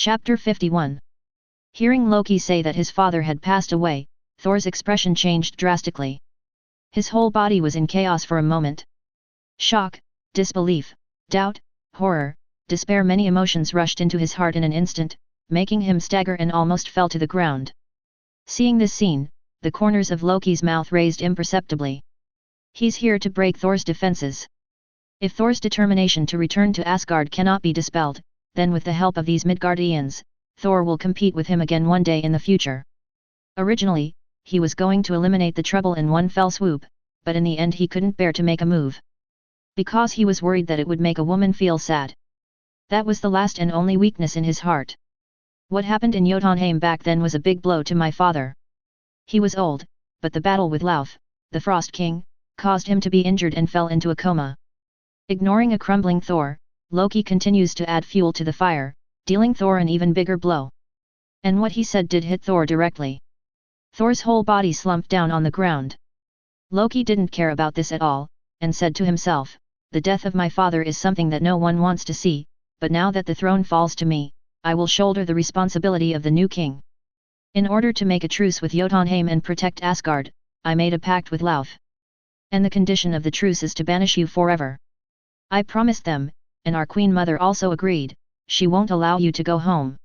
Chapter 51. Hearing Loki say that his father had passed away, Thor's expression changed drastically. His whole body was in chaos for a moment. Shock, disbelief, doubt, horror, despair, many emotions rushed into his heart in an instant, making him stagger and almost fell to the ground. Seeing this scene, the corners of Loki's mouth raised imperceptibly. He's here to break Thor's defenses. If Thor's determination to return to Asgard cannot be dispelled, then with the help of these Midgardians, Thor will compete with him again one day in the future. Originally, he was going to eliminate the trouble in one fell swoop, but in the end he couldn't bear to make a move. Because he was worried that it would make a woman feel sad. That was the last and only weakness in his heart. What happened in Jotunheim back then was a big blow to my father. He was old, but the battle with Lauf, the Frost King, caused him to be injured and fell into a coma. Ignoring a crumbling Thor, Loki continues to add fuel to the fire, dealing Thor an even bigger blow. And what he said did hit Thor directly. Thor's whole body slumped down on the ground. Loki didn't care about this at all, and said to himself, "The death of my father is something that no one wants to see, but now that the throne falls to me, I will shoulder the responsibility of the new king. In order to make a truce with Jotunheim and protect Asgard, I made a pact with Lauf. And the condition of the truce is to banish you forever. I promised them, and our Queen Mother also agreed, she won't allow you to go home."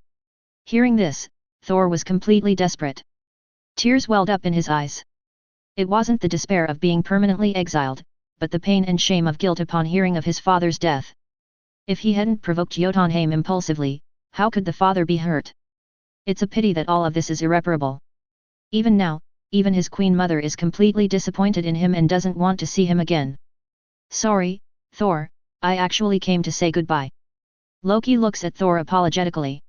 Hearing this, Thor was completely desperate. Tears welled up in his eyes. It wasn't the despair of being permanently exiled, but the pain and shame of guilt upon hearing of his father's death. If he hadn't provoked Jotunheim impulsively, how could the father be hurt? It's a pity that all of this is irreparable. Even now, even his Queen Mother is completely disappointed in him and doesn't want to see him again. "Sorry, Thor, I actually came to say goodbye." Loki looks at Thor apologetically.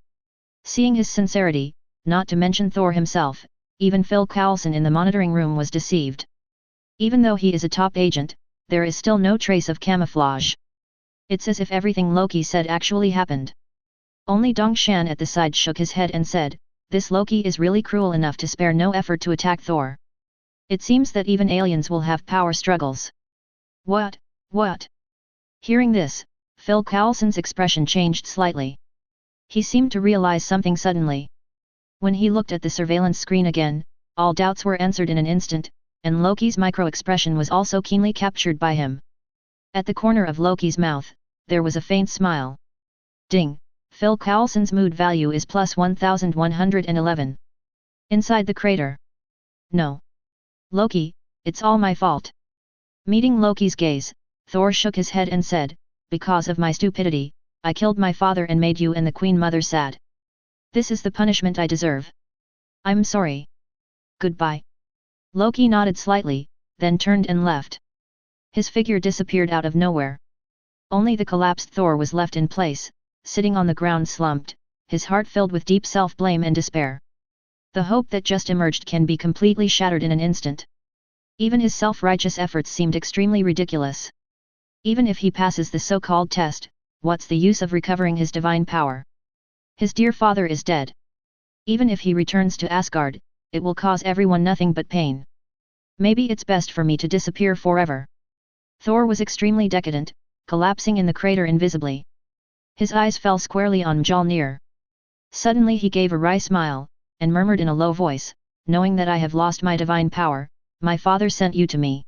Seeing his sincerity, not to mention Thor himself, even Phil Coulson in the monitoring room was deceived. Even though he is a top agent, there is still no trace of camouflage. It's as if everything Loki said actually happened. Only Dong Shan at the side shook his head and said, "This Loki is really cruel enough to spare no effort to attack Thor. It seems that even aliens will have power struggles." What? Hearing this, Phil Coulson's expression changed slightly. He seemed to realize something suddenly. When he looked at the surveillance screen again, all doubts were answered in an instant, and Loki's micro-expression was also keenly captured by him. At the corner of Loki's mouth, there was a faint smile. Ding! Phil Coulson's mood value is plus 1111. Inside the crater. "No. Loki, it's all my fault." Meeting Loki's gaze, Thor shook his head and said, "Because of my stupidity, I killed my father and made you and the Queen Mother sad. This is the punishment I deserve. I'm sorry. Goodbye." Loki nodded slightly, then turned and left. His figure disappeared out of nowhere. Only the collapsed Thor was left in place, sitting on the ground slumped, his heart filled with deep self-blame and despair. The hope that just emerged can be completely shattered in an instant. Even his self-righteous efforts seemed extremely ridiculous. Even if he passes the so-called test, what's the use of recovering his divine power? His dear father is dead. Even if he returns to Asgard, it will cause everyone nothing but pain. Maybe it's best for me to disappear forever. Thor was extremely decadent, collapsing in the crater invisibly. His eyes fell squarely on Mjolnir. Suddenly he gave a wry smile, and murmured in a low voice, "Knowing that I have lost my divine power, my father sent you to me.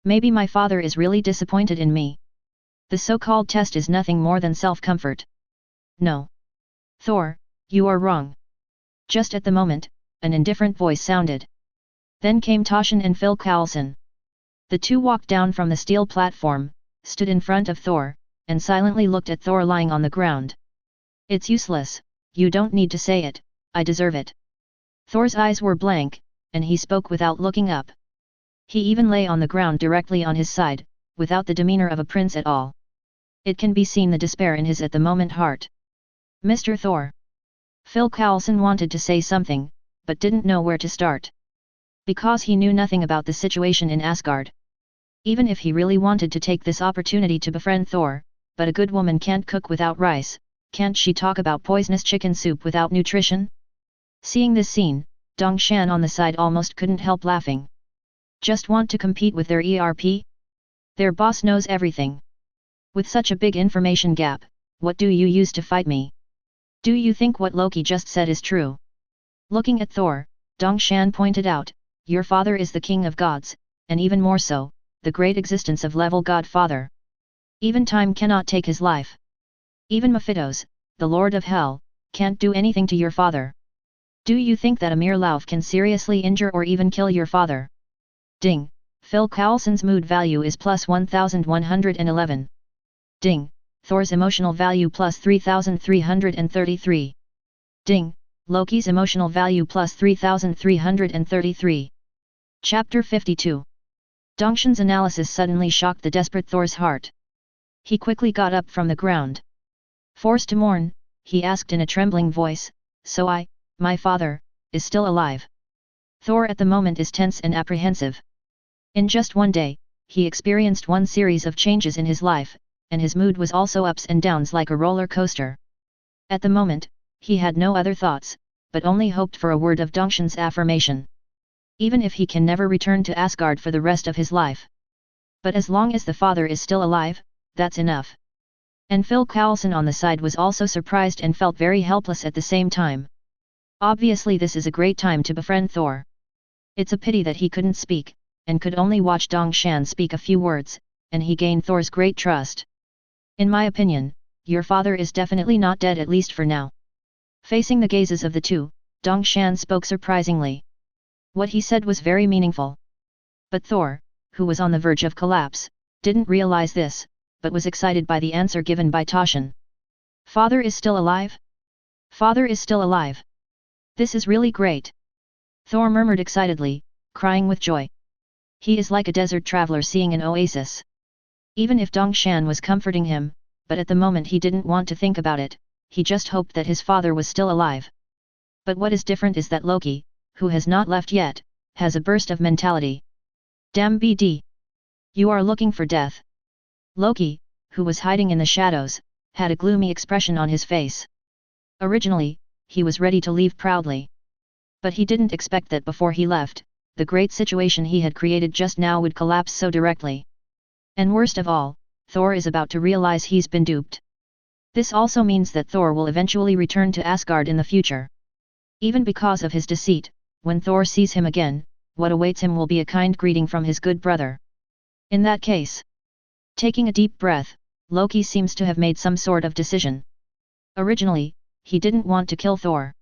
Maybe my father is really disappointed in me. The so-called test is nothing more than self-comfort." "No. Thor, you are wrong." Just at the moment, an indifferent voice sounded. Then came Toshin and Phil Coulson. The two walked down from the steel platform, stood in front of Thor, and silently looked at Thor lying on the ground. "It's useless, you don't need to say it, I deserve it." Thor's eyes were blank, and he spoke without looking up. He even lay on the ground directly on his side, without the demeanor of a prince at all. It can be seen the despair in his at the moment heart. "Mr. Thor." Phil Coulson wanted to say something, but didn't know where to start. Because he knew nothing about the situation in Asgard. Even if he really wanted to take this opportunity to befriend Thor, but a good woman can't cook without rice, can't she talk about poisonous chicken soup without nutrition? Seeing this scene, Dong Shan on the side almost couldn't help laughing. Just want to compete with their ERP? Their boss knows everything. With such a big information gap, what do you use to fight me? Do you think what Loki just said is true? Looking at Thor, Dongshan pointed out, your father is the king of gods, and even more so, the great existence of level godfather. Even time cannot take his life. Even Mephitos, the lord of hell, can't do anything to your father. Do you think that a mere laugh can seriously injure or even kill your father? Ding, Phil Coulson's mood value is plus 1111. Ding, Thor's emotional value plus 3333. Ding, Loki's emotional value plus 3333. Chapter 52. Dongshan's analysis suddenly shocked the desperate Thor's heart. He quickly got up from the ground. Forced to mourn, he asked in a trembling voice, so my father, is still alive. Thor at the moment is tense and apprehensive. In just one day, he experienced one series of changes in his life, and his mood was also ups and downs like a roller coaster. At the moment, he had no other thoughts, but only hoped for a word of Dongshan's affirmation. Even if he can never return to Asgard for the rest of his life. But as long as the father is still alive, that's enough. And Phil Coulson on the side was also surprised and felt very helpless at the same time. Obviously this is a great time to befriend Thor. It's a pity that he couldn't speak, and could only watch Dongshan speak a few words, and he gained Thor's great trust. In my opinion, your father is definitely not dead, at least for now. Facing the gazes of the two, Dongshan spoke surprisingly. What he said was very meaningful. But Thor, who was on the verge of collapse, didn't realize this, but was excited by the answer given by Toshin. Father is still alive? Father is still alive. This is really great. Thor murmured excitedly, crying with joy. He is like a desert traveler seeing an oasis. Even if Dongshan was comforting him, but at the moment he didn't want to think about it, he just hoped that his father was still alive. But what is different is that Loki, who has not left yet, has a burst of mentality. Damn BD! You are looking for death. Loki, who was hiding in the shadows, had a gloomy expression on his face. Originally, he was ready to leave proudly. But he didn't expect that before he left, the great situation he had created just now would collapse so directly. And worst of all, Thor is about to realize he's been duped. This also means that Thor will eventually return to Asgard in the future. Even because of his deceit, when Thor sees him again, what awaits him will be a kind greeting from his good brother. In that case, taking a deep breath, Loki seems to have made some sort of decision. Originally, he didn't want to kill Thor.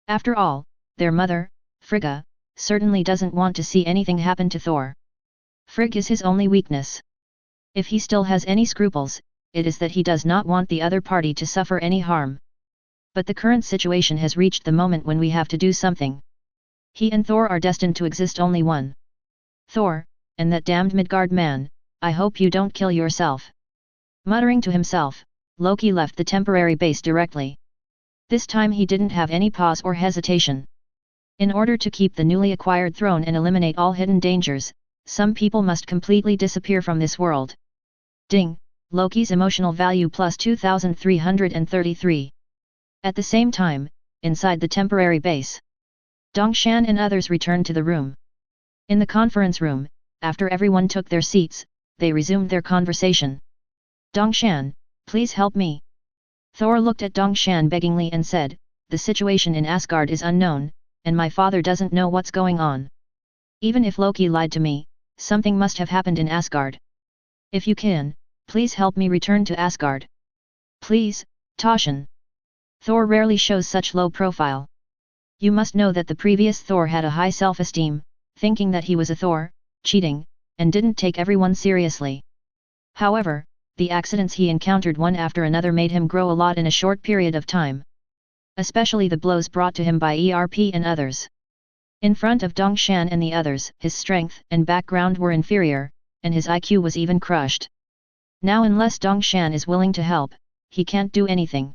After all, their mother, Frigga, certainly doesn't want to see anything happen to Thor. Frigg is his only weakness. If he still has any scruples, it is that he does not want the other party to suffer any harm. But the current situation has reached the moment when we have to do something. He and Thor are destined to exist only one. Thor, and that damned Midgard man, I hope you don't kill yourself. Muttering to himself, Loki left the temporary base directly. This time he didn't have any pause or hesitation. In order to keep the newly acquired throne and eliminate all hidden dangers, some people must completely disappear from this world. Ding, Loki's emotional value plus 2333. At the same time, inside the temporary base, Dongshan and others returned to the room. In the conference room, after everyone took their seats, they resumed their conversation. Dongshan, please help me. Thor looked at Dongshan beggingly and said, the situation in Asgard is unknown, and my father doesn't know what's going on. Even if Loki lied to me, something must have happened in Asgard. If you can, please help me return to Asgard. Please, Toshin. Thor rarely shows such low profile. You must know that the previous Thor had a high self-esteem, thinking that he was a Thor, cheating, and didn't take everyone seriously. However, the accidents he encountered one after another made him grow a lot in a short period of time. Especially the blows brought to him by ERP and others. In front of Dongshan and the others, his strength and background were inferior, and his IQ was even crushed. Now unless Dongshan is willing to help, he can't do anything.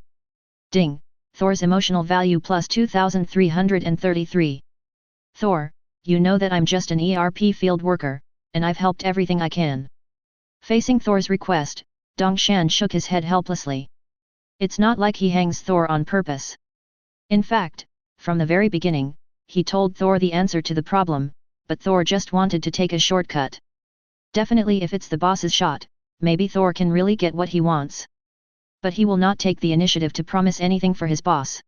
Ding, Thor's emotional value plus 2333. Thor, you know that I'm just an ERP field worker, and I've helped everything I can. Facing Thor's request, Dongshan shook his head helplessly. It's not like he hangs Thor on purpose. In fact, from the very beginning, he told Thor the answer to the problem, but Thor just wanted to take a shortcut. Definitely if it's the boss's shot, maybe Thor can really get what he wants. But he will not take the initiative to promise anything for his boss.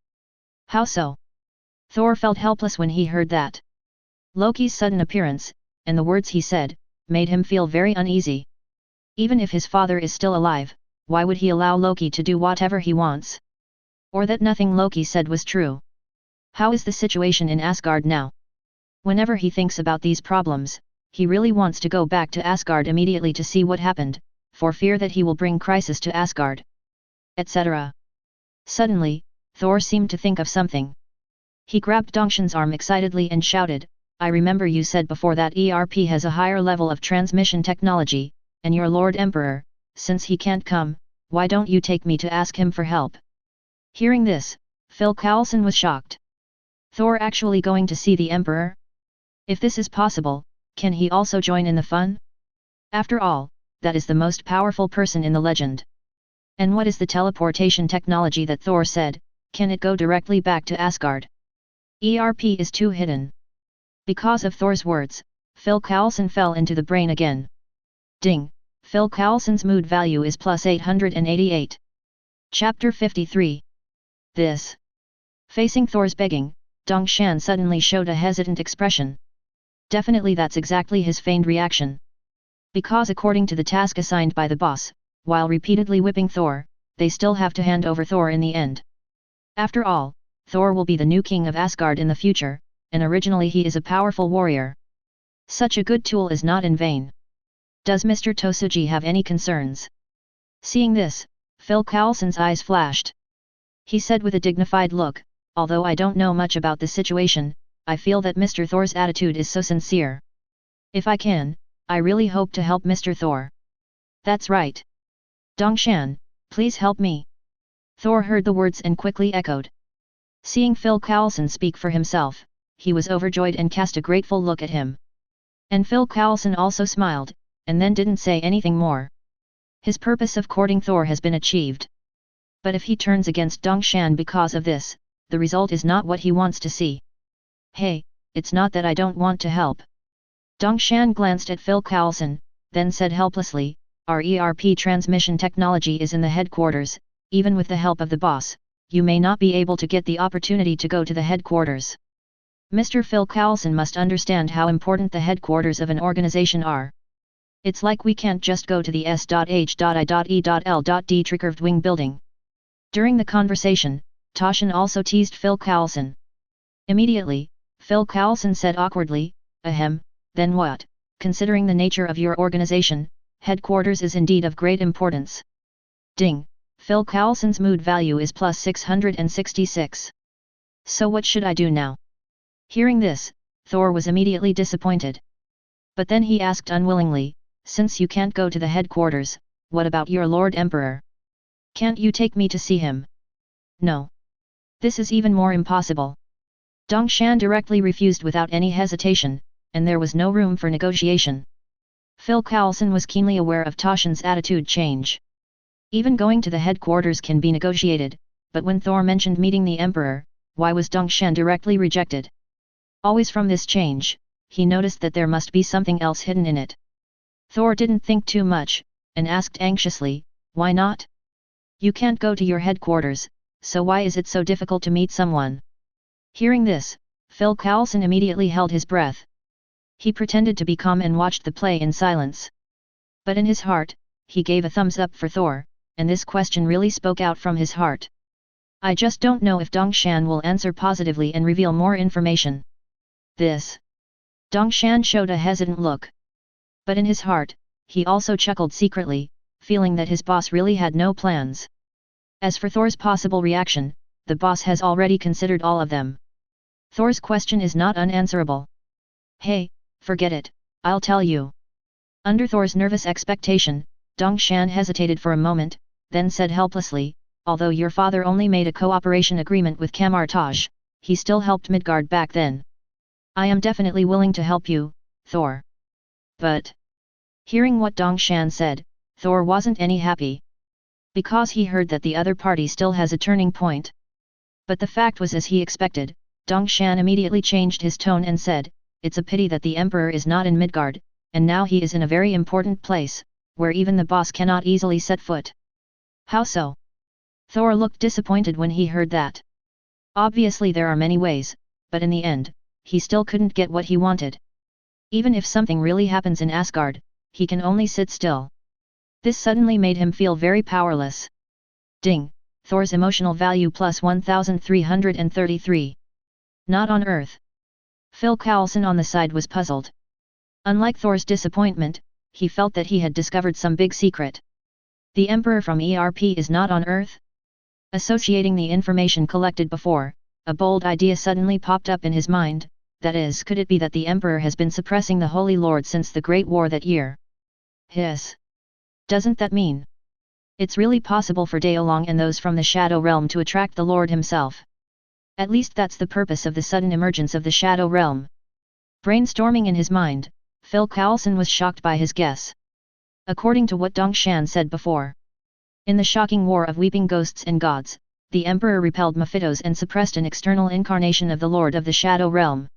How so? Thor felt helpless when he heard that. Loki's sudden appearance, and the words he said, made him feel very uneasy. Even if his father is still alive, why would he allow Loki to do whatever he wants? Or that nothing Loki said was true? How is the situation in Asgard now? Whenever he thinks about these problems, he really wants to go back to Asgard immediately to see what happened, for fear that he will bring crisis to Asgard, etc. Suddenly, Thor seemed to think of something. He grabbed Dongshan's arm excitedly and shouted, "I remember you said before that ERP has a higher level of transmission technology, and your Lord Emperor, since he can't come, why don't you take me to ask him for help?" Hearing this, Phil Coulson was shocked. Thor actually going to see the Emperor? If this is possible, can he also join in the fun? After all, that is the most powerful person in the legend. And what is the teleportation technology that Thor said, can it go directly back to Asgard? ERP is too hidden. Because of Thor's words, Phil Coulson fell into the brain again. Ding! Phil Coulson's mood value is plus 888. Chapter 53. This. Facing Thor's begging, Dongshan suddenly showed a hesitant expression. Definitely that's exactly his feigned reaction. Because according to the task assigned by the boss, while repeatedly whipping Thor, they still have to hand over Thor in the end. After all, Thor will be the new king of Asgard in the future, and originally he is a powerful warrior. Such a good tool is not in vain. Does Mr. Tosuji have any concerns? Seeing this, Phil Coulson's eyes flashed. He said with a dignified look, "Although I don't know much about the situation, I feel that Mr. Thor's attitude is so sincere. If I can, I really hope to help Mr. Thor." "That's right. Dongshan, please help me." Thor heard the words and quickly echoed. Seeing Phil Coulson speak for himself, he was overjoyed and cast a grateful look at him. And Phil Coulson also smiled, and then didn't say anything more. His purpose of courting Thor has been achieved. But if he turns against Dongshan because of this, the result is not what he wants to see. "Hey, it's not that I don't want to help." Dongshan glanced at Phil Coulson, then said helplessly, "Our ERP transmission technology is in the headquarters, even with the help of the boss, you may not be able to get the opportunity to go to the headquarters. Mr. Phil Coulson must understand how important the headquarters of an organization are. It's like we can't just go to the S.H.I.E.L.D tricurved building." During the conversation, Toshin also teased Phil Coulson. Immediately, Phil Coulson said awkwardly, "Ahem, then what? Considering the nature of your organization, headquarters is indeed of great importance." Ding! Phil Coulson's mood value is plus 666. "So what should I do now?" Hearing this, Thor was immediately disappointed. But then he asked unwillingly, "Since you can't go to the headquarters, what about your Lord Emperor? Can't you take me to see him?" "No. This is even more impossible." Dongshan directly refused without any hesitation, and there was no room for negotiation. Phil Coulson was keenly aware of Toshin's attitude change. Even going to the headquarters can be negotiated, but when Thor mentioned meeting the Emperor, why was Dongshan directly rejected? Always from this change, he noticed that there must be something else hidden in it. Thor didn't think too much, and asked anxiously, "Why not? You can't go to your headquarters, so why is it so difficult to meet someone?" Hearing this, Phil Coulson immediately held his breath. He pretended to be calm and watched the play in silence. But in his heart, he gave a thumbs up for Thor, and this question really spoke out from his heart. "I just don't know if Dongshan will answer positively and reveal more information." This. Dongshan showed a hesitant look. But in his heart, he also chuckled secretly, feeling that his boss really had no plans. As for Thor's possible reaction, the boss has already considered all of them. Thor's question is not unanswerable. "Hey, forget it, I'll tell you." Under Thor's nervous expectation, Dongshan hesitated for a moment, then said helplessly, "Although your father only made a cooperation agreement with Kamartaj, he still helped Midgard back then. I am definitely willing to help you, Thor." But, hearing what Dongshan said, Thor wasn't any happy. Because he heard that the other party still has a turning point. But the fact was as he expected, Dongshan immediately changed his tone and said, "It's a pity that the Emperor is not in Midgard, and now he is in a very important place, where even the boss cannot easily set foot." "How so?" Thor looked disappointed when he heard that. Obviously there are many ways, but in the end, he still couldn't get what he wanted. Even if something really happens in Asgard, he can only sit still. This suddenly made him feel very powerless. Ding! Thor's emotional value plus 1333. Not on Earth. Phil Coulson on the side was puzzled. Unlike Thor's disappointment, he felt that he had discovered some big secret. The Emperor from ERP is not on Earth? Associating the information collected before, a bold idea suddenly popped up in his mind, that is, could it be that the Emperor has been suppressing the Holy Lord since the Great War that year? Hiss! Doesn't that mean it's really possible for Daolong and those from the Shadow Realm to attract the Lord himself? At least that's the purpose of the sudden emergence of the Shadow Realm. Brainstorming in his mind, Phil Coulson was shocked by his guess. According to what Dongshan said before, in the shocking war of weeping ghosts and gods, the Emperor repelled Mephitos and suppressed an external incarnation of the Lord of the Shadow Realm.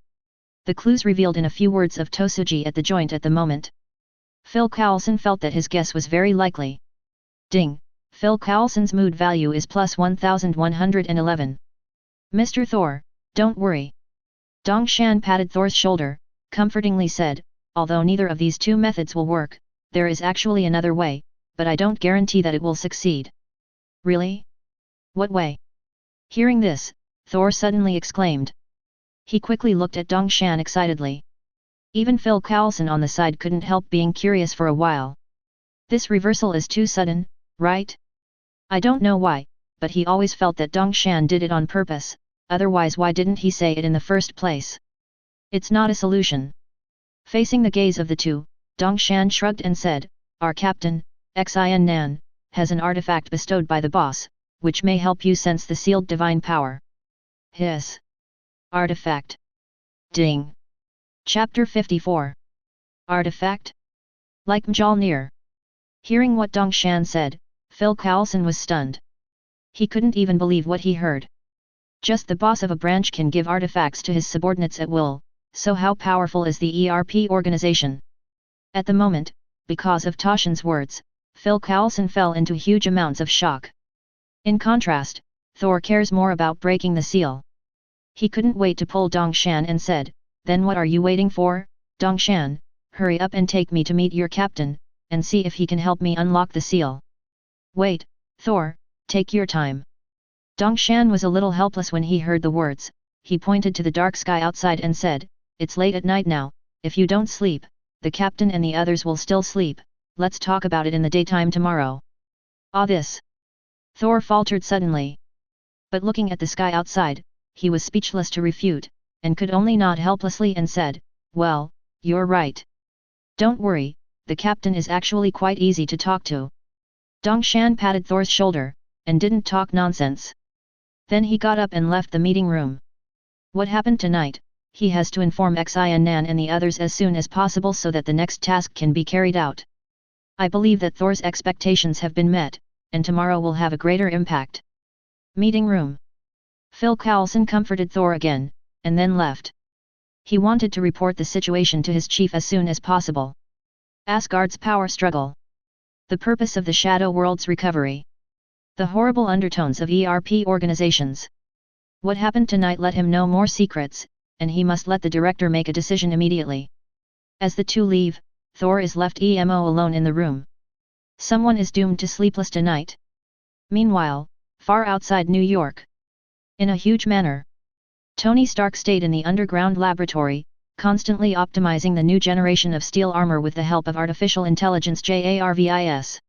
The clues revealed in a few words of Tosuji at the joint at the moment. Phil Coulson felt that his guess was very likely. Ding! Phil Coulson's mood value is plus 1111. Mr. Thor, don't worry. Dongshan patted Thor's shoulder, comfortingly said, although neither of these two methods will work, there is actually another way, but I don't guarantee that it will succeed. Really? What way? Hearing this, Thor suddenly exclaimed. He quickly looked at Dongshan excitedly. Even Phil Coulson on the side couldn't help being curious for a while. This reversal is too sudden, right? I don't know why, but he always felt that Dongshan did it on purpose, otherwise why didn't he say it in the first place? It's not a solution. Facing the gaze of the two, Dongshan shrugged and said, our captain, Xian Nan, has an artifact bestowed by the boss, which may help you sense the sealed divine power. Hiss! Artifact. Ding! Chapter 54. Artifact? Like Mjolnir. Hearing what Dongshan said, Phil Coulson was stunned. He couldn't even believe what he heard. Just the boss of a branch can give artifacts to his subordinates at will, so how powerful is the ERP organization? At the moment, because of Toshin's words, Phil Coulson fell into huge amounts of shock. In contrast, Thor cares more about breaking the seal. He couldn't wait to pull Dongshan and said, then what are you waiting for, Dongshan? Hurry up and take me to meet your captain, and see if he can help me unlock the seal. Wait, Thor, take your time. Dongshan was a little helpless when he heard the words. He pointed to the dark sky outside and said, it's late at night now, if you don't sleep, the captain and the others will still sleep, let's talk about it in the daytime tomorrow. This. Thor faltered suddenly. But looking at the sky outside, he was speechless to refute, and could only nod helplessly and said, well, you're right. Don't worry, the captain is actually quite easy to talk to. Dongshan patted Thor's shoulder, and didn't talk nonsense. Then he got up and left the meeting room. What happened tonight, he has to inform Xian Nan and the others as soon as possible so that the next task can be carried out. I believe that Thor's expectations have been met, and tomorrow will have a greater impact. Meeting room. Phil Coulson comforted Thor again, and then left. He wanted to report the situation to his chief as soon as possible. Asgard's power struggle. The purpose of the Shadow World's recovery. The horrible undertones of ERP organizations. What happened tonight let him know more secrets, and he must let the director make a decision immediately. As the two leave, Thor is left EMO alone in the room. Someone is doomed to sleepless tonight. Meanwhile, far outside New York. In a huge manner. Tony Stark stayed in the underground laboratory, constantly optimizing the new generation of steel armor with the help of artificial intelligence JARVIS.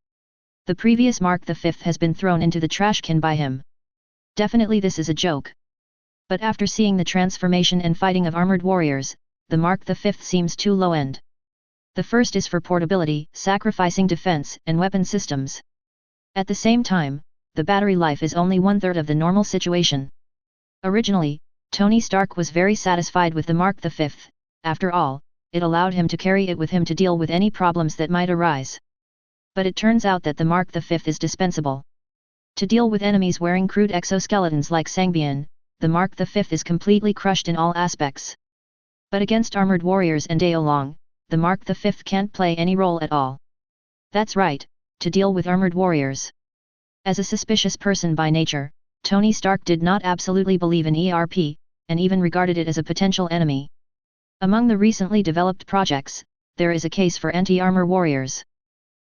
The previous Mark V has been thrown into the trash can by him. Definitely this is a joke. But after seeing the transformation and fighting of armored warriors, the Mark V seems too low-end. The first is for portability, sacrificing defense and weapon systems. At the same time, the battery life is only one-third of the normal situation. Originally, Tony Stark was very satisfied with the Mark V, after all, it allowed him to carry it with him to deal with any problems that might arise. But it turns out that the Mark V is dispensable. To deal with enemies wearing crude exoskeletons like Sangbian, the Mark V is completely crushed in all aspects. But against armored warriors and Daolong, the Mark V can't play any role at all. That's right, to deal with armored warriors. As a suspicious person by nature, Tony Stark did not absolutely believe in ERP, and even regarded it as a potential enemy. Among the recently developed projects, there is a case for anti-armor warriors.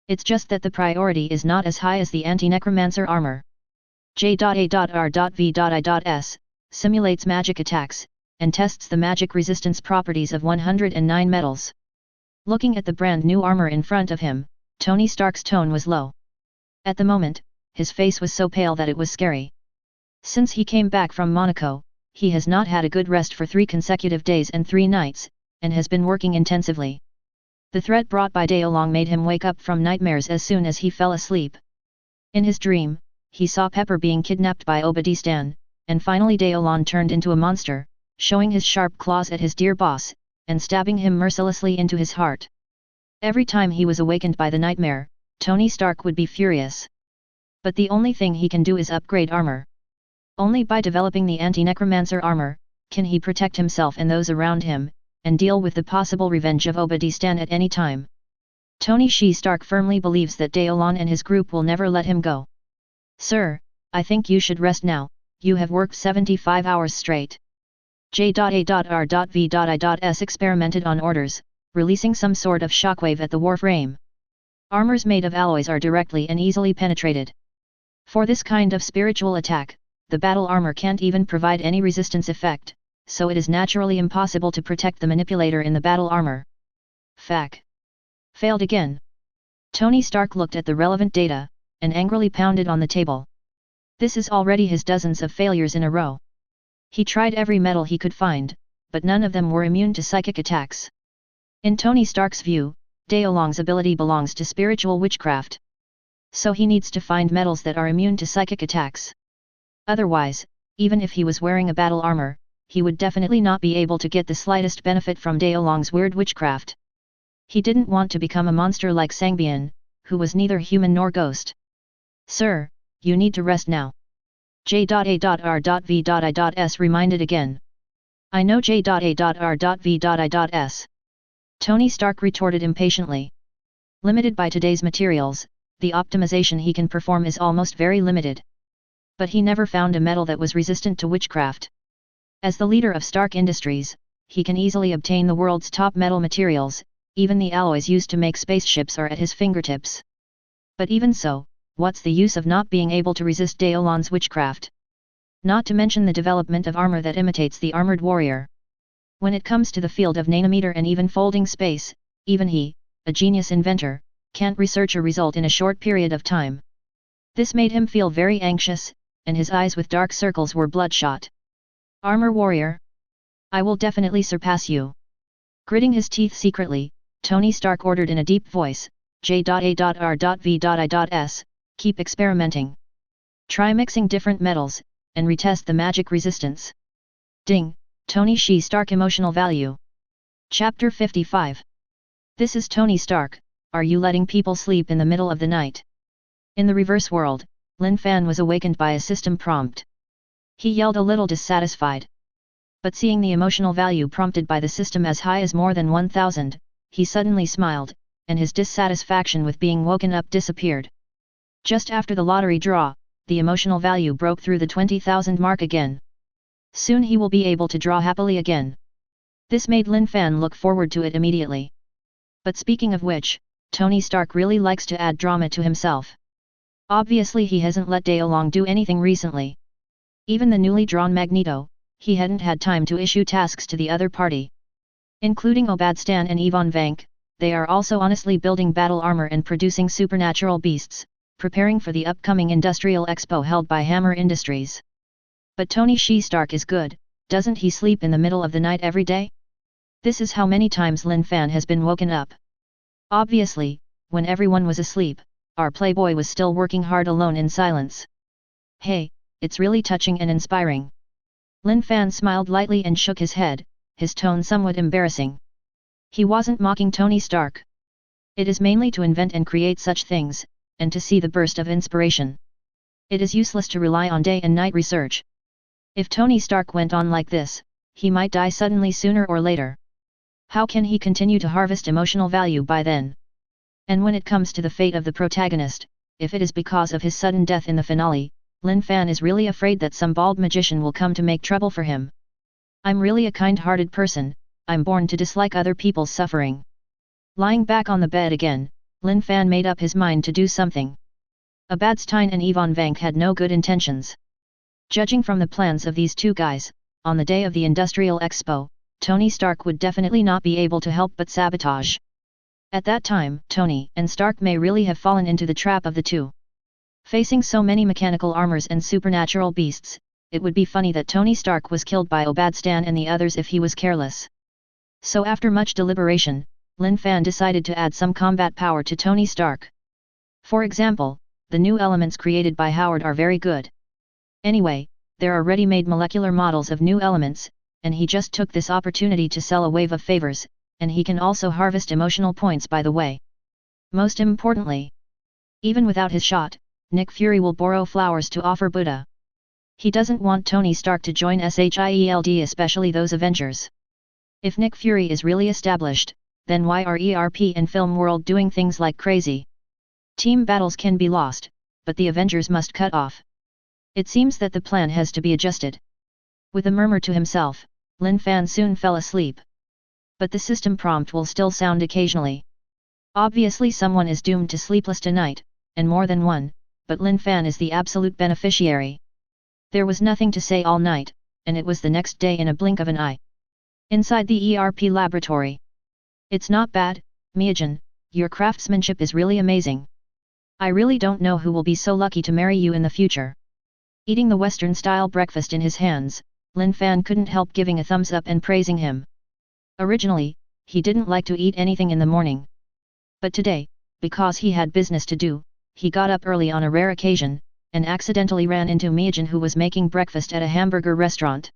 It's just that the priority is not as high as the anti-necromancer armor. J.A.R.V.I.S. simulates magic attacks, and tests the magic resistance properties of 109 metals. Looking at the brand new armor in front of him, Tony Stark's tone was low. At the moment, his face was so pale that it was scary. Since he came back from Monaco, he has not had a good rest for 3 consecutive days and 3 nights, and has been working intensively. The threat brought by Daolong made him wake up from nightmares as soon as he fell asleep. In his dream, he saw Pepper being kidnapped by Obadistan, and finally Daolong turned into a monster, showing his sharp claws at his dear boss, and stabbing him mercilessly into his heart. Every time he was awakened by the nightmare, Tony Stark would be furious. But the only thing he can do is upgrade armor. Only by developing the anti-necromancer armor, can he protect himself and those around him, and deal with the possible revenge of Obadistan at any time. Tony Stark firmly believes that Daolong and his group will never let him go. "Sir, I think you should rest now, you have worked 75 hours straight." J.A.R.V.I.S. experimented on orders, releasing some sort of shockwave at the warframe. Armors made of alloys are directly and easily penetrated. For this kind of spiritual attack, the battle armor can't even provide any resistance effect, so it is naturally impossible to protect the manipulator in the battle armor. Fac. Failed again. Tony Stark looked at the relevant data, and angrily pounded on the table. This is already his dozens of failures in a row. He tried every metal he could find, but none of them were immune to psychic attacks. In Tony Stark's view, Daolong's ability belongs to spiritual witchcraft. So he needs to find metals that are immune to psychic attacks. Otherwise, even if he was wearing a battle armor, he would definitely not be able to get the slightest benefit from Daolong's weird witchcraft. He didn't want to become a monster like Sangbian, who was neither human nor ghost. "Sir, you need to rest now." J.A.R.V.I.S. reminded again. "I know J.A.R.V.I.S. Tony Stark retorted impatiently. Limited by today's materials, the optimization he can perform is almost very limited. But he never found a metal that was resistant to witchcraft. As the leader of Stark Industries, he can easily obtain the world's top metal materials, even the alloys used to make spaceships are at his fingertips. But even so, what's the use of not being able to resist Daolong's witchcraft? Not to mention the development of armor that imitates the armored warrior. When it comes to the field of nanometer and even folding space, even he, a genius inventor, can't research a result in a short period of time. This made him feel very anxious, and his eyes with dark circles were bloodshot. "Armor warrior? I will definitely surpass you." Gritting his teeth secretly, Tony Stark ordered in a deep voice, J.A.R.V.I.S. Keep experimenting. Try mixing different metals, and retest the magic resistance. Ding, Tony Stark emotional value. Chapter 55. This is Tony Stark, are you letting people sleep in the middle of the night? In the reverse world, Lin Fan was awakened by a system prompt. He yelled a little dissatisfied. But seeing the emotional value prompted by the system as high as more than 1000, he suddenly smiled, and his dissatisfaction with being woken up disappeared. Just after the lottery draw, the emotional value broke through the 20,000 mark again. Soon he will be able to draw happily again. This made Lin Fan look forward to it immediately. But speaking of which, Tony Stark really likes to add drama to himself. Obviously he hasn't let Daolong do anything recently. Even the newly drawn Magneto, he hadn't had time to issue tasks to the other party. Including Obadistan and Yvonne Vank, they are also honestly building battle armor and producing supernatural beasts, preparing for the upcoming Industrial Expo held by Hammer Industries. But Tony Stark is good, doesn't he sleep in the middle of the night every day? This is how many times Lin Fan has been woken up. Obviously, when everyone was asleep, our playboy was still working hard alone in silence. Hey, it's really touching and inspiring. Lin Fan smiled lightly and shook his head, his tone somewhat embarrassing. He wasn't mocking Tony Stark. It is mainly to invent and create such things, and to see the burst of inspiration. It is useless to rely on day and night research. If Tony Stark went on like this, he might die suddenly sooner or later. How can he continue to harvest emotional value by then? And when it comes to the fate of the protagonist, if it is because of his sudden death in the finale, Lin Fan is really afraid that some bald magician will come to make trouble for him. I'm really a kind-hearted person, I'm born to dislike other people's suffering. Lying back on the bed again, Lin Fan made up his mind to do something. Abadstein and Yvonne Vank had no good intentions. Judging from the plans of these two guys, on the day of the Industrial Expo, Tony Stark would definitely not be able to help but sabotage. At that time, Tony and Stark may really have fallen into the trap of the two. Facing so many mechanical armors and supernatural beasts, it would be funny that Tony Stark was killed by Obadstan and the others if he was careless. So after much deliberation, Lin Fan decided to add some combat power to Tony Stark. For example, the new elements created by Howard are very good. Anyway, there are ready-made molecular models of new elements, and he just took this opportunity to sell a wave of favors, and he can also harvest emotional points by the way. Most importantly, even without his shot, Nick Fury will borrow flowers to offer Buddha. He doesn't want Tony Stark to join SHIELD, especially those Avengers. If Nick Fury is really established, then why are ERP and Film World doing things like crazy? Team battles can be lost, but the Avengers must cut off. It seems that the plan has to be adjusted. With a murmur to himself, Lin Fan soon fell asleep. But the system prompt will still sound occasionally. Obviously someone is doomed to sleepless tonight, and more than one, but Lin Fan is the absolute beneficiary. There was nothing to say all night, and it was the next day in a blink of an eye. Inside the ERP laboratory. It's not bad, Miyajin, your craftsmanship is really amazing. I really don't know who will be so lucky to marry you in the future. Eating the Western-style breakfast in his hands, Lin Fan couldn't help giving a thumbs up and praising him. Originally, he didn't like to eat anything in the morning. But today, because he had business to do, he got up early on a rare occasion, and accidentally ran into Miyajin, who was making breakfast at a hamburger restaurant.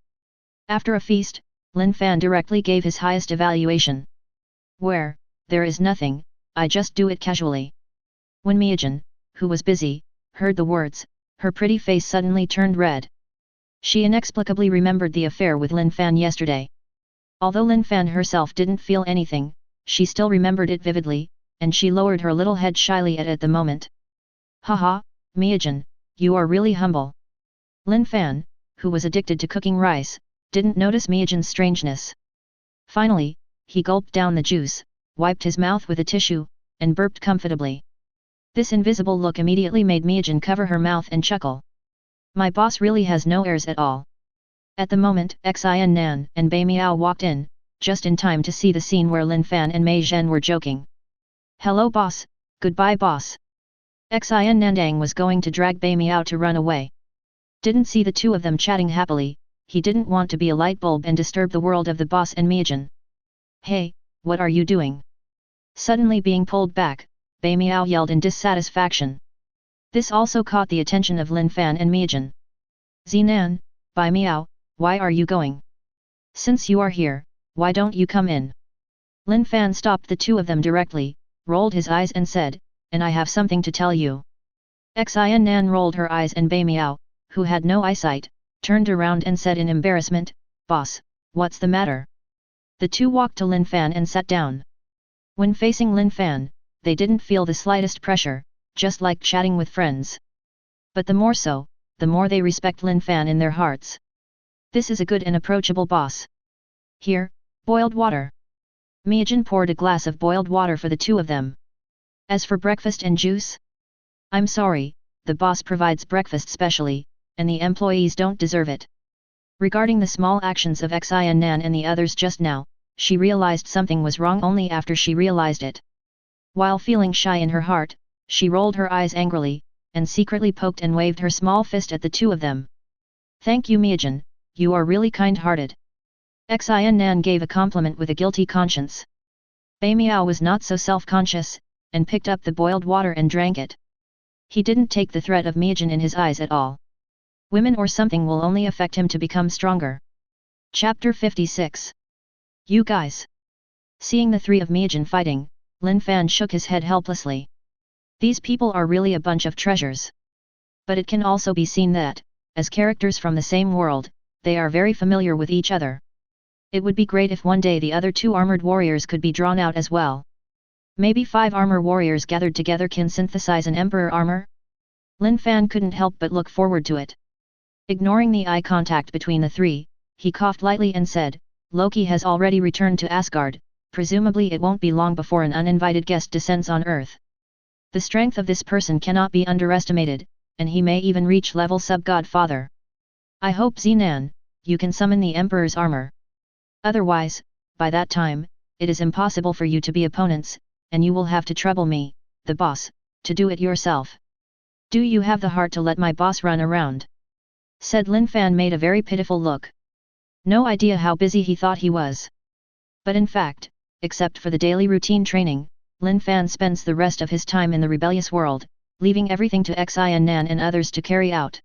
After a feast, Lin Fan directly gave his highest evaluation. Where, there is nothing, I just do it casually. When Miyajin, who was busy, heard the words, her pretty face suddenly turned red. She inexplicably remembered the affair with Lin Fan yesterday. Although Lin Fan herself didn't feel anything, she still remembered it vividly, and she lowered her little head shyly at the moment. Haha, Miyajin, you are really humble. Lin Fan, who was addicted to cooking rice, didn't notice Miyajin's strangeness. Finally, he gulped down the juice, wiped his mouth with a tissue, and burped comfortably. This invisible look immediately made Miyajin cover her mouth and chuckle. My boss really has no airs at all. At the moment, Xin Nan and Bai Miao walked in, just in time to see the scene where Lin Fan and Mei Zhen were joking. Hello boss, goodbye boss. Xin Nandang was going to drag Bai Miao to run away. Didn't see the two of them chatting happily, he didn't want to be a light bulb and disturb the world of the boss and Miyajin. Hey, what are you doing? Suddenly being pulled back, Bai Miao yelled in dissatisfaction. This also caught the attention of Lin Fan and Miyajin. Zinan, Bai Miao, why are you going? Since you are here, why don't you come in? Lin Fan stopped the two of them directly, rolled his eyes and said, and I have something to tell you. Xin Nan rolled her eyes and Bai Miao, who had no eyesight, turned around and said in embarrassment, Boss, what's the matter? The two walked to Lin Fan and sat down. When facing Lin Fan, they didn't feel the slightest pressure, just like chatting with friends. But the more so, the more they respect Lin Fan in their hearts. This is a good and approachable boss. Here, boiled water. Miyajin poured a glass of boiled water for the two of them. As for breakfast and juice? I'm sorry, the boss provides breakfast specially, and the employees don't deserve it. Regarding the small actions of Xin Nan and the others just now, she realized something was wrong only after she realized it. While feeling shy in her heart, she rolled her eyes angrily, and secretly poked and waved her small fist at the two of them. Thank you Miyajin, you are really kind-hearted. Xin Nan gave a compliment with a guilty conscience. Bai Miao was not so self-conscious, and picked up the boiled water and drank it. He didn't take the threat of Miyajin in his eyes at all. Women or something will only affect him to become stronger. Chapter 56. You guys. Seeing the three of Miyajin fighting, Lin Fan shook his head helplessly. These people are really a bunch of treasures. But it can also be seen that, as characters from the same world, they are very familiar with each other. It would be great if one day the other two armored warriors could be drawn out as well. Maybe 5 armor warriors gathered together can synthesize an emperor armor? Lin Fan couldn't help but look forward to it. Ignoring the eye contact between the three, he coughed lightly and said, Loki has already returned to Asgard, presumably it won't be long before an uninvited guest descends on Earth. The strength of this person cannot be underestimated, and he may even reach level sub-godfather. I hope Zenan, you can summon the Emperor's armor. Otherwise, by that time, it is impossible for you to be opponents, and you will have to trouble me, the boss, to do it yourself. Do you have the heart to let my boss run around? Said Lin Fan made a very pitiful look. No idea how busy he thought he was. But in fact, except for the daily routine training, Lin Fan spends the rest of his time in the rebellious world, leaving everything to Xian and others to carry out.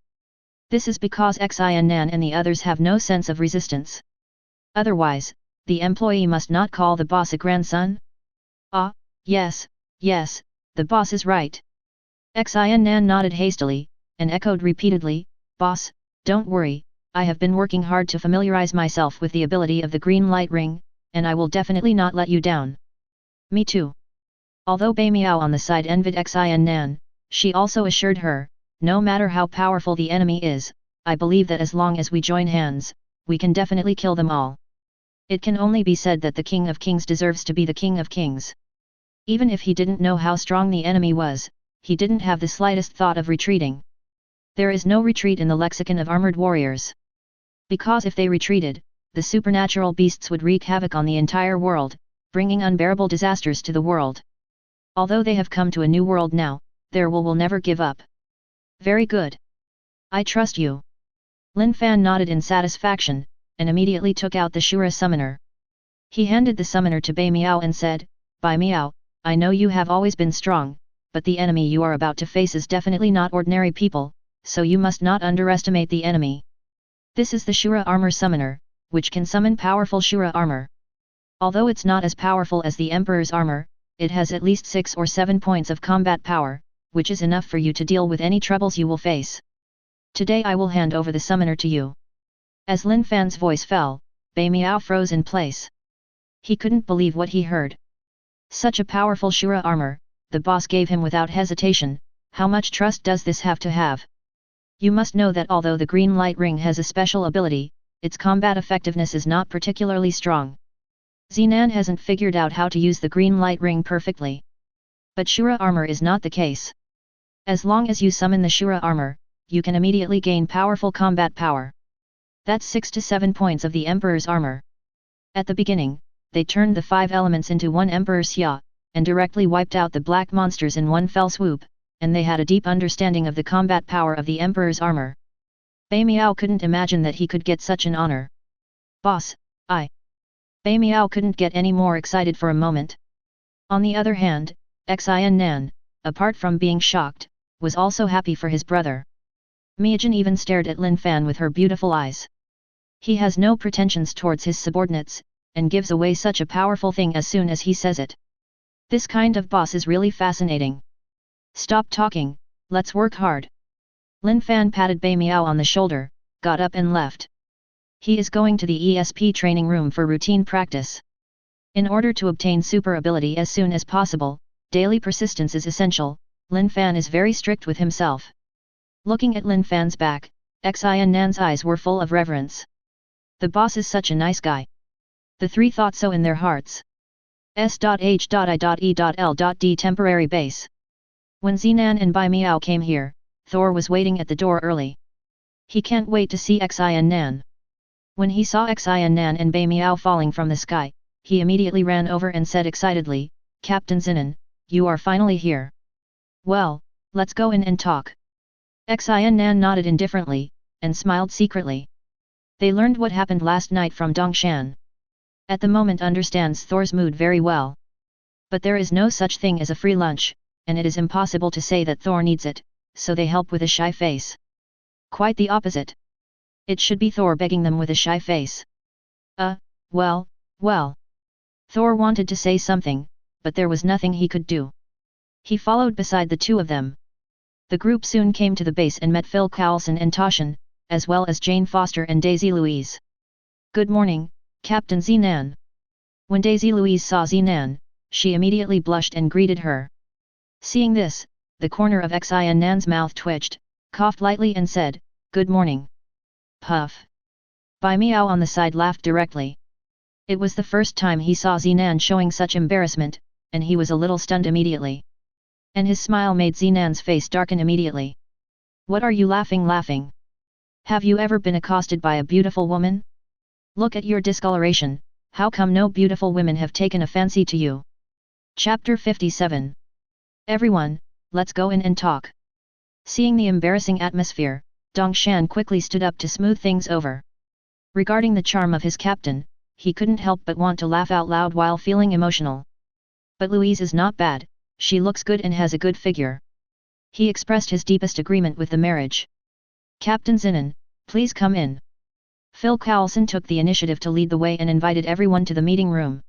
This is because Xian and the others have no sense of resistance. Otherwise, the employee must not call the boss a grandson? Ah, yes, the boss is right. Xian nodded hastily, and echoed repeatedly, Boss, don't worry, I have been working hard to familiarize myself with the ability of the green light ring, and I will definitely not let you down. Me too. Although Bai Miao on the side envied Xian, she also assured her, no matter how powerful the enemy is, I believe that as long as we join hands, we can definitely kill them all. It can only be said that the King of Kings deserves to be the King of Kings. Even if he didn't know how strong the enemy was, he didn't have the slightest thought of retreating. There is no retreat in the lexicon of armored warriors. Because if they retreated, the supernatural beasts would wreak havoc on the entire world, bringing unbearable disasters to the world. Although they have come to a new world now, their will never give up. Very good. I trust you. Lin Fan nodded in satisfaction, and immediately took out the Shura summoner. He handed the summoner to Bai Miao and said, Bai Miao, I know you have always been strong, but the enemy you are about to face is definitely not ordinary people, so you must not underestimate the enemy. This is the Shura armor summoner, which can summon powerful Shura armor. Although it's not as powerful as the Emperor's armor, it has at least 6 or 7 points of combat power, which is enough for you to deal with any troubles you will face. Today I will hand over the summoner to you. As Lin Fan's voice fell, Bai Miao froze in place. He couldn't believe what he heard. Such a powerful Shura armor, the boss gave him without hesitation. How much trust does this have to have? You must know that although the green light ring has a special ability, its combat effectiveness is not particularly strong. Zenan hasn't figured out how to use the green light ring perfectly. But Shura armor is not the case. As long as you summon the Shura armor, you can immediately gain powerful combat power. That's 6 to 7 points of the Emperor's armor. At the beginning, they turned the 5 elements into one Emperor's Xia, and directly wiped out the black monsters in one fell swoop, and they had a deep understanding of the combat power of the Emperor's armor. Bai Miao couldn't imagine that he could get such an honor. Boss, Bai Miao couldn't get any more excited for a moment. On the other hand, Xian, apart from being shocked, was also happy for his brother. Miajin even stared at Lin Fan with her beautiful eyes. He has no pretensions towards his subordinates, and gives away such a powerful thing as soon as he says it. This kind of boss is really fascinating. Stop talking, let's work hard. Lin Fan patted Bai Miao on the shoulder, got up and left. He is going to the ESP training room for routine practice. In order to obtain super ability as soon as possible, daily persistence is essential. Lin Fan is very strict with himself. Looking at Lin Fan's back, Xian's eyes were full of reverence. The boss is such a nice guy. The three thought so in their hearts. S.H.I.E.L.D temporary base. When Zenan and Bai Miao came here, Thor was waiting at the door early. He can't wait to see Xian. When he saw Xian and Bai Miao falling from the sky, he immediately ran over and said excitedly, Captain Zenan, you are finally here. Well, let's go in and talk. Xian nodded indifferently, and smiled secretly. They learned what happened last night from Dongshan. At the moment understands Thor's mood very well. But there is no such thing as a free lunch, and it is impossible to say that Thor needs it, so they help with a shy face. Quite the opposite. It should be Thor begging them with a shy face. Well. Thor wanted to say something, but there was nothing he could do. He followed beside the two of them. The group soon came to the base and met Phil Coulson and Toshin, as well as Jane Foster and Daisy Louise. Good morning, Captain Zenan. When Daisy Louise saw Zenan, she immediately blushed and greeted her. Seeing this, the corner of Xiannan's mouth twitched, coughed lightly and said, "Good morning." Puff. Bai Miao on the side laughed directly. It was the first time he saw Zinan showing such embarrassment, and he was a little stunned immediately. And his smile made Zinan's face darken immediately. "What are you laughing? Have you ever been accosted by a beautiful woman? Look at your discoloration, how come no beautiful women have taken a fancy to you?" Chapter 57. Everyone, let's go in and talk. Seeing the embarrassing atmosphere, Dongshan quickly stood up to smooth things over. Regarding the charm of his captain, he couldn't help but want to laugh out loud while feeling emotional. "But Louise is not bad, she looks good and has a good figure." He expressed his deepest agreement with the marriage. "Captain Zinan, please come in." Phil Coulson took the initiative to lead the way and invited everyone to the meeting room.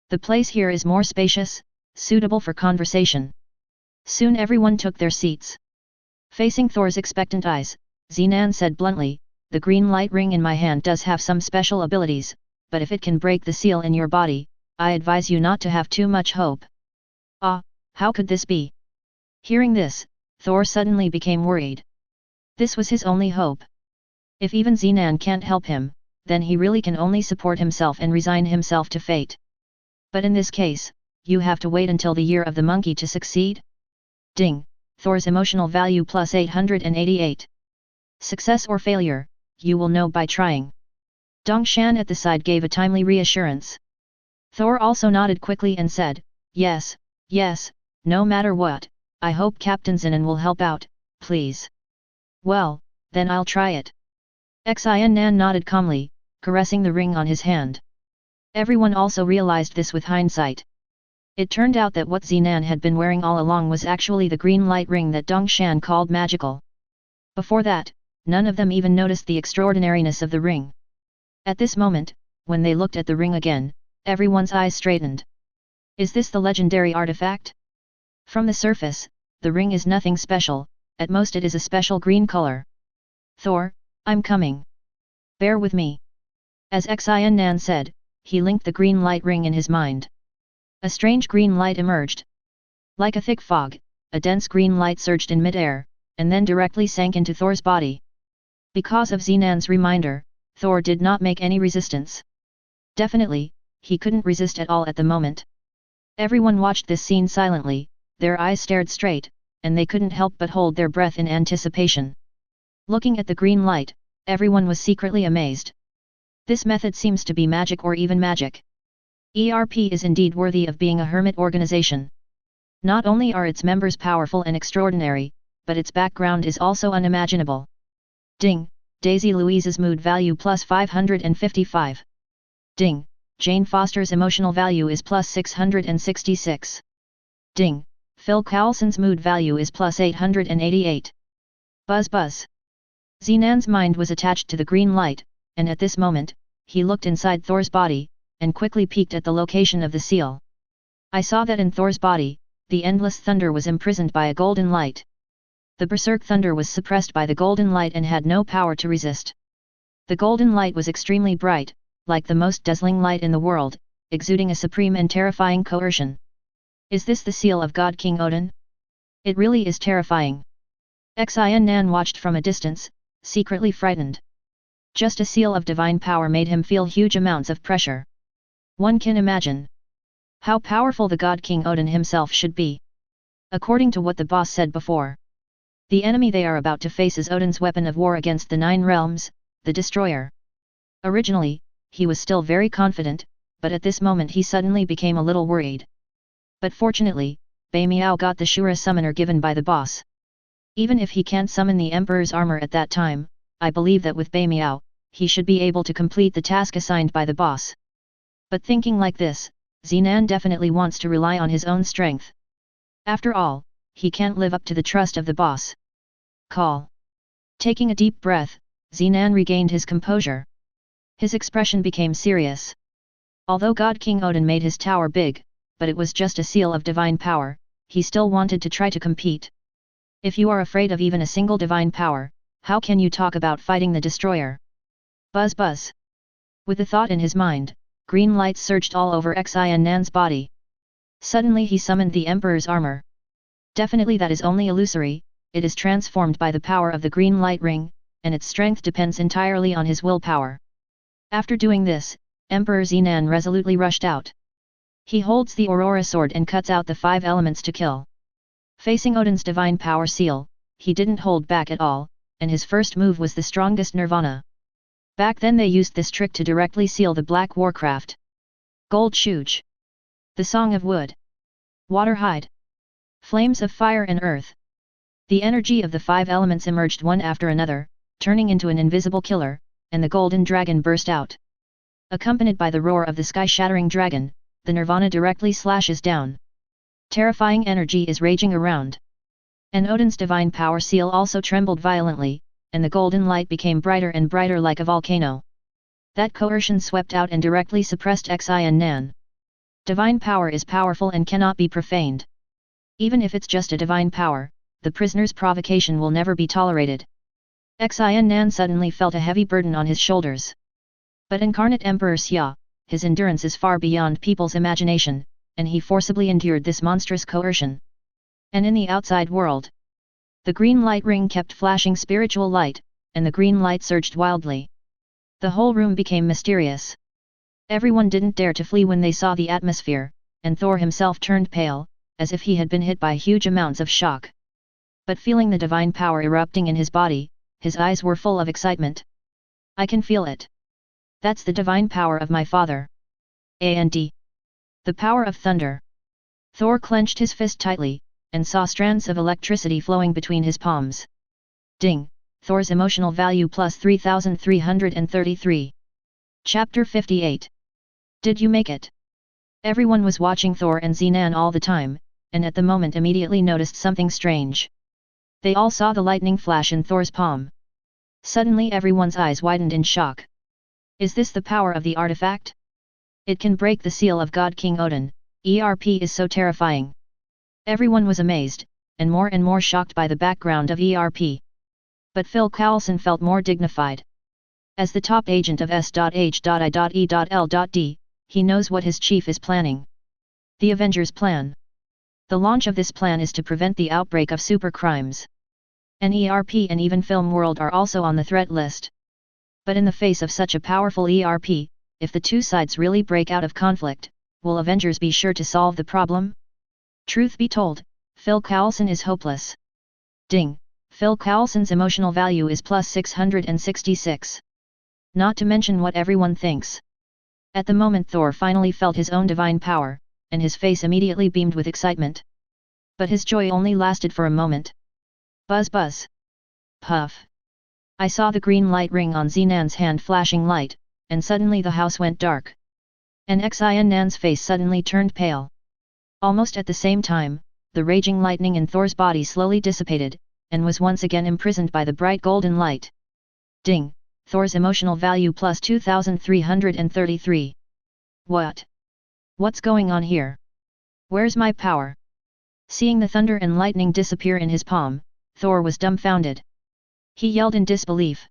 The place here is more spacious, suitable for conversation. Soon everyone took their seats. Facing Thor's expectant eyes, Zinan said bluntly, "The green light ring in my hand does have some special abilities, but if it can break the seal in your body, I advise you not to have too much hope." "Ah, how could this be?" Hearing this, Thor suddenly became worried. This was his only hope. If even Zinan can't help him, then he really can only support himself and resign himself to fate. But in this case, you have to wait until the year of the monkey to succeed? Ding, Thor's emotional value plus 888. Success or failure, you will know by trying. Dongshan at the side gave a timely reassurance. Thor also nodded quickly and said, yes, no matter what, I hope Captain Zinan will help out, please." "Well, then I'll try it." Xiannan nodded calmly, caressing the ring on his hand. Everyone also realized this with hindsight. It turned out that what Zinan had been wearing all along was actually the green light ring that Dongshan called magical. Before that, none of them even noticed the extraordinariness of the ring. At this moment, when they looked at the ring again, everyone's eyes straightened. Is this the legendary artifact? From the surface, the ring is nothing special, at most it is a special green color. "Thor, I'm coming. Bear with me." As Xiannan said, he linked the green light ring in his mind. A strange green light emerged. Like a thick fog, a dense green light surged in mid-air, and then directly sank into Thor's body. Because of Zinan's reminder, Thor did not make any resistance. Definitely, he couldn't resist at all at the moment. Everyone watched this scene silently, their eyes stared straight, and they couldn't help but hold their breath in anticipation. Looking at the green light, everyone was secretly amazed. This method seems to be magic or even magic. ERP is indeed worthy of being a hermit organization. Not only are its members powerful and extraordinary, but its background is also unimaginable. Ding, Daisy Louise's mood value plus 555. Ding, Jane Foster's emotional value is plus 666. Ding, Phil Coulson's mood value is plus 888. Buzz buzz. Zinan's mind was attached to the green light, and at this moment, he looked inside Thor's body, and quickly peeked at the location of the seal. I saw that in Thor's body, the endless thunder was imprisoned by a golden light. The berserk thunder was suppressed by the golden light and had no power to resist. The golden light was extremely bright, like the most dazzling light in the world, exuding a supreme and terrifying coercion. Is this the seal of God King Odin? It really is terrifying. Xiannan watched from a distance, secretly frightened. Just a seal of divine power made him feel huge amounts of pressure. One can imagine how powerful the God King Odin himself should be. According to what the boss said before, the enemy they are about to face is Odin's weapon of war against the 9 realms, the Destroyer. Originally, he was still very confident, but at this moment he suddenly became a little worried. But fortunately, Bai Miao got the Shura summoner given by the boss. Even if he can't summon the Emperor's armor at that time, I believe that with Bai Miao, he should be able to complete the task assigned by the boss. But thinking like this, Zinan definitely wants to rely on his own strength. After all, he can't live up to the trust of the boss. Call. Taking a deep breath, Zinan regained his composure. His expression became serious. Although God King Odin made his tower big, but it was just a seal of divine power, he still wanted to try to compete. If you are afraid of even a single divine power, how can you talk about fighting the Destroyer? Buzz buzz. With the thought in his mind, green lights surged all over Xiannan's body. Suddenly he summoned the Emperor's armor. Definitely that is only illusory, it is transformed by the power of the green light ring, and its strength depends entirely on his willpower. After doing this, Emperor Zenan resolutely rushed out. He holds the Aurora sword and cuts out the 5 elements to kill. Facing Odin's divine power seal, he didn't hold back at all, and his first move was the strongest nirvana. Back then they used this trick to directly seal the Black Warcraft. Gold Shuj. The Song of Wood. Water Hide. Flames of Fire and Earth. The energy of the 5 elements emerged one after another, turning into an invisible killer, and the golden dragon burst out. Accompanied by the roar of the sky-shattering dragon, the nirvana directly slashes down. Terrifying energy is raging around. And Odin's divine power seal also trembled violently, and the golden light became brighter and brighter like a volcano. That coercion swept out and directly suppressed Xian Nan. Divine power is powerful and cannot be profaned. Even if it's just a divine power, the prisoner's provocation will never be tolerated. Xian Nan suddenly felt a heavy burden on his shoulders. But incarnate Emperor Xia, his endurance is far beyond people's imagination, and he forcibly endured this monstrous coercion. And in the outside world, the green light ring kept flashing spiritual light, and the green light surged wildly. The whole room became mysterious. Everyone didn't dare to flee when they saw the atmosphere, and Thor himself turned pale, as if he had been hit by huge amounts of shock. But feeling the divine power erupting in his body, his eyes were full of excitement. I can feel it. That's the divine power of my father. And the power of thunder. Thor clenched his fist tightly, and saw strands of electricity flowing between his palms. Ding! Thor's emotional value plus 3333. Chapter 58. Did you make it? Everyone was watching Thor and Zenan all the time, and at the moment immediately noticed something strange. They all saw the lightning flash in Thor's palm. Suddenly everyone's eyes widened in shock. Is this the power of the artifact? It can break the seal of God King Odin. ERP is so terrifying. Everyone was amazed, and more shocked by the background of ERP. But Phil Coulson felt more dignified. As the top agent of S.H.I.E.L.D, he knows what his chief is planning. The Avengers Plan. The launch of this plan is to prevent the outbreak of super crimes. And ERP and even Film World are also on the threat list. But in the face of such a powerful ERP, if the two sides really break out of conflict, will Avengers be sure to solve the problem? Truth be told, Phil Coulson is hopeless. Ding! Phil Coulson's emotional value is plus 666. Not to mention what everyone thinks. At the moment Thor finally felt his own divine power, and his face immediately beamed with excitement. But his joy only lasted for a moment. Buzz buzz. Puff. I saw the green light ring on Zenan's hand flashing light, and suddenly the house went dark. And Xian Nan's face suddenly turned pale. Almost at the same time, the raging lightning in Thor's body slowly dissipated, and was once again imprisoned by the bright golden light. Ding! Thor's emotional value plus 2333. What? What's going on here? Where's my power? Seeing the thunder and lightning disappear in his palm, Thor was dumbfounded. He yelled in disbelief.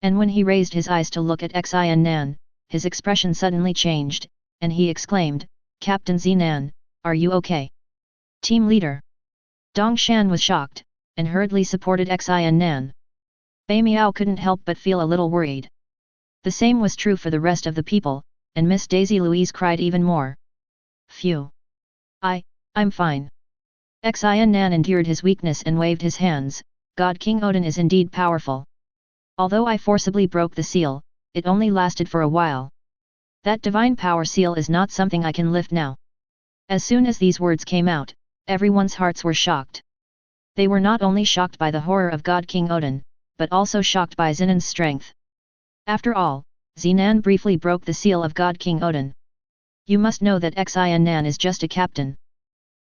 And when he raised his eyes to look at Xian Nan, his expression suddenly changed, and he exclaimed, Captain Zenan, are you okay? Team leader. Dong Shan was shocked, and hurriedly supported Xian Nan. Bai Miao couldn't help but feel a little worried. The same was true for the rest of the people, and Miss Daisy Louise cried even more. Phew. I'm fine. Xian Nan endured his weakness and waved his hands. God King Odin is indeed powerful. Although I forcibly broke the seal, it only lasted for a while. That divine power seal is not something I can lift now. As soon as these words came out, everyone's hearts were shocked. They were not only shocked by the horror of God King Odin, but also shocked by Zenan's strength. After all, Zenan briefly broke the seal of God King Odin. You must know that Xian Nan is just a captain.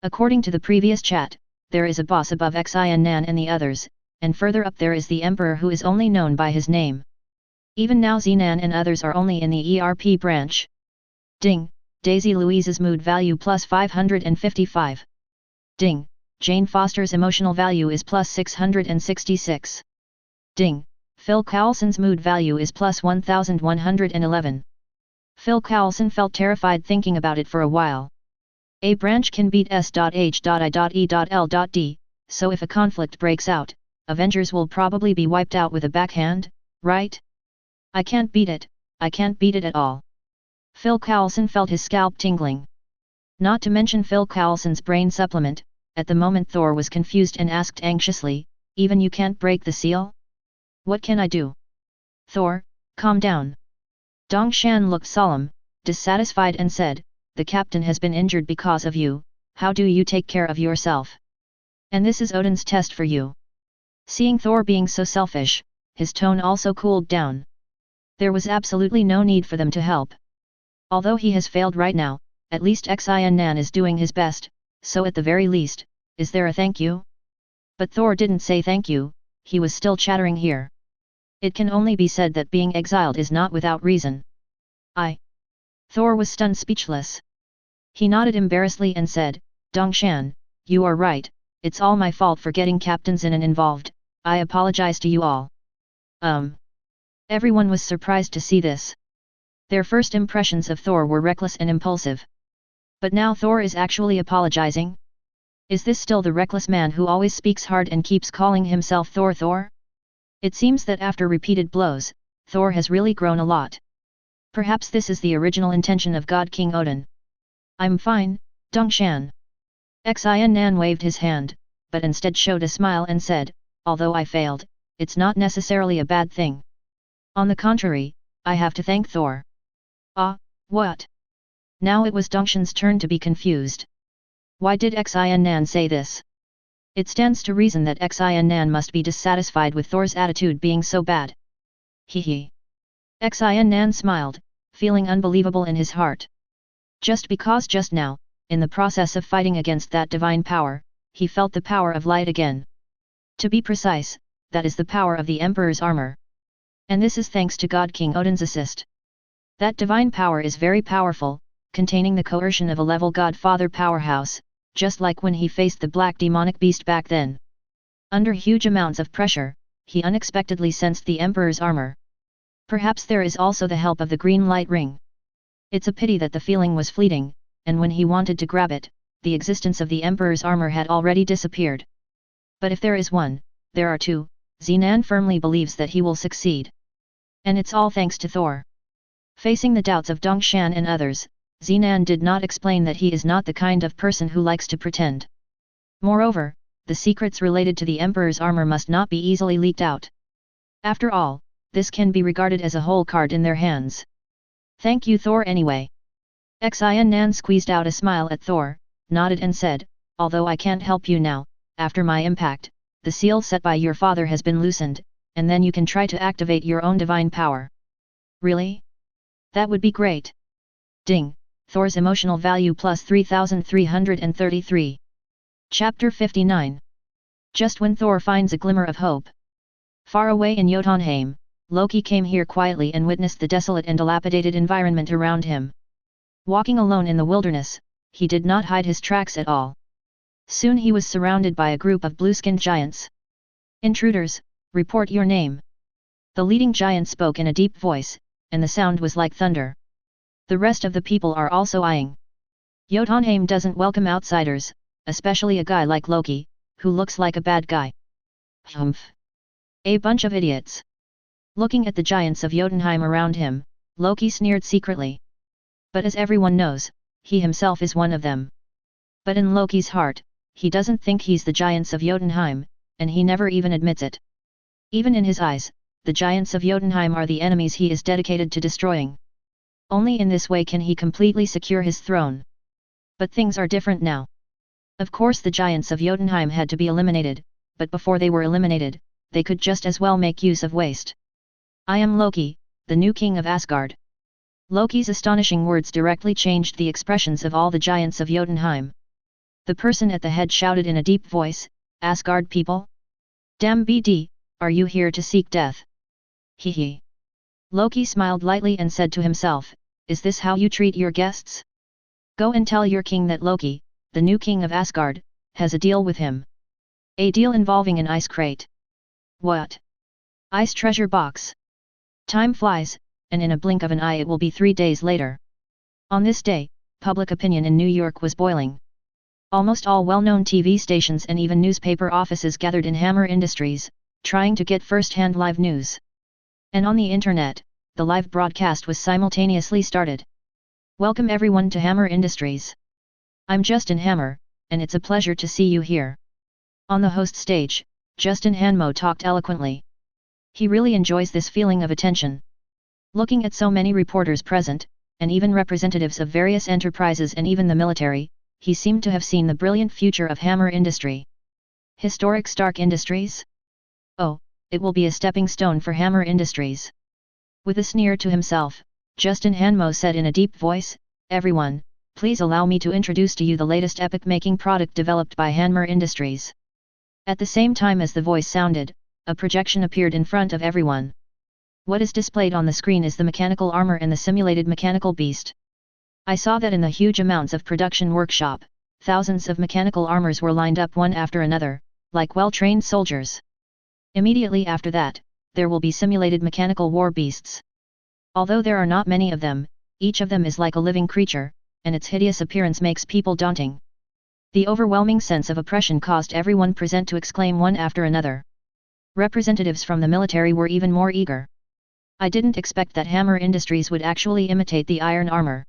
According to the previous chat, there is a boss above Xian Nan and the others, and further up there is the Emperor who is only known by his name. Even now Zenan and others are only in the ERP branch. Ding! Daisy Louise's mood value plus 555. Ding! Jane Foster's emotional value is plus 666. Ding! Phil Coulson's mood value is plus 1111. Phil Coulson felt terrified thinking about it for a while. A branch can beat S.H.I.E.L.D, so if a conflict breaks out, Avengers will probably be wiped out with a backhand, right? I can't beat it, I can't beat it at all. Phil Coulson felt his scalp tingling. Not to mention Phil Coulson's brain supplement, at the moment Thor was confused and asked anxiously, even you can't break the seal? What can I do? Thor, calm down. Dong Shan looked solemn, dissatisfied and said, the captain has been injured because of you, how do you take care of yourself? And this is Odin's test for you. Seeing Thor being so selfish, his tone also cooled down. There was absolutely no need for them to help. Although he has failed right now, at least Xin Nan is doing his best, so at the very least, is there a thank you? But Thor didn't say thank you, he was still chattering here. It can only be said that being exiled is not without reason. Thor was stunned speechless. He nodded embarrassedly and said, Dongshan, you are right, it's all my fault for getting Captain Zinan involved, I apologize to you all. Everyone was surprised to see this. Their first impressions of Thor were reckless and impulsive. But now Thor is actually apologizing? Is this still the reckless man who always speaks hard and keeps calling himself Thor? It seems that after repeated blows, Thor has really grown a lot. Perhaps this is the original intention of God King Odin. I'm fine, Dongshan. Xin Nan waved his hand, but instead showed a smile and said, although I failed, it's not necessarily a bad thing. On the contrary, I have to thank Thor. What? Now it was Dongshan's turn to be confused. Why did Xin Nan say this? It stands to reason that Xin Nan must be dissatisfied with Thor's attitude being so bad. Hehe. Xin Nan smiled, feeling unbelievable in his heart. Just because just now, in the process of fighting against that divine power, he felt the power of light again. To be precise, that is the power of the Emperor's armor. And this is thanks to God King Odin's assist. That divine power is very powerful, containing the coercion of a level Godfather powerhouse, just like when he faced the black demonic beast back then. Under huge amounts of pressure, he unexpectedly sensed the Emperor's armor. Perhaps there is also the help of the green light ring. It's a pity that the feeling was fleeting, and when he wanted to grab it, the existence of the Emperor's armor had already disappeared. But if there is one, there are two, Zinan firmly believes that he will succeed. And it's all thanks to Thor. Facing the doubts of Dongshan and others, Zinan did not explain that he is not the kind of person who likes to pretend. Moreover, the secrets related to the Emperor's armor must not be easily leaked out. After all, this can be regarded as a whole card in their hands. Thank you Thor anyway. Xin Nan squeezed out a smile at Thor, nodded and said, although I can't help you now, after my impact, the seal set by your father has been loosened, and then you can try to activate your own divine power. Really? That would be great. Ding, Thor's emotional value plus 3333. Chapter 59. Just when Thor finds a glimmer of hope. Far away in Jotunheim, Loki came here quietly and witnessed the desolate and dilapidated environment around him. Walking alone in the wilderness, he did not hide his tracks at all. Soon he was surrounded by a group of blue-skinned giants. Intruders, report your name. The leading giant spoke in a deep voice, and the sound was like thunder. The rest of the people are also eyeing. Jotunheim doesn't welcome outsiders, especially a guy like Loki, who looks like a bad guy. Humph. A bunch of idiots. Looking at the giants of Jotunheim around him, Loki sneered secretly. But as everyone knows, he himself is one of them. But in Loki's heart, he doesn't think he's the giants of Jotunheim, and he never even admits it. Even in his eyes, the giants of Jotunheim are the enemies he is dedicated to destroying. Only in this way can he completely secure his throne. But things are different now. Of course the giants of Jotunheim had to be eliminated, but before they were eliminated, they could just as well make use of waste. I am Loki, the new king of Asgard. Loki's astonishing words directly changed the expressions of all the giants of Jotunheim. The person at the head shouted in a deep voice, Asgard people? Damn BD, are you here to seek death? Hehe. Loki smiled lightly and said to himself, is this how you treat your guests? Go and tell your king that Loki, the new king of Asgard, has a deal with him. A deal involving an ice crate. What? Ice treasure box. Time flies, and in a blink of an eye it will be 3 days later. On this day, public opinion in New York was boiling. Almost all well-known TV stations and even newspaper offices gathered in Hammer Industries, trying to get first-hand live news. And on the internet, the live broadcast was simultaneously started. Welcome everyone to Hammer Industries. I'm Justin Hammer, and it's a pleasure to see you here. On the host stage, Justin Hanmo talked eloquently. He really enjoys this feeling of attention. Looking at so many reporters present, and even representatives of various enterprises and even the military, he seemed to have seen the brilliant future of Hammer Industry. Historic Stark Industries? Oh, it will be a stepping stone for Hammer Industries. With a sneer to himself, Justin Hanmo said in a deep voice, "Everyone, please allow me to introduce to you the latest epic-making product developed by Hammer Industries." At the same time as the voice sounded, a projection appeared in front of everyone. What is displayed on the screen is the mechanical armor and the simulated mechanical beast. I saw that in the huge amounts of production workshop, thousands of mechanical armors were lined up one after another, like well-trained soldiers. Immediately after that, there will be simulated mechanical war beasts. Although there are not many of them, each of them is like a living creature, and its hideous appearance makes people daunting. The overwhelming sense of oppression caused everyone present to exclaim one after another. Representatives from the military were even more eager. I didn't expect that Hammer Industries would actually imitate the iron armor.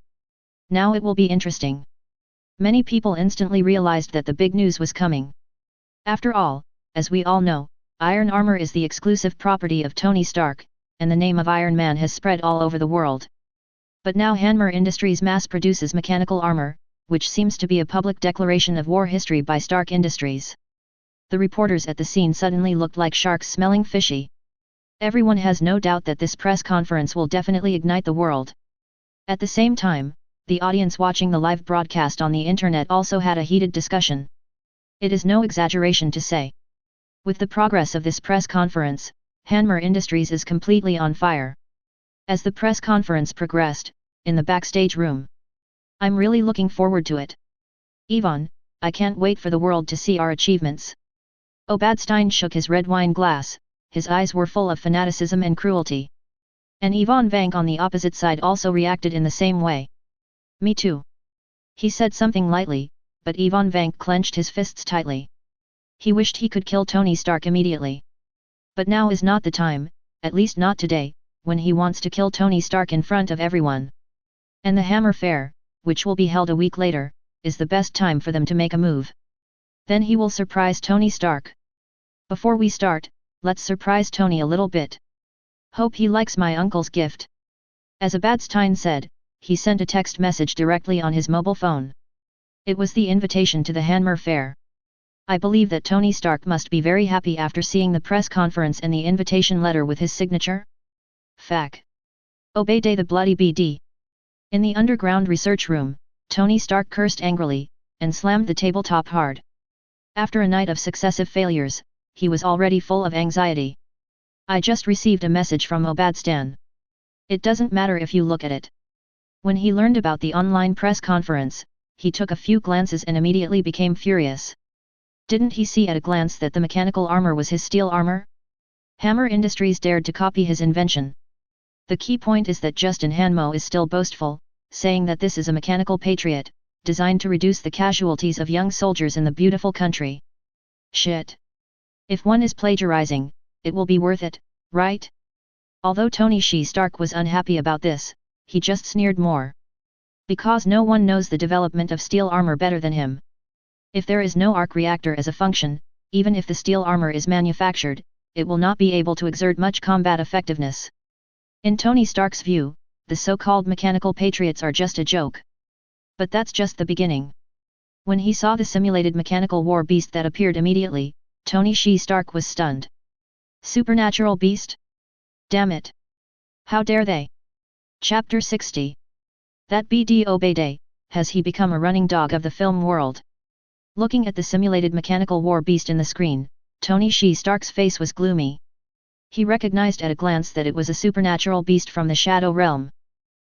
Now it will be interesting. Many people instantly realized that the big news was coming. After all, as we all know, iron armor is the exclusive property of Tony Stark, and the name of Iron Man has spread all over the world. But now Hammer Industries mass produces mechanical armor, which seems to be a public declaration of war history by Stark Industries. The reporters at the scene suddenly looked like sharks smelling fishy. Everyone has no doubt that this press conference will definitely ignite the world. At the same time, the audience watching the live broadcast on the internet also had a heated discussion. It is no exaggeration to say. With the progress of this press conference, Hammer Industries is completely on fire. As the press conference progressed, in the backstage room, "I'm really looking forward to it. Yvonne, I can't wait for the world to see our achievements." Obadstein shook his red wine glass, his eyes were full of fanaticism and cruelty. And Yvonne Vank on the opposite side also reacted in the same way. "Me too." He said something lightly, but Yvonne Vank clenched his fists tightly. He wished he could kill Tony Stark immediately. But now is not the time, at least not today, when he wants to kill Tony Stark in front of everyone. And the Hammer Fair, which will be held a week later, is the best time for them to make a move. Then he will surprise Tony Stark. Before we start, let's surprise Tony a little bit. Hope he likes my uncle's gift." As Obadstein said, he sent a text message directly on his mobile phone. It was the invitation to the Hammer Fair. I believe that Tony Stark must be very happy after seeing the press conference and the invitation letter with his signature. Fac. Obey day the bloody BD. In the underground research room, Tony Stark cursed angrily, and slammed the tabletop hard. After a night of successive failures, he was already full of anxiety. "I just received a message from Obadstan. It doesn't matter if you look at it." When he learned about the online press conference, he took a few glances and immediately became furious. Didn't he see at a glance that the mechanical armor was his steel armor? Hammer Industries dared to copy his invention. The key point is that Justin Hanmo is still boastful, saying that this is a mechanical patriot, designed to reduce the casualties of young soldiers in the beautiful country. Shit. If one is plagiarizing, it will be worth it, right? Although Tony Stark was unhappy about this, he just sneered more. Because no one knows the development of steel armor better than him. If there is no arc reactor as a function, even if the steel armor is manufactured, it will not be able to exert much combat effectiveness. In Tony Stark's view, the so-called mechanical patriots are just a joke. But that's just the beginning. When he saw the simulated mechanical war beast that appeared immediately, Tony Stark was stunned. Supernatural beast? Damn it! How dare they? Chapter 60. That BD Obeyday, has he become a running dog of the film world? Looking at the simulated mechanical war beast in the screen, Tony Stark's face was gloomy. He recognized at a glance that it was a supernatural beast from the Shadow Realm.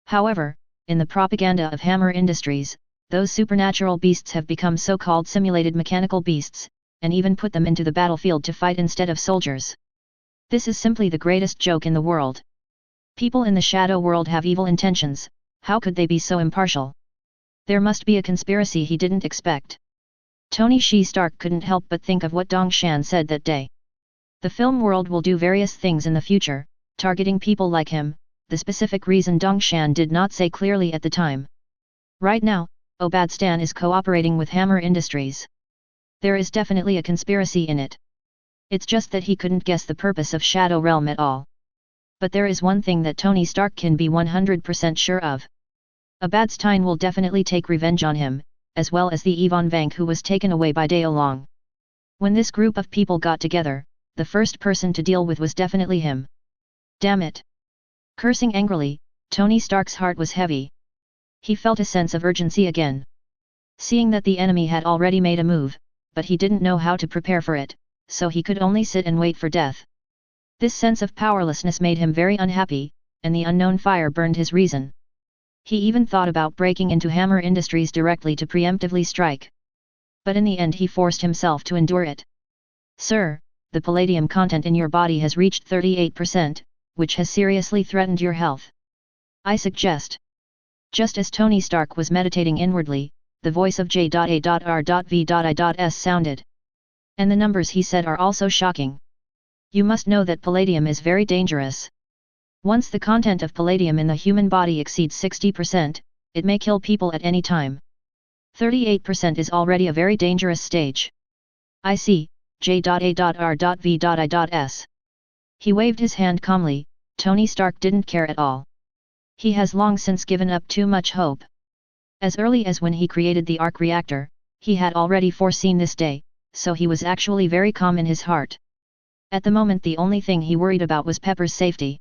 However, in the propaganda of Hammer Industries, those supernatural beasts have become so-called simulated mechanical beasts, and even put them into the battlefield to fight instead of soldiers. This is simply the greatest joke in the world. People in the Shadow World have evil intentions, how could they be so impartial? There must be a conspiracy he didn't expect. Tony Stark couldn't help but think of what Dongshan said that day. The film world will do various things in the future, targeting people like him, the specific reason Dongshan did not say clearly at the time. Right now, Obadstan is cooperating with Hammer Industries. There is definitely a conspiracy in it. It's just that he couldn't guess the purpose of Shadow Realm at all. But there is one thing that Tony Stark can be 100% sure of. Obadstan will definitely take revenge on him, as well as the Yvonne Vank who was taken away by Daolong. When this group of people got together, the first person to deal with was definitely him. Damn it! Cursing angrily, Tony Stark's heart was heavy. He felt a sense of urgency again. Seeing that the enemy had already made a move, but he didn't know how to prepare for it, so he could only sit and wait for death. This sense of powerlessness made him very unhappy, and the unknown fire burned his reason. He even thought about breaking into Hammer Industries directly to preemptively strike. But in the end he forced himself to endure it. Sir, the palladium content in your body has reached 38%, which has seriously threatened your health. I suggest. Just as Tony Stark was meditating inwardly, the voice of J.A.R.V.I.S sounded. And the numbers he said are also shocking. You must know that palladium is very dangerous. Once the content of palladium in the human body exceeds 60%, it may kill people at any time. 38% is already a very dangerous stage. I see, J.A.R.V.I.S. He waved his hand calmly. Tony Stark didn't care at all. He has long since given up too much hope. As early as when he created the arc reactor, he had already foreseen this day, so he was actually very calm in his heart. At the moment the only thing he worried about was Pepper's safety.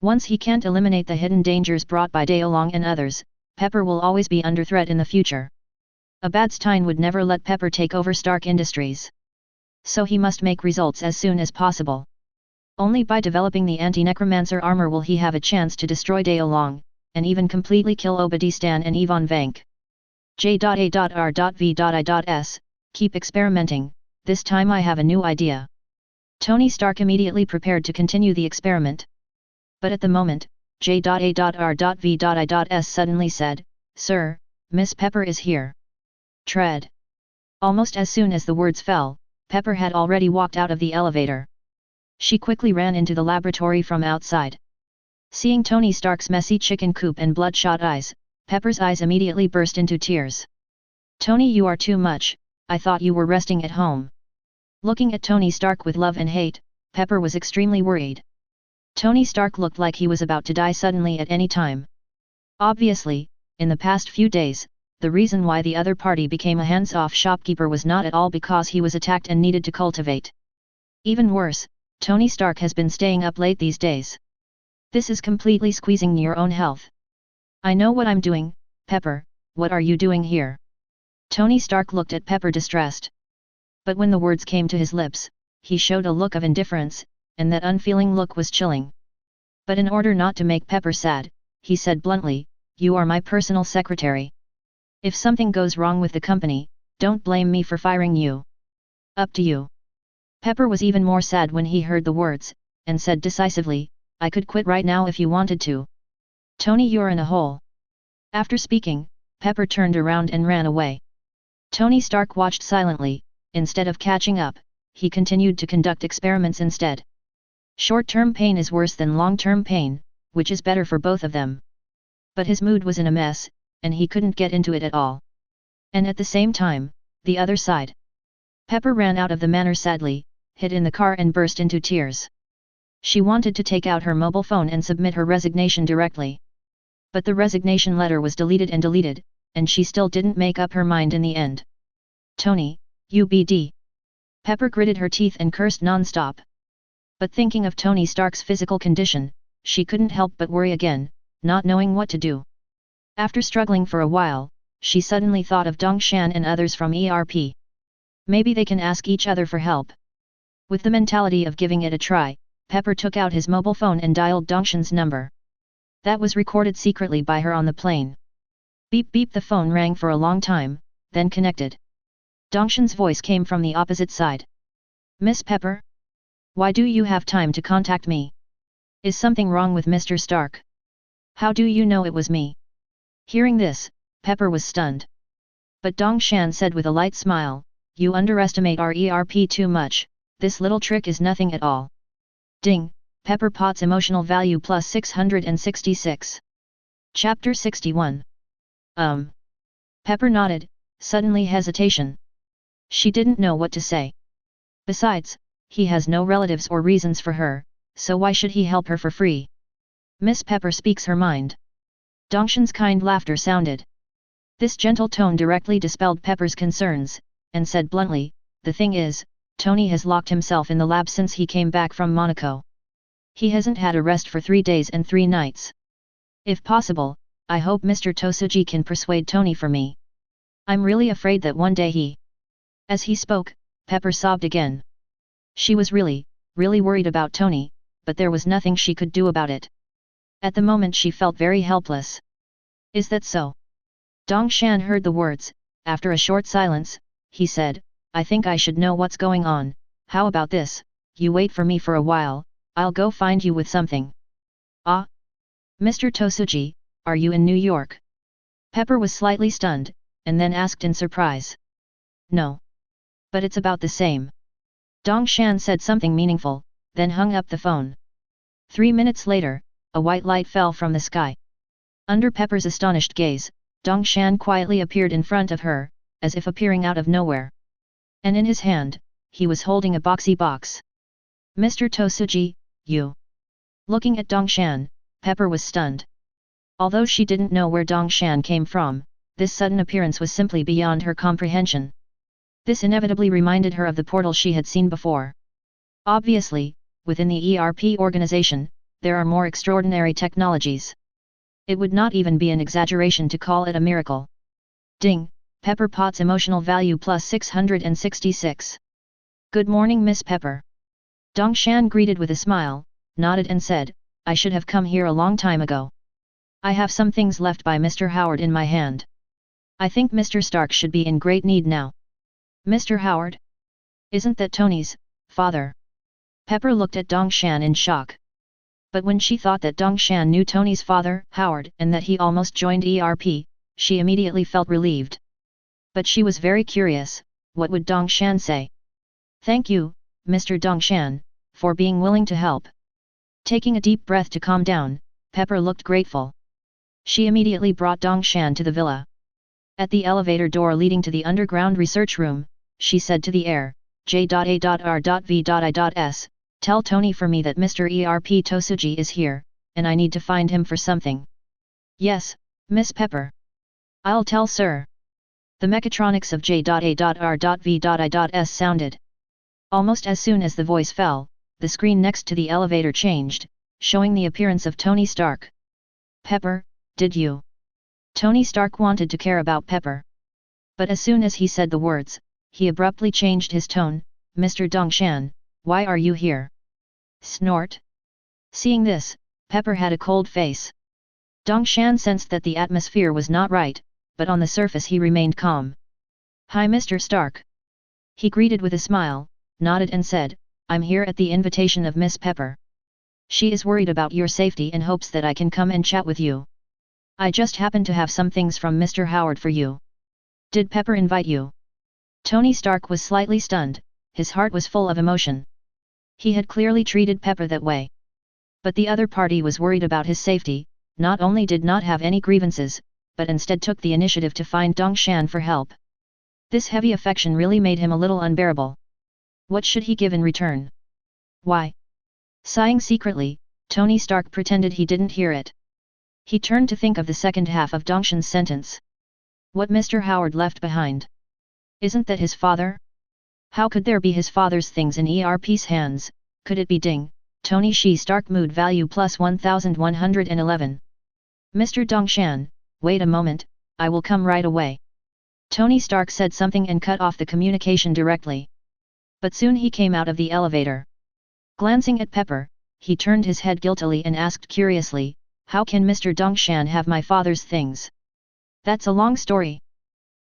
Once he can't eliminate the hidden dangers brought by Daolong and others, Pepper will always be under threat in the future. Obadstan would never let Pepper take over Stark Industries. So he must make results as soon as possible. Only by developing the anti-necromancer armor will he have a chance to destroy Daolong, and even completely kill Obadstan and Yvonne Vank. J.A.R.V.I.S. Keep experimenting, this time I have a new idea. Tony Stark immediately prepared to continue the experiment. But at the moment, J.A.R.V.I.S. suddenly said, Sir, Miss Pepper is here. Tread. Almost as soon as the words fell, Pepper had already walked out of the elevator. She quickly ran into the laboratory from outside. Seeing Tony Stark's messy chicken coop and bloodshot eyes, Pepper's eyes immediately burst into tears. Tony, you are too much, I thought you were resting at home. Looking at Tony Stark with love and hate, Pepper was extremely worried. Tony Stark looked like he was about to die suddenly at any time. Obviously, in the past few days, the reason why the other party became a hands-off shopkeeper was not at all because he was attacked and needed to cultivate. Even worse, Tony Stark has been staying up late these days. This is completely squeezing your own health. I know what I'm doing, Pepper, what are you doing here? Tony Stark looked at Pepper distressed. But when the words came to his lips, he showed a look of indifference, and that unfeeling look was chilling. But in order not to make Pepper sad, he said bluntly, You are my personal secretary. If something goes wrong with the company, don't blame me for firing you. Up to you. Pepper was even more sad when he heard the words, and said decisively, I could quit right now if you wanted to. Tony, you're in a hole. After speaking, Pepper turned around and ran away. Tony Stark watched silently. Instead of catching up, he continued to conduct experiments instead. Short-term pain is worse than long-term pain, which is better for both of them. But his mood was in a mess, and he couldn't get into it at all. And at the same time, the other side. Pepper ran out of the manor sadly, hid in the car and burst into tears. She wanted to take out her mobile phone and submit her resignation directly. But the resignation letter was deleted, and she still didn't make up her mind in the end. Tony, UBD. Pepper gritted her teeth and cursed non-stop. But thinking of Tony Stark's physical condition, she couldn't help but worry again, not knowing what to do. After struggling for a while, she suddenly thought of Dongshan and others from ERP. Maybe they can ask each other for help. With the mentality of giving it a try, Pepper took out his mobile phone and dialed Dongshan's number. That was recorded secretly by her on the plane. Beep beep, the phone rang for a long time, then connected. Dongshan's voice came from the opposite side. Miss Pepper? Why do you have time to contact me? Is something wrong with Mr. Stark? How do you know it was me? Hearing this, Pepper was stunned. But Dong Shan said with a light smile, "You underestimate our ERP too much, this little trick is nothing at all." Ding, Pepper Pot's emotional value plus 666. Chapter 61. Pepper nodded, suddenly hesitation. She didn't know what to say. Besides, he has no relatives or reasons for her, so why should he help her for free? Miss Pepper speaks her mind. Dongshan's kind laughter sounded. This gentle tone directly dispelled Pepper's concerns, and said bluntly, "The thing is, Tony has locked himself in the lab since he came back from Monaco. He hasn't had a rest for 3 days and 3 nights. If possible, I hope Mr. Tosuji can persuade Tony for me. I'm really afraid that one day he..." As he spoke, Pepper sobbed again. She was really worried about Tony, but there was nothing she could do about it. At the moment she felt very helpless. "Is that so?" Dong Shan heard the words. After a short silence, he said, "I think I should know what's going on. How about this, you wait for me for a while, I'll go find you with something." "Ah? Mr. Tosuji, are you in New York?" Pepper was slightly stunned, and then asked in surprise. "No. But it's about the same." Dong Shan said something meaningful, then hung up the phone. 3 minutes later, a white light fell from the sky. Under Pepper's astonished gaze, Dong Shan quietly appeared in front of her, as if appearing out of nowhere. And in his hand, he was holding a boxy box. "Mr. Tosuji, you..." Looking at Dong Shan, Pepper was stunned. Although she didn't know where Dong Shan came from, this sudden appearance was simply beyond her comprehension. This inevitably reminded her of the portal she had seen before. Obviously, within the ERP organization, there are more extraordinary technologies. It would not even be an exaggeration to call it a miracle. Ding, Pepper Pot's emotional value plus 666. "Good morning, Miss Pepper." Dong Shan greeted with a smile, nodded and said, "I should have come here a long time ago. I have some things left by Mr. Howard in my hand. I think Mr. Stark should be in great need now." "Mr. Howard? Isn't that Tony's father?" Pepper looked at Dong Shan in shock. But when she thought that Dong Shan knew Tony's father, Howard, and that he almost joined ERP, she immediately felt relieved. But she was very curious, what would Dong Shan say? "Thank you, Mr. Dong Shan, for being willing to help." Taking a deep breath to calm down, Pepper looked grateful. She immediately brought Dong Shan to the villa. At the elevator door leading to the underground research room, she said to the air, "J.A.R.V.I.S, tell Tony for me that Mr. ERP Tosuji is here, and I need to find him for something." "Yes, Miss Pepper. I'll tell sir." The mechatronics of J.A.R.V.I.S sounded. Almost as soon as the voice fell, the screen next to the elevator changed, showing the appearance of Tony Stark. "Pepper, did you?" Tony Stark wanted to care about Pepper. But as soon as he said the words, he abruptly changed his tone. "Mr. Dong Shan, why are you here?" Snort. Seeing this, Pepper had a cold face. Dong Shan sensed that the atmosphere was not right, but on the surface he remained calm. "Hi Mr. Stark." He greeted with a smile, nodded and said, "I'm here at the invitation of Miss Pepper. She is worried about your safety and hopes that I can come and chat with you. I just happen to have some things from Mr. Howard for you." "Did Pepper invite you?" Tony Stark was slightly stunned, his heart was full of emotion. He had clearly treated Pepper that way. But the other party was worried about his safety, not only did not have any grievances, but instead took the initiative to find Dong Shan for help. This heavy affection really made him a little unbearable. What should he give in return? Why? Sighing secretly, Tony Stark pretended he didn't hear it. He turned to think of the second half of Dongshan's sentence. What Mr. Howard left behind? Isn't that his father? How could there be his father's things in ERP's hands? Could it be Ding, Tony Shi Stark mood value plus 1111. "Mr. Dong Shan, wait a moment, I will come right away." Tony Stark said something and cut off the communication directly. But soon he came out of the elevator. Glancing at Pepper, he turned his head guiltily and asked curiously, "How can Mr. Dong Shan have my father's things?" "That's a long story,"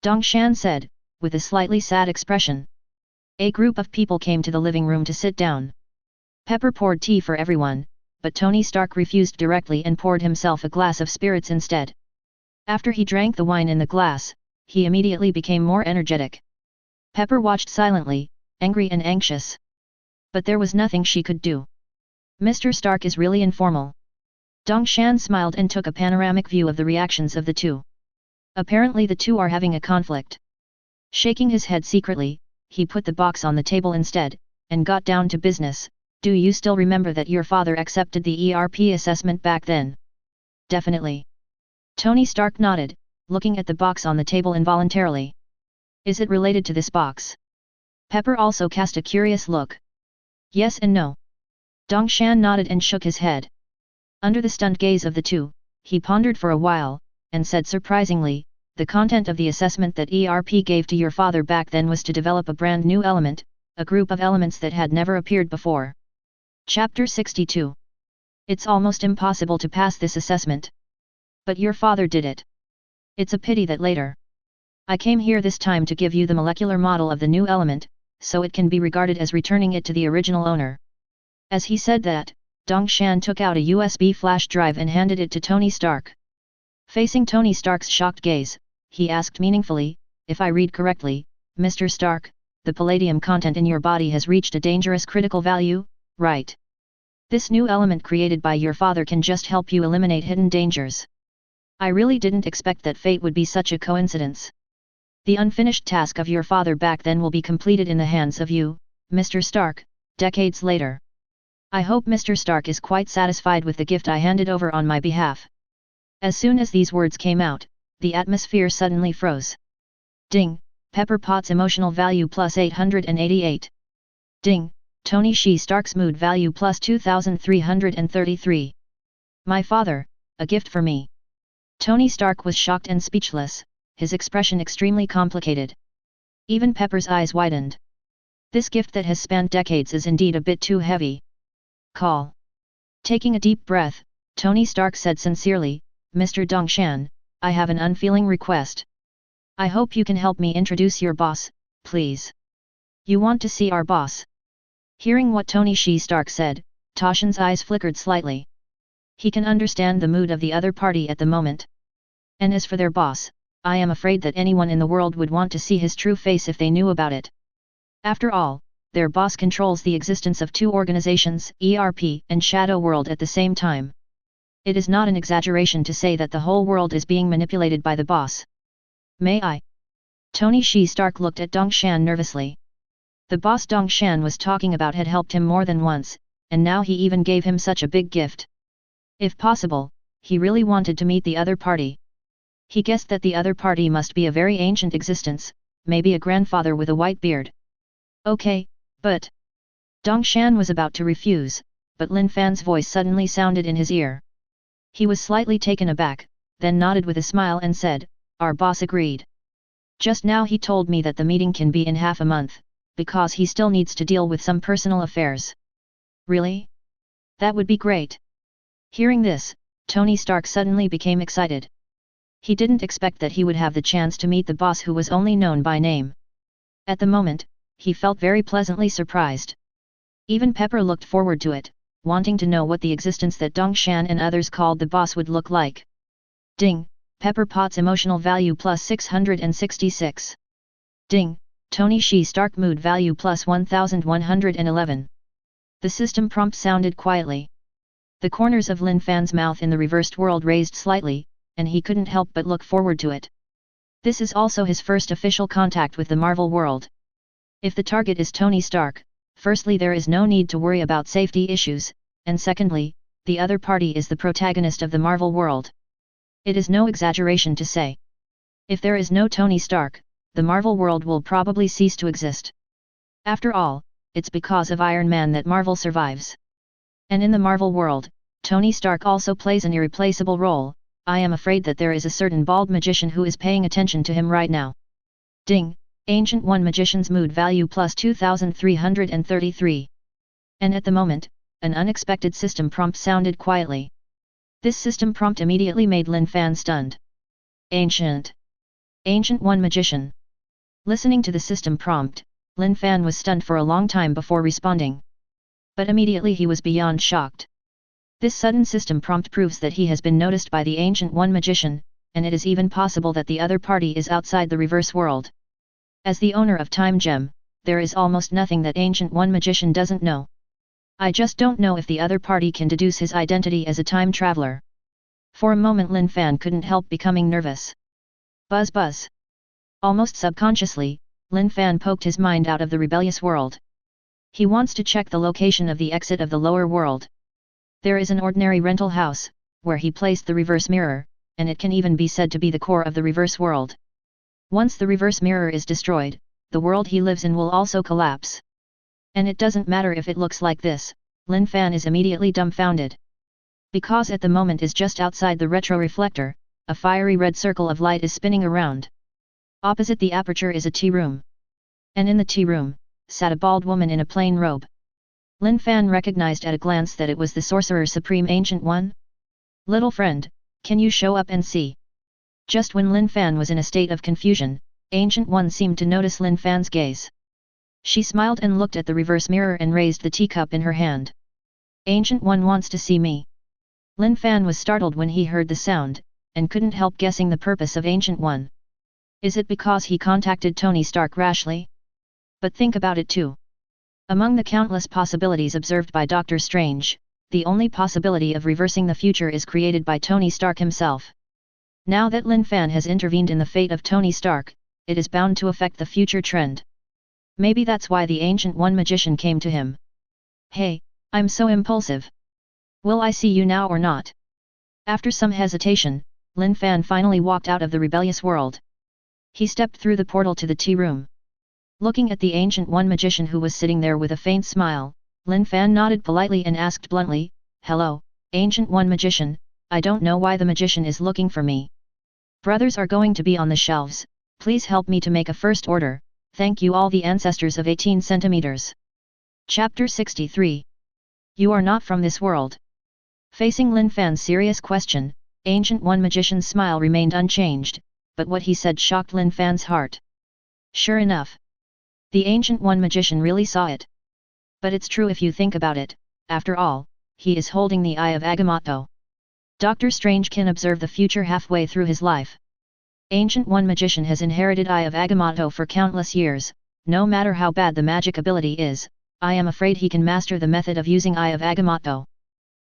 Dong Shan said, with a slightly sad expression. A group of people came to the living room to sit down. Pepper poured tea for everyone, but Tony Stark refused directly and poured himself a glass of spirits instead. After he drank the wine in the glass, he immediately became more energetic. Pepper watched silently, angry and anxious. But there was nothing she could do. Mr. Stark is really informal. Dongshan smiled and took a panoramic view of the reactions of the two. Apparently the two are having a conflict. Shaking his head secretly, he put the box on the table instead, and got down to business. Do you still remember that your father accepted the ERP assessment back then? Definitely. Tony Stark nodded, looking at the box on the table involuntarily. Is it related to this box? Pepper also cast a curious look. Yes and no. Dongshan nodded and shook his head. Under the stunned gaze of the two, he pondered for a while, and said surprisingly, the content of the assessment that ERP gave to your father back then was to develop a brand new element, a group of elements that had never appeared before. Chapter 62. It's almost impossible to pass this assessment. But your father did it. It's a pity that later. I came here this time to give you the molecular model of the new element, so it can be regarded as returning it to the original owner. As he said that, Dongshan took out a USB flash drive and handed it to Tony Stark. Facing Tony Stark's shocked gaze, he asked meaningfully, if I read correctly, Mr. Stark, the palladium content in your body has reached a dangerous critical value, right? This new element created by your father can just help you eliminate hidden dangers. I really didn't expect that fate would be such a coincidence. The unfinished task of your father back then will be completed in the hands of you, Mr. Stark, decades later. I hope Mr. Stark is quite satisfied with the gift I handed over on my behalf. As soon as these words came out, the atmosphere suddenly froze. Ding, Pepper Potts emotional value plus 888. Ding, Tony Stark's mood value plus 2333. My father, a gift for me. Tony Stark was shocked and speechless, his expression extremely complicated. Even Pepper's eyes widened. This gift that has spanned decades is indeed a bit too heavy. Call. Taking a deep breath, Tony Stark said sincerely, Mr. Dongshan, I have an unfeeling request. I hope you can help me introduce your boss, please. You want to see our boss? Hearing what Tony Stark said, Toshin's eyes flickered slightly. He can understand the mood of the other party at the moment. And as for their boss, I am afraid that anyone in the world would want to see his true face if they knew about it. After all, their boss controls the existence of two organizations, ERP and Shadow World at the same time. It is not an exaggeration to say that the whole world is being manipulated by the boss. May I? Tony Stark looked at Dongshan nervously. The boss Dongshan was talking about had helped him more than once, and now he even gave him such a big gift. If possible, he really wanted to meet the other party. He guessed that the other party must be a very ancient existence, maybe a grandfather with a white beard. Okay, but... Dongshan was about to refuse, but Lin Fan's voice suddenly sounded in his ear. He was slightly taken aback, then nodded with a smile and said, our boss agreed. Just now he told me that the meeting can be in half a month, because he still needs to deal with some personal affairs. Really? That would be great. Hearing this, Tony Stark suddenly became excited. He didn't expect that he would have the chance to meet the boss who was only known by name. At the moment, he felt very pleasantly surprised. Even Pepper looked forward to it, wanting to know what the existence that Dongshan and others called the boss would look like. Ding, Pepper Potts emotional value plus 666. Ding, Tony Stark mood value plus 1111. The system prompt sounded quietly. The corners of Lin Fan's mouth in the reversed world raised slightly, and he couldn't help but look forward to it. This is also his first official contact with the Marvel world. If the target is Tony Stark, firstly there is no need to worry about safety issues, and secondly, the other party is the protagonist of the Marvel world. It is no exaggeration to say. If there is no Tony Stark, the Marvel world will probably cease to exist. After all, it's because of Iron Man that Marvel survives. And in the Marvel world, Tony Stark also plays an irreplaceable role. I am afraid that there is a certain bald magician who is paying attention to him right now. Ding, Ancient One magician's mood value plus 2333. And at the moment, an unexpected system prompt sounded quietly. This system prompt immediately made Lin Fan stunned. Ancient One magician. Listening to the system prompt, Lin Fan was stunned for a long time before responding. But immediately he was beyond shocked. This sudden system prompt proves that he has been noticed by the Ancient One magician, and it is even possible that the other party is outside the reverse world. As the owner of Time Gem, there is almost nothing that Ancient One Magician doesn't know. I just don't know if the other party can deduce his identity as a time traveler. For a moment Lin Fan couldn't help becoming nervous. Buzz buzz. Almost subconsciously, Lin Fan poked his mind out of the rebellious world. He wants to check the location of the exit of the lower world. There is an ordinary rental house, where he placed the reverse mirror, and it can even be said to be the core of the reverse world. Once the reverse mirror is destroyed, the world he lives in will also collapse. And it doesn't matter if it looks like this, Lin Fan is immediately dumbfounded. Because at the moment is just outside the retroreflector, a fiery red circle of light is spinning around. Opposite the aperture is a tea room. And in the tea room, sat a bald woman in a plain robe. Lin Fan recognized at a glance that it was the Sorcerer Supreme Ancient One. Little friend, can you show up and see? Just when Lin Fan was in a state of confusion, Ancient One seemed to notice Lin Fan's gaze. She smiled and looked at the reverse mirror and raised the teacup in her hand. Ancient One wants to see me. Lin Fan was startled when he heard the sound, and couldn't help guessing the purpose of Ancient One. Is it because he contacted Tony Stark rashly? But think about it too. Among the countless possibilities observed by Doctor Strange, the only possibility of reversing the future is created by Tony Stark himself. Now that Lin Fan has intervened in the fate of Tony Stark, it is bound to affect the future trend. Maybe that's why the Ancient One Magician came to him. Hey, I'm so impulsive. Will I see you now or not? After some hesitation, Lin Fan finally walked out of the rebellious world. He stepped through the portal to the tea room. Looking at the Ancient One Magician who was sitting there with a faint smile, Lin Fan nodded politely and asked bluntly, "Hello, Ancient One Magician, I don't know why the magician is looking for me. Brothers are going to be on the shelves, please help me to make a first order, thank you all the ancestors of 18 centimeters. Chapter 63. You are not from this world. Facing Lin Fan's serious question, Ancient One Magician's smile remained unchanged, but what he said shocked Lin Fan's heart. Sure enough. The Ancient One Magician really saw it. But it's true if you think about it, after all, he is holding the Eye of Agamotto. Doctor Strange can observe the future halfway through his life. Ancient One Magician has inherited Eye of Agamotto for countless years, no matter how bad the magic ability is, I am afraid he can master the method of using Eye of Agamotto.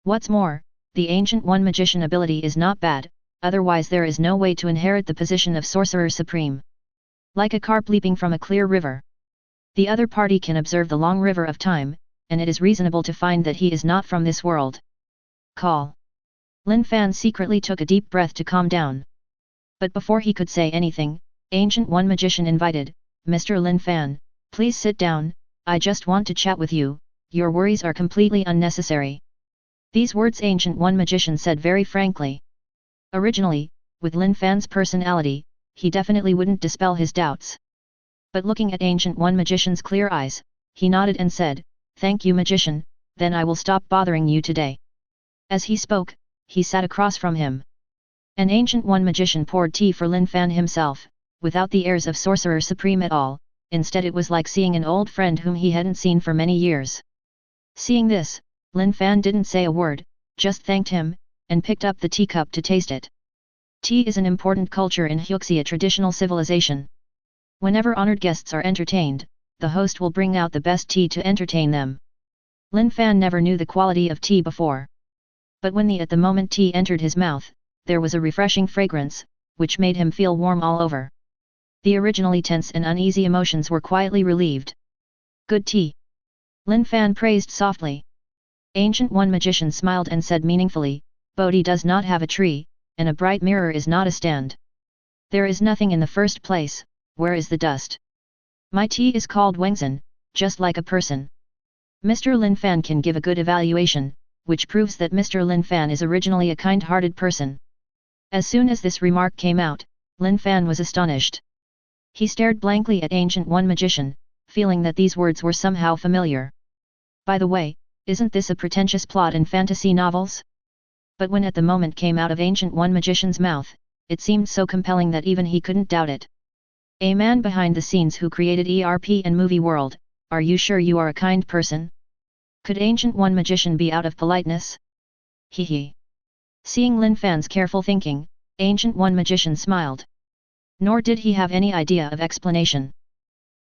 What's more, the Ancient One Magician ability is not bad, otherwise there is no way to inherit the position of Sorcerer Supreme. Like a carp leaping from a clear river. The other party can observe the long river of time, and it is reasonable to find that he is not from this world. Call. Lin Fan secretly took a deep breath to calm down. But before he could say anything, Ancient One Magician invited, "Mr. Lin Fan, please sit down, I just want to chat with you, your worries are completely unnecessary." These words Ancient One Magician said very frankly. Originally, with Lin Fan's personality, he definitely wouldn't dispel his doubts. But looking at Ancient One Magician's clear eyes, he nodded and said, "Thank you Magician, then I will stop bothering you today." As he spoke, he sat across from him. An Ancient One Magician poured tea for Lin Fan himself, without the airs of Sorcerer Supreme at all, instead it was like seeing an old friend whom he hadn't seen for many years. Seeing this, Lin Fan didn't say a word, just thanked him, and picked up the teacup to taste it. Tea is an important culture in Hyuxia traditional civilization. Whenever honored guests are entertained, the host will bring out the best tea to entertain them. Lin Fan never knew the quality of tea before. But when at the moment tea entered his mouth, there was a refreshing fragrance, which made him feel warm all over. The originally tense and uneasy emotions were quietly relieved. Good tea. Lin Fan praised softly. Ancient One Magician smiled and said meaningfully, "Bodhi does not have a tree, and a bright mirror is not a stand. There is nothing in the first place, where is the dust? My tea is called Wengzhen, just like a person." Mr. Lin Fan can give a good evaluation, which proves that Mr. Lin Fan is originally a kind-hearted person. As soon as this remark came out, Lin Fan was astonished. He stared blankly at Ancient One Magician, feeling that these words were somehow familiar. By the way, isn't this a pretentious plot in fantasy novels? But when at the moment came out of Ancient One Magician's mouth, it seemed so compelling that even he couldn't doubt it. "A man behind the scenes who created ERP and movie world, are you sure you are a kind person? Could Ancient One Magician be out of politeness?" Hee. Seeing Lin Fan's careful thinking, Ancient One Magician smiled. Nor did he have any idea of explanation.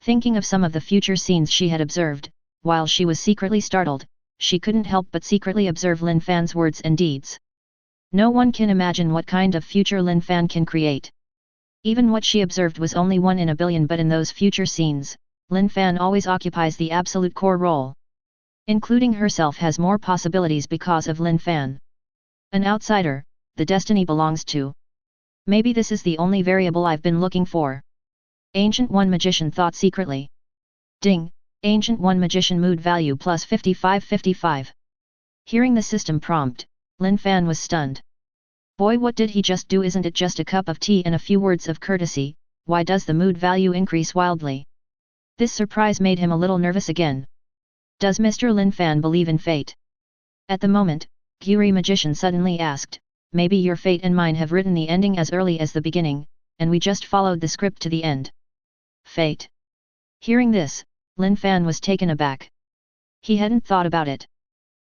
Thinking of some of the future scenes she had observed, while she was secretly startled, she couldn't help but secretly observe Lin Fan's words and deeds. No one can imagine what kind of future Lin Fan can create. Even what she observed was only 1 in a billion, but in those future scenes, Lin Fan always occupies the absolute core role. Including herself has more possibilities because of Lin Fan. An outsider, the destiny belongs to. Maybe this is the only variable I've been looking for. Ancient One Magician thought secretly. Ding, Ancient One Magician mood value plus 5555. Hearing the system prompt, Lin Fan was stunned. Boy, what did he just do? Isn't it just a cup of tea and a few words of courtesy? Why does the mood value increase wildly? This surprise made him a little nervous again. Does Mr. Lin Fan believe in fate? At the moment, Guri Magician suddenly asked, maybe your fate and mine have written the ending as early as the beginning, and we just followed the script to the end. Fate. Hearing this, Lin Fan was taken aback. He hadn't thought about it.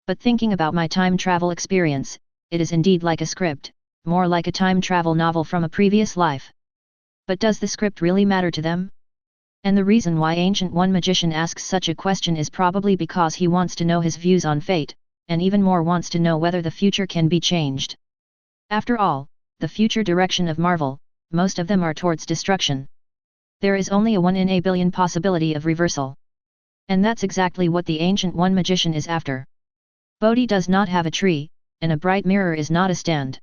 But thinking about my time travel experience, it is indeed like a script, more like a time travel novel from a previous life. But does the script really matter to them? And the reason why Ancient One Magician asks such a question is probably because he wants to know his views on fate, and even more wants to know whether the future can be changed. After all, the future direction of Marvel, most of them are towards destruction. There is only a 1 in a billion possibility of reversal. And that's exactly what the Ancient One Magician is after. Bodhi does not have a tree, and a bright mirror is not a stand.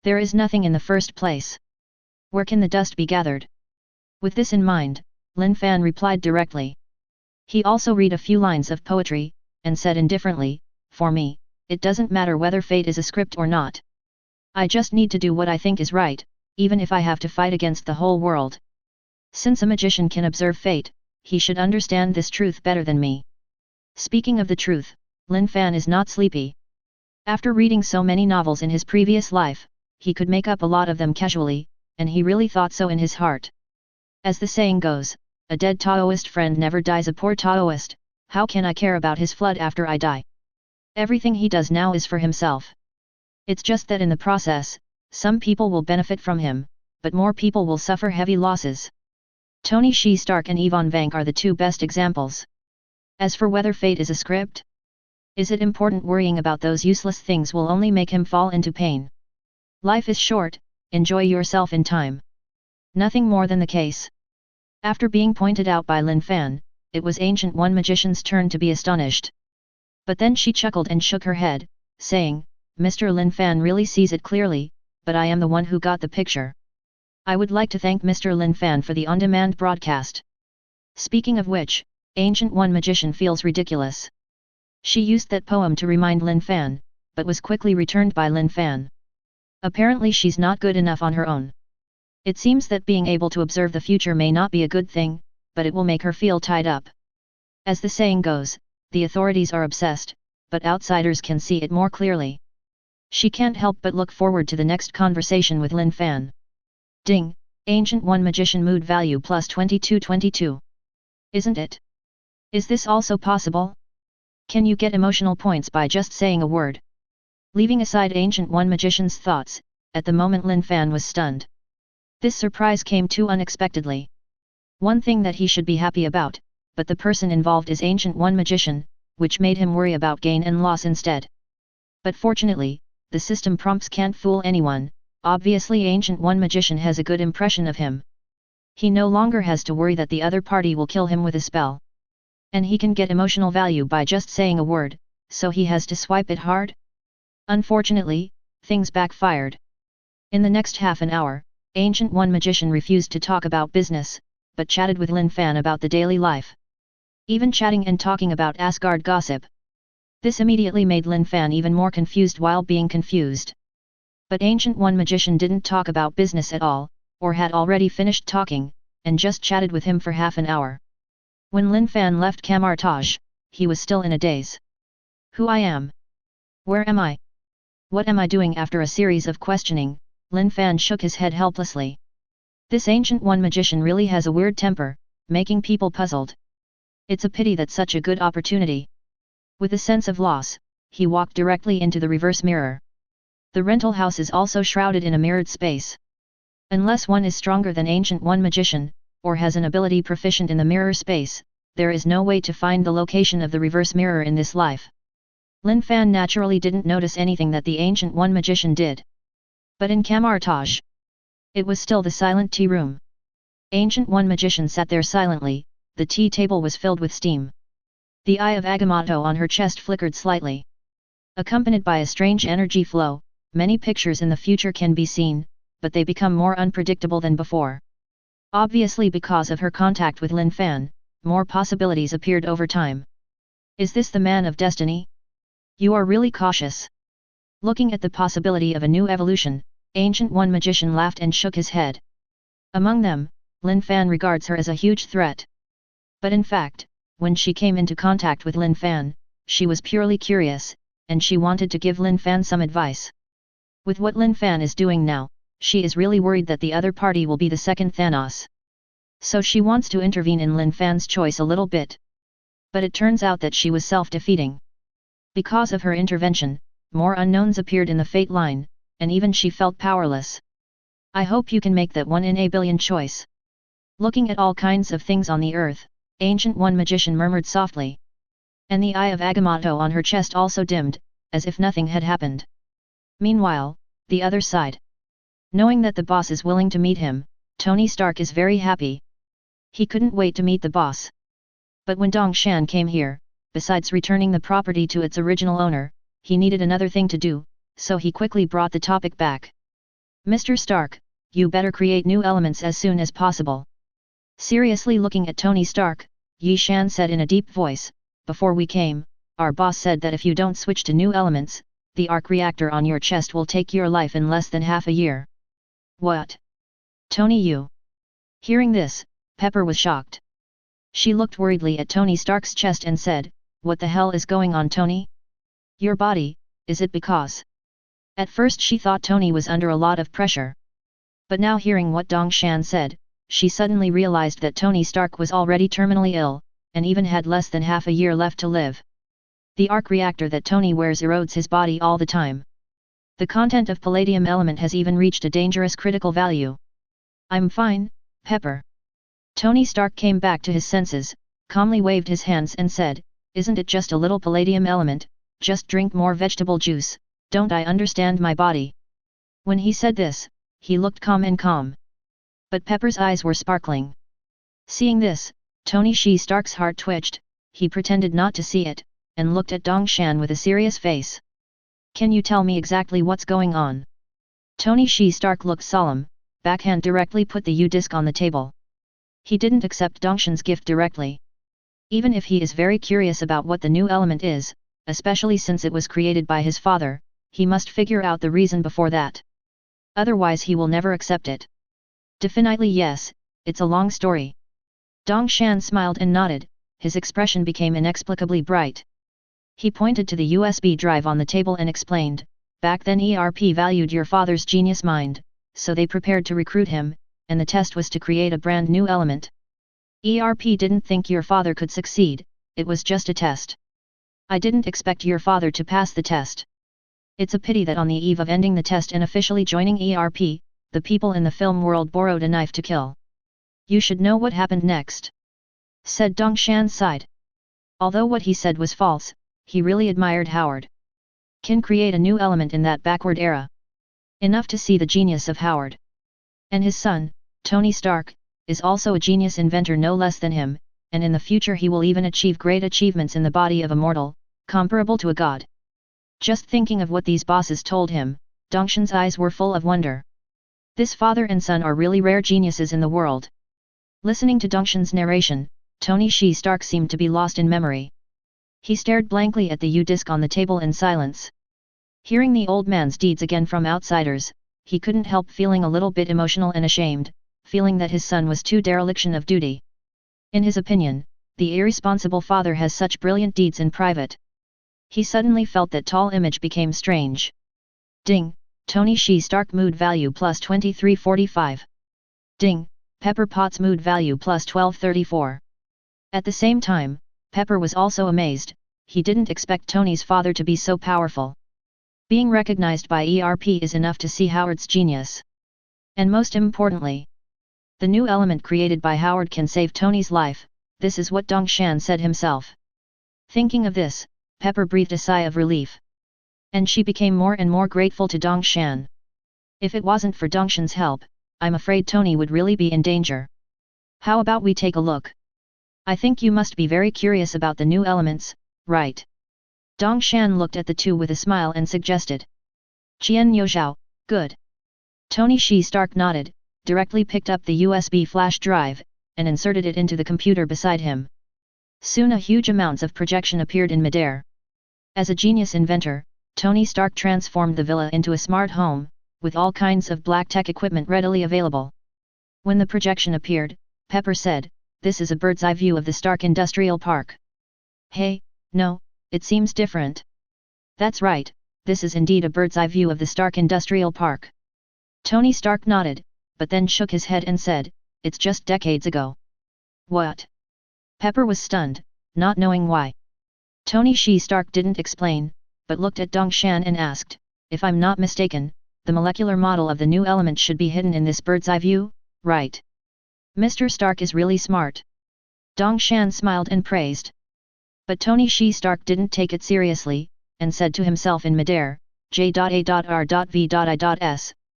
There is nothing in the first place. Where can the dust be gathered? With this in mind, Lin Fan replied directly. He also read a few lines of poetry, and said indifferently, for me, it doesn't matter whether fate is a script or not. I just need to do what I think is right, even if I have to fight against the whole world. Since a magician can observe fate, he should understand this truth better than me. Speaking of the truth, Lin Fan is not sleepy. After reading so many novels in his previous life, he could make up a lot of them casually, and he really thought so in his heart. As the saying goes, a dead Taoist friend never dies. A poor Taoist, how can I care about his flood after I die? Everything he does now is for himself. It's just that in the process, some people will benefit from him, but more people will suffer heavy losses. Tony Shi Stark and Yvonne Vank are the two best examples. As for whether fate is a script, is it important? Worrying about those useless things will only make him fall into pain. Life is short, enjoy yourself in time. Nothing more than the case. After being pointed out by Lin Fan, it was Ancient One Magician's turn to be astonished. But then she chuckled and shook her head, saying, Mr. Lin Fan really sees it clearly, but I am the one who got the picture. I would like to thank Mr. Lin Fan for the on-demand broadcast. Speaking of which, Ancient One Magician feels ridiculous. She used that poem to remind Lin Fan, but was quickly returned by Lin Fan. Apparently she's not good enough on her own. It seems that being able to observe the future may not be a good thing, but it will make her feel tied up. As the saying goes, the authorities are obsessed, but outsiders can see it more clearly. She can't help but look forward to the next conversation with Lin Fan. Ding, Ancient One Magician mood value plus 2222. Isn't it? Is this also possible? Can you get emotional points by just saying a word? Leaving aside Ancient One Magician's thoughts, at the moment Lin Fan was stunned. This surprise came too unexpectedly. One thing that he should be happy about, but the person involved is Ancient One Magician, which made him worry about gain and loss instead. But fortunately, the system prompts can't fool anyone. Obviously Ancient One Magician has a good impression of him. He no longer has to worry that the other party will kill him with a spell. And he can get emotional value by just saying a word, so he has to swipe it hard? Unfortunately, things backfired. In the next half an hour, Ancient One Magician refused to talk about business, but chatted with Lin Fan about the daily life. Even chatting and talking about Asgard gossip. This immediately made Lin Fan even more confused while being confused. But Ancient One Magician didn't talk about business at all, or had already finished talking, and just chatted with him for half an hour. When Lin Fan left Kamartaj, he was still in a daze. Who I am? Where am I? What am I doing? After a series of questioning, Lin Fan shook his head helplessly. This Ancient One Magician really has a weird temper, making people puzzled. It's a pity that such a good opportunity. With a sense of loss, he walked directly into the reverse mirror. The rental house is also shrouded in a mirrored space. Unless one is stronger than Ancient One Magician, or has an ability proficient in the mirror space, there is no way to find the location of the reverse mirror in this life. Lin Fan naturally didn't notice anything that the Ancient One Magician did. But in Camartage, it was still the silent tea room. Ancient One Magician sat there silently, the tea table was filled with steam. The eye of Agamotto on her chest flickered slightly. Accompanied by a strange energy flow, many pictures in the future can be seen, but they become more unpredictable than before. Obviously because of her contact with Lin Fan, more possibilities appeared over time. Is this the man of destiny? You are really cautious. Looking at the possibility of a new evolution, Ancient One Magician laughed and shook his head. Among them, Lin Fan regards her as a huge threat. But in fact, when she came into contact with Lin Fan, she was purely curious, and she wanted to give Lin Fan some advice. With what Lin Fan is doing now, she is really worried that the other party will be the second Thanos. So she wants to intervene in Lin Fan's choice a little bit. But it turns out that she was self-defeating. Because of her intervention, more unknowns appeared in the fate line, and even she felt powerless. I hope you can make that 1 in a billion choice. Looking at all kinds of things on the earth, Ancient One Magician murmured softly. And the eye of Agamotto on her chest also dimmed, as if nothing had happened. Meanwhile, the other side. Knowing that the boss is willing to meet him, Tony Stark is very happy. He couldn't wait to meet the boss. But when Dong Shan came here, besides returning the property to its original owner, he needed another thing to do, so he quickly brought the topic back. Mr. Stark, you better create new elements as soon as possible. Seriously looking at Tony Stark, Yi Shan said in a deep voice, before we came, our boss said that if you don't switch to new elements, the arc reactor on your chest will take your life in less than half a year. What? Tony, you? Hearing this, Pepper was shocked. She looked worriedly at Tony Stark's chest and said, what the hell is going on, Tony? Your body, is it because? At first she thought Tony was under a lot of pressure. But now hearing what Dong Shan said, she suddenly realized that Tony Stark was already terminally ill, and even had less than half a year left to live. The arc reactor that Tony wears erodes his body all the time. The content of palladium element has even reached a dangerous critical value. I'm fine, Pepper. Tony Stark came back to his senses, calmly waved his hands and said, isn't it just a little palladium element, just drink more vegetable juice, don't I understand my body? When he said this, he looked calm. But Pepper's eyes were sparkling. Seeing this, Tony Stark's heart twitched, he pretended not to see it, and looked at Dong Shan with a serious face. Can you tell me exactly what's going on? Tony Stark looked solemn, backhand directly put the U-disc on the table. He didn't accept Dongshan's gift directly. Even if he is very curious about what the new element is, especially since it was created by his father, he must figure out the reason before that. Otherwise he will never accept it. Definitely yes, it's a long story. Dong Shan smiled and nodded, his expression became inexplicably bright. He pointed to the USB drive on the table and explained, back then ERP valued your father's genius mind, so they prepared to recruit him, and the test was to create a brand new element. ERP didn't think your father could succeed, it was just a test. I didn't expect your father to pass the test. It's a pity that on the eve of ending the test and officially joining ERP, the people in the film world borrowed a knife to kill. You should know what happened next. Said Dong Shan sighed. Although what he said was false, he really admired Howard. Can create a new element in that backward era. Enough to see the genius of Howard. And his son, Tony Stark, is also a genius inventor no less than him, and in the future he will even achieve great achievements in the body of a mortal, comparable to a god. Just thinking of what these bosses told him, Dongshan's eyes were full of wonder. This father and son are really rare geniuses in the world. Listening to Dongshan's narration, Tony Stark seemed to be lost in memory. He stared blankly at the U-disc on the table in silence. Hearing the old man's deeds again from outsiders, he couldn't help feeling a little bit emotional and ashamed, feeling that his son was too dereliction of duty. In his opinion, the irresponsible father has such brilliant deeds in private. He suddenly felt that tall image became strange. Ding, Tony Stark mood value plus 2345. Ding, Pepper Potts mood value plus 1234. At the same time, Pepper was also amazed, he didn't expect Tony's father to be so powerful. Being recognized by ERP is enough to see Howard's genius. And most importantly, the new element created by Howard can save Tony's life, this is what Dongshan said himself. Thinking of this, Pepper breathed a sigh of relief. And she became more and more grateful to Dongshan. If it wasn't for Dongshan's help, I'm afraid Tony would really be in danger. How about we take a look? I think you must be very curious about the new elements, right? Dongshan looked at the two with a smile and suggested. Qian Youzhao, good. Tony Shi Stark nodded, directly picked up the USB flash drive, and inserted it into the computer beside him. Soon a huge amounts of projection appeared in midair. As a genius inventor, Tony Stark transformed the villa into a smart home, with all kinds of black tech equipment readily available. When the projection appeared, Pepper said, "This is a bird's eye view of the Stark Industrial Park." Hey, no, it seems different. That's right, this is indeed a bird's eye view of the Stark Industrial Park. Tony Stark nodded, but then shook his head and said, "It's just decades ago." What? Pepper was stunned, not knowing why. Tony Shi Stark didn't explain, but looked at Dongshan and asked, "If I'm not mistaken, the molecular model of the new element should be hidden in this bird's eye view, right? Mr. Stark is really smart." Dongshan smiled and praised. But Tony Shi Stark didn't take it seriously, and said to himself in midair, J.A.R.V.I.S,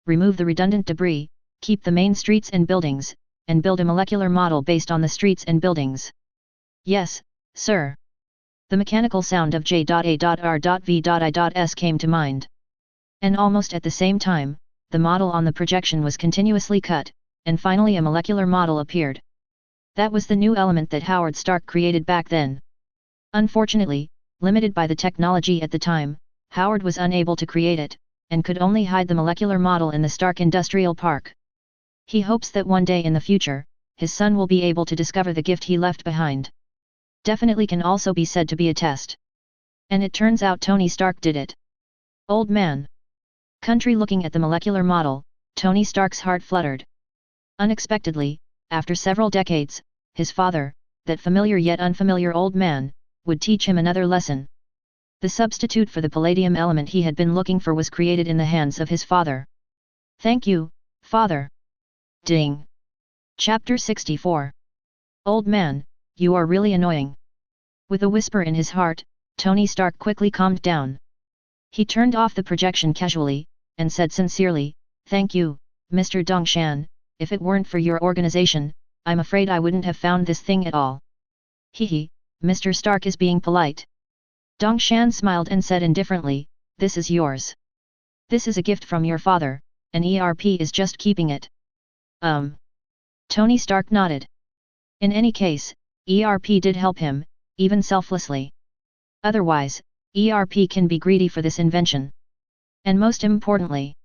remove the redundant debris, keep the main streets and buildings, and build a molecular model based on the streets and buildings. Yes, sir. The mechanical sound of J.A.R.V.I.S came to mind. And almost at the same time, the model on the projection was continuously cut, and finally a molecular model appeared. That was the new element that Howard Stark created back then. Unfortunately, limited by the technology at the time, Howard was unable to create it, and could only hide the molecular model in the Stark Industrial Park. He hopes that one day in the future, his son will be able to discover the gift he left behind. Definitely can also be said to be a test. And it turns out Tony Stark did it. Old man. Country looking at the molecular model, Tony Stark's heart fluttered. Unexpectedly, after several decades, his father, that familiar yet unfamiliar old man, would teach him another lesson. The substitute for the palladium element he had been looking for was created in the hands of his father. Thank you, father. Ding. Chapter 64. Old man, you are really annoying. With a whisper in his heart, Tony Stark quickly calmed down. He turned off the projection casually, and said sincerely, "Thank you, Mr. Dongshan, if it weren't for your organization, I'm afraid I wouldn't have found this thing at all." Hehe, Mr. Stark is being polite. Dongshan smiled and said indifferently, "This is yours. This is a gift from your father, and ERP is just keeping it." Tony Stark nodded. In any case, ERP did help him, even selflessly. Otherwise, ERP can be greedy for this invention. And most importantly,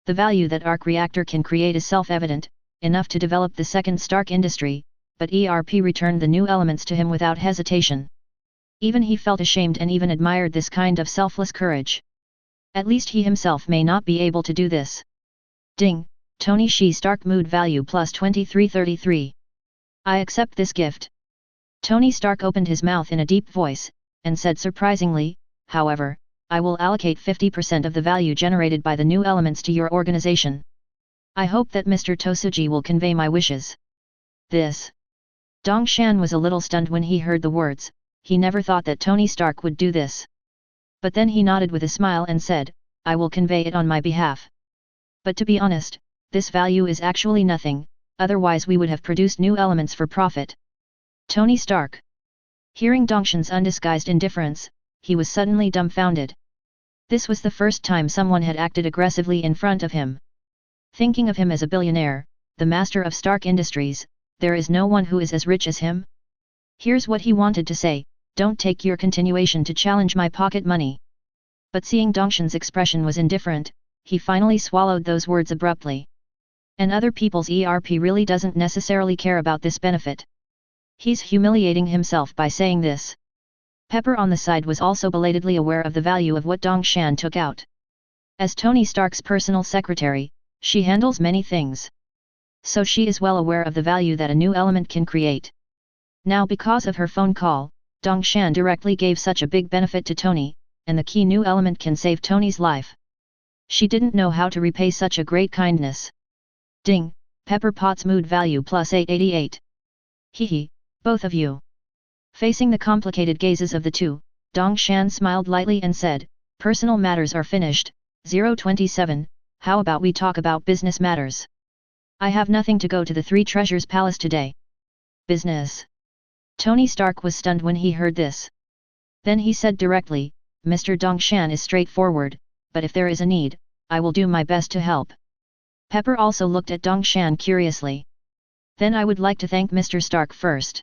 the value that arc reactor can create is self-evident, enough to develop the second Stark industry, but ERP returned the new elements to him without hesitation. Even he felt ashamed and even admired this kind of selfless courage. At least he himself may not be able to do this. Ding, Tony Shi Stark mood value plus 2333. I accept this gift. Tony Stark opened his mouth in a deep voice, and said surprisingly, however, I will allocate 50% of the value generated by the new elements to your organization. I hope that Mr. Tosuji will convey my wishes. This. Dongshan was a little stunned when he heard the words, he never thought that Tony Stark would do this. But then he nodded with a smile and said, I will convey it on my behalf. But to be honest, this value is actually nothing, otherwise we would have produced new elements for profit. Tony Stark. Hearing Dongshan's undisguised indifference, he was suddenly dumbfounded. This was the first time someone had acted aggressively in front of him. Thinking of him as a billionaire, the master of Stark Industries, there is no one who is as rich as him. Here's what he wanted to say, don't take your continuation to challenge my pocket money. But seeing Dongshan's expression was indifferent, he finally swallowed those words abruptly. And other people's ERP really doesn't necessarily care about this benefit. He's humiliating himself by saying this. Pepper on the side was also belatedly aware of the value of what Dongshan took out. As Tony Stark's personal secretary, she handles many things. So she is well aware of the value that a new element can create. Now because of her phone call, Dongshan directly gave such a big benefit to Tony, and the key new element can save Tony's life. She didn't know how to repay such a great kindness. Ding, Pepper Potts mood value plus 888. Hehe, both of you. Facing the complicated gazes of the two, Dong Shan smiled lightly and said, personal matters are finished, 027, how about we talk about business matters? I have nothing to go to the Three Treasures Palace today. Business. Tony Stark was stunned when he heard this. Then he said directly, Mr. Dong Shan is straightforward, but if there is a need, I will do my best to help. Pepper also looked at Dong Shan curiously. Then I would like to thank Mr. Stark first.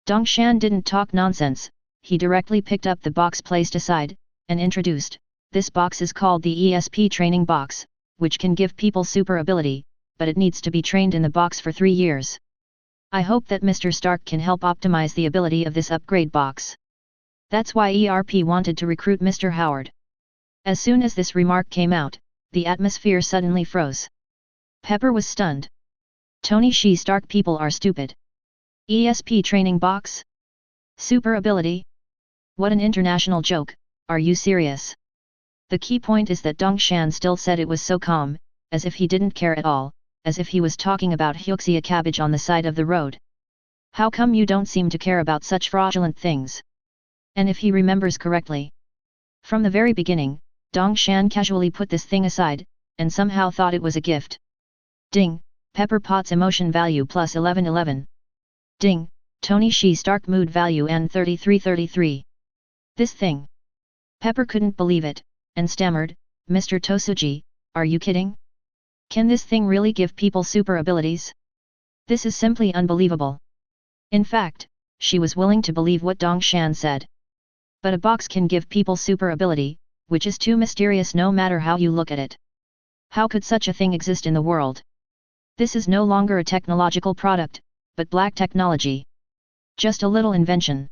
Dong Shan didn't talk nonsense, he directly picked up the box placed aside, and introduced, this box is called the ESP training box, which can give people super ability, but it needs to be trained in the box for 3 years. I hope that Mr. Stark can help optimize the ability of this upgrade box. That's why ERP wanted to recruit Mr. Howard. As soon as this remark came out, the atmosphere suddenly froze. Pepper was stunned. Tony Stark people are stupid. ESP training box? Super ability? What an international joke, are you serious? The key point is that Dong Shan still said it was so calm, as if he didn't care at all, as if he was talking about Hyuxia cabbage on the side of the road. How come you don't seem to care about such fraudulent things? And if he remembers correctly, from the very beginning, Dong Shan casually put this thing aside, and somehow thought it was a gift. Ding, Pepper Potts emotion value plus 1111. Ding, Tony Stark mood value and 3333. This thing. Pepper couldn't believe it, and stammered, Mr. Tosuji, are you kidding? Can this thing really give people super abilities? This is simply unbelievable. In fact, she was willing to believe what Dong Shan said. But a box can give people super ability, which is too mysterious no matter how you look at it. How could such a thing exist in the world? This is no longer a technological product, but black technology. Just a little invention.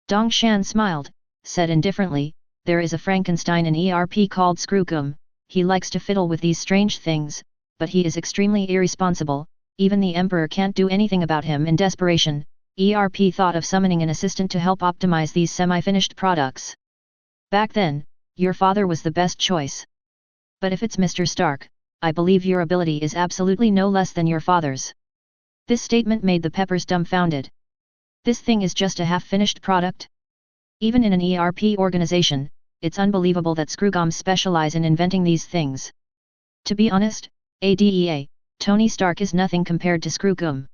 Dong Shan smiled, said indifferently, there is a Frankenstein in ERP called Screwgum, he likes to fiddle with these strange things, but he is extremely irresponsible, even the Emperor can't do anything about him. In desperation, ERP thought of summoning an assistant to help optimize these semi-finished products. Back then, your father was the best choice. But if it's Mr. Stark, I believe your ability is absolutely no less than your father's. This statement made the Peppers dumbfounded. This thing is just a half-finished product? Even in an ERP organization, it's unbelievable that Screwgums specialize in inventing these things. To be honest, ADEA, Tony Stark is nothing compared to Screwgum.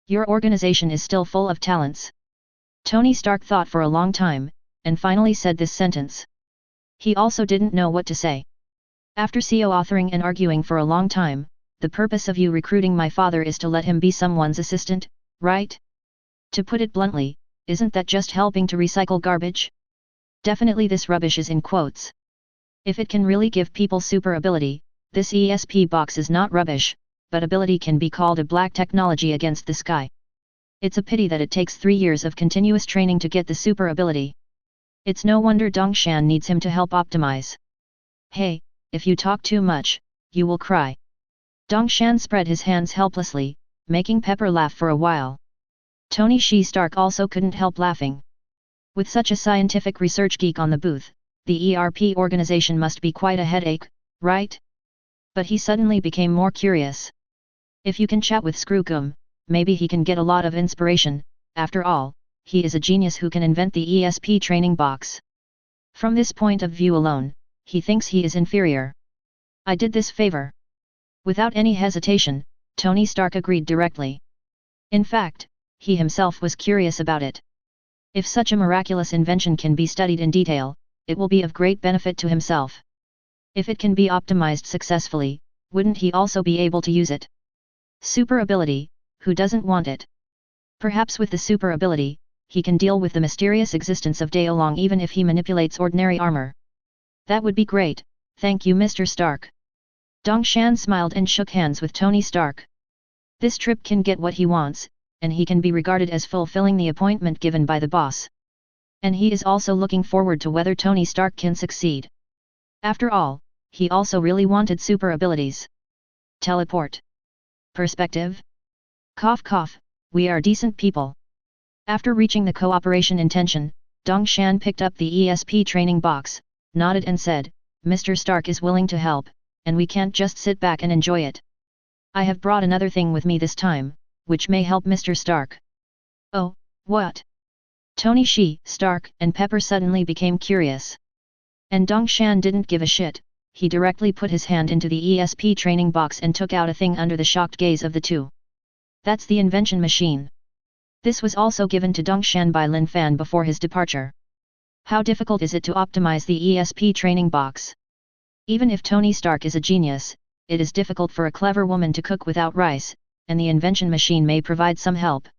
Your organization is still full of talents. Tony Stark thought for a long time, and finally said this sentence. He also didn't know what to say. After co-authoring and arguing for a long time, the purpose of you recruiting my father is to let him be someone's assistant, right? To put it bluntly, isn't that just helping to recycle garbage? Definitely this rubbish is in quotes. If it can really give people super ability, this ESP box is not rubbish, but ability can be called a black technology against the sky. It's a pity that it takes 3 years of continuous training to get the super ability. It's no wonder Dong Shan needs him to help optimize. Hey, if you talk too much, you will cry. Dong Shan spread his hands helplessly, making Pepper laugh for a while. Tony Stark also couldn't help laughing. With such a scientific research geek on the booth, the ERP organization must be quite a headache, right? But he suddenly became more curious. If you can chat with Screwgum, maybe he can get a lot of inspiration. After all, he is a genius who can invent the ESP training box. From this point of view alone, he thinks he is inferior. I did this favor. Without any hesitation, Tony Stark agreed directly. In fact, he himself was curious about it. If such a miraculous invention can be studied in detail, it will be of great benefit to himself. If it can be optimized successfully, wouldn't he also be able to use it? Super ability, who doesn't want it? Perhaps with the super ability, he can deal with the mysterious existence of Daolong even if he manipulates ordinary armor. That would be great, thank you Mr. Stark. Dong Shan smiled and shook hands with Tony Stark. This trip can get what he wants, and he can be regarded as fulfilling the appointment given by the boss. And he is also looking forward to whether Tony Stark can succeed. After all, he also really wanted super abilities. Teleport. Perspective? Cough cough, we are decent people. After reaching the cooperation intention, Dongshan picked up the ESP training box, nodded and said, Mr. Stark is willing to help, and we can't just sit back and enjoy it. I have brought another thing with me this time, which may help Mr. Stark. Oh, what? Tony Shi, Stark, and Pepper suddenly became curious. And Dongshan didn't give a shit, he directly put his hand into the ESP training box and took out a thing under the shocked gaze of the two. That's the invention machine. This was also given to Dongshan by Lin Fan before his departure. How difficult is it to optimize the ESP training box? Even if Tony Stark is a genius, it is difficult for a clever woman to cook without rice, and the invention machine may provide some help.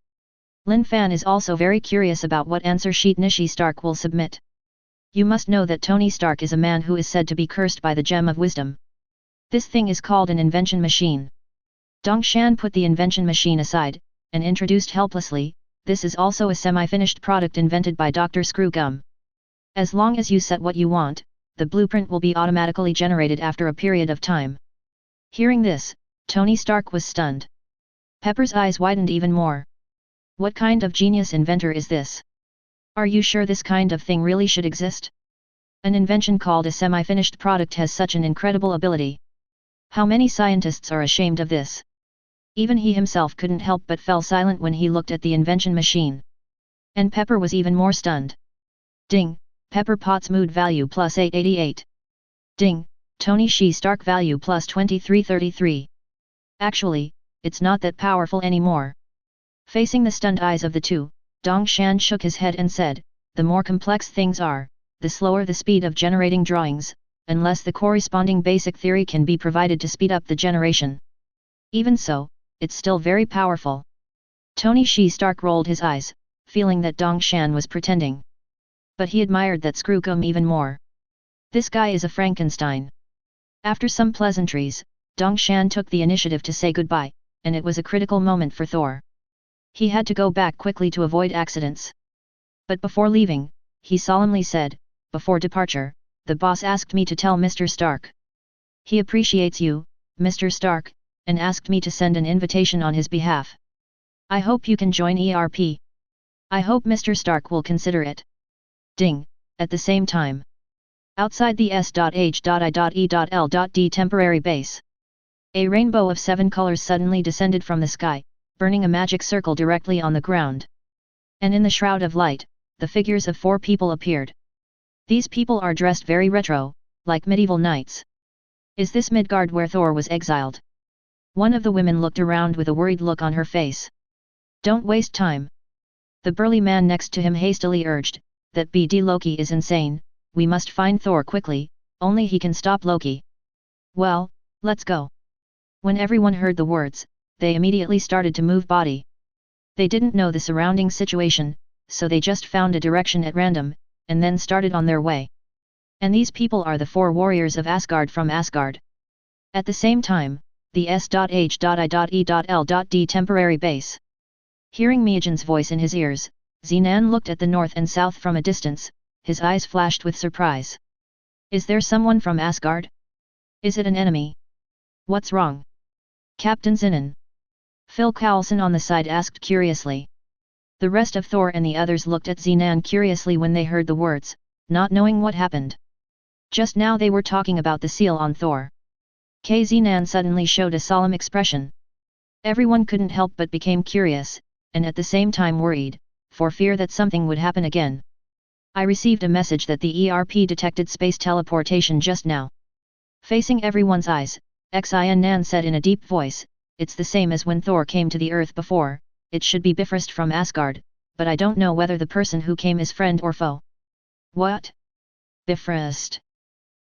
Lin Fan is also very curious about what answer sheet Nishi Stark will submit. You must know that Tony Stark is a man who is said to be cursed by the Gem of Wisdom. This thing is called an invention machine. Dongshan put the invention machine aside, and introduced helplessly, this is also a semi-finished product invented by Dr. Screwgum. As long as you set what you want, the blueprint will be automatically generated after a period of time. Hearing this, Tony Stark was stunned. Pepper's eyes widened even more. What kind of genius inventor is this? Are you sure this kind of thing really should exist? An invention called a semi-finished product has such an incredible ability. How many scientists are ashamed of this? Even he himself couldn't help but fell silent when he looked at the invention machine. And Pepper was even more stunned. Ding, Pepper Potts mood value plus 888. Ding, Tony Shi Stark value plus 2333. Actually, it's not that powerful anymore. Facing the stunned eyes of the two, Dongshan shook his head and said, the more complex things are, the slower the speed of generating drawings, unless the corresponding basic theory can be provided to speed up the generation. Even so, it's still very powerful. Tony Shi Stark rolled his eyes, feeling that Dongshan was pretending. But he admired that Screwgum even more. This guy is a Frankenstein. After some pleasantries, Dongshan took the initiative to say goodbye, and it was a critical moment for Thor. He had to go back quickly to avoid accidents. But before leaving, he solemnly said, before departure, the boss asked me to tell Mr. Stark. He appreciates you, Mr. Stark, and asked me to send an invitation on his behalf. I hope you can join ERP. I hope Mr. Stark will consider it. Ding, at the same time. Outside the S.H.I.E.L.D temporary base. A rainbow of 7 colors suddenly descended from the sky, burning a magic circle directly on the ground. And in the shroud of light, the figures of 4 people appeared. These people are dressed very retro, like medieval knights. Is this Midgard where Thor was exiled? One of the women looked around with a worried look on her face. Don't waste time. The burly man next to him hastily urged, that BD Loki is insane, we must find Thor quickly, only he can stop Loki. Well, let's go. When everyone heard the words, they immediately started to move body. They didn't know the surrounding situation, so they just found a direction at random, and then started on their way. And these people are the 4 warriors of Asgard from Asgard. At the same time, the S.H.I.E.L.D temporary base. Hearing Miyajin's voice in his ears, Zenan looked at the north and south from a distance, his eyes flashed with surprise. Is there someone from Asgard? Is it an enemy? What's wrong? Captain Zinnan. Phil Coulson on the side asked curiously. The rest of Thor and the others looked at Zenan curiously when they heard the words, not knowing what happened. Just now they were talking about the seal on Thor. Zenan suddenly showed a solemn expression. Everyone couldn't help but became curious, and at the same time worried, for fear that something would happen again. I received a message that the ERP detected space teleportation just now. Facing everyone's eyes, Xin Nan said in a deep voice, it's the same as when Thor came to the Earth before, it should be Bifrost from Asgard, but I don't know whether the person who came is friend or foe. What? Bifrost.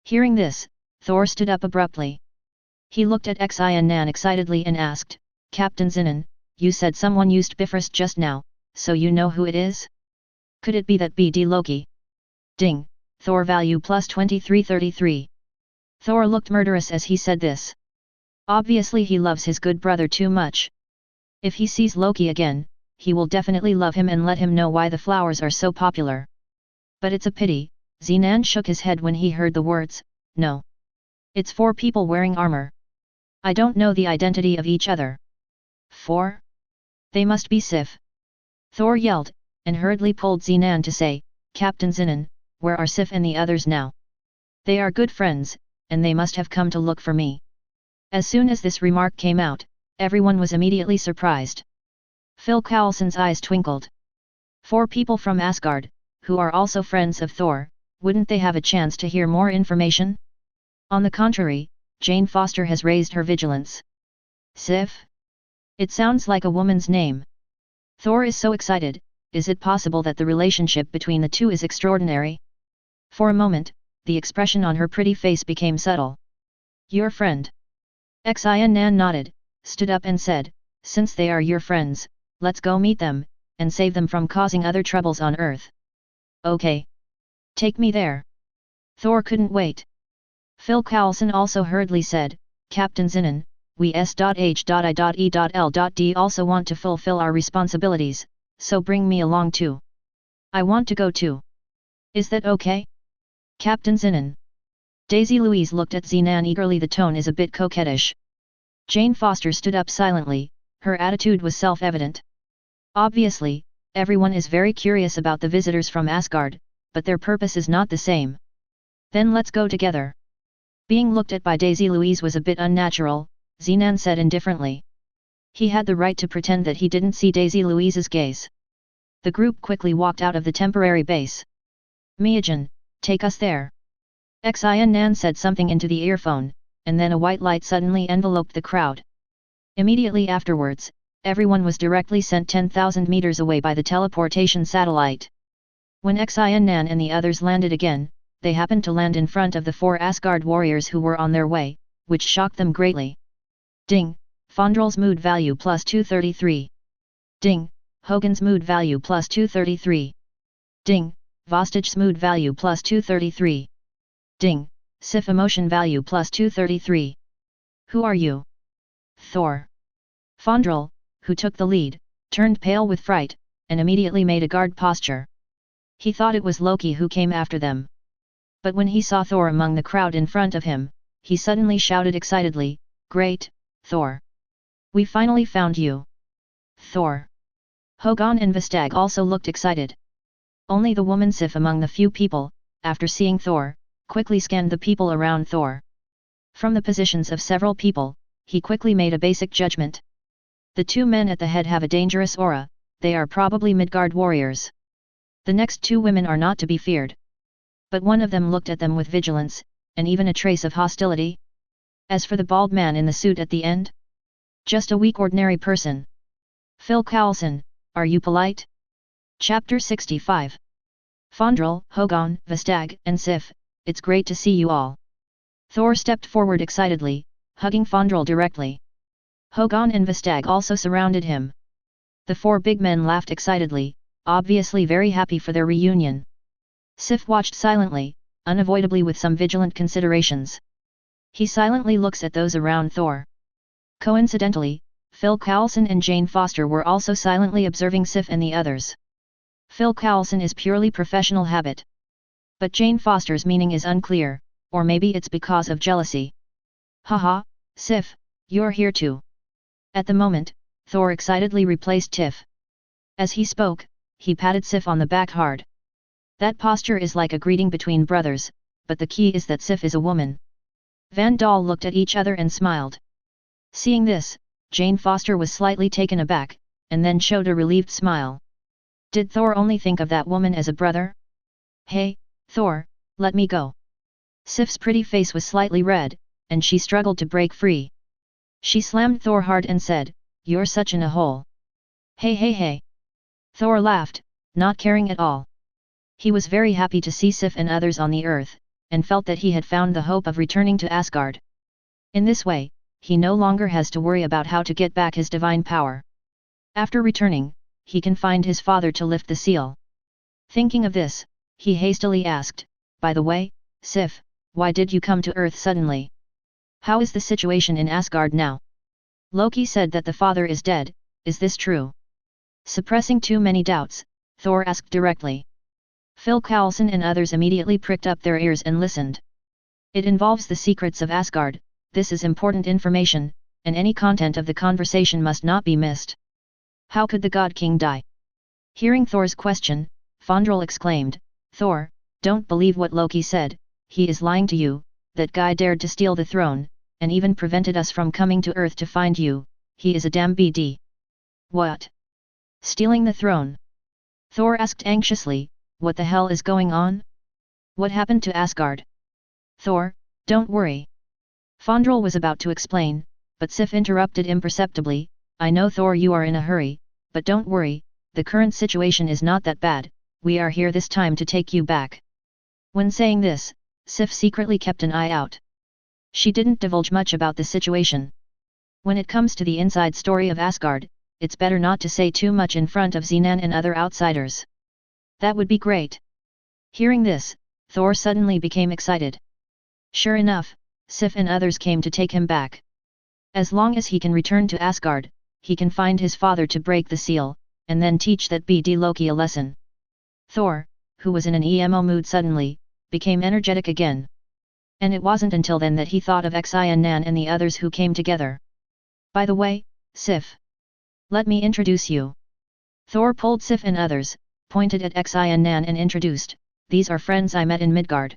Hearing this, Thor stood up abruptly. He looked at Xin Nan excitedly and asked, Captain Zinnan, you said someone used Bifrost just now, so you know who it is? Could it be that BD Loki? Ding, Thor value plus 2333. Thor looked murderous as he said this. Obviously he loves his good brother too much. If he sees Loki again, he will definitely love him and let him know why the flowers are so popular. But it's a pity, Zenan shook his head when he heard the words, no. It's 4 people wearing armor. I don't know the identity of each other. 4? They must be Sif. Thor yelled, and hurriedly pulled Zenan to say, Captain Zinnan, where are Sif and the others now? They are good friends, and they must have come to look for me. As soon as this remark came out, everyone was immediately surprised. Phil Coulson's eyes twinkled. 4 people from Asgard, who are also friends of Thor, wouldn't they have a chance to hear more information? On the contrary, Jane Foster has raised her vigilance. Sif? It sounds like a woman's name. Thor is so excited. Is it possible that the relationship between the two is extraordinary? For a moment, the expression on her pretty face became subtle. Your friend? Xian Nan nodded, stood up and said, since they are your friends, let's go meet them, and save them from causing other troubles on Earth. Okay. Take me there. Thor couldn't wait. Phil Coulson also hurriedly said, Captain Zinnan, we S.H.I.E.L.D. also want to fulfill our responsibilities, so bring me along too. I want to go too. Is that okay? Captain Zinnan. Daisy Louise looked at Zinan eagerly. The tone is a bit coquettish. Jane Foster stood up silently, her attitude was self-evident. Obviously, everyone is very curious about the visitors from Asgard, but their purpose is not the same. Then let's go together. Being looked at by Daisy Louise was a bit unnatural, Zinan said indifferently. He had the right to pretend that he didn't see Daisy Louise's gaze. The group quickly walked out of the temporary base. Miyajin, take us there. Xian Nan said something into the earphone, and then a white light suddenly enveloped the crowd. Immediately afterwards, everyone was directly sent 10,000 meters away by the teleportation satellite. When Xian Nan and the others landed again, they happened to land in front of the 4 Asgard warriors who were on their way, which shocked them greatly. Ding, Fondrel's mood value plus 233. Ding, Hogan's mood value plus 233. Ding, Vostach's mood value plus 233. Ding, Sif emotion value plus 233. Who are you? Thor. Fondrel, who took the lead, turned pale with fright, and immediately made a guard posture. He thought it was Loki who came after them. But when he saw Thor among the crowd in front of him, he suddenly shouted excitedly, Great, Thor! We finally found you! Thor! Hogan and Vestag also looked excited. Only the woman Sif among the few people, after seeing Thor, quickly scanned the people around Thor. From the positions of several people, he quickly made a basic judgment. The 2 men at the head have a dangerous aura, they are probably Midgard warriors. The next 2 women are not to be feared. But one of them looked at them with vigilance, and even a trace of hostility. As for the bald man in the suit at the end? Just a weak ordinary person. Phil Coulson, are you polite? Chapter 65. Fondrel, Hogan, Vestag, and Sif, it's great to see you all. Thor stepped forward excitedly, hugging Fondrel directly. Hogan and Vestag also surrounded him. The 4 big men laughed excitedly, obviously very happy for their reunion. Sif watched silently, unavoidably with some vigilant considerations. He silently looks at those around Thor. Coincidentally, Phil Coulson and Jane Foster were also silently observing Sif and the others. Phil Coulson is purely professional habit. But Jane Foster's meaning is unclear, or maybe it's because of jealousy. Haha, Sif, you're here too. At the moment, Thor excitedly replaced Tiff. As he spoke, he patted Sif on the back hard. That posture is like a greeting between brothers, but the key is that Sif is a woman. Van Dahl looked at each other and smiled. Seeing this, Jane Foster was slightly taken aback, and then showed a relieved smile. Did Thor only think of that woman as a brother? Hey, Thor, let me go. Sif's pretty face was slightly red, and she struggled to break free. She slammed Thor hard and said, You're such an a-hole. Hey hey hey. Thor laughed, not caring at all. He was very happy to see Sif and others on the earth, and felt that he had found the hope of returning to Asgard. In this way, he no longer has to worry about how to get back his divine power. After returning, he can find his father to lift the seal. Thinking of this, he hastily asked, By the way, Sif, why did you come to Earth suddenly? How is the situation in Asgard now? Loki said that the father is dead, is this true? Suppressing too many doubts, Thor asked directly. Phil Coulson and others immediately pricked up their ears and listened. It involves the secrets of Asgard, this is important information, and any content of the conversation must not be missed. How could the God King die? Hearing Thor's question, Fondrel exclaimed, Thor, don't believe what Loki said, he is lying to you, that guy dared to steal the throne, and even prevented us from coming to Earth to find you, he is a damn BD. What? Stealing the throne? Thor asked anxiously, what the hell is going on? What happened to Asgard? Thor, don't worry. Fandral was about to explain, but Sif interrupted imperceptibly, I know Thor you are in a hurry, but don't worry, the current situation is not that bad, we are here this time to take you back. When saying this, Sif secretly kept an eye out. She didn't divulge much about the situation. When it comes to the inside story of Asgard, it's better not to say too much in front of Zenan and other outsiders. That would be great. Hearing this, Thor suddenly became excited. Sure enough, Sif and others came to take him back. As long as he can return to Asgard, he can find his father to break the seal, and then teach that BD Loki a lesson. Thor, who was in an emo mood suddenly, became energetic again. And it wasn't until then that he thought of Xian and the others who came together. By the way, Sif. Let me introduce you. Thor pulled Sif and others, pointed at Xian and introduced, these are friends I met in Midgard.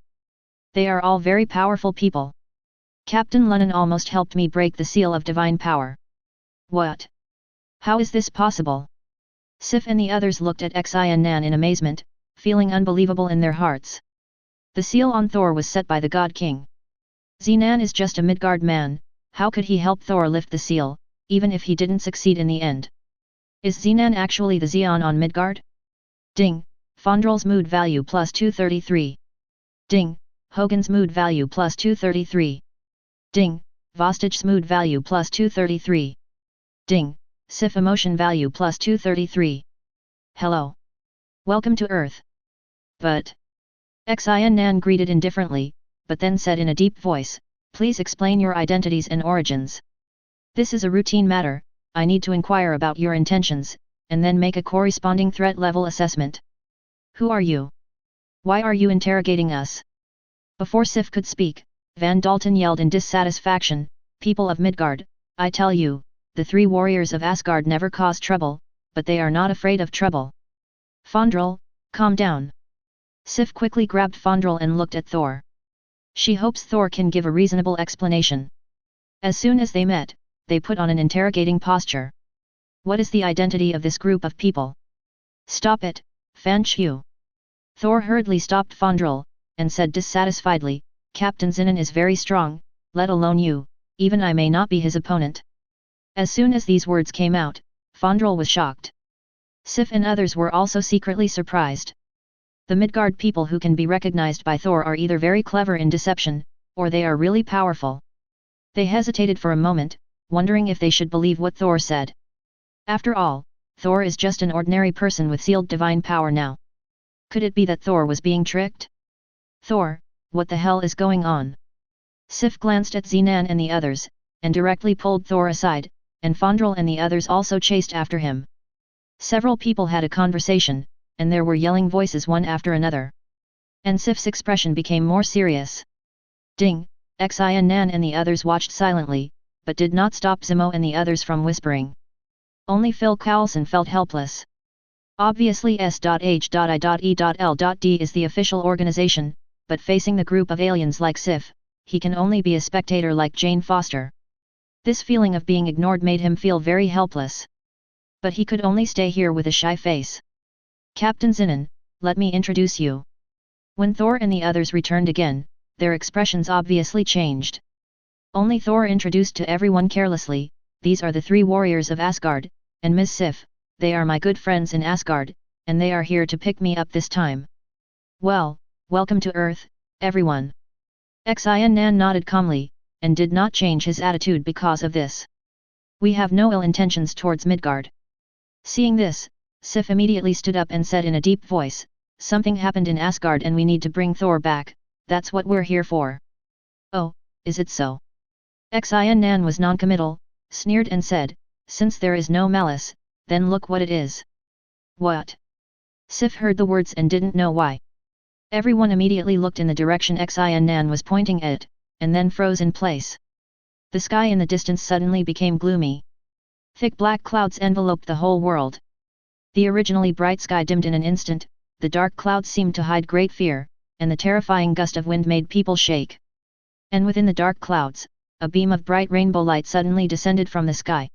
They are all very powerful people. Captain Lennon almost helped me break the seal of divine power. What? How is this possible? Sif and the others looked at Xian in amazement, feeling unbelievable in their hearts. The seal on Thor was set by the God King. Zenan is just a Midgard man, how could he help Thor lift the seal, even if he didn't succeed in the end? Is Zenan actually the Zeon on Midgard? Ding, Fondral's mood value plus 233. Ding, Hogan's mood value plus 233. Ding, Vostach's mood value plus 233. Ding, Sif emotion value plus 233. Hello. Welcome to Earth. But... Xian greeted indifferently, but then said in a deep voice, please explain your identities and origins. This is a routine matter, I need to inquire about your intentions, and then make a corresponding threat level assessment. Who are you? Why are you interrogating us? Before Sif could speak, Van Dalton yelled in dissatisfaction, people of Midgard, I tell you, the three warriors of Asgard never cause trouble, but they are not afraid of trouble. Fandral, calm down. Sif quickly grabbed Fandral and looked at Thor. She hopes Thor can give a reasonable explanation. As soon as they met, they put on an interrogating posture. What is the identity of this group of people? Stop it, Fan Qiu. Thor hurriedly stopped Fandral, and said dissatisfiedly, Captain Zenan is very strong, let alone you, even I may not be his opponent. As soon as these words came out, Fandral was shocked. Sif and others were also secretly surprised. The Midgard people who can be recognized by Thor are either very clever in deception, or they are really powerful. They hesitated for a moment, wondering if they should believe what Thor said. After all, Thor is just an ordinary person with sealed divine power now. Could it be that Thor was being tricked? Thor, what the hell is going on? Sif glanced at Zenan and the others, and directly pulled Thor aside, and Fandral and the others also chased after him. Several people had a conversation, and there were yelling voices one after another. And Sif's expression became more serious. Ding, Xian and the others watched silently, but did not stop Zemo and the others from whispering. Only Phil Coulson felt helpless. Obviously S.H.I.E.L.D is the official organization, but facing the group of aliens like Sif, he can only be a spectator like Jane Foster. This feeling of being ignored made him feel very helpless. But he could only stay here with a shy face. Captain Zenan, let me introduce you. When Thor and the others returned again, their expressions obviously changed. Only Thor introduced to everyone carelessly, these are the three warriors of Asgard, and Miss Sif, they are my good friends in Asgard, and they are here to pick me up this time. Well, welcome to Earth, everyone. Xian nodded calmly, and did not change his attitude because of this. We have no ill intentions towards Midgard. Seeing this, Sif immediately stood up and said in a deep voice, something happened in Asgard and we need to bring Thor back, that's what we're here for. Oh, is it so? Xian was noncommittal, sneered and said, since there is no malice, then look what it is. What? Sif heard the words and didn't know why. Everyone immediately looked in the direction Xian was pointing at, and then froze in place. The sky in the distance suddenly became gloomy. Thick black clouds enveloped the whole world. The originally bright sky dimmed in an instant, the dark clouds seemed to hide great fear, and the terrifying gust of wind made people shake. And within the dark clouds, a beam of bright rainbow light suddenly descended from the sky.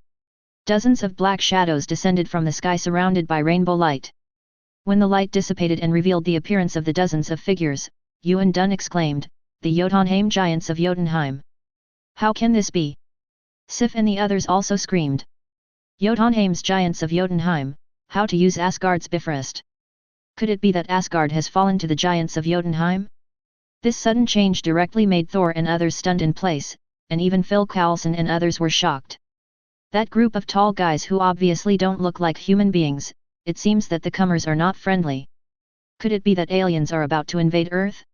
Dozens of black shadows descended from the sky surrounded by rainbow light. When the light dissipated and revealed the appearance of the dozens of figures, Yuan Dun exclaimed, "The Jotunheim giants of Jotunheim! How can this be?" Sif and the others also screamed. Jotunheim's giants of Jotunheim, how to use Asgard's Bifrost? Could it be that Asgard has fallen to the giants of Jotunheim? This sudden change directly made Thor and others stunned in place, and even Phil Coulson and others were shocked. That group of tall guys who obviously don't look like human beings, it seems that the comers are not friendly. Could it be that aliens are about to invade Earth?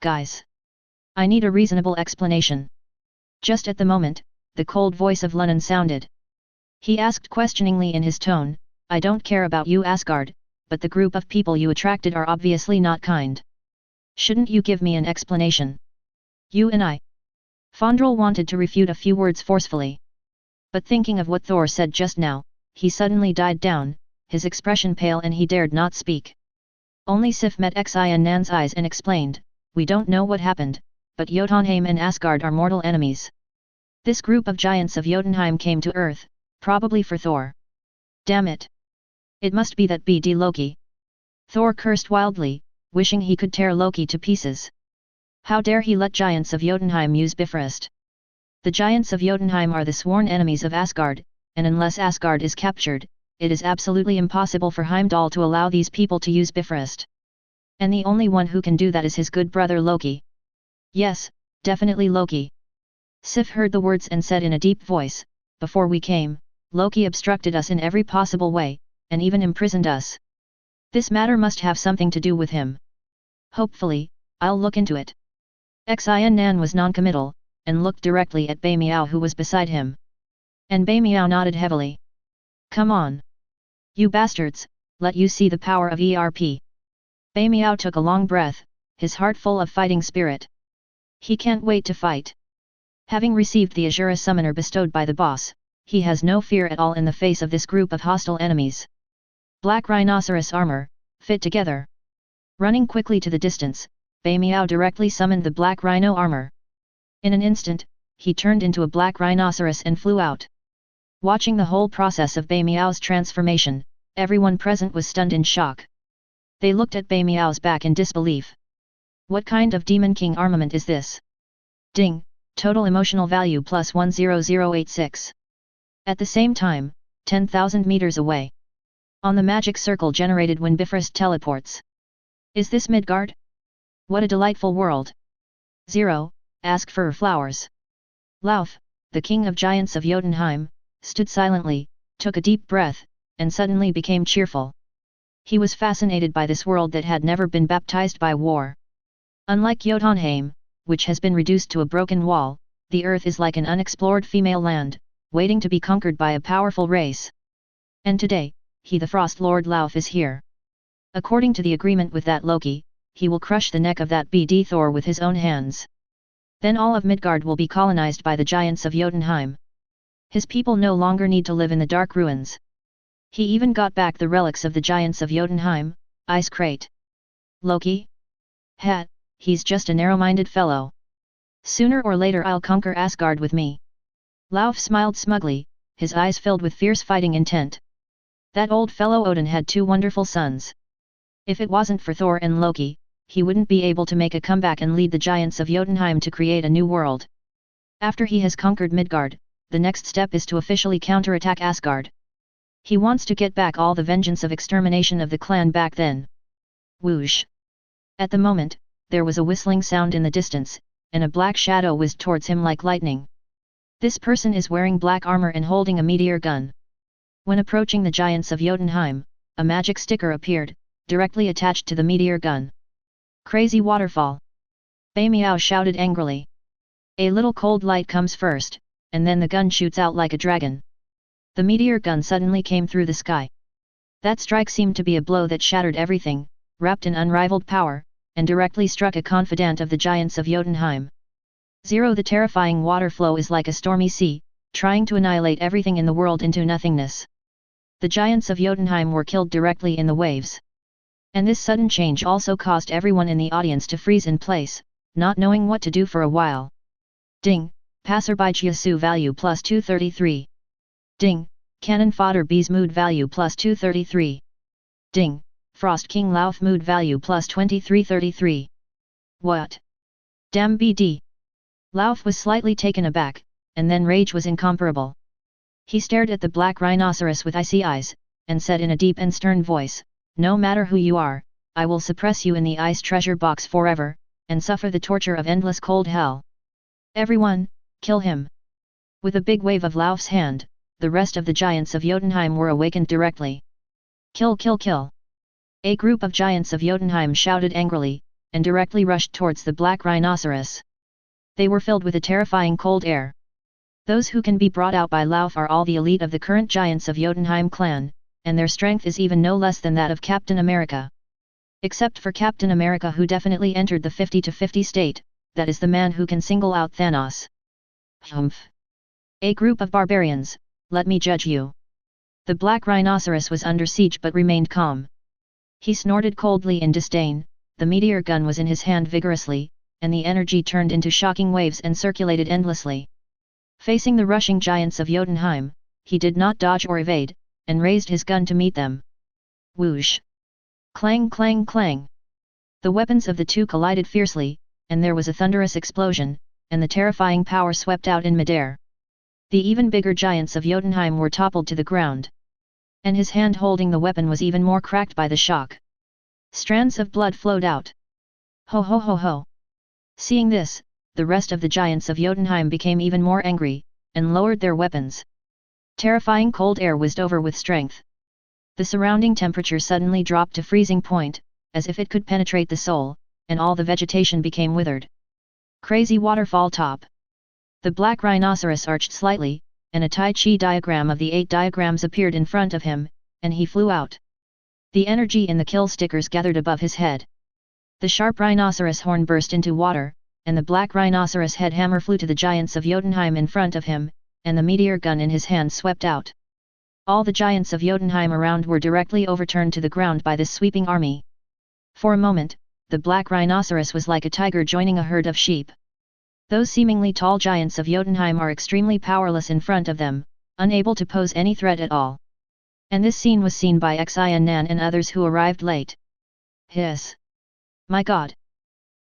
Guys, I need a reasonable explanation. Just at the moment, the cold voice of Lunan sounded. He asked questioningly in his tone, "I don't care about you Asgard, but the group of people you attracted are obviously not kind. Shouldn't you give me an explanation?" "You and I." Fondrel wanted to refute a few words forcefully. But thinking of what Thor said just now, he suddenly died down, his expression pale, and he dared not speak. Only Sif met Xian Nan's eyes and explained, "We don't know what happened, but Jotunheim and Asgard are mortal enemies. This group of giants of Jotunheim came to Earth, probably for Thor. Damn it! It must be that BD Loki." Thor cursed wildly, wishing he could tear Loki to pieces. How dare he let giants of Jotunheim use Bifrost? The giants of Jotunheim are the sworn enemies of Asgard, and unless Asgard is captured, it is absolutely impossible for Heimdall to allow these people to use Bifrost. And the only one who can do that is his good brother Loki. Yes, definitely Loki. Sif heard the words and said in a deep voice, "Before we came, Loki obstructed us in every possible way, and even imprisoned us. This matter must have something to do with him. Hopefully, I'll look into it." Xian Nan was non-committal, and looked directly at Bei Miao who was beside him. And Bei Miao nodded heavily. "Come on. You bastards, let you see the power of ERP." Bei Miao took a long breath, his heart full of fighting spirit. He can't wait to fight. Having received the Azura Summoner bestowed by the boss, he has no fear at all in the face of this group of hostile enemies. Black rhinoceros armor, fit together. Running quickly to the distance, Bei Miao directly summoned the black rhino armor. In an instant, he turned into a black rhinoceros and flew out. Watching the whole process of Bei Miao's transformation, everyone present was stunned in shock. They looked at Bei Miao's back in disbelief. What kind of Demon King armament is this? Ding, total emotional value plus 10086. At the same time, 10,000 meters away. On the magic circle generated when Bifrost teleports. Is this Midgard? What a delightful world. 0, ask for flowers. Lauf, the king of giants of Jotunheim, stood silently, took a deep breath, and suddenly became cheerful. He was fascinated by this world that had never been baptized by war. Unlike Jotunheim, which has been reduced to a broken wall, the earth is like an unexplored female land, waiting to be conquered by a powerful race. And today, he the Frost Lord Lauf is here. According to the agreement with that Loki, he will crush the neck of that BD Thor with his own hands. Then all of Midgard will be colonized by the giants of Jotunheim. His people no longer need to live in the dark ruins. He even got back the relics of the giants of Jotunheim, Ice Crate. Loki? Hat, he's just a narrow-minded fellow. Sooner or later I'll conquer Asgard with me. Lauf smiled smugly, his eyes filled with fierce fighting intent. That old fellow Odin had 2 wonderful sons. If it wasn't for Thor and Loki, he wouldn't be able to make a comeback and lead the giants of Jotunheim to create a new world. After he has conquered Midgard, the next step is to officially counterattack Asgard. He wants to get back all the vengeance of extermination of the clan back then. Whoosh! At the moment, there was a whistling sound in the distance, and a black shadow whizzed towards him like lightning. This person is wearing black armor and holding a meteor gun. When approaching the giants of Jotunheim, a magic sticker appeared, directly attached to the meteor gun. Crazy waterfall! Bei Miao shouted angrily. A little cold light comes first, and then the gun shoots out like a dragon. The meteor gun suddenly came through the sky. That strike seemed to be a blow that shattered everything, wrapped in unrivaled power, and directly struck a confidant of the giants of Jotunheim. 0 The terrifying water flow is like a stormy sea, trying to annihilate everything in the world into nothingness. The giants of Jotunheim were killed directly in the waves. And this sudden change also caused everyone in the audience to freeze in place, not knowing what to do for a while. Ding, passerby Jiasu value plus 233. Ding, cannon fodder B's mood value plus 233. Ding, Frost King Lauf mood value plus 2333. What? Damn BD. Lauf was slightly taken aback, and then rage was incomparable. He stared at the black rhinoceros with icy eyes, and said in a deep and stern voice, "No matter who you are, I will suppress you in the ice treasure box forever, and suffer the torture of endless cold hell. Everyone, kill him." With a big wave of Lauf's hand, the rest of the giants of Jotunheim were awakened directly. "Kill, kill, kill!" A group of giants of Jotunheim shouted angrily, and directly rushed towards the black rhinoceros. They were filled with a terrifying cold air. Those who can be brought out by Lauf are all the elite of the current giants of Jotunheim clan, and their strength is even no less than that of Captain America. Except for Captain America, who definitely entered the 50-50 state, that is the man who can single out Thanos. Humph! A group of barbarians, let me judge you. The black rhinoceros was under siege but remained calm. He snorted coldly in disdain, the meteor gun was in his hand vigorously, and the energy turned into shocking waves and circulated endlessly. Facing the rushing giants of Jotunheim, he did not dodge or evade, and raised his gun to meet them. Whoosh! Clang, clang, clang! The weapons of the two collided fiercely, and there was a thunderous explosion, and the terrifying power swept out in midair. The even bigger giants of Jotunheim were toppled to the ground. And his hand holding the weapon was even more cracked by the shock. Strands of blood flowed out. Ho ho ho ho! Seeing this, the rest of the giants of Jotunheim became even more angry, and lowered their weapons. Terrifying cold air whizzed over with strength. The surrounding temperature suddenly dropped to freezing point, as if it could penetrate the soul, and all the vegetation became withered. Crazy waterfall top. The black rhinoceros arched slightly, and a Tai Chi diagram of the 8 diagrams appeared in front of him, and he flew out. The energy in the kill stickers gathered above his head. The sharp rhinoceros horn burst into water, and the black rhinoceros head hammer flew to the giants of Jotunheim in front of him, and the meteor gun in his hand swept out. All the giants of Jotunheim around were directly overturned to the ground by this sweeping army. For a moment, the black rhinoceros was like a tiger joining a herd of sheep. Those seemingly tall giants of Jotunheim are extremely powerless in front of them, unable to pose any threat at all. And this scene was seen by Xian Nan and others who arrived late. Hiss! My God!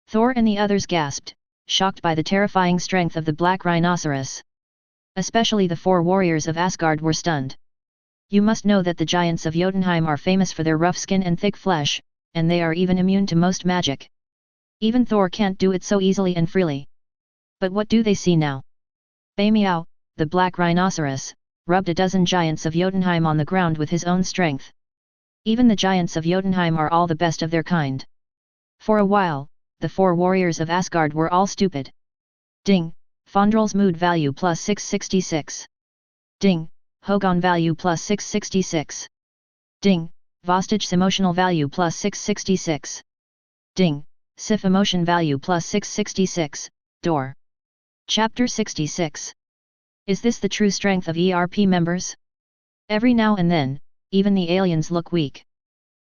Thor and the others gasped, shocked by the terrifying strength of the black rhinoceros. Especially the 4 warriors of Asgard were stunned. You must know that the giants of Jotunheim are famous for their rough skin and thick flesh, and they are even immune to most magic. Even Thor can't do it so easily and freely. But what do they see now? Bamiao, the black rhinoceros, rubbed a dozen giants of Jotunheim on the ground with his own strength. Even the giants of Jotunheim are all the best of their kind. For a while, the 4 warriors of Asgard were all stupid. Ding, Fondrel's mood value plus 666. Ding, Hogan value plus 666. Ding, Vostach's emotional value plus 666. Ding, Sif emotion value plus 666, door. Chapter 66. Is this the true strength of ERP members? Every now and then, even the aliens look weak.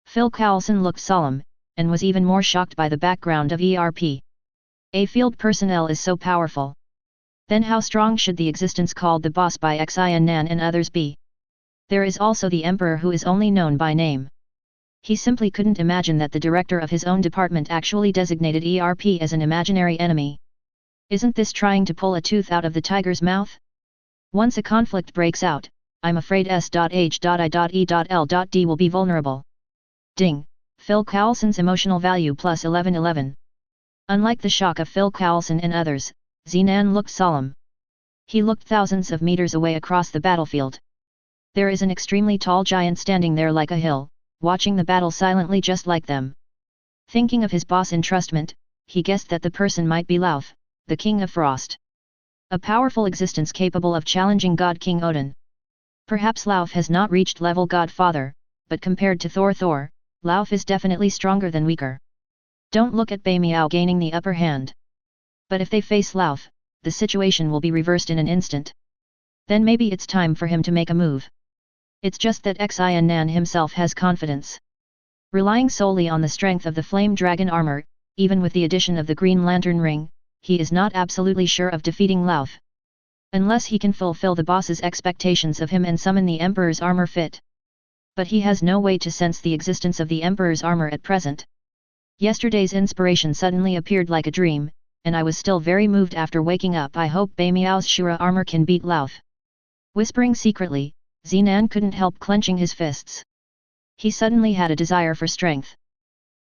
Phil Coulson looked solemn, and was even more shocked by the background of ERP. A field personnel is so powerful. Then how strong should the existence called the boss by Xian Nan and others be? There is also the Emperor, who is only known by name. He simply couldn't imagine that the director of his own department actually designated ERP as an imaginary enemy. Isn't this trying to pull a tooth out of the tiger's mouth? Once a conflict breaks out, I'm afraid S.H.I.E.L.D will be vulnerable. Ding, Phil Coulson's emotional value plus 1111. Unlike the shock of Phil Coulson and others, Zenan looked solemn. He looked thousands of meters away across the battlefield. There is an extremely tall giant standing there like a hill, watching the battle silently just like them. Thinking of his boss entrustment, he guessed that the person might be Lauf, the King of Frost. A powerful existence capable of challenging God King Odin. Perhaps Lauf has not reached level Godfather, but compared to Thor, Lauf is definitely stronger than weaker. Don't look at Bamiao gaining the upper hand. But if they face Lauf, the situation will be reversed in an instant. Then maybe it's time for him to make a move. It's just that Xian Nan himself has confidence. Relying solely on the strength of the Flame Dragon armor, even with the addition of the Green Lantern ring, he is not absolutely sure of defeating Lauf. Unless he can fulfill the boss's expectations of him and summon the Emperor's armor fit. But he has no way to sense the existence of the Emperor's armor at present. Yesterday's inspiration suddenly appeared like a dream, and I was still very moved after waking up. I hope Bei Miao's Shura armor can beat Lauf. Whispering secretly, Zenan couldn't help clenching his fists. He suddenly had a desire for strength.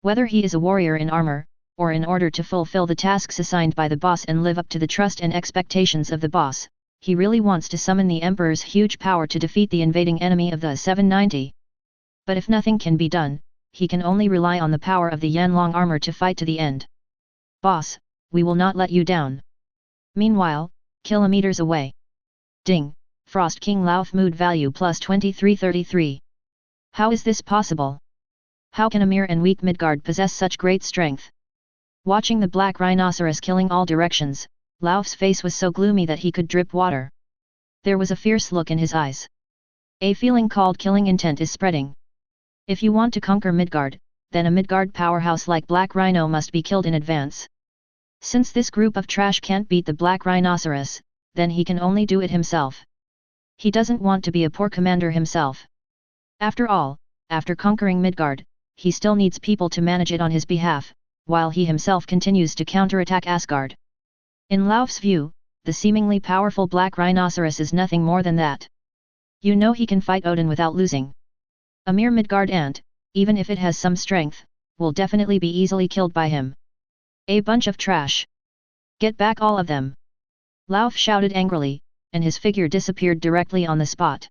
Whether he is a warrior in armor, or in order to fulfill the tasks assigned by the boss and live up to the trust and expectations of the boss, he really wants to summon the Emperor's huge power to defeat the invading enemy of the 790. But if nothing can be done, he can only rely on the power of the Yanlong armor to fight to the end. Boss, we will not let you down. Meanwhile, kilometers away. Ding, Frost King Lauf mood value plus 2333. How is this possible? How can a mere and weak Midgard possess such great strength? Watching the black rhinoceros killing all directions, Lauf's face was so gloomy that he could drip water. There was a fierce look in his eyes. A feeling called killing intent is spreading. If you want to conquer Midgard, then a Midgard powerhouse like Black Rhino must be killed in advance. Since this group of trash can't beat the Black Rhinoceros, then he can only do it himself. He doesn't want to be a poor commander himself. After all, after conquering Midgard, he still needs people to manage it on his behalf, while he himself continues to counterattack Asgard. In Lauf's view, the seemingly powerful Black Rhinoceros is nothing more than that. You know he can fight Odin without losing. A mere Midgard ant, even if it has some strength, will definitely be easily killed by him. A bunch of trash. Get back all of them. Lauf shouted angrily, and his figure disappeared directly on the spot.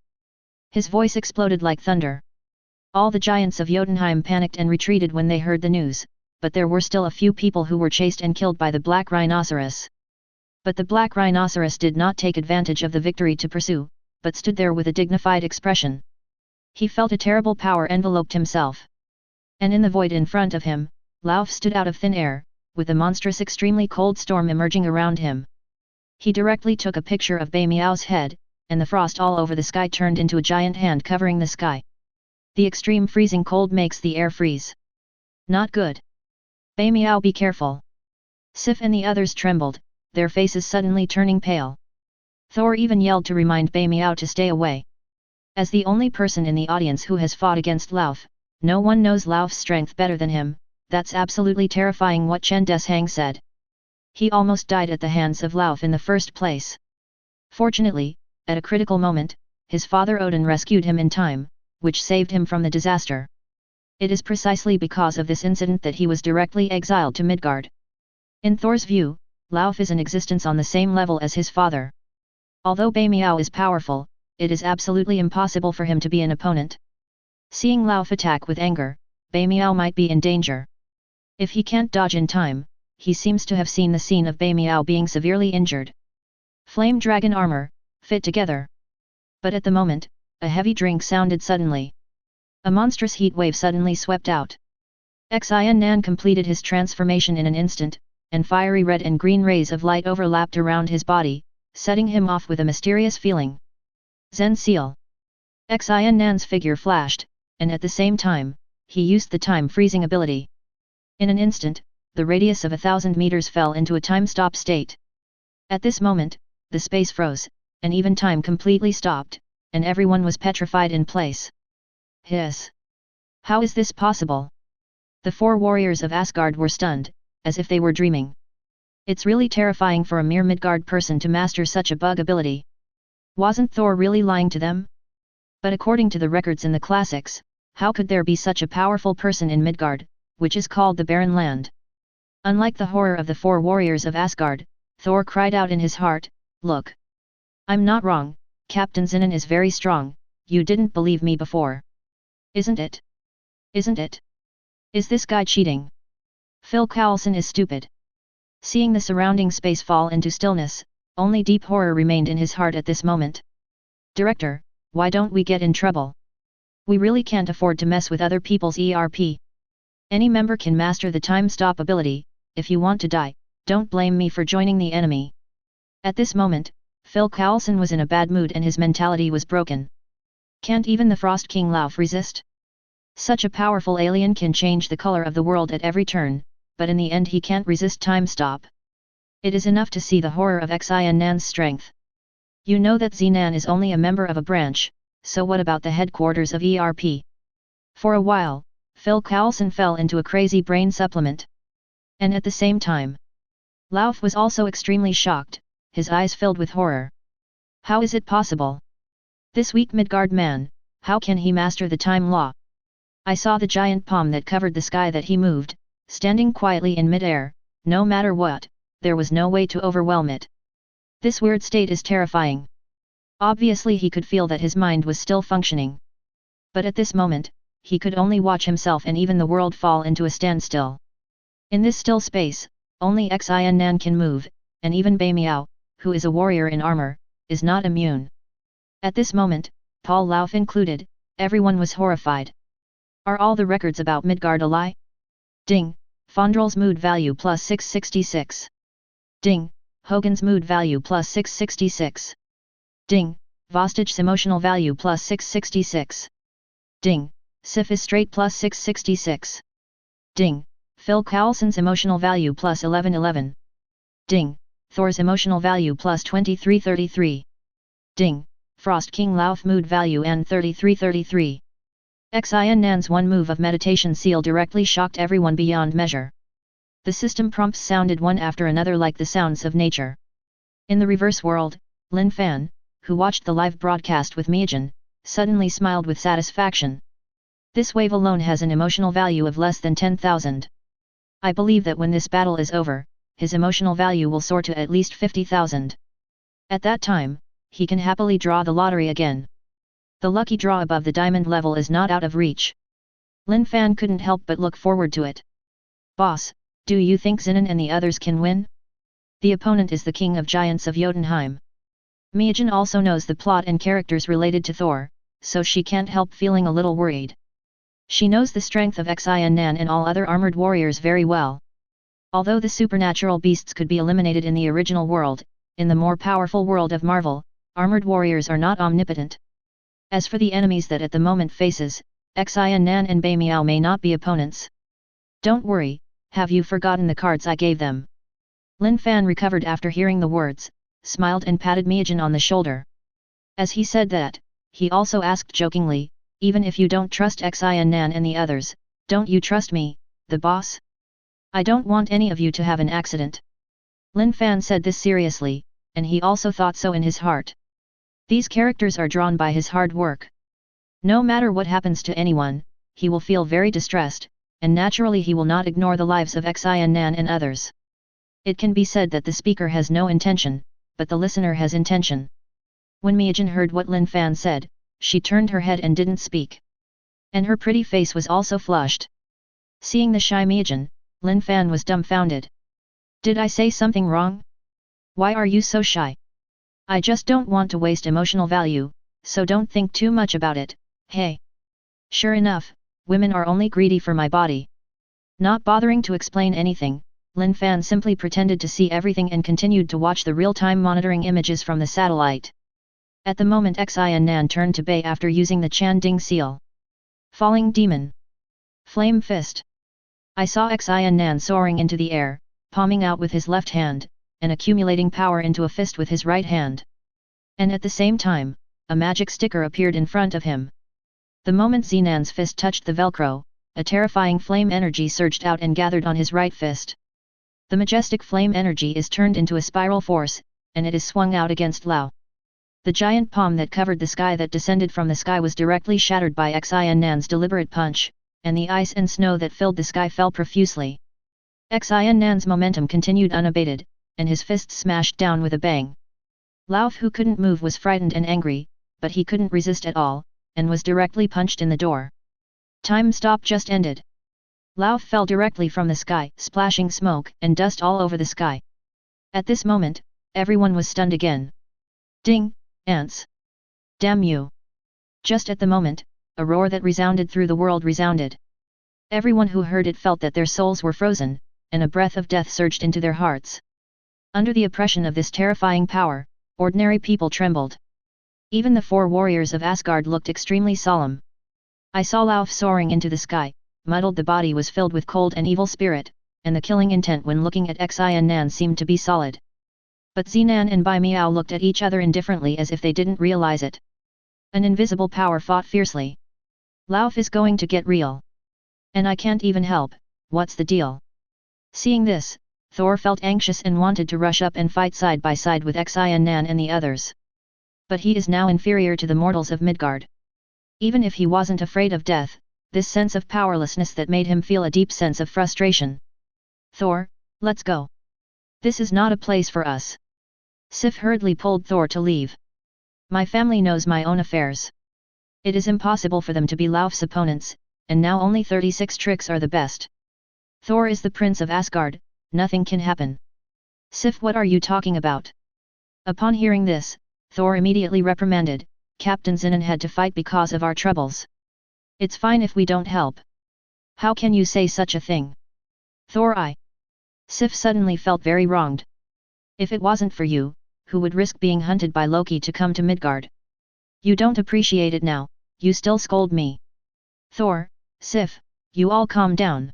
His voice exploded like thunder. All the giants of Jotunheim panicked and retreated when they heard the news, but there were still a few people who were chased and killed by the Black Rhinoceros. But the Black Rhinoceros did not take advantage of the victory to pursue, but stood there with a dignified expression. He felt a terrible power enveloped himself. And in the void in front of him, Lauf stood out of thin air, with a monstrous extremely cold storm emerging around him. He directly took a picture of Bei Miao's head, and the frost all over the sky turned into a giant hand covering the sky. The extreme freezing cold makes the air freeze. Not good. Bei Miao, be careful. Sif and the others trembled, their faces suddenly turning pale. Thor even yelled to remind Bei Miao to stay away. As the only person in the audience who has fought against Lauf, no one knows Lauf's strength better than him. That's absolutely terrifying, what Chen Deshang said. He almost died at the hands of Lauf in the first place. Fortunately, at a critical moment, his father Odin rescued him in time, which saved him from the disaster. It is precisely because of this incident that he was directly exiled to Midgard. In Thor's view, Lauf is an existence on the same level as his father. Although Bei Miao is powerful, it is absolutely impossible for him to be an opponent. Seeing Lauf attack with anger, Bei Miao might be in danger. If he can't dodge in time, he seems to have seen the scene of Bei Miao being severely injured. Flame Dragon armor, fit together. But at the moment, a heavy drink sounded suddenly. A monstrous heat wave suddenly swept out. Xian Nan completed his transformation in an instant, and fiery red and green rays of light overlapped around his body, setting him off with a mysterious feeling. Zen Seal. Xian Nan's figure flashed, and at the same time, he used the time freezing ability. In an instant, the radius of 1,000 meters fell into a time-stop state. At this moment, the space froze, and even time completely stopped, and everyone was petrified in place. Hiss! How is this possible? The four warriors of Asgard were stunned, as if they were dreaming. It's really terrifying for a mere Midgard person to master such a bug ability. Wasn't Thor really lying to them? But according to the records in the classics, how could there be such a powerful person in Midgard, which is called the Barren Land? Unlike the horror of the four warriors of Asgard, Thor cried out in his heart, "Look! I'm not wrong, Captain Zenon is very strong, you didn't believe me before. Isn't it? Isn't it? Is this guy cheating? Phil Coulson is stupid." Seeing the surrounding space fall into stillness, only deep horror remained in his heart at this moment. "Director, why don't we get in trouble? We really can't afford to mess with other people's ERP. Any member can master the time stop ability. If you want to die, don't blame me for joining the enemy." At this moment, Phil Coulson was in a bad mood and his mentality was broken. Can't even the Frost King Lauf resist? Such a powerful alien can change the color of the world at every turn, but in the end he can't resist time stop. It is enough to see the horror of Xiannan's strength. You know that Xenan is only a member of a branch, so what about the headquarters of ERP? For a while, Phil Coulson fell into a crazy brain supplement. And at the same time, Lauf was also extremely shocked, his eyes filled with horror. How is it possible? This weak Midgard man, how can he master the time law? I saw the giant palm that covered the sky that he moved, standing quietly in midair, no matter what, there was no way to overwhelm it. This weird state is terrifying. Obviously he could feel that his mind was still functioning. But at this moment, he could only watch himself and even the world fall into a standstill. In this still space, only Xiannan can move, and even Bei Miao, who is a warrior in armor, is not immune. At this moment, Paul Lauf included, everyone was horrified. Are all the records about Midgard a lie? Ding, Fondrel's mood value plus 666. Ding, Hogan's mood value plus 666. Ding, Vostach's emotional value plus 666. Ding, Sif is straight plus 666. Ding, Phil Coulson's emotional value plus 1111. Ding, Thor's emotional value plus 2333. Ding, Frost King Lauf mood value and 3333. Xiannan's one move of meditation seal directly shocked everyone beyond measure. The system prompts sounded one after another like the sounds of nature. In the reverse world, Lin Fan, who watched the live broadcast with Mijin, suddenly smiled with satisfaction. This wave alone has an emotional value of less than 10,000. I believe that when this battle is over, his emotional value will soar to at least 50,000. At that time, he can happily draw the lottery again. The lucky draw above the diamond level is not out of reach. Lin Fan couldn't help but look forward to it. Boss, do you think Xenan and the others can win? The opponent is the King of Giants of Jotunheim. Mijin also knows the plot and characters related to Thor, so she can't help feeling a little worried. She knows the strength of Xiannan and all other armored warriors very well. Although the supernatural beasts could be eliminated in the original world, in the more powerful world of Marvel, armored warriors are not omnipotent. As for the enemies that at the moment faces, Xiannan and Bei Miao may not be opponents. Don't worry, have you forgotten the cards I gave them? Lin Fan recovered after hearing the words, smiled and patted Mijin on the shoulder. As he said that, he also asked jokingly, even if you don't trust Xiannan and the others, don't you trust me, the boss? I don't want any of you to have an accident. Lin Fan said this seriously, and he also thought so in his heart. These characters are drawn by his hard work. No matter what happens to anyone, he will feel very distressed, and naturally he will not ignore the lives of Xiannan and others. It can be said that the speaker has no intention, but the listener has intention. When Mijin heard what Lin Fan said, she turned her head and didn't speak. And her pretty face was also flushed. Seeing the shy Mijin, Lin Fan was dumbfounded. Did I say something wrong? Why are you so shy? I just don't want to waste emotional value, so don't think too much about it, hey. Sure enough, women are only greedy for my body. Not bothering to explain anything, Lin Fan simply pretended to see everything and continued to watch the real-time monitoring images from the satellite. At the moment Xiannan turned to Bei after using the Chan Ding seal. Falling Demon. Flame Fist. I saw Xiannan soaring into the air, palming out with his left hand, and accumulating power into a fist with his right hand. And at the same time, a magic sticker appeared in front of him. The moment Xenan's fist touched the Velcro, a terrifying flame energy surged out and gathered on his right fist. The majestic flame energy is turned into a spiral force, and it is swung out against Lao. The giant palm that covered the sky that descended from the sky was directly shattered by Xiannan's deliberate punch, and the ice and snow that filled the sky fell profusely. Xiannan's momentum continued unabated, and his fists smashed down with a bang. Lauf, who couldn't move, was frightened and angry, but he couldn't resist at all, and was directly punched in the door. Time stop just ended. Lauf fell directly from the sky, splashing smoke and dust all over the sky. At this moment, everyone was stunned again. Ding, ants! Damn you! Just at the moment, a roar that resounded through the world resounded. Everyone who heard it felt that their souls were frozen, and a breath of death surged into their hearts. Under the oppression of this terrifying power, ordinary people trembled. Even the four warriors of Asgard looked extremely solemn. I saw Lauf soaring into the sky, muddled the body was filled with cold and evil spirit, and the killing intent when looking at Xin Nan seemed to be solid. But Zinan and Bai Miao looked at each other indifferently as if they didn't realize it. An invisible power fought fiercely. Lauf is going to get real. And I can't even help, what's the deal? Seeing this, Thor felt anxious and wanted to rush up and fight side by side with Xin Nan and the others. But he is now inferior to the mortals of Midgard. Even if he wasn't afraid of death, this sense of powerlessness that made him feel a deep sense of frustration. Thor, let's go. This is not a place for us. Sif hurriedly pulled Thor to leave. My family knows my own affairs. It is impossible for them to be Lauf's opponents, and now only 36 tricks are the best. Thor is the prince of Asgard, nothing can happen. Sif, what are you talking about? Upon hearing this, Thor immediately reprimanded, Captain Zinan had to fight because of our troubles. It's fine if we don't help. How can you say such a thing? Thor, Sif suddenly felt very wronged. If it wasn't for you, who would risk being hunted by Loki to come to Midgard? You don't appreciate it now, you still scold me. Thor, Sif, you all calm down.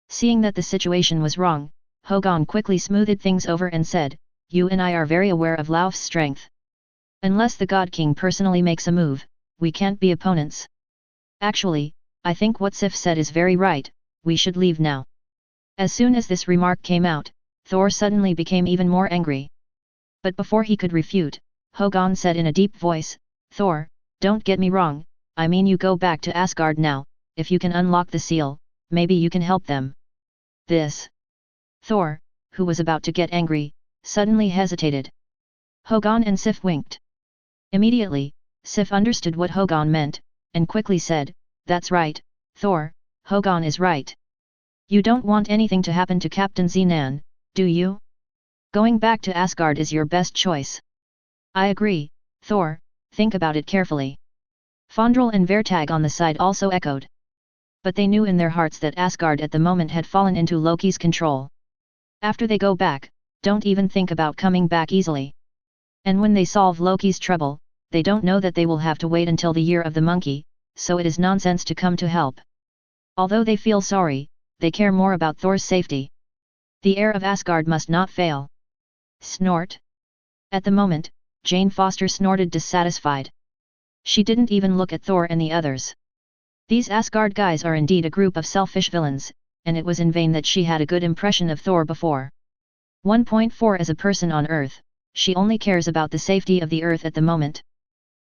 Seeing that the situation was wrong, Bogang quickly smoothed things over and said, you and I are very aware of Lauf's strength. Unless the God King personally makes a move, we can't be opponents. Actually, I think what Sif said is very right, we should leave now. As soon as this remark came out, Thor suddenly became even more angry. But before he could refute, Bogang said in a deep voice, Thor, don't get me wrong, I mean you go back to Asgard now, if you can unlock the seal, maybe you can help them. This. Thor, who was about to get angry, suddenly hesitated. Bogang and Sif winked. Immediately, Sif understood what Bogang meant, and quickly said, that's right, Thor, Bogang is right. You don't want anything to happen to Captain Zinan, do you? Going back to Asgard is your best choice. I agree, Thor, think about it carefully. Fondrel and Vertag on the side also echoed. But they knew in their hearts that Asgard at the moment had fallen into Loki's control. After they go back, don't even think about coming back easily. And when they solve Loki's trouble, they don't know that they will have to wait until the year of the monkey, so it is nonsense to come to help. Although they feel sorry, they care more about Thor's safety. The heir of Asgard must not fail. Snort. At the moment, Jane Foster snorted dissatisfied. She didn't even look at Thor and the others. These Asgard guys are indeed a group of selfish villains, and it was in vain that she had a good impression of Thor before. 1.4 As a person on Earth, she only cares about the safety of the Earth at the moment.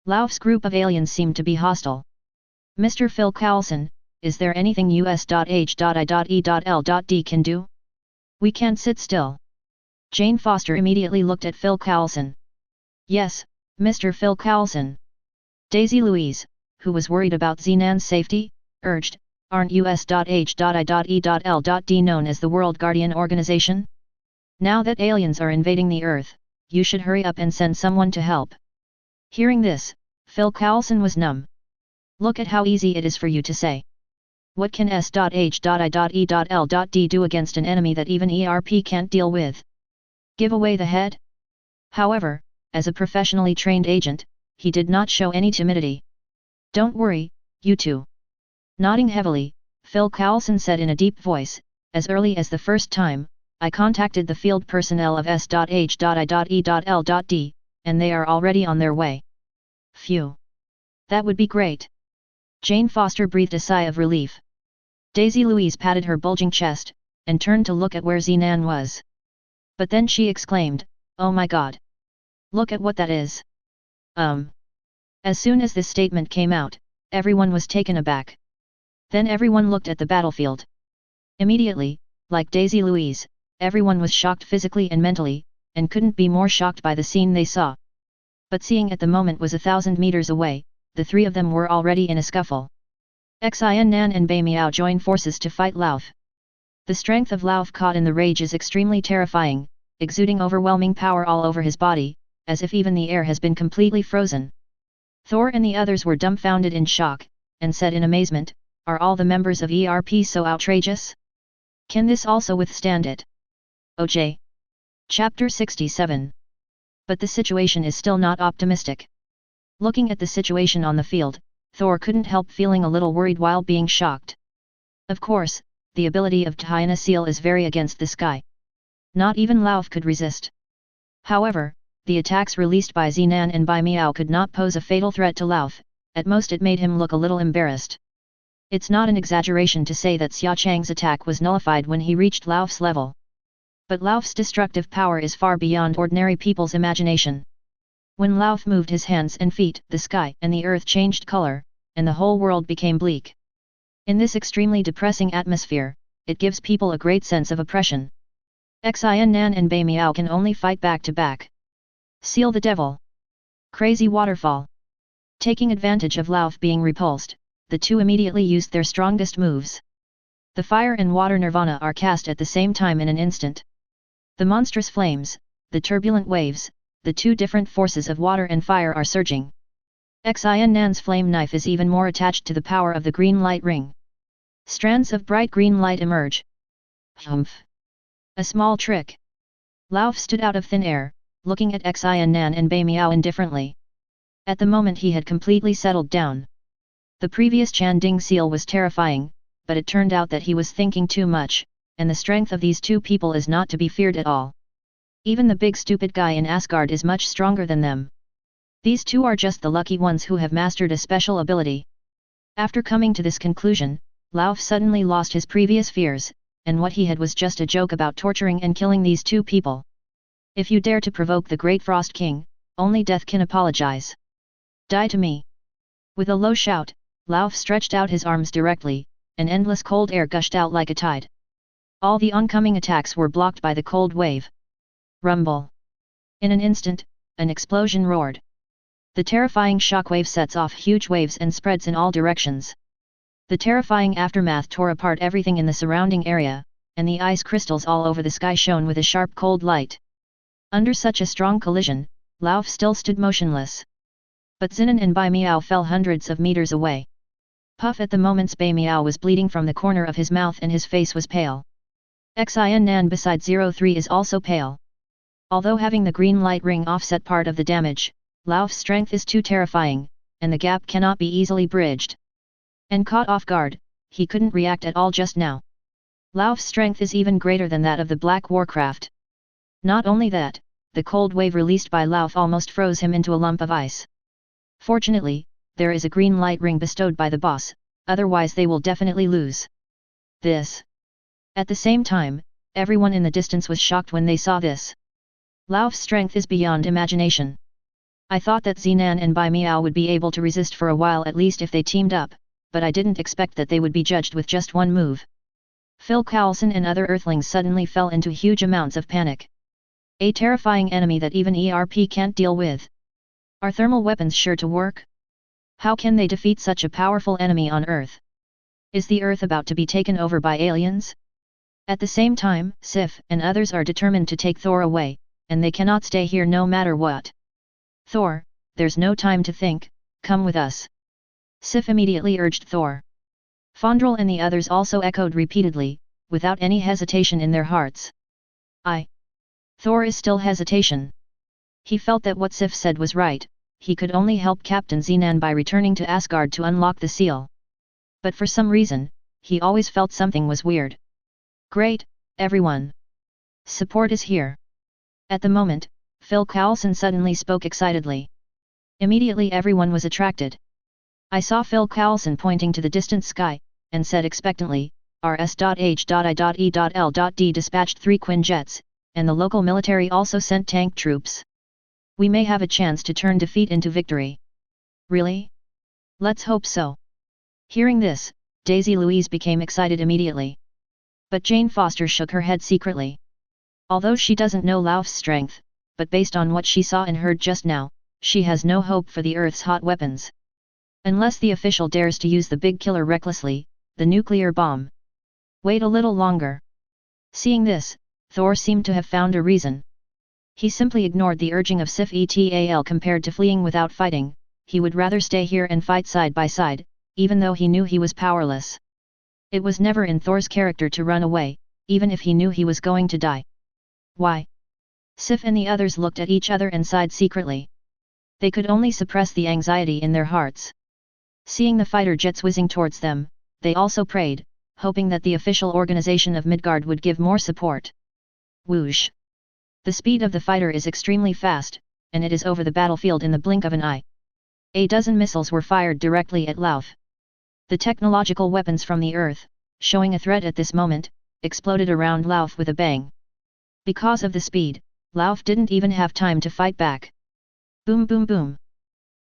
Lauf's group of aliens seemed to be hostile. Mr. Phil Coulson, is there anything us.h.i.e.l.d. can do? We can't sit still. Jane Foster immediately looked at Phil Coulson. Yes, Mr. Phil Coulson. Daisy Louise, who was worried about Zinan's safety, urged, aren't us.h.i.e.l.d. known as the World Guardian Organization? Now that aliens are invading the Earth, you should hurry up and send someone to help. Hearing this, Phil Coulson was numb. Look at how easy it is for you to say. What can s.h.i.e.l.d. do against an enemy that even ERP can't deal with? Give away the head? However, as a professionally trained agent, he did not show any timidity. Don't worry, you two. Nodding heavily, Phil Coulson said in a deep voice, as early as the first time, I contacted the field personnel of s.h.i.e.l.d, and they are already on their way. Phew. That would be great. Jane Foster breathed a sigh of relief. Daisy Louise patted her bulging chest, and turned to look at where Zinan was. But then she exclaimed, oh my god. Look at what that is. As soon as this statement came out, everyone was taken aback. Then everyone looked at the battlefield. Immediately, like Daisy Louise, everyone was shocked physically and mentally, and couldn't be more shocked by the scene they saw. But seeing at the moment was 1,000 meters away, the three of them were already in a scuffle. Xin Nan and Bai Miao joined forces to fight Lauf. The strength of Lauf caught in the rage is extremely terrifying, exuding overwhelming power all over his body, as if even the air has been completely frozen. Thor and the others were dumbfounded in shock, and said in amazement, are all the members of ERP so outrageous? Can this also withstand it? OJ. Chapter 67. But the situation is still not optimistic. Looking at the situation on the field, Thor couldn't help feeling a little worried while being shocked. Of course, the ability of Hyena Seal is very against this guy. Not even Lauf could resist. However, the attacks released by Zenan and by Miao could not pose a fatal threat to Lauf, at most it made him look a little embarrassed. It's not an exaggeration to say that Xia Chang's attack was nullified when he reached Lauf's level. But Lauf's destructive power is far beyond ordinary people's imagination. When Lauf moved his hands and feet, the sky and the earth changed color, and the whole world became bleak. In this extremely depressing atmosphere, it gives people a great sense of oppression. Xian Nan and Bei Miao can only fight back to back. Seal the Devil. Crazy Waterfall. Taking advantage of Lauf being repulsed, the two immediately used their strongest moves. The fire and water nirvana are cast at the same time in an instant. The monstrous flames, the turbulent waves, the two different forces of water and fire are surging. Xian Nan's flame knife is even more attached to the power of the green light ring. Strands of bright green light emerge. Humph! A small trick. Lauf stood out of thin air, looking at Xian Nan and Bei Miao indifferently. At the moment he had completely settled down. The previous Chan Ding seal was terrifying, but it turned out that he was thinking too much, and the strength of these two people is not to be feared at all. Even the big stupid guy in Asgard is much stronger than them. These two are just the lucky ones who have mastered a special ability. After coming to this conclusion, Lauf suddenly lost his previous fears, and what he had was just a joke about torturing and killing these two people. If you dare to provoke the Great Frost King, only death can apologize. Die to me! With a low shout, Lauf stretched out his arms directly, and endless cold air gushed out like a tide. All the oncoming attacks were blocked by the cold wave. Rumble! In an instant, an explosion roared. The terrifying shockwave sets off huge waves and spreads in all directions. The terrifying aftermath tore apart everything in the surrounding area, and the ice crystals all over the sky shone with a sharp cold light. Under such a strong collision, Lauf still stood motionless. But Zinan and Bei Miao fell hundreds of meters away. Puff! At the moments Bei Miao was bleeding from the corner of his mouth and his face was pale. Xian Nan beside 03 is also pale. Although having the green light ring offset part of the damage, Lauf's strength is too terrifying, and the gap cannot be easily bridged. And caught off guard, he couldn't react at all just now. Lauf's strength is even greater than that of the Black Warcraft. Not only that, the cold wave released by Lauf almost froze him into a lump of ice. Fortunately, there is a green light ring bestowed by the boss, otherwise they will definitely lose. This. At the same time, everyone in the distance was shocked when they saw this. Lauf's strength is beyond imagination. I thought that Zenan and Bei Miao would be able to resist for a while at least if they teamed up, but I didn't expect that they would be judged with just one move. Phil Coulson and other Earthlings suddenly fell into huge amounts of panic. A terrifying enemy that even ERP can't deal with. Are thermal weapons sure to work? How can they defeat such a powerful enemy on Earth? Is the Earth about to be taken over by aliens? At the same time, Sif and others are determined to take Thor away, and they cannot stay here no matter what. Thor, there's no time to think, come with us. Sif immediately urged Thor. Fondrel and the others also echoed repeatedly, without any hesitation in their hearts. Thor is still hesitation. He felt that what Sif said was right, he could only help Captain Zenan by returning to Asgard to unlock the seal. But for some reason, he always felt something was weird. Great, everyone! Support is here. At the moment, Phil Coulson suddenly spoke excitedly. Immediately everyone was attracted. I saw Phil Coulson pointing to the distant sky, and said expectantly, RS.H.I.E.L.D dispatched 3 Quinjets, and the local military also sent tank troops. We may have a chance to turn defeat into victory. Really? Let's hope so. Hearing this, Daisy Louise became excited immediately. But Jane Foster shook her head secretly. Although she doesn't know Lauf's strength, but based on what she saw and heard just now, she has no hope for the Earth's hot weapons. Unless the official dares to use the big killer recklessly, the nuclear bomb. Wait a little longer. Seeing this, Thor seemed to have found a reason. He simply ignored the urging of Sif et compared to fleeing without fighting, he would rather stay here and fight side by side, even though he knew he was powerless. It was never in Thor's character to run away, even if he knew he was going to die. Why? Sif and the others looked at each other and sighed secretly. They could only suppress the anxiety in their hearts. Seeing the fighter jets whizzing towards them, they also prayed, hoping that the official organization of Midgard would give more support. Whoosh! The speed of the fighter is extremely fast, and it is over the battlefield in the blink of an eye. A dozen missiles were fired directly at Lauf. The technological weapons from the Earth, showing a threat at this moment, exploded around Lauf with a bang. Because of the speed, Lauf didn't even have time to fight back. Boom boom boom!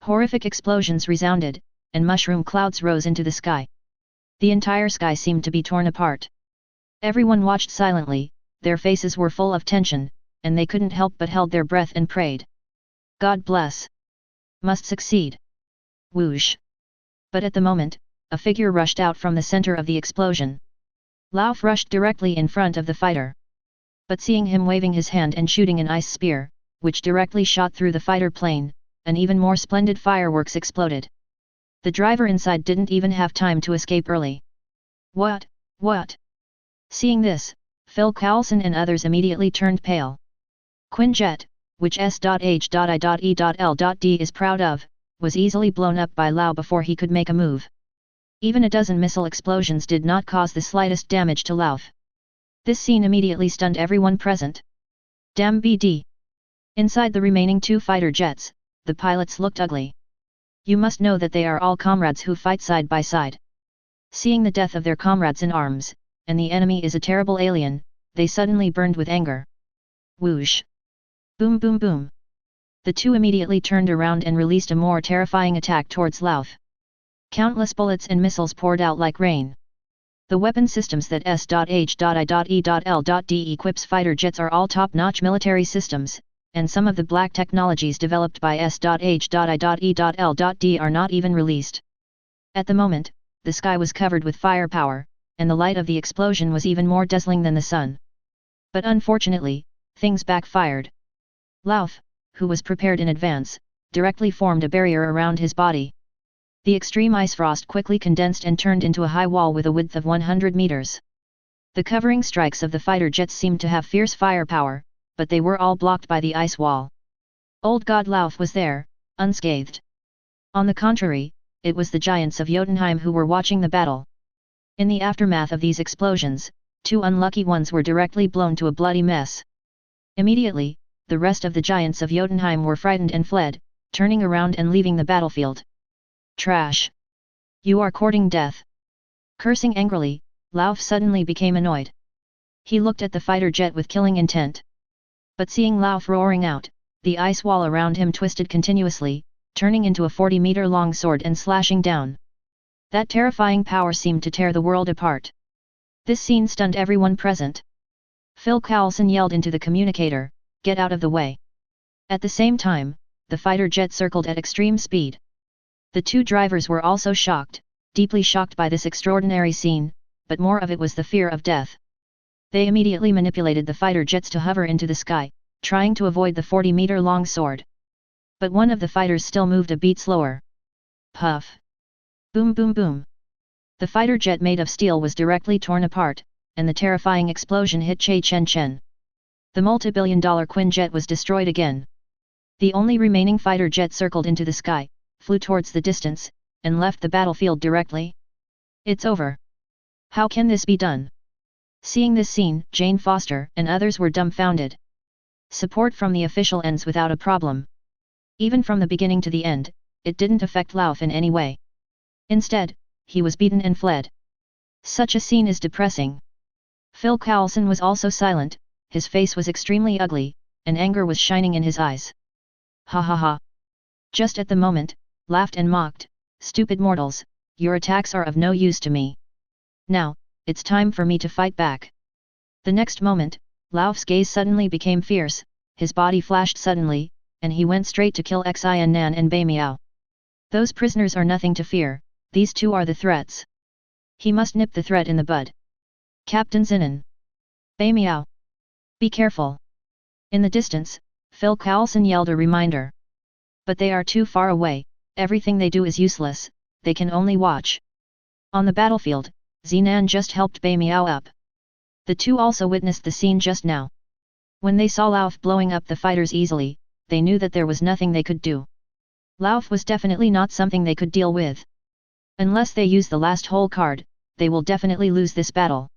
Horrific explosions resounded, and mushroom clouds rose into the sky. The entire sky seemed to be torn apart. Everyone watched silently, their faces were full of tension, and they couldn't help but held their breath and prayed. God bless! Must succeed! Whoosh! But at the moment, a figure rushed out from the center of the explosion. Lauf rushed directly in front of the fighter. But seeing him waving his hand and shooting an ice spear, which directly shot through the fighter plane, an even more splendid fireworks exploded. The driver inside didn't even have time to escape early. What? Seeing this, Phil Coulson and others immediately turned pale. Quinjet, which S.H.I.E.L.D. is proud of, was easily blown up by Lau before he could make a move. Even a dozen missile explosions did not cause the slightest damage to Lauf. This scene immediately stunned everyone present. Damn BD! Inside the remaining two fighter jets, the pilots looked ugly. You must know that they are all comrades who fight side by side. Seeing the death of their comrades in arms, and the enemy is a terrible alien, they suddenly burned with anger. Whoosh! Boom boom boom! The two immediately turned around and released a more terrifying attack towards Lauf. Countless bullets and missiles poured out like rain. The weapon systems that S.H.I.E.L.D. equips fighter jets are all top-notch military systems, and some of the black technologies developed by S.H.I.E.L.D. are not even released. At the moment, the sky was covered with firepower, and the light of the explosion was even more dazzling than the sun. But unfortunately, things backfired. Lauf, who was prepared in advance, directly formed a barrier around his body. The extreme ice frost quickly condensed and turned into a high wall with a width of 100 meters. The covering strikes of the fighter jets seemed to have fierce firepower, but they were all blocked by the ice wall. Old God Lauf was there, unscathed. On the contrary, it was the giants of Jotunheim who were watching the battle. In the aftermath of these explosions, two unlucky ones were directly blown to a bloody mess. Immediately, the rest of the giants of Jotunheim were frightened and fled, turning around and leaving the battlefield. Trash! You are courting death! Cursing angrily, Lauf suddenly became annoyed. He looked at the fighter jet with killing intent. But seeing Lauf roaring out, the ice wall around him twisted continuously, turning into a 40-meter-long sword and slashing down. That terrifying power seemed to tear the world apart. This scene stunned everyone present. Phil Coulson yelled into the communicator, "Get out of the way!" At the same time, the fighter jet circled at extreme speed. The two drivers were also shocked, deeply shocked by this extraordinary scene, but more of it was the fear of death. They immediately manipulated the fighter jets to hover into the sky, trying to avoid the 40-meter-long sword. But one of the fighters still moved a beat slower. Puff! Boom boom boom! The fighter jet made of steel was directly torn apart, and the terrifying explosion hit Che Chen Chen. The multi-billion-dollar Quinjet was destroyed again. The only remaining fighter jet circled into the sky, flew towards the distance, and left the battlefield directly. It's over. How can this be done? Seeing this scene, Jane Foster and others were dumbfounded. Support from the official ends without a problem. Even from the beginning to the end, it didn't affect Lauf in any way. Instead, he was beaten and fled. Such a scene is depressing. Phil Coulson was also silent, his face was extremely ugly, and anger was shining in his eyes. Ha ha ha! Just at the moment, laughed and mocked, "Stupid mortals, your attacks are of no use to me. Now, it's time for me to fight back." The next moment, Lauf's gaze suddenly became fierce, his body flashed suddenly, and he went straight to kill Xin Nan and Bai Miao. Those prisoners are nothing to fear, these two are the threats. He must nip the threat in the bud. Captain Zinnen. Bai Miao. Be careful. In the distance, Phil Coulson yelled a reminder. But they are too far away, everything they do is useless, they can only watch. On the battlefield, Zinan just helped Bai Miao up. The two also witnessed the scene just now. When they saw Lauf blowing up the fighters easily, they knew that there was nothing they could do. Lauf was definitely not something they could deal with. Unless they use the last whole card, they will definitely lose this battle.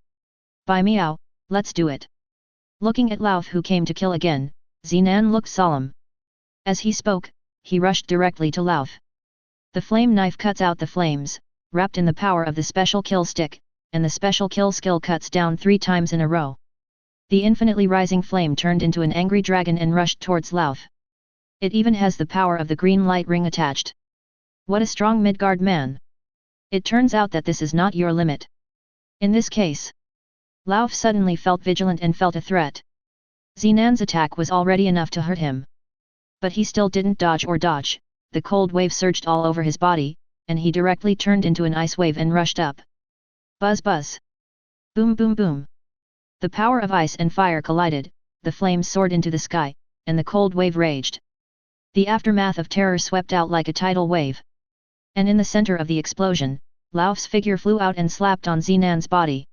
By meow, let's do it. Looking at Lauf who came to kill again, Zinan looked solemn. As he spoke, he rushed directly to Lauf. The flame knife cuts out the flames, wrapped in the power of the special kill stick, and the special kill skill cuts down 3 times in a row. The infinitely rising flame turned into an angry dragon and rushed towards Lauf. It even has the power of the green light ring attached. What a strong Midgard man! It turns out that this is not your limit. In this case, Lauf suddenly felt vigilant and felt a threat. Zinan's attack was already enough to hurt him. But he still didn't dodge or dodge, the cold wave surged all over his body, and he directly turned into an ice wave and rushed up. Buzz buzz! Boom boom boom! The power of ice and fire collided, the flames soared into the sky, and the cold wave raged. The aftermath of terror swept out like a tidal wave. And in the center of the explosion, Lauf's figure flew out and slapped on Zinan's body.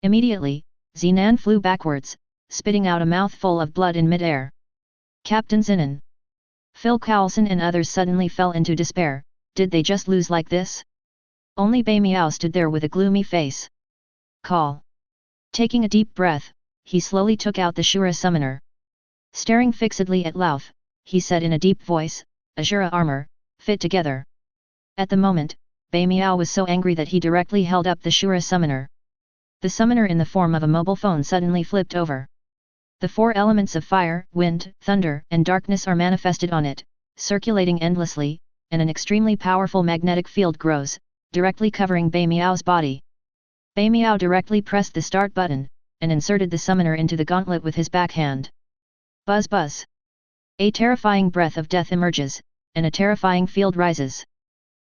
Immediately, Zinan flew backwards, spitting out a mouthful of blood in midair. Captain Zinan, Phil Coulson and others suddenly fell into despair. Did they just lose like this? Only Bei Miao stood there with a gloomy face. Call. Taking a deep breath, he slowly took out the Shura summoner. Staring fixedly at Lauf, he said in a deep voice, Ashura armor, fit together. At the moment, Bei Miao was so angry that he directly held up the Shura summoner. The summoner in the form of a mobile phone suddenly flipped over. The 4 elements of fire, wind, thunder, and darkness are manifested on it, circulating endlessly, and an extremely powerful magnetic field grows, directly covering Bei Miao's body. Bei Miao directly pressed the start button, and inserted the summoner into the gauntlet with his backhand. Buzz buzz! A terrifying breath of death emerges, and a terrifying field rises.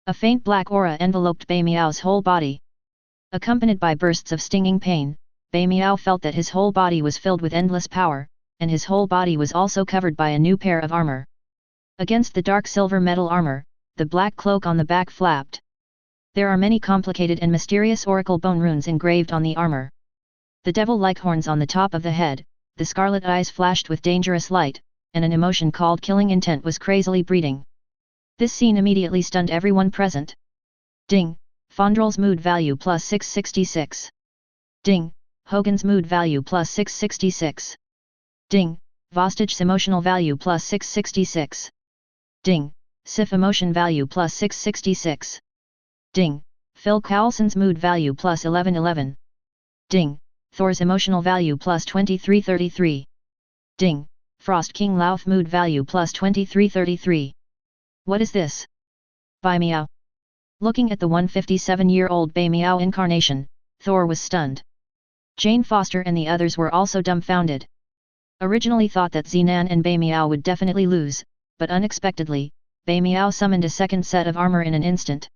A faint black aura enveloped Bei Miao's whole body. Accompanied by bursts of stinging pain, Bei Miao felt that his whole body was filled with endless power, and his whole body was also covered by a new pair of armor. Against the dark silver metal armor, the black cloak on the back flapped. There are many complicated and mysterious oracle bone runes engraved on the armor. The devil-like horns on the top of the head, the scarlet eyes flashed with dangerous light, and an emotion called killing intent was crazily breeding. This scene immediately stunned everyone present. Ding! Fondrel's mood value plus 666. Ding! Hogan's mood value plus 666. Ding! Vostach's emotional value plus 666. Ding! Sif emotion value plus 666. Ding! Phil Coulson's mood value plus 1111. Ding! Thor's emotional value plus 2333. Ding! Frost King Lauf mood value plus 2333. What is this? Bei Miao. Looking at the 157-year-old Bei Miao incarnation, Thor was stunned. Jane Foster and the others were also dumbfounded. Originally thought that Zinan and Bei Miao would definitely lose, but unexpectedly, Bei Miao summoned a second set of armor in an instant.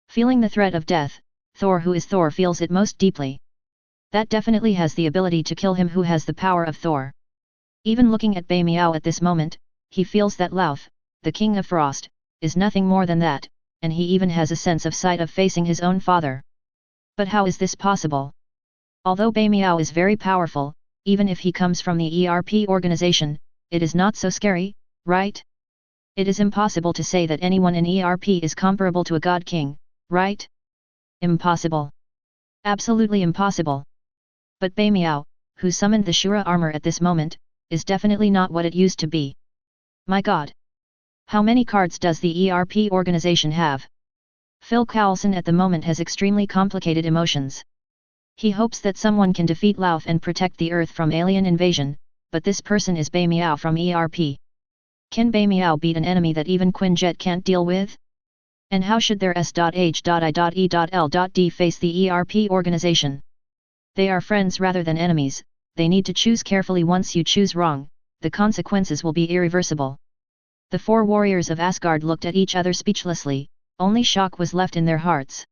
Feeling the threat of death, Thor who is Thor feels it most deeply. That definitely has the ability to kill him who has the power of Thor. Even looking at Bei Miao at this moment, he feels that Lauf, the King of Frost, is nothing more than that, and he even has a sense of sight of facing his own father. But how is this possible? Although Bei Miao is very powerful, even if he comes from the ERP organization, it is not so scary, right? It is impossible to say that anyone in ERP is comparable to a God King, right? Impossible. Absolutely impossible. But Bei Miao, who summoned the Shura armor at this moment, is definitely not what it used to be. My god! How many cards does the ERP organization have? Phil Coulson at the moment has extremely complicated emotions. He hopes that someone can defeat Lauf and protect the Earth from alien invasion, but this person is Bei Miao from ERP. Can Bei Miao beat an enemy that even Quinjet can't deal with? And how should their S.H.I.E.L.D face the ERP organization? They are friends rather than enemies, they need to choose carefully. Once you choose wrong, the consequences will be irreversible. The 4 warriors of Asgard looked at each other speechlessly, only shock was left in their hearts.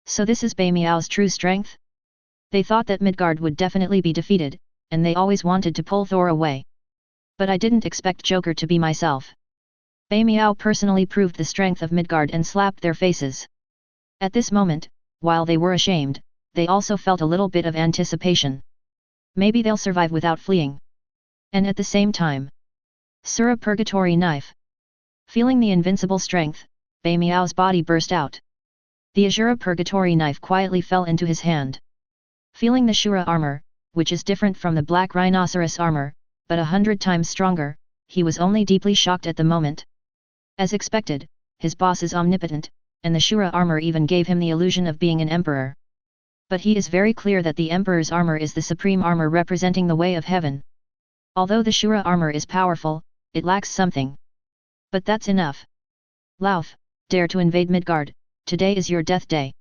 So this is Bei Miao's true strength? They thought that Midgard would definitely be defeated, and they always wanted to pull Thor away. But I didn't expect Joker to be myself. Bei Miao personally proved the strength of Midgard and slapped their faces. At this moment, while they were ashamed, they also felt a little bit of anticipation. Maybe they'll survive without fleeing. And at the same time, Sura Purgatory Knife. Feeling the invincible strength, Bei Miao's body burst out. The Azura Purgatory knife quietly fell into his hand. Feeling the Shura armor, which is different from the Black Rhinoceros armor, but 100 times stronger, he was only deeply shocked at the moment. As expected, his boss is omnipotent, and the Shura armor even gave him the illusion of being an emperor. But he is very clear that the emperor's armor is the supreme armor representing the way of heaven. Although the Shura armor is powerful, it lacks something. But that's enough. Lauf, dare to invade Midgard, today is your death day.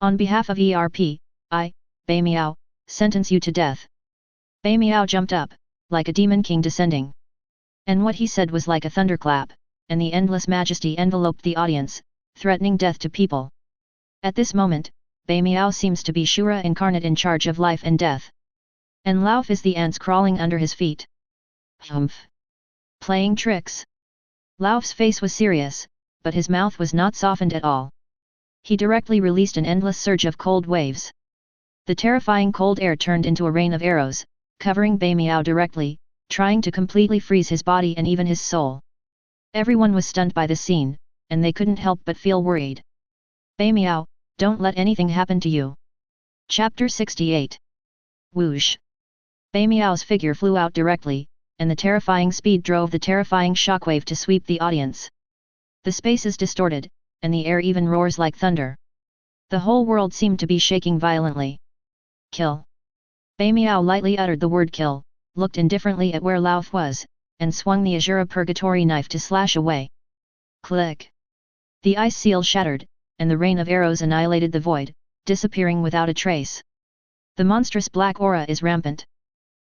On behalf of ERP, I, Bei Miao, sentence you to death. Bei Miao jumped up, like a demon king descending. And what he said was like a thunderclap, and the endless majesty enveloped the audience, threatening death to people. At this moment, Bei Miao seems to be Shura incarnate in charge of life and death. And Lauf is the ants crawling under his feet. Humph! Playing tricks? Lauf's face was serious, but his mouth was not softened at all. He directly released an endless surge of cold waves. The terrifying cold air turned into a rain of arrows, covering Bei Miao directly, trying to completely freeze his body and even his soul. Everyone was stunned by the scene, and they couldn't help but feel worried. Bei Miao, don't let anything happen to you. Chapter 68. Whoosh! Bei Miao's figure flew out directly, and the terrifying speed drove the terrifying shockwave to sweep the audience. The space is distorted, and the air even roars like thunder. The whole world seemed to be shaking violently. Kill! Bei Miao lightly uttered the word kill, looked indifferently at where Lauf was, and swung the Azura Purgatory knife to slash away. Click! The ice seal shattered, and the rain of arrows annihilated the void, disappearing without a trace. The monstrous black aura is rampant.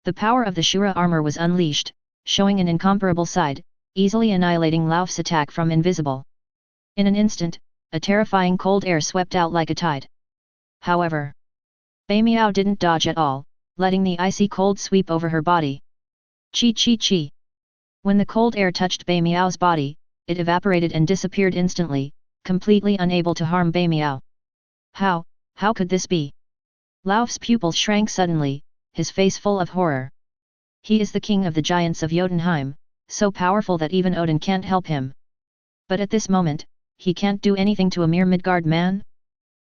The power of the Shura armor was unleashed, showing an incomparable side, easily annihilating Lauf's attack from invisible. In an instant, a terrifying cold air swept out like a tide. However, Bei Miao didn't dodge at all, letting the icy cold sweep over her body. Chi chi chi! When the cold air touched Bei Miao's body, it evaporated and disappeared instantly, completely unable to harm Bei Miao. How could this be? Lauf's pupils shrank suddenly, his face full of horror. He is the king of the giants of Jotunheim, so powerful that even Odin can't help him. But at this moment, he can't do anything to a mere Midgard man?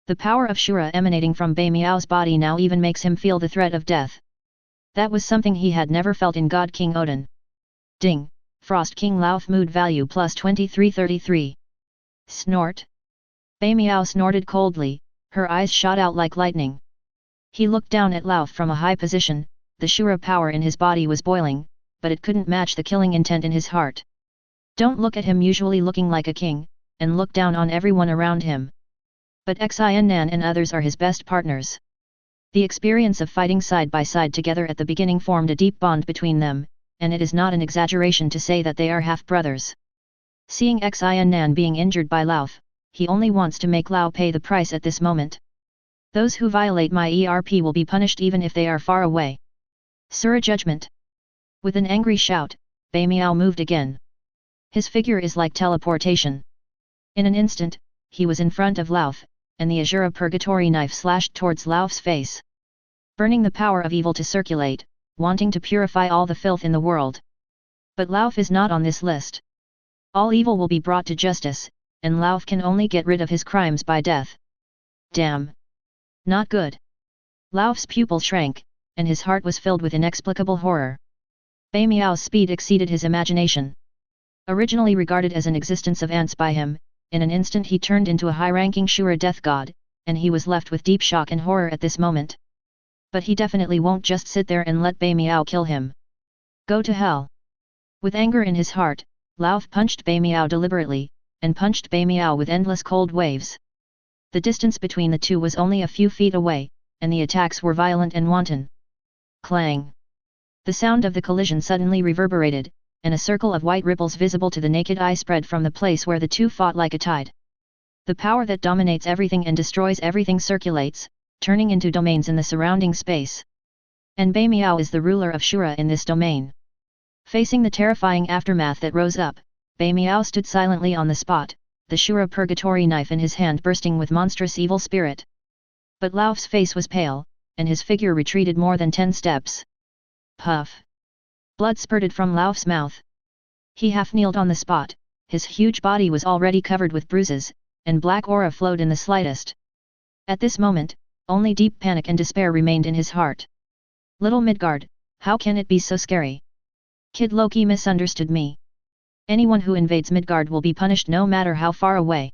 The power of Shura emanating from Bei Miao's body now even makes him feel the threat of death. That was something he had never felt in God King Odin. Ding! Frost King Lauf mood value plus 2333. Snort! Bei Miao snorted coldly, her eyes shot out like lightning. He looked down at Lauf from a high position, the Shura power in his body was boiling, but it couldn't match the killing intent in his heart. Don't look at him usually looking like a king, and look down on everyone around him. But Xin Nan and others are his best partners. The experience of fighting side by side together at the beginning formed a deep bond between them, and it is not an exaggeration to say that they are half-brothers. Seeing Xin Nan being injured by Lauf, he only wants to make Lao pay the price at this moment. Those who violate my ERP will be punished even if they are far away. Sura judgment. With an angry shout, Bei Miao moved again. His figure is like teleportation. In an instant, he was in front of Lauf, and the Azura Purgatory knife slashed towards Lauf's face. Burning the power of evil to circulate, wanting to purify all the filth in the world. But Lauf is not on this list. All evil will be brought to justice, and Lauf can only get rid of his crimes by death. Damn! Not good. Lauf's pupils shrank, and his heart was filled with inexplicable horror. Bei Miao's speed exceeded his imagination. Originally regarded as an existence of ants by him, in an instant he turned into a high-ranking Shura death god, and he was left with deep shock and horror at this moment. But he definitely won't just sit there and let Bei Miao kill him. Go to hell! With anger in his heart, Lauf punched Bei Miao deliberately, and punched Bei Miao with endless cold waves. The distance between the two was only a few feet away, and the attacks were violent and wanton. Clang! The sound of the collision suddenly reverberated, and a circle of white ripples visible to the naked eye spread from the place where the two fought like a tide. The power that dominates everything and destroys everything circulates, turning into domains in the surrounding space. And Bei Miao is the ruler of Shura in this domain. Facing the terrifying aftermath that rose up, Bei Miao stood silently on the spot, the Shura Purgatory knife in his hand bursting with monstrous evil spirit. But Lauf's face was pale, and his figure retreated more than 10 steps. Puff! Blood spurted from Lauf's mouth. He half-kneeled on the spot, his huge body was already covered with bruises, and black aura flowed in the slightest. At this moment, only deep panic and despair remained in his heart. Little Midgard, how can it be so scary? Kid Loki misunderstood me. Anyone who invades Midgard will be punished no matter how far away.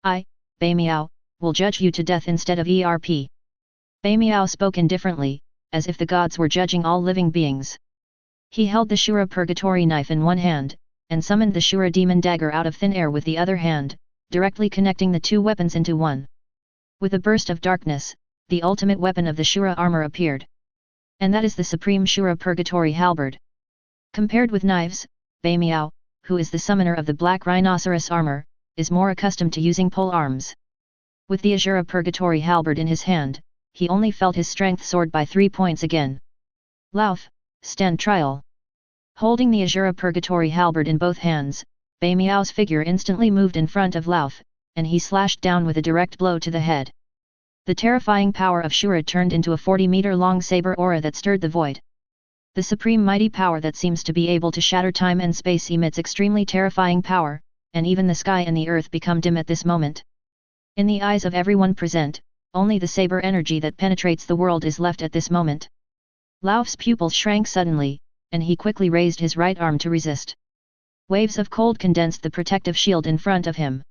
I, Bamiao, will judge you to death instead of ERP. Bamiao spoke indifferently, as if the gods were judging all living beings. He held the Shura Purgatory knife in one hand, and summoned the Shura demon dagger out of thin air with the other hand, directly connecting the two weapons into one. With a burst of darkness, the ultimate weapon of the Shura armor appeared. And that is the supreme Shura Purgatory halberd. Compared with knives, Bamiao, who is the summoner of the Black Rhinoceros armor, is more accustomed to using pole arms. With the Azura Purgatory halberd in his hand, he only felt his strength soared by 3 points again. Lauf, stand trial. Holding the Azura Purgatory halberd in both hands, Bamiao's figure instantly moved in front of Lauf, and he slashed down with a direct blow to the head. The terrifying power of Shura turned into a 40-meter-long saber aura that stirred the void. The supreme mighty power that seems to be able to shatter time and space emits extremely terrifying power, and even the sky and the earth become dim at this moment. In the eyes of everyone present, only the saber energy that penetrates the world is left at this moment. Lauf's pupils shrank suddenly, and he quickly raised his right arm to resist. Waves of cold condensed the protective shield in front of him.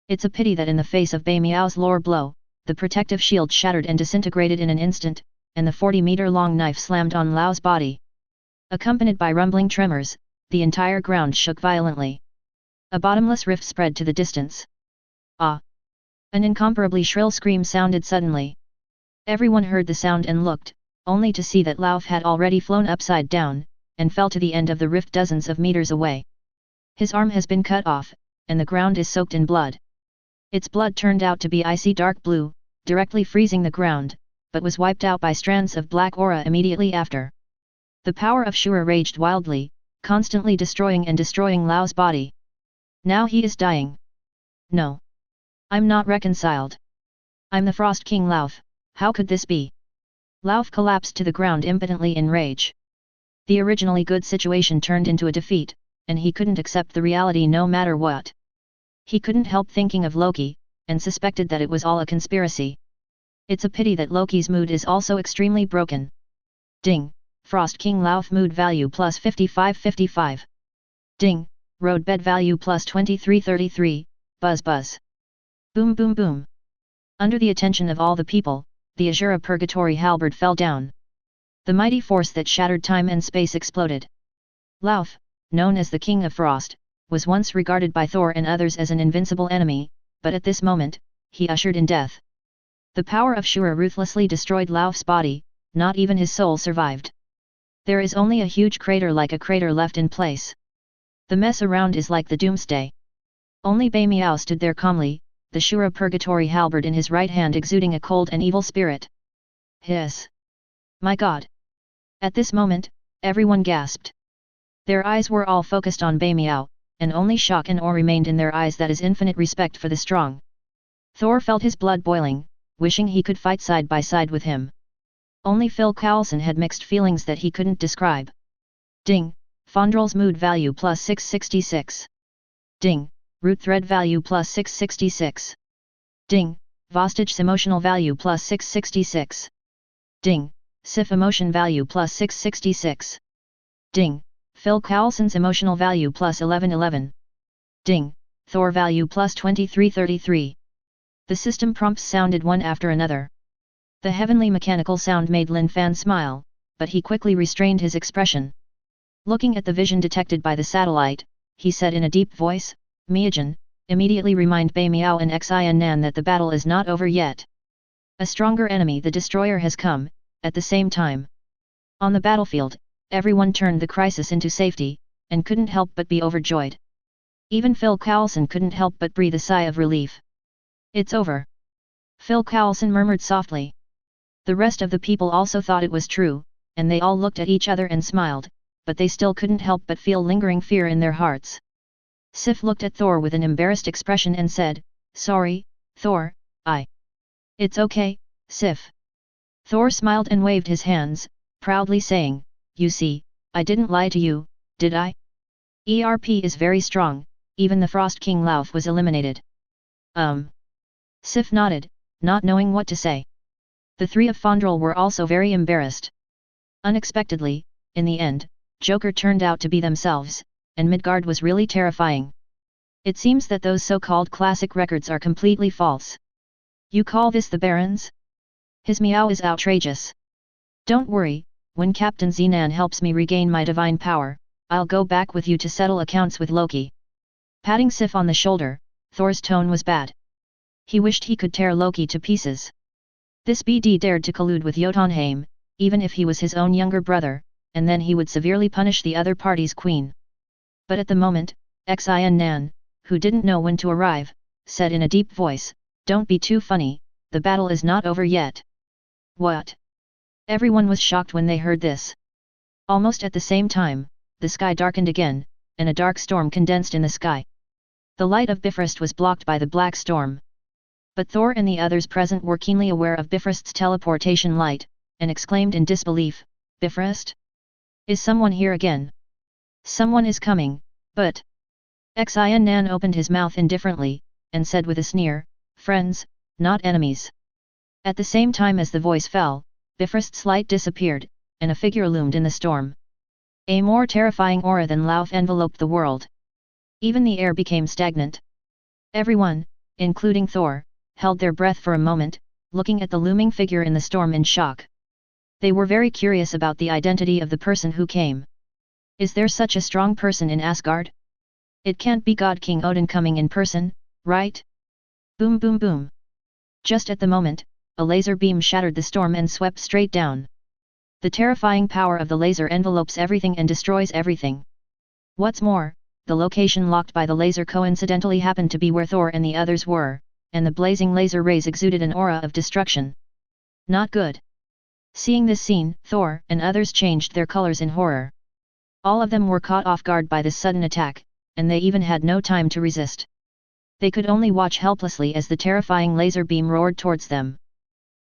It's a pity that in the face of Bamiao's lore blow, the protective shield shattered and disintegrated in an instant, and the 40-meter-long knife slammed on Lao's body. Accompanied by rumbling tremors, the entire ground shook violently. A bottomless rift spread to the distance. Ah! An incomparably shrill scream sounded suddenly. Everyone heard the sound and looked, only to see that Lauf had already flown upside down, and fell to the end of the rift dozens of meters away. His arm has been cut off, and the ground is soaked in blood. Its blood turned out to be icy dark blue, directly freezing the ground, but was wiped out by strands of black aura immediately after. The power of Shura raged wildly, constantly destroying Lao's body. Now he is dying. No. I'm not reconciled. I'm the Frost King Lauf, how could this be? Lauf collapsed to the ground impotently in rage. The originally good situation turned into a defeat, and he couldn't accept the reality no matter what. He couldn't help thinking of Loki, and suspected that it was all a conspiracy. It's a pity that Loki's mood is also extremely broken. Ding, Frost King Lauf mood value plus 5555. Ding, road bed value plus 2333, buzz buzz. Boom boom boom. Under the attention of all the people, the Azura Purgatory halberd fell down. The mighty force that shattered time and space exploded. Lauf, known as the King of Frost, was once regarded by Thor and others as an invincible enemy, but at this moment, he ushered in death. The power of Shura ruthlessly destroyed Lauf's body, not even his soul survived. There is only a huge crater like a crater left in place. The mess around is like the doomsday. Only Bamiao stood there calmly, the Shura Purgatory halberd in his right hand exuding a cold and evil spirit. Hiss! My God! At this moment, everyone gasped. Their eyes were all focused on Bamiao, and only shock and awe remained in their eyes, that is infinite respect for the strong. Thor felt his blood boiling, wishing he could fight side by side with him. Only Phil Coulson had mixed feelings that he couldn't describe. Ding, Fondrel's mood value plus 666. Ding, root thread value plus 666. Ding, Vostach's emotional value plus 666. Ding, Sif emotion value plus 666. Ding, Phil Coulson's emotional value plus 1111. Ding, Thor value plus 2333. The system prompts sounded one after another. The heavenly mechanical sound made Lin Fan smile, but he quickly restrained his expression. Looking at the vision detected by the satellite, he said in a deep voice, Miajan, immediately remind Bamiao and Xian Nan that the battle is not over yet. A stronger enemy, the destroyer, has come. At the same time, on the battlefield, everyone turned the crisis into safety, and couldn't help but be overjoyed. Even Phil Coulson couldn't help but breathe a sigh of relief. It's over. Phil Coulson murmured softly. The rest of the people also thought it was true, and they all looked at each other and smiled, but they still couldn't help but feel lingering fear in their hearts. Sif looked at Thor with an embarrassed expression and said, Sorry, Thor, It's okay, Sif. Thor smiled and waved his hands, proudly saying, You see, I didn't lie to you, did I? ERP is very strong, even the Frost King Lauf was eliminated. Sif nodded, not knowing what to say. The three of Fondrel were also very embarrassed. Unexpectedly, in the end, Joker turned out to be themselves, and Midgard was really terrifying. It seems that those so-called classic records are completely false. You call this the Barons? His meow is outrageous. Don't worry, when Captain Xenan helps me regain my divine power, I'll go back with you to settle accounts with Loki. Patting Sif on the shoulder, Thor's tone was bad. He wished he could tear Loki to pieces. This BD dared to collude with Jotunheim, even if he was his own younger brother, and then he would severely punish the other party's queen. But at the moment, Xin Nan, who didn't know when to arrive, said in a deep voice, "Don't be too funny, the battle is not over yet." What? Everyone was shocked when they heard this. Almost at the same time, the sky darkened again, and a dark storm condensed in the sky. The light of Bifrost was blocked by the black storm. But Thor and the others present were keenly aware of Bifrost's teleportation light, and exclaimed in disbelief, "Bifrost? Is someone here again? Someone is coming, but..." Xin Nan opened his mouth indifferently, and said with a sneer, "Friends, not enemies." At the same time as the voice fell, Bifrost's light disappeared, and a figure loomed in the storm. A more terrifying aura than Lauth enveloped the world. Even the air became stagnant. Everyone, including Thor, held their breath for a moment, looking at the looming figure in the storm in shock. They were very curious about the identity of the person who came. Is there such a strong person in Asgard? It can't be God King Odin coming in person, right? Boom boom boom. Just at the moment, a laser beam shattered the storm and swept straight down. The terrifying power of the laser envelopes everything and destroys everything. What's more, the location locked by the laser coincidentally happened to be where Thor and the others were, and the blazing laser rays exuded an aura of destruction. Not good. Seeing this scene, Thor and others changed their colors in horror. All of them were caught off guard by this sudden attack, and they even had no time to resist. They could only watch helplessly as the terrifying laser beam roared towards them.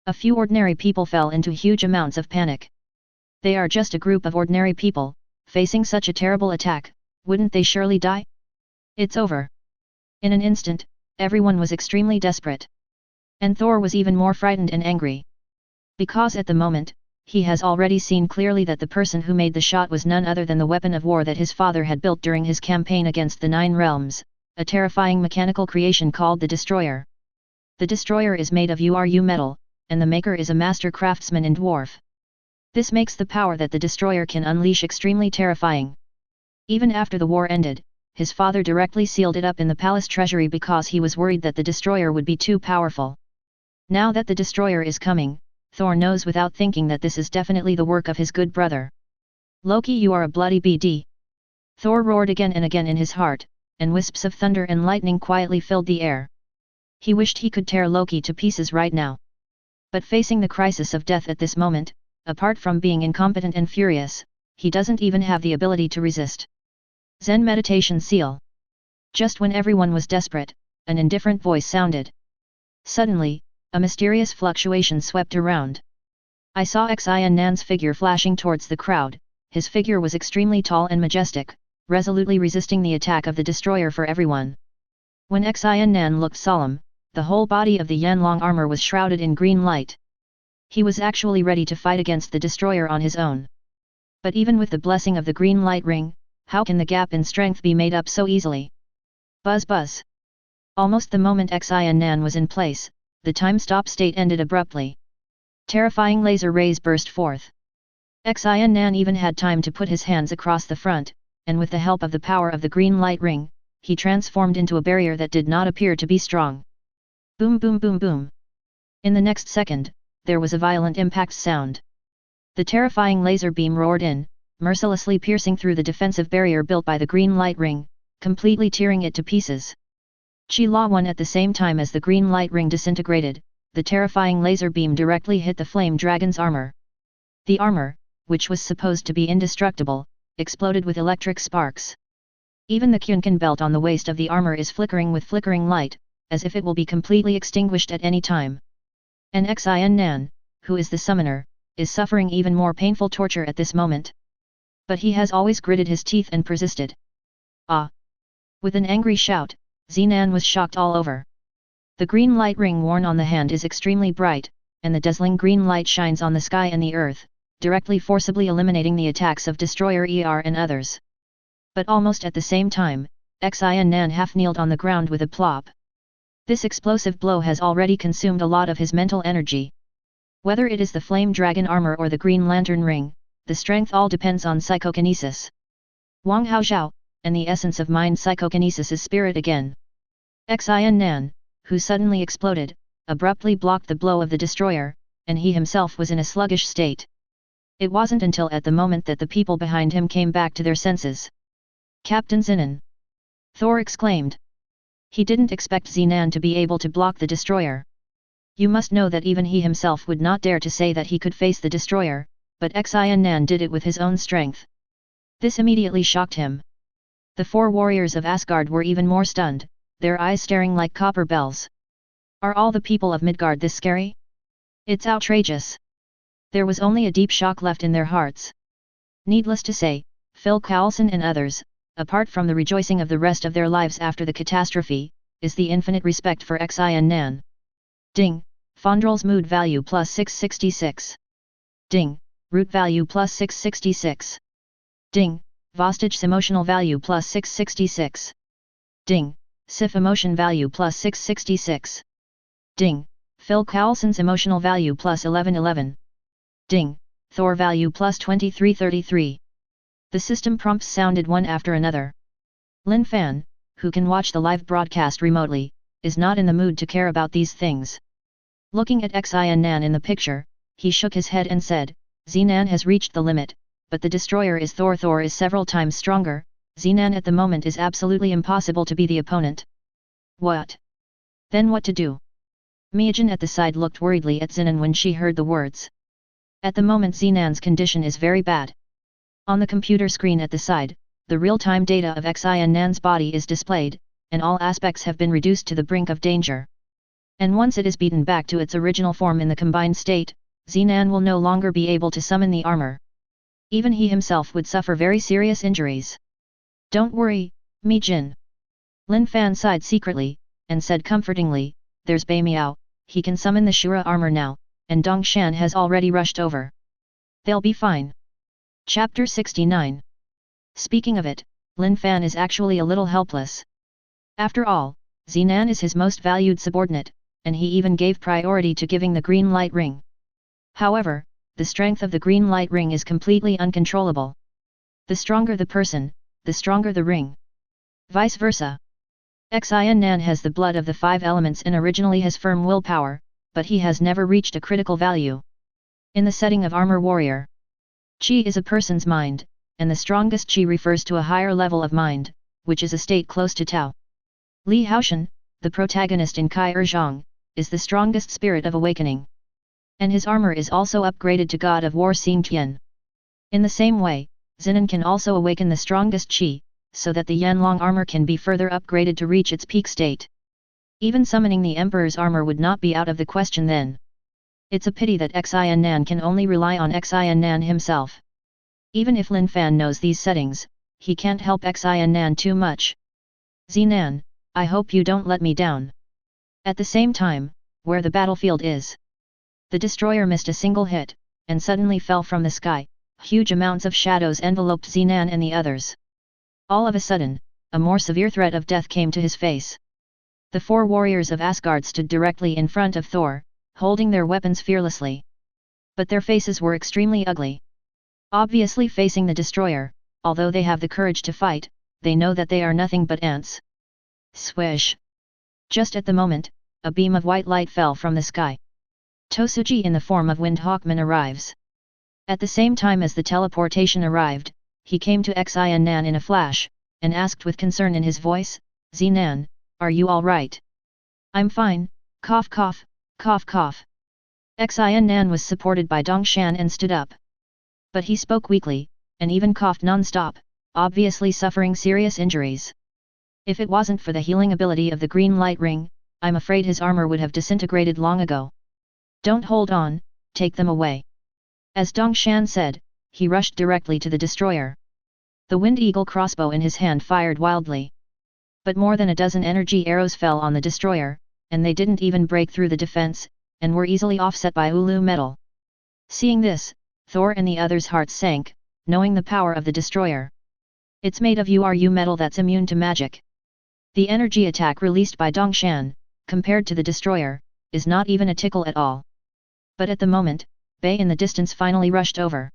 A few ordinary people fell into huge amounts of panic. They are just a group of ordinary people, facing such a terrible attack, wouldn't they surely die? It's over. In an instant, everyone was extremely desperate. And Thor was even more frightened and angry. Because at the moment, he has already seen clearly that the person who made the shot was none other than the weapon of war that his father had built during his campaign against the Nine Realms, a terrifying mechanical creation called the Destroyer. The Destroyer is made of URU metal, and the maker is a master craftsman in dwarf. This makes the power that the Destroyer can unleash extremely terrifying. Even after the war ended, his father directly sealed it up in the palace treasury because he was worried that the Destroyer would be too powerful. Now that the Destroyer is coming, Thor knows without thinking that this is definitely the work of his good brother. "Loki, you are a bloody BD!" Thor roared again and again in his heart, and wisps of thunder and lightning quietly filled the air. He wished he could tear Loki to pieces right now. But facing the crisis of death at this moment, apart from being incompetent and furious, he doesn't even have the ability to resist. Zen meditation seal. Just when everyone was desperate, an indifferent voice sounded. Suddenly, a mysterious fluctuation swept around. I saw Xin Nan's figure flashing towards the crowd. His figure was extremely tall and majestic, resolutely resisting the attack of the Destroyer for everyone. When Xin Nan looked solemn, the whole body of the Yanlong armor was shrouded in green light. He was actually ready to fight against the Destroyer on his own. But even with the blessing of the green light ring, how can the gap in strength be made up so easily? Buzz buzz. Almost the moment Xin Nan was in place, the time-stop state ended abruptly. Terrifying laser rays burst forth. Xin Nan even had time to put his hands across the front, and with the help of the power of the green light ring, he transformed into a barrier that did not appear to be strong. Boom boom boom boom. In the next second, there was a violent impact sound. The terrifying laser beam roared in, mercilessly piercing through the defensive barrier built by the green light ring, completely tearing it to pieces. Chi La One at the same time as the green light ring disintegrated, the terrifying laser beam directly hit the flame dragon's armor. The armor, which was supposed to be indestructible, exploded with electric sparks. Even the Kyunkan belt on the waist of the armor is flickering with flickering light, as if it will be completely extinguished at any time. And Xin Nan, who is the summoner, is suffering even more painful torture at this moment. But he has always gritted his teeth and persisted. Ah! With an angry shout, Xenan was shocked all over. The green light ring worn on the hand is extremely bright, and the dazzling green light shines on the sky and the earth, directly forcibly eliminating the attacks of Destroyer ER and others. But almost at the same time, Xian Nan half kneeled on the ground with a plop. This explosive blow has already consumed a lot of his mental energy. Whether it is the flame dragon armor or the green lantern ring, the strength all depends on psychokinesis. Wang Haozhao, and the essence of mind psychokinesis is spirit again. Xian Nan, who suddenly exploded, abruptly blocked the blow of the destroyer, and he himself was in a sluggish state. It wasn't until at the moment that the people behind him came back to their senses. Captain Zinan! Thor exclaimed. He didn't expect Zinan to be able to block the destroyer. You must know that even he himself would not dare to say that he could face the destroyer, but Xian Nan did it with his own strength. This immediately shocked him. The 4 warriors of Asgard were even more stunned, their eyes staring like copper bells. Are all the people of Midgard this scary? It's outrageous. There was only a deep shock left in their hearts. Needless to say, Phil Coulson and others, apart from the rejoicing of the rest of their lives after the catastrophe, is the infinite respect for Xian Nan. Ding, Fondrel's mood value plus 666. Ding, root value plus 666. Ding, Vostage's emotional value plus 666. Ding, Sif emotion value plus 666. Ding, Phil Coulson's emotional value plus 1111. Ding, Thor value plus 2333. The system prompts sounded one after another. Lin Fan, who can watch the live broadcast remotely, is not in the mood to care about these things. Looking at Xian Nan in the picture, he shook his head and said, Zinan has reached the limit, but the destroyer is Thor. Thor is several times stronger, Zinan at the moment is absolutely impossible to be the opponent. What? Then what to do? Miajin at the side looked worriedly at Zinan when she heard the words. At the moment Zinan's condition is very bad. On the computer screen at the side, the real-time data of Xian Nan's body is displayed, and all aspects have been reduced to the brink of danger. And once it is beaten back to its original form in the combined state, Zinan will no longer be able to summon the armor. Even he himself would suffer very serious injuries. Don't worry, Mi-jin. Lin Fan sighed secretly, and said comfortingly, there's Bai Miao, he can summon the Shura armor now, and Dong Shan has already rushed over. They'll be fine. Chapter 69. Speaking of it, Lin Fan is actually a little helpless. After all, Zinan is his most valued subordinate, and he even gave priority to giving the green light ring. However, the strength of the green light ring is completely uncontrollable. The stronger the person, the stronger the ring. Vice versa. Xian Nan has the blood of the 5 elements and originally has firm willpower, but he has never reached a critical value. In the setting of Armor Warrior, Qi is a person's mind, and the strongest Qi refers to a higher level of mind, which is a state close to Tao. Li Haoshan, the protagonist in Kai Zhang, is the strongest spirit of awakening. And his armor is also upgraded to God of War Xing Qian. In the same way, Zinan can also awaken the strongest Qi, so that the Yanlong armor can be further upgraded to reach its peak state. Even summoning the Emperor's armor would not be out of the question then. It's a pity that Xian Nan can only rely on Xian Nan himself. Even if Lin Fan knows these settings, he can't help Xian Nan too much. Zinan, I hope you don't let me down. At the same time, where the battlefield is. The destroyer missed a single hit, and suddenly fell from the sky. Huge amounts of shadows enveloped Zinan and the others. All of a sudden, a more severe threat of death came to his face. The 4 warriors of Asgard stood directly in front of Thor, holding their weapons fearlessly. But their faces were extremely ugly. Obviously facing the destroyer, although they have the courage to fight, they know that they are nothing but ants. Swish! Just at the moment, a beam of white light fell from the sky. Tosuji in the form of Wind Hawkman arrives. At the same time as the teleportation arrived, he came to Xian Nan in a flash, and asked with concern in his voice, Zinan, are you all right? I'm fine, cough cough, cough cough. Xian Nan was supported by Dong Shan and stood up. But he spoke weakly, and even coughed non-stop, obviously suffering serious injuries. If it wasn't for the healing ability of the green light ring, I'm afraid his armor would have disintegrated long ago. Don't hold on, take them away. As Dong Shan said, he rushed directly to the destroyer. The Wind Eagle crossbow in his hand fired wildly. But more than a dozen energy arrows fell on the destroyer, and they didn't even break through the defense, and were easily offset by Ulu metal. Seeing this, Thor and the others' hearts sank, knowing the power of the destroyer. It's made of URU metal that's immune to magic. The energy attack released by Dongshan, compared to the destroyer, is not even a tickle at all. But at the moment, Bei in the distance finally rushed over.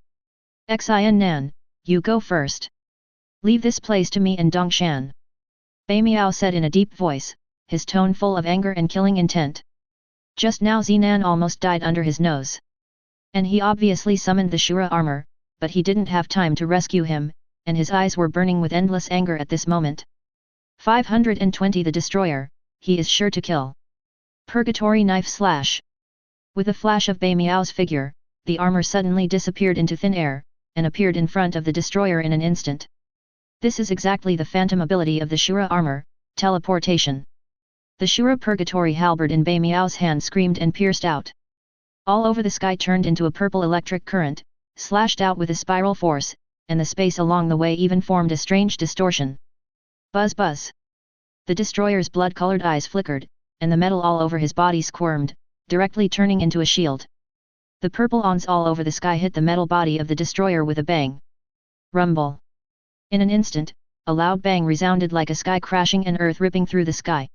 Xin Nan, you go first. Leave this place to me and Dongshan. Bei Miao said in a deep voice, his tone full of anger and killing intent. Just now Zinan almost died under his nose. And he obviously summoned the Shura armor, but he didn't have time to rescue him, and his eyes were burning with endless anger at this moment. 520 The destroyer, he is sure to kill. Purgatory knife slash. With a flash of Bei Miao's figure, the armor suddenly disappeared into thin air, and appeared in front of the destroyer in an instant. This is exactly the phantom ability of the Shura armor, teleportation. The Shura Purgatory halberd in Bei Miao's hand screamed and pierced out. All over the sky turned into a purple electric current, slashed out with a spiral force, and the space along the way even formed a strange distortion. Buzz buzz. The destroyer's blood-colored eyes flickered, and the metal all over his body squirmed, directly turning into a shield. The purple ons all over the sky hit the metal body of the destroyer with a bang. Rumble. In an instant, a loud bang resounded like a sky crashing and earth ripping through the sky.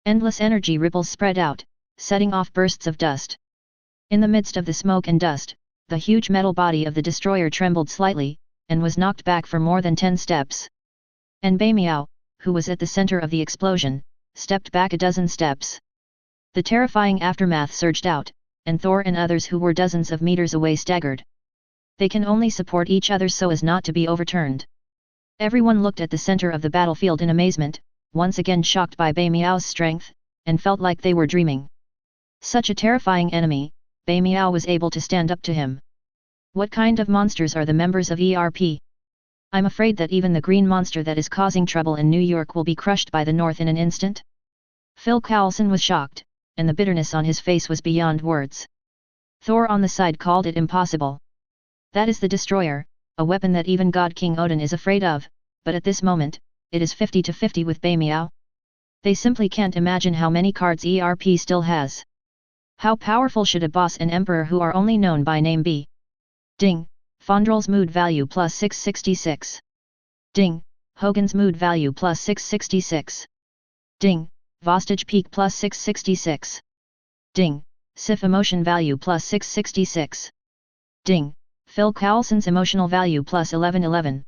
Endless energy ripples spread out, setting off bursts of dust. In the midst of the smoke and dust, the huge metal body of the destroyer trembled slightly, and was knocked back for more than 10 steps. And Bei Miao, who was at the center of the explosion, stepped back a dozen steps. The terrifying aftermath surged out, and Thor and others who were dozens of meters away staggered. They can only support each other so as not to be overturned. Everyone looked at the center of the battlefield in amazement, once again shocked by Bei Miao's strength, and felt like they were dreaming. Such a terrifying enemy, Bei Miao was able to stand up to him. What kind of monsters are the members of ERP? I'm afraid that even the green monster that is causing trouble in New York will be crushed by the North in an instant? Phil Coulson was shocked, and the bitterness on his face was beyond words. Thor on the side called it impossible. That is the destroyer, a weapon that even God King Odin is afraid of, but at this moment, it is 50-50 with Bei Miao. They simply can't imagine how many cards ERP still has. How powerful should a boss and emperor who are only known by name be? Ding, Fondrel's mood value plus 666. Ding, Hogan's mood value plus 666. Ding, Vostage peak plus 666. Ding, Sif emotion value plus 666. Ding, Phil Coulson's emotional value plus 1111.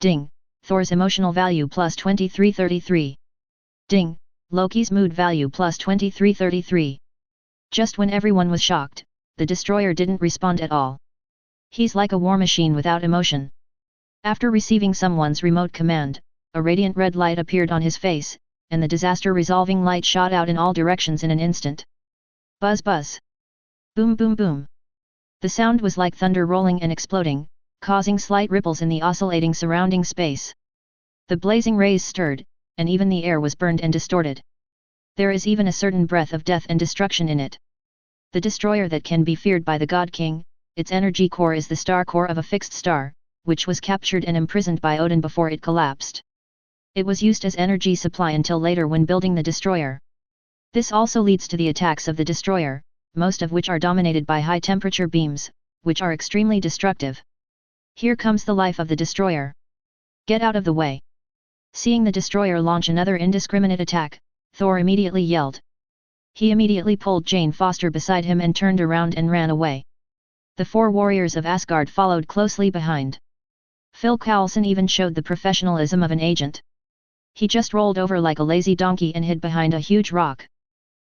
Ding, Thor's emotional value plus 2333. Ding, Loki's mood value plus 2333. Just when everyone was shocked, the destroyer didn't respond at all. He's like a war machine without emotion. After receiving someone's remote command, a radiant red light appeared on his face, and the disaster-resolving light shot out in all directions in an instant. Buzz buzz. Boom boom boom. The sound was like thunder rolling and exploding, causing slight ripples in the oscillating surrounding space. The blazing rays stirred, and even the air was burned and distorted. There is even a certain breath of death and destruction in it. The destroyer that can be feared by the God King, its energy core is the star core of a fixed star, which was captured and imprisoned by Odin before it collapsed. It was used as energy supply until later when building the destroyer. This also leads to the attacks of the destroyer, most of which are dominated by high-temperature beams, which are extremely destructive. Here comes the life of the destroyer. Get out of the way. Seeing the destroyer launch another indiscriminate attack, Thor immediately yelled. He immediately pulled Jane Foster beside him and turned around and ran away. The 4 warriors of Asgard followed closely behind. Phil Coulson even showed the professionalism of an agent. He just rolled over like a lazy donkey and hid behind a huge rock.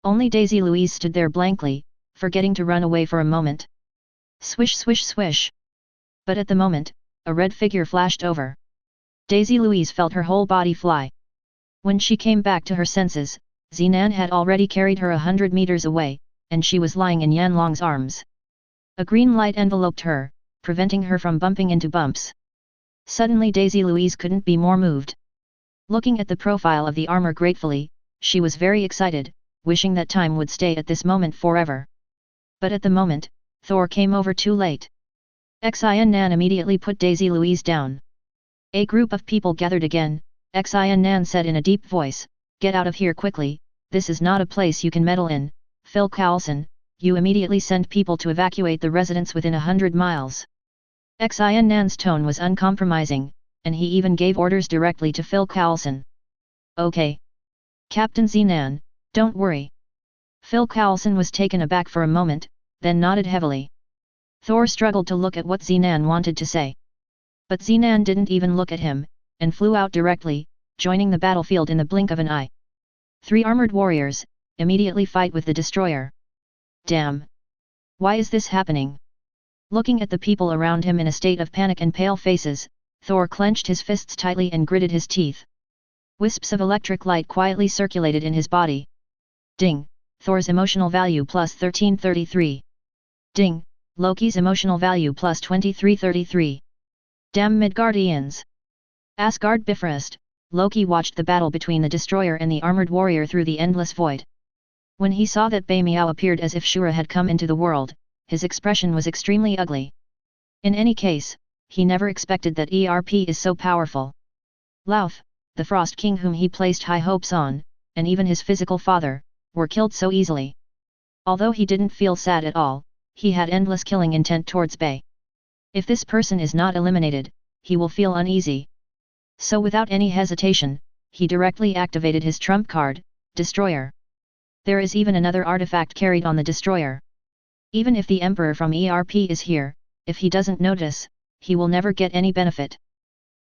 Only Daisy Louise stood there blankly, forgetting to run away for a moment. Swish swish swish. But at the moment, a red figure flashed over. Daisy Louise felt her whole body fly. When she came back to her senses, Zinan had already carried her 100 meters away, and she was lying in Yanlong's arms. A green light enveloped her, preventing her from bumping into bumps. Suddenly Daisy Louise couldn't be more moved. Looking at the profile of the armor gratefully, she was very excited, wishing that time would stay at this moment forever. But at the moment, Thor came over too late. Xin Nan immediately put Daisy Louise down. A group of people gathered again. Xin Nan said in a deep voice, "Get out of here quickly, this is not a place you can meddle in, Phil Coulson, you immediately send people to evacuate the residents within 100 miles. Xin Nan's tone was uncompromising, and he even gave orders directly to Phil Coulson. Okay. Captain Zinan, don't worry. Phil Coulson was taken aback for a moment, then nodded heavily. Thor struggled to look at what Zinan wanted to say. But Zinan didn't even look at him, and flew out directly, joining the battlefield in the blink of an eye. 3 armored warriors, immediately fight with the destroyer. Damn! Why is this happening? Looking at the people around him in a state of panic and pale faces, Thor clenched his fists tightly and gritted his teeth. Wisps of electric light quietly circulated in his body. Ding! Thor's emotional value plus 1333. Ding! Loki's emotional value plus 2333. Damn Midgardians! Asgard Bifrost, Loki watched the battle between the destroyer and the armored warrior through the endless void. When he saw that Bai Miao appeared as if Shura had come into the world, his expression was extremely ugly. In any case, he never expected that ERP is so powerful. Lauf, the Frost King whom he placed high hopes on, and even his physical father, were killed so easily. Although he didn't feel sad at all, he had endless killing intent towards Bai. If this person is not eliminated, he will feel uneasy. So without any hesitation, he directly activated his trump card, Destroyer. There is even another artifact carried on the Destroyer. Even if the Emperor from ERP is here, if he doesn't notice, he will never get any benefit.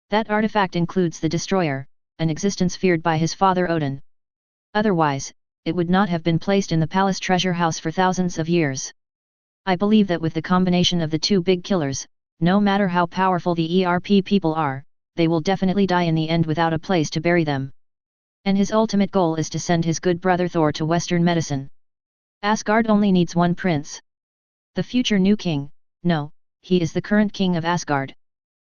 That artifact includes the Destroyer, an existence feared by his father Odin. Otherwise, it would not have been placed in the palace treasure house for thousands of years. I believe that with the combination of the 2 big killers, no matter how powerful the ERP people are, they will definitely die in the end without a place to bury them. And his ultimate goal is to send his good brother Thor to Western medicine. Asgard only needs one prince. The future new king, no, he is the current king of Asgard.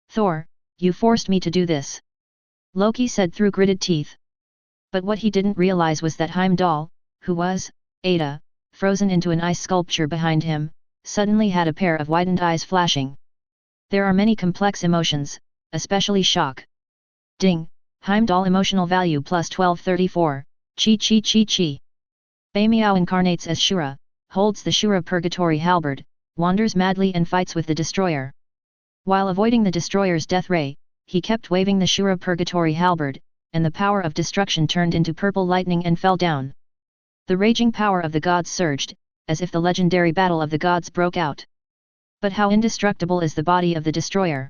Thor, you forced me to do this. Loki said through gritted teeth. But what he didn't realize was that Heimdall, who was, Ada, frozen into an ice sculpture behind him, suddenly had a pair of widened eyes flashing. There are many complex emotions, especially shock. Ding! Heimdall emotional value plus 1234, chi chi chi chi. Bai Miao incarnates as Shura, holds the Shura Purgatory Halberd, wanders madly and fights with the Destroyer. While avoiding the Destroyer's death ray, he kept waving the Shura Purgatory Halberd, and the power of destruction turned into purple lightning and fell down. The raging power of the gods surged, as if the legendary battle of the gods broke out. But how indestructible is the body of the Destroyer?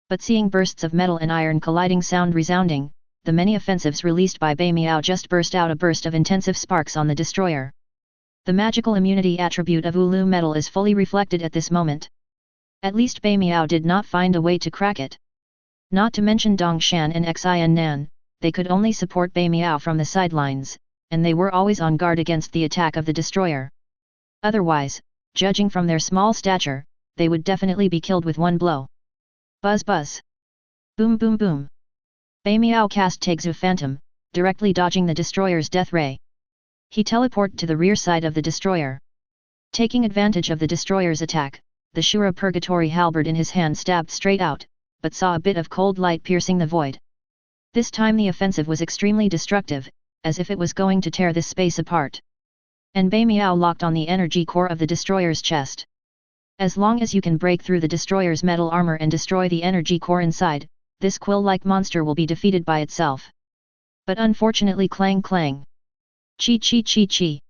But seeing bursts of metal and iron colliding sound resounding, the many offensives released by Bai Miao just burst out a burst of intensive sparks on the Destroyer. The magical immunity attribute of Ulu metal is fully reflected at this moment. At least Bai Miao did not find a way to crack it. Not to mention Dong Shan and Xin Nan, they could only support Bai Miao from the sidelines, and they were always on guard against the attack of the Destroyer. Otherwise, judging from their small stature, they would definitely be killed with one blow. Buzz buzz. Boom boom boom. Bai Miao cast Taegzu Phantom, directly dodging the Destroyer's death ray. He teleported to the rear side of the Destroyer. Taking advantage of the Destroyer's attack, the Shura Purgatory Halberd in his hand stabbed straight out, but saw a bit of cold light piercing the void. This time the offensive was extremely destructive, as if it was going to tear this space apart. And Bai Miao locked on the energy core of the Destroyer's chest. As long as you can break through the Destroyer's metal armor and destroy the energy core inside, this quill-like monster will be defeated by itself. But unfortunately clang clang. Chi chi chi chi.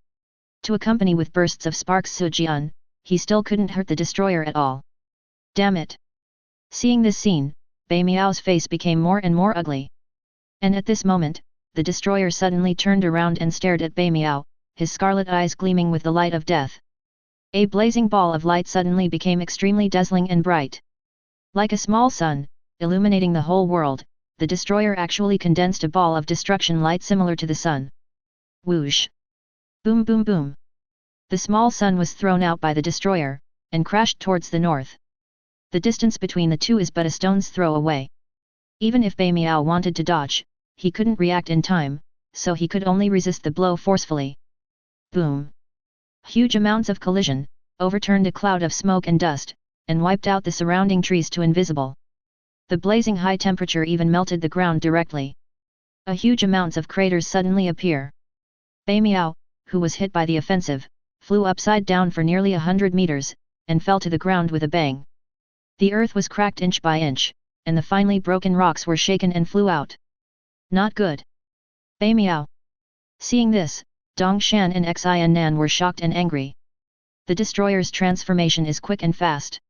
To accompany with bursts of sparks Sujian, he still couldn't hurt the Destroyer at all. Damn it! Seeing this scene, Bai Miao's face became more and more ugly. And at this moment, the Destroyer suddenly turned around and stared at Bai Miao, his scarlet eyes gleaming with the light of death. A blazing ball of light suddenly became extremely dazzling and bright. Like a small sun, illuminating the whole world, the Destroyer actually condensed a ball of destruction light similar to the sun. Whoosh! Boom boom boom! The small sun was thrown out by the Destroyer, and crashed towards the north. The distance between the two is but a stone's throw away. Even if Bai Miao wanted to dodge, he couldn't react in time, so he could only resist the blow forcefully. Boom! Huge amounts of collision, overturned a cloud of smoke and dust, and wiped out the surrounding trees to invisible. The blazing high temperature even melted the ground directly. A huge amounts of craters suddenly appear. Bei Miao, who was hit by the offensive, flew upside down for nearly 100 meters, and fell to the ground with a bang. The earth was cracked inch by inch, and the finely broken rocks were shaken and flew out. Not good. Bei Miao. Seeing this, Dong Shan and Xian Nan were shocked and angry. The destroyer's transformation is quick and fast.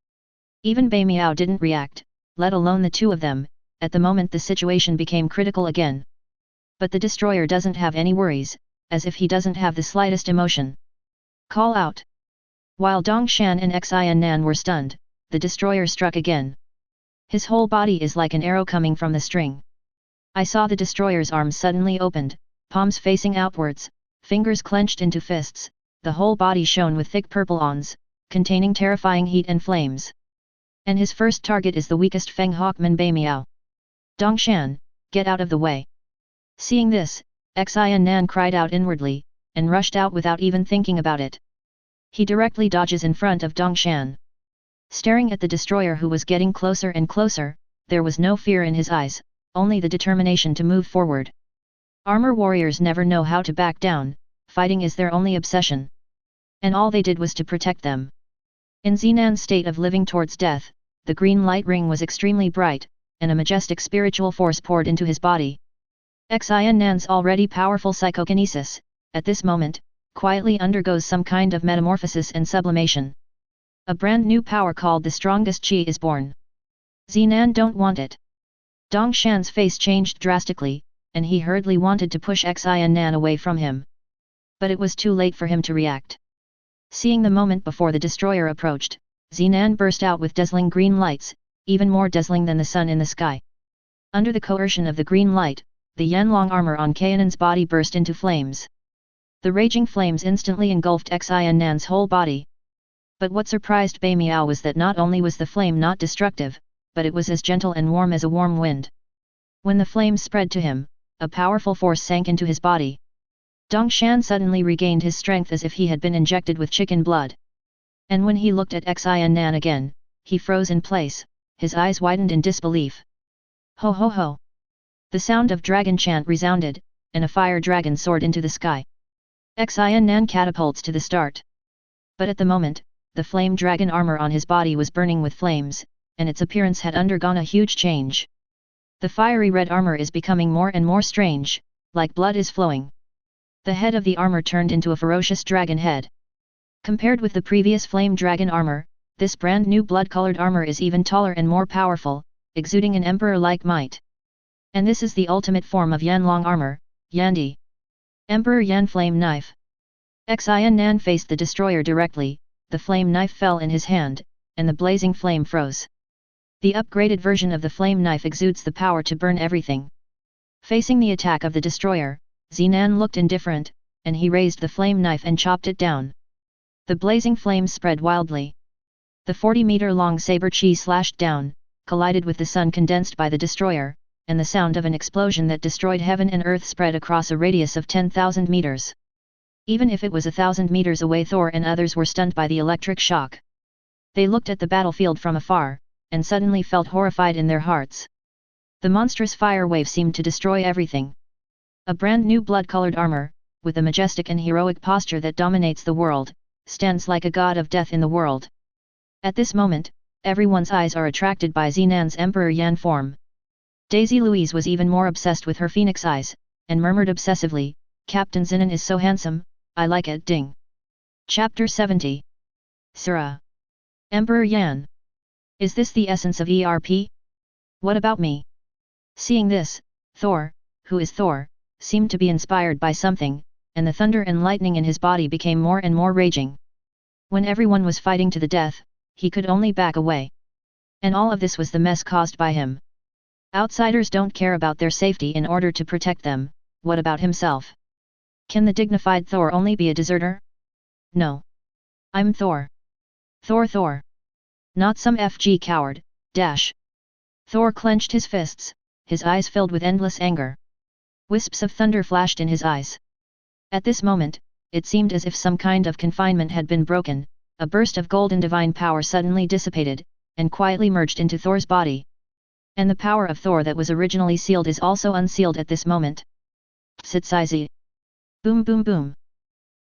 Even Bei Miao didn't react, let alone the two of them. At the moment the situation became critical again. But the destroyer doesn't have any worries, as if he doesn't have the slightest emotion. Call out. While Dong Shan and Xian Nan were stunned, the destroyer struck again. His whole body is like an arrow coming from the string. I saw the destroyer's arms suddenly opened, palms facing outwards, fingers clenched into fists, the whole body shone with thick purple ons, containing terrifying heat and flames. And his first target is the weakest Feng Hawkman Bei Miao. Dong Shan, get out of the way. Seeing this, Xian Nan cried out inwardly, and rushed out without even thinking about it. He directly dodges in front of Dong Shan. Staring at the destroyer who was getting closer and closer, there was no fear in his eyes, only the determination to move forward. Armor warriors never know how to back down, fighting is their only obsession. And all they did was to protect them. In Zinan's state of living towards death, the green light ring was extremely bright, and a majestic spiritual force poured into his body. Xian Nan's already powerful psychokinesis, at this moment, quietly undergoes some kind of metamorphosis and sublimation. A brand new power called the strongest Qi is born. Zinan don't want it. Dong Shan's face changed drastically, and he hurriedly wanted to push Xian Nan away from him. But it was too late for him to react. Seeing the moment before the destroyer approached, Zinan burst out with dazzling green lights, even more dazzling than the sun in the sky. Under the coercion of the green light, the Yanlong armor on Kainan's body burst into flames. The raging flames instantly engulfed Xian Nan's whole body. But what surprised Bei Miao was that not only was the flame not destructive, but it was as gentle and warm as a warm wind. When the flames spread to him, a powerful force sank into his body. Dong Shan suddenly regained his strength as if he had been injected with chicken blood. And when he looked at Xian Nan again, he froze in place, his eyes widened in disbelief. Ho ho ho! The sound of dragon chant resounded, and a fire dragon soared into the sky. Xian Nan catapults to the start. But at the moment, the flame dragon armor on his body was burning with flames, and its appearance had undergone a huge change. The fiery red armor is becoming more and more strange, like blood is flowing. The head of the armor turned into a ferocious dragon head. Compared with the previous flame dragon armor, this brand new blood-colored armor is even taller and more powerful, exuding an emperor-like might. And this is the ultimate form of Yanlong armor, Yandi. Emperor Yan Flame Knife. Xian Nan faced the destroyer directly, the flame knife fell in his hand, and the blazing flame froze. The upgraded version of the flame knife exudes the power to burn everything. Facing the attack of the destroyer, Zinan looked indifferent, and he raised the flame knife and chopped it down. The blazing flames spread wildly. The 40-meter-long saber chi slashed down, collided with the sun condensed by the destroyer, and the sound of an explosion that destroyed heaven and earth spread across a radius of 10,000 meters. Even if it was 1,000 meters away, Thor and others were stunned by the electric shock. They looked at the battlefield from afar, and suddenly felt horrified in their hearts. The monstrous fire wave seemed to destroy everything. A brand new blood-colored armor, with a majestic and heroic posture that dominates the world, stands like a god of death in the world. At this moment, everyone's eyes are attracted by Zinan's Emperor Yan form. Daisy Louise was even more obsessed with her phoenix eyes, and murmured obsessively, "Captain Zinan is so handsome, I like it ding." Chapter 70. Sura. Emperor Yan. Is this the essence of ERP? What about me? Seeing this, Thor, who is Thor, seemed to be inspired by something, and the thunder and lightning in his body became more and more raging. When everyone was fighting to the death, he could only back away. And all of this was the mess caused by him. Outsiders don't care about their safety in order to protect them, what about himself? Can the dignified Thor only be a deserter? No. I'm Thor. Thor. Not some FG coward, dash. Thor clenched his fists, his eyes filled with endless anger. Wisps of thunder flashed in his eyes. At this moment, it seemed as if some kind of confinement had been broken, a burst of golden divine power suddenly dissipated, and quietly merged into Thor's body. And the power of Thor that was originally sealed is also unsealed at this moment. Sitsizi. Boom boom boom.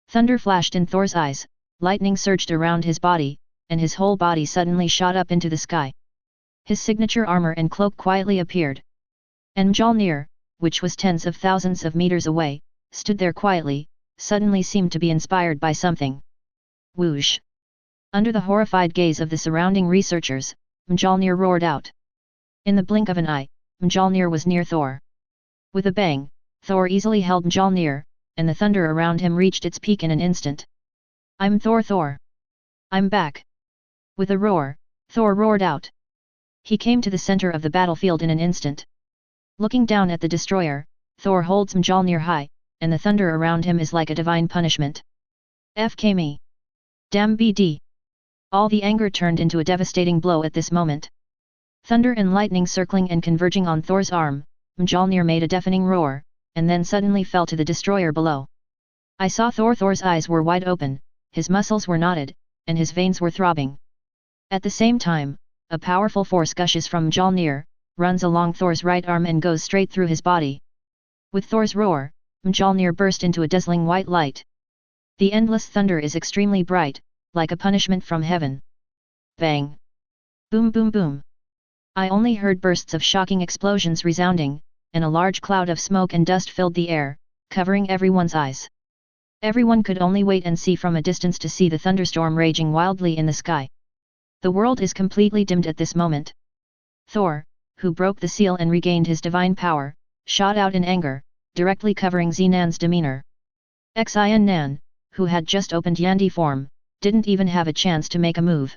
Thunder flashed in Thor's eyes, lightning surged around his body, and his whole body suddenly shot up into the sky. His signature armor and cloak quietly appeared. And Mjolnir, which was tens of thousands of meters away, stood there quietly, suddenly seemed to be inspired by something. Whoosh! Under the horrified gaze of the surrounding researchers, Mjolnir roared out. In the blink of an eye, Mjolnir was near Thor. With a bang, Thor easily held Mjolnir, and the thunder around him reached its peak in an instant. I'm Thor. I'm back. With a roar, Thor roared out. He came to the center of the battlefield in an instant. Looking down at the destroyer, Thor holds Mjolnir high, and the thunder around him is like a divine punishment. FK me. Damn BD. All the anger turned into a devastating blow at this moment. Thunder and lightning circling and converging on Thor's arm, Mjolnir made a deafening roar, and then suddenly fell to the destroyer below. I saw Thor's eyes were wide open, his muscles were knotted, and his veins were throbbing. At the same time, a powerful force gushes from Mjolnir, runs along Thor's right arm and goes straight through his body. With Thor's roar, Mjolnir burst into a dazzling white light. The endless thunder is extremely bright, like a punishment from heaven. Bang! Boom boom boom! I only heard bursts of shocking explosions resounding, and a large cloud of smoke and dust filled the air, covering everyone's eyes. Everyone could only wait and see from a distance to see the thunderstorm raging wildly in the sky. The world is completely dimmed at this moment. Thor, who broke the seal and regained his divine power, shot out in anger, directly covering Xinan's demeanor. Xian Nan, who had just opened Yandi form, didn't even have a chance to make a move.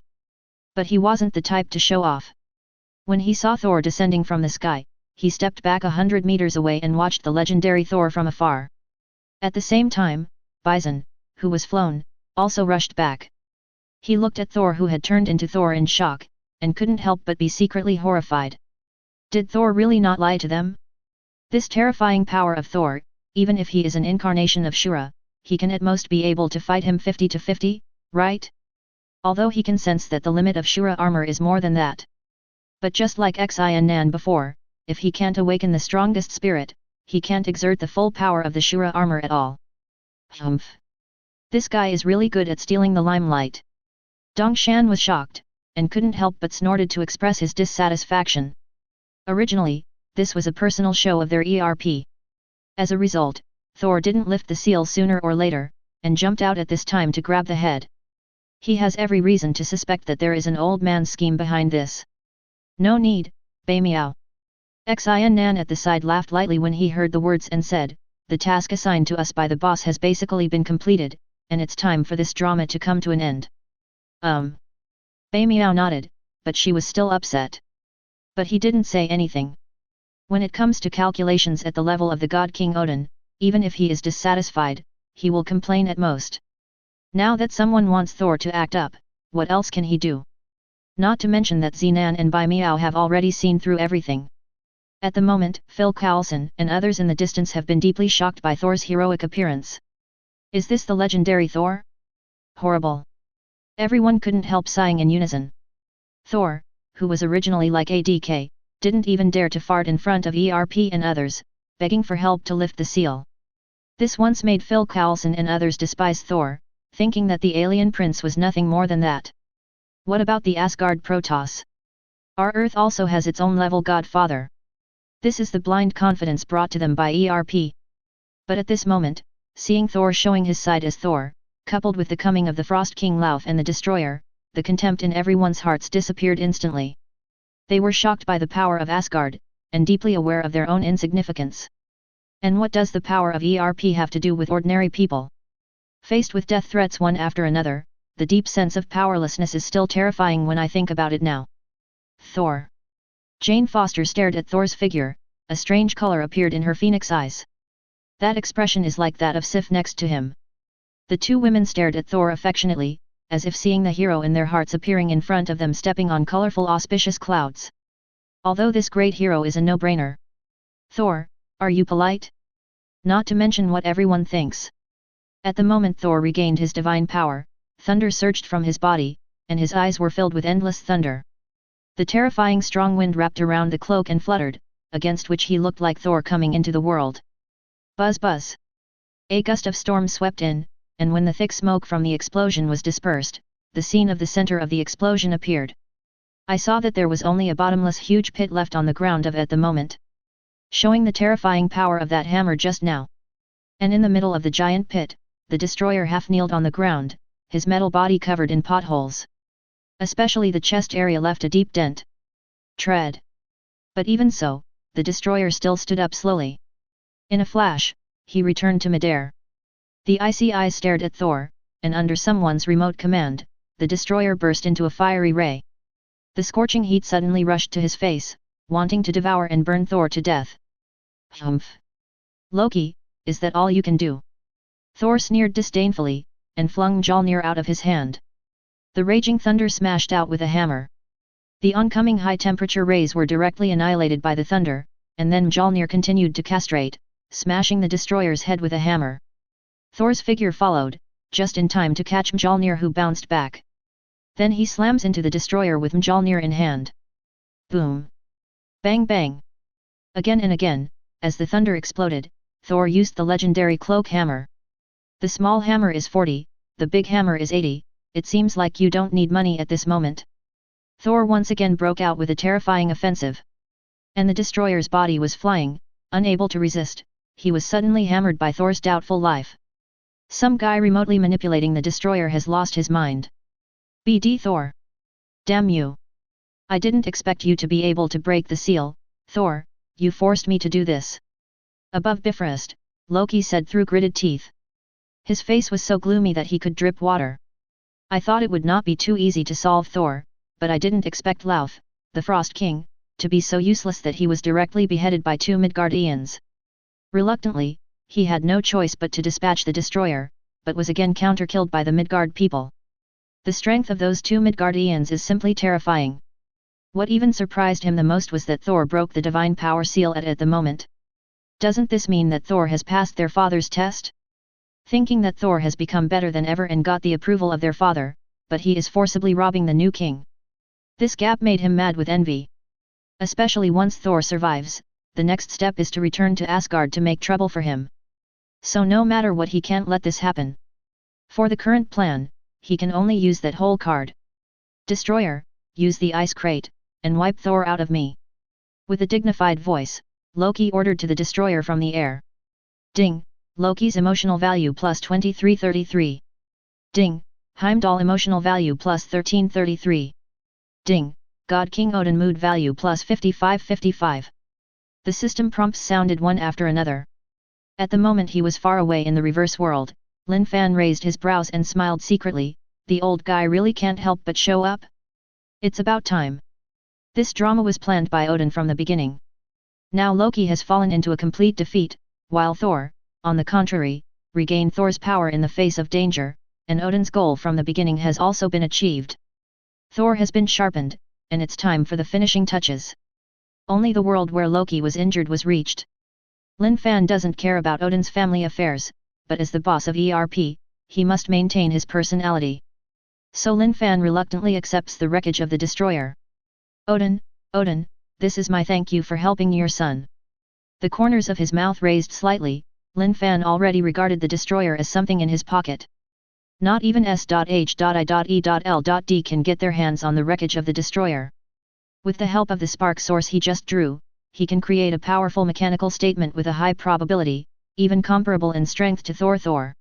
But he wasn't the type to show off. When he saw Thor descending from the sky, he stepped back 100 meters away and watched the legendary Thor from afar. At the same time, Bison, who was flown, also rushed back. He looked at Thor, who had turned into Thor, in shock, and couldn't help but be secretly horrified. Did Thor really not lie to them? This terrifying power of Thor, even if he is an incarnation of Shura, he can at most be able to fight him 50 to 50, right? Although he can sense that the limit of Shura armor is more than that. But just like Xian Nan before, if he can't awaken the strongest spirit, he can't exert the full power of the Shura armor at all. Humph! This guy is really good at stealing the limelight. Dongshan was shocked, and couldn't help but snorted to express his dissatisfaction. Originally, this was a personal show of their ERP. As a result, Thor didn't lift the seal sooner or later, and jumped out at this time to grab the head. He has every reason to suspect that there is an old man's scheme behind this. No need, Bei Miao. Xian Nan at the side laughed lightly when he heard the words and said, the task assigned to us by the boss has basically been completed, and it's time for this drama to come to an end. Bei Miao nodded, but she was still upset. But he didn't say anything. When it comes to calculations at the level of the God King Odin, even if he is dissatisfied, he will complain at most. Now that someone wants Thor to act up, what else can he do? Not to mention that Xinan and Bei Miao have already seen through everything. At the moment, Phil Coulson and others in the distance have been deeply shocked by Thor's heroic appearance. Is this the legendary Thor? Horrible! Everyone couldn't help sighing in unison. Thor, who was originally like ADK, didn't even dare to fart in front of ERP and others, begging for help to lift the seal. This once made Phil Coulson and others despise Thor, thinking that the alien prince was nothing more than that. What about the Asgard Protoss? Our Earth also has its own level godfather. This is the blind confidence brought to them by ERP. But at this moment, seeing Thor showing his side as Thor, coupled with the coming of the Frost King Lauf and the Destroyer, the contempt in everyone's hearts disappeared instantly. They were shocked by the power of Asgard, and deeply aware of their own insignificance. And what does the power of ERP have to do with ordinary people? Faced with death threats one after another, the deep sense of powerlessness is still terrifying when I think about it now. Thor. Jane Foster stared at Thor's figure, a strange color appeared in her phoenix eyes. That expression is like that of Sif next to him. The two women stared at Thor affectionately, as if seeing the hero in their hearts appearing in front of them stepping on colorful auspicious clouds. Although this great hero is a no-brainer. Thor, are you polite? Not to mention what everyone thinks. At the moment Thor regained his divine power, thunder surged from his body, and his eyes were filled with endless thunder. The terrifying strong wind wrapped around the cloak and fluttered, against which he looked like Thor coming into the world. Buzz buzz. A gust of storm swept in, and when the thick smoke from the explosion was dispersed, the scene of the center of the explosion appeared. I saw that there was only a bottomless huge pit left on the ground at the moment, showing the terrifying power of that hammer just now. And in the middle of the giant pit, the destroyer half kneeled on the ground, his metal body covered in potholes. Especially the chest area left a deep dent. Tread. But even so, the destroyer still stood up slowly. In a flash, he returned to midair. The icy eyes stared at Thor, and under someone's remote command, the destroyer burst into a fiery ray. The scorching heat suddenly rushed to his face, wanting to devour and burn Thor to death. Humph! Loki, is that all you can do? Thor sneered disdainfully, and flung Mjolnir out of his hand. The raging thunder smashed out with a hammer. The oncoming high-temperature rays were directly annihilated by the thunder, and then Mjolnir continued to castrate, smashing the destroyer's head with a hammer. Thor's figure followed, just in time to catch Mjolnir, who bounced back. Then he slams into the destroyer with Mjolnir in hand. Boom! Bang bang! Again and again, as the thunder exploded, Thor used the legendary cloak hammer. The small hammer is 40, the big hammer is 80, it seems like you don't need money at this moment. Thor once again broke out with a terrifying offensive. And the destroyer's body was flying, unable to resist, he was suddenly hammered by Thor's doubtful life. Some guy remotely manipulating the destroyer has lost his mind. BD Thor! Damn you! I didn't expect you to be able to break the seal, Thor, you forced me to do this. Above Bifrost, Loki said through gritted teeth. His face was so gloomy that he could drip water. I thought it would not be too easy to solve Thor, but I didn't expect Lauf, the Frost King, to be so useless that he was directly beheaded by 2 Midgardians. Reluctantly, he had no choice but to dispatch the destroyer, but was again counter-killed by the Midgard people. The strength of those 2 Midgardians is simply terrifying. What even surprised him the most was that Thor broke the divine power seal at the moment. Doesn't this mean that Thor has passed their father's test? Thinking that Thor has become better than ever and got the approval of their father, but he is forcibly robbing the new king. This gap made him mad with envy. Especially once Thor survives, the next step is to return to Asgard to make trouble for him. So no matter what, he can't let this happen. For the current plan, he can only use that whole card. Destroyer, use the ice crate, and wipe Thor out of me. With a dignified voice, Loki ordered to the destroyer from the air. Ding, Loki's emotional value plus 2333. Ding, Heimdall emotional value plus 1333. Ding, God King Odin mood value plus 5555. The system prompts sounded one after another. At the moment he was far away in the reverse world, Lin Fan raised his brows and smiled secretly. The old guy really can't help but show up? It's about time. This drama was planned by Odin from the beginning. Now Loki has fallen into a complete defeat, while Thor, on the contrary, regained Thor's power in the face of danger, and Odin's goal from the beginning has also been achieved. Thor has been sharpened, and it's time for the finishing touches. Only the world where Loki was injured was reached. Lin Fan doesn't care about Odin's family affairs, but as the boss of ERP, he must maintain his personality. So Lin Fan reluctantly accepts the wreckage of the destroyer. Odin, Odin, this is my thank you for helping your son. The corners of his mouth raised slightly. Lin Fan already regarded the destroyer as something in his pocket. Not even S.H.I.E.L.D. can get their hands on the wreckage of the destroyer. With the help of the spark source he just drew, he can create a powerful mechanical statement with a high probability, even comparable in strength to Thor.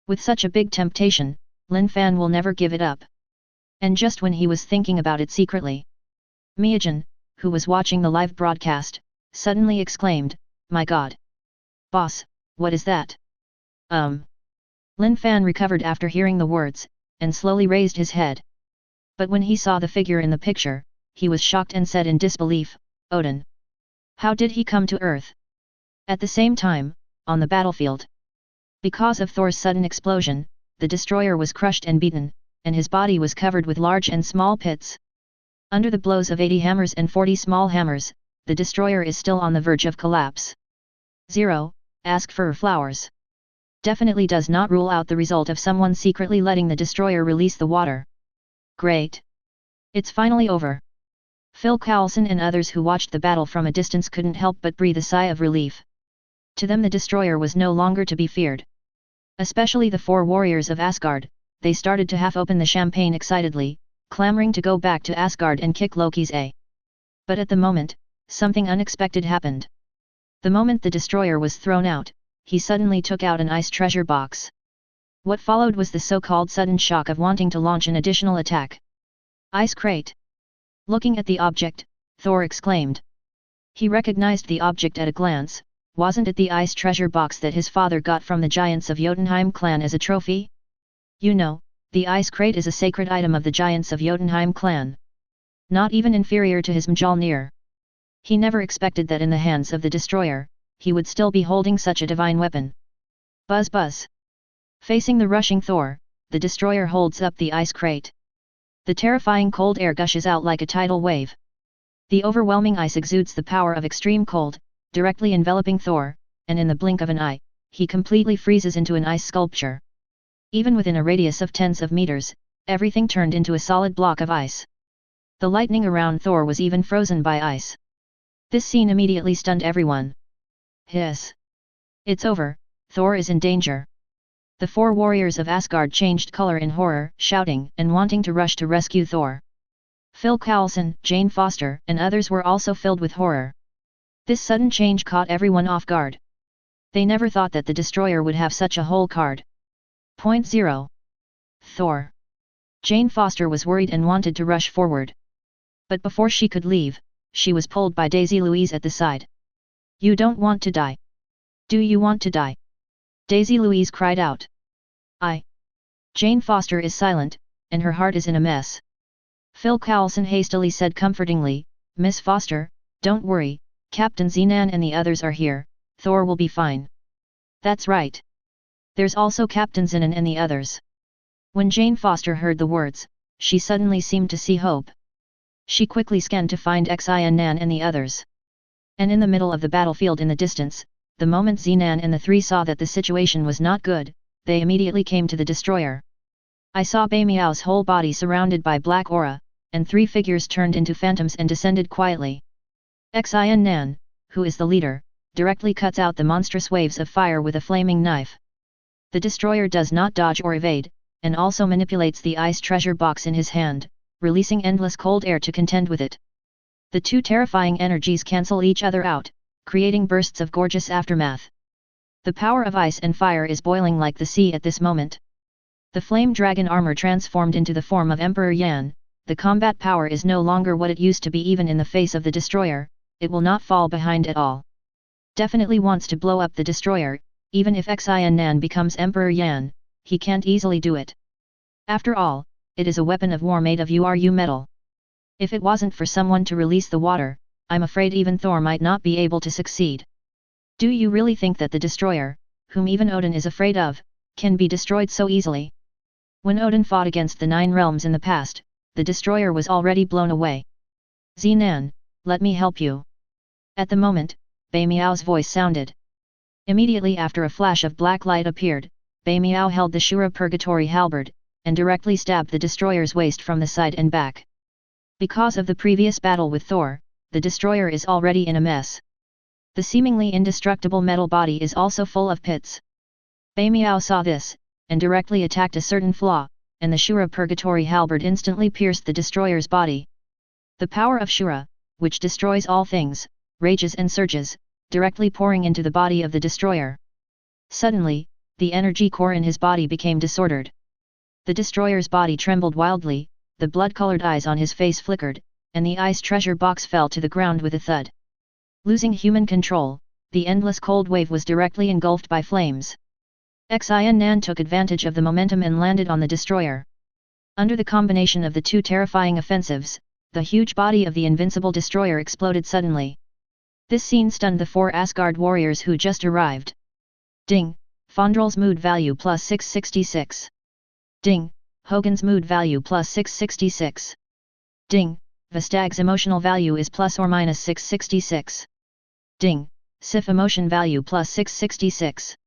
With such a big temptation, Lin Fan will never give it up. And just when he was thinking about it secretly, Miyajin, who was watching the live broadcast, suddenly exclaimed, "My God! Boss, what is that?" Lin Fan recovered after hearing the words, and slowly raised his head. But when he saw the figure in the picture, he was shocked and said in disbelief, "Odin! How did he come to Earth?" At the same time, on the battlefield, because of Thor's sudden explosion, the destroyer was crushed and beaten, and his body was covered with large and small pits. Under the blows of 80 hammers and 40 small hammers, the destroyer is still on the verge of collapse. 0. Ask for flowers. Definitely does not rule out the result of someone secretly letting the destroyer release the water. Great! It's finally over. Phil Coulson and others who watched the battle from a distance couldn't help but breathe a sigh of relief. To them the destroyer was no longer to be feared. Especially the four warriors of Asgard, they started to half open the champagne excitedly, clamoring to go back to Asgard and kick Loki's A. But at the moment, something unexpected happened. The moment the destroyer was thrown out, he suddenly took out an ice treasure box. What followed was the so-called sudden shock of wanting to launch an additional attack. Ice crate. Looking at the object, Thor exclaimed. He recognized the object at a glance. Wasn't it the ice treasure box that his father got from the giants of Jotunheim clan as a trophy? You know, the ice crate is a sacred item of the giants of Jotunheim clan. Not even inferior to his Mjolnir. He never expected that in the hands of the destroyer, he would still be holding such a divine weapon. Buzz buzz. Facing the rushing Thor, the destroyer holds up the ice crate. The terrifying cold air gushes out like a tidal wave. The overwhelming ice exudes the power of extreme cold, directly enveloping Thor, and in the blink of an eye, he completely freezes into an ice sculpture. Even within a radius of tens of meters, everything turned into a solid block of ice. The lightning around Thor was even frozen by ice. This scene immediately stunned everyone. Hiss! It's over, Thor is in danger. The four warriors of Asgard changed color in horror, shouting and wanting to rush to rescue Thor. Phil Coulson, Jane Foster, and others were also filled with horror. This sudden change caught everyone off guard. They never thought that the destroyer would have such a whole card. Point 0. Thor. Jane Foster was worried and wanted to rush forward. But before she could leave, she was pulled by Daisy Louise at the side. You don't want to die. Do you want to die? Daisy Louise cried out. Jane Foster is silent, and her heart is in a mess. Phil Coulson hastily said comfortingly, Miss Foster, don't worry, Captain Zenan and the others are here, Thor will be fine. That's right. There's also Captain Zenan and the others. When Jane Foster heard the words, she suddenly seemed to see hope. She quickly scanned to find Xian and the others. And in the middle of the battlefield in the distance, the moment Zenan and the three saw that the situation was not good, they immediately came to the destroyer. I saw Bai Miao's whole body surrounded by black aura, and three figures turned into phantoms and descended quietly. Xian, who is the leader, directly cuts out the monstrous waves of fire with a flaming knife. The destroyer does not dodge or evade, and also manipulates the ice treasure box in his hand, releasing endless cold air to contend with it. The two terrifying energies cancel each other out, creating bursts of gorgeous aftermath. The power of ice and fire is boiling like the sea at this moment. The flame dragon armor transformed into the form of Emperor Yan. The combat power is no longer what it used to be even in the face of the destroyer, it will not fall behind at all. Definitely wants to blow up the destroyer, even if Xian becomes Emperor Yan, he can't easily do it. After all, it is a weapon of war made of Uru metal. If it wasn't for someone to release the water, I'm afraid even Thor might not be able to succeed. Do you really think that the destroyer, whom even Odin is afraid of, can be destroyed so easily? When Odin fought against the Nine Realms in the past, the destroyer was already blown away. Zenan, let me help you. At the moment, Bai Miao's voice sounded. Immediately after a flash of black light appeared, Bai Miao held the Shura Purgatory halberd, and directly stabbed the destroyer's waist from the side and back. Because of the previous battle with Thor, the destroyer is already in a mess. The seemingly indestructible metal body is also full of pits. Bai Miao saw this, and directly attacked a certain flaw, and the Shura Purgatory halberd instantly pierced the destroyer's body. The power of Shura, which destroys all things, rages and surges, directly pouring into the body of the destroyer. Suddenly, the energy core in his body became disordered. The destroyer's body trembled wildly, the blood-colored eyes on his face flickered, and the ice treasure box fell to the ground with a thud. Losing human control, the endless cold wave was directly engulfed by flames. Xian took advantage of the momentum and landed on the destroyer. Under the combination of the two terrifying offensives, the huge body of the invincible destroyer exploded suddenly. This scene stunned the four Asgard warriors who just arrived. Ding, Fondrel's mood value plus 666. Ding, Hogan's mood value plus 666. Ding, Vestag's emotional value is plus or minus 666. Ding, Sif emotion value plus 666.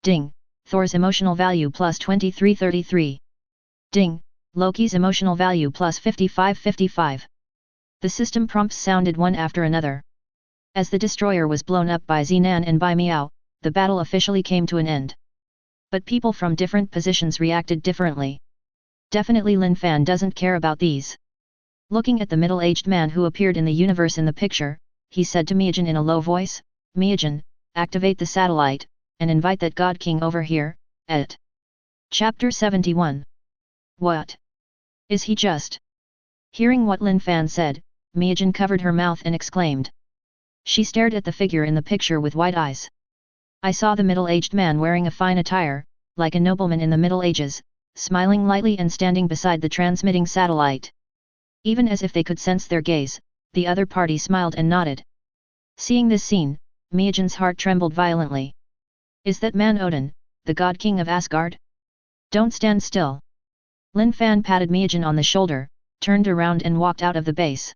Ding, Thor's emotional value plus 2333. Ding, Loki's emotional value plus 5555. The system prompts sounded one after another. As the destroyer was blown up by Zenan and Bai Miao, the battle officially came to an end. But people from different positions reacted differently. Definitely Lin Fan doesn't care about these. Looking at the middle-aged man who appeared in the universe in the picture, he said to Miyajin in a low voice, "Miyajin, activate the satellite, and invite that God King over here, et." Chapter 71. What? Is he just? Hearing what Lin Fan said, Miyajin covered her mouth and exclaimed. She stared at the figure in the picture with wide eyes. I saw the middle-aged man wearing a fine attire, like a nobleman in the Middle Ages, smiling lightly and standing beside the transmitting satellite. Even as if they could sense their gaze, the other party smiled and nodded. Seeing this scene, Miyajin's heart trembled violently. Is that man Odin, the God King of Asgard? Don't stand still. Lin Fan patted Miyajin on the shoulder, turned around and walked out of the base.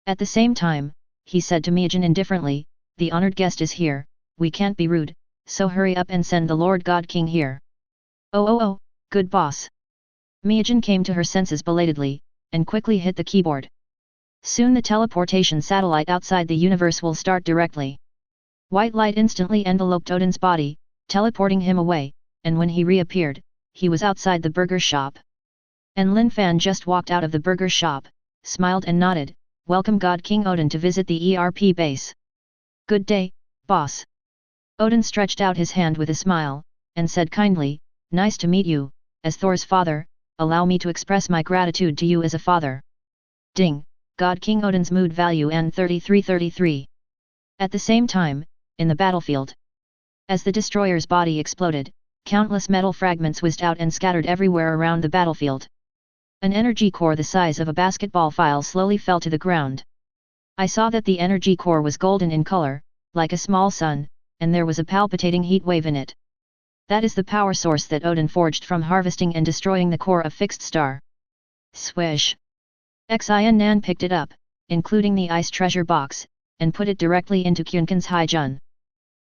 At the same time, he said to Miyajin indifferently, "The honored guest is here, we can't be rude, so hurry up and send the Lord God King here." Oh, good boss. Miyajin came to her senses belatedly, and quickly hit the keyboard. Soon the teleportation satellite outside the universe will start directly. White light instantly enveloped Odin's body, teleporting him away, and when he reappeared, he was outside the burger shop. And Lin Fan just walked out of the burger shop, smiled and nodded, "Welcome God King Odin to visit the ERP base." "Good day, boss." Odin stretched out his hand with a smile, and said kindly, "Nice to meet you, as Thor's father, allow me to express my gratitude to you as a father." Ding, God King Odin's mood value and 3333. At the same time, in the battlefield. As the destroyer's body exploded, countless metal fragments whizzed out and scattered everywhere around the battlefield. An energy core the size of a basketball file slowly fell to the ground. I saw that the energy core was golden in color, like a small sun, and there was a palpitating heat wave in it. That is the power source that Odin forged from harvesting and destroying the core of Fixed Star. Swish! Xian Nan picked it up, including the ice treasure box, and put it directly into Kyunkin's Haijun.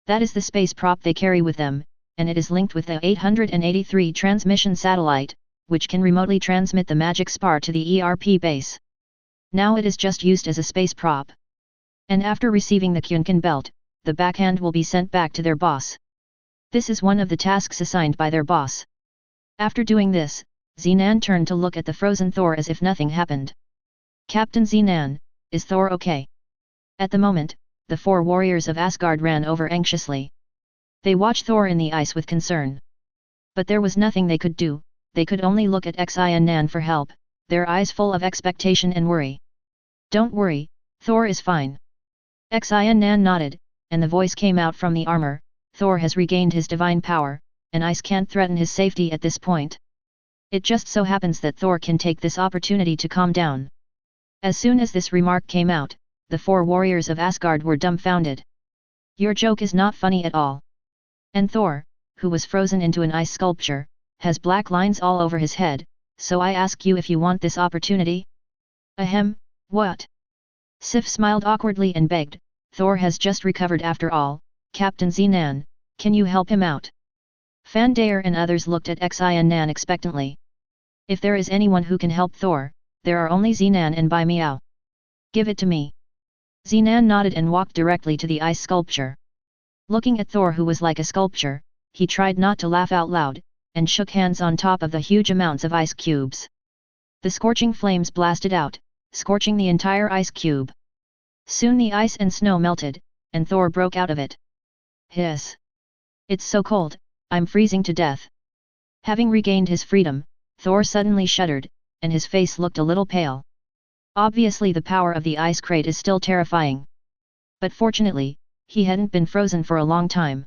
That is the space prop they carry with them, and it is linked with the 883 transmission satellite, which can remotely transmit the magic spar to the ERP base. Now it is just used as a space prop. And after receiving the Kyunkin belt, the backhand will be sent back to their boss. This is one of the tasks assigned by their boss. After doing this, Zenan turned to look at the frozen Thor as if nothing happened. "Captain Zenan, is Thor okay?" At the moment, the 4 warriors of Asgard ran over anxiously. They watched Thor in the ice with concern. But there was nothing they could do, they could only look at Xian Nan for help, their eyes full of expectation and worry. "Don't worry, Thor is fine." Xian Nan nodded, and the voice came out from the armor, "Thor has regained his divine power, and ice can't threaten his safety at this point. It just so happens that Thor can take this opportunity to calm down." As soon as this remark came out, the 4 warriors of Asgard were dumbfounded. "Your joke is not funny at all. And Thor, who was frozen into an ice sculpture, has black lines all over his head, so I ask you if you want this opportunity?" "Ahem, what?" Sif smiled awkwardly and begged, "Thor has just recovered after all, Captain Zenan, can you help him out?" Fandair and others looked at Xian Nan expectantly. If there is anyone who can help Thor, there are only Zenan and Bai Miao. "Give it to me." Zenan nodded and walked directly to the ice sculpture. Looking at Thor, who was like a sculpture, he tried not to laugh out loud, and shook hands on top of the huge amounts of ice cubes. The scorching flames blasted out, scorching the entire ice cube. Soon the ice and snow melted, and Thor broke out of it. "Hiss! It's so cold, I'm freezing to death." Having regained his freedom, Thor suddenly shuddered, and his face looked a little pale. Obviously the power of the ice crate is still terrifying. But fortunately, he hadn't been frozen for a long time.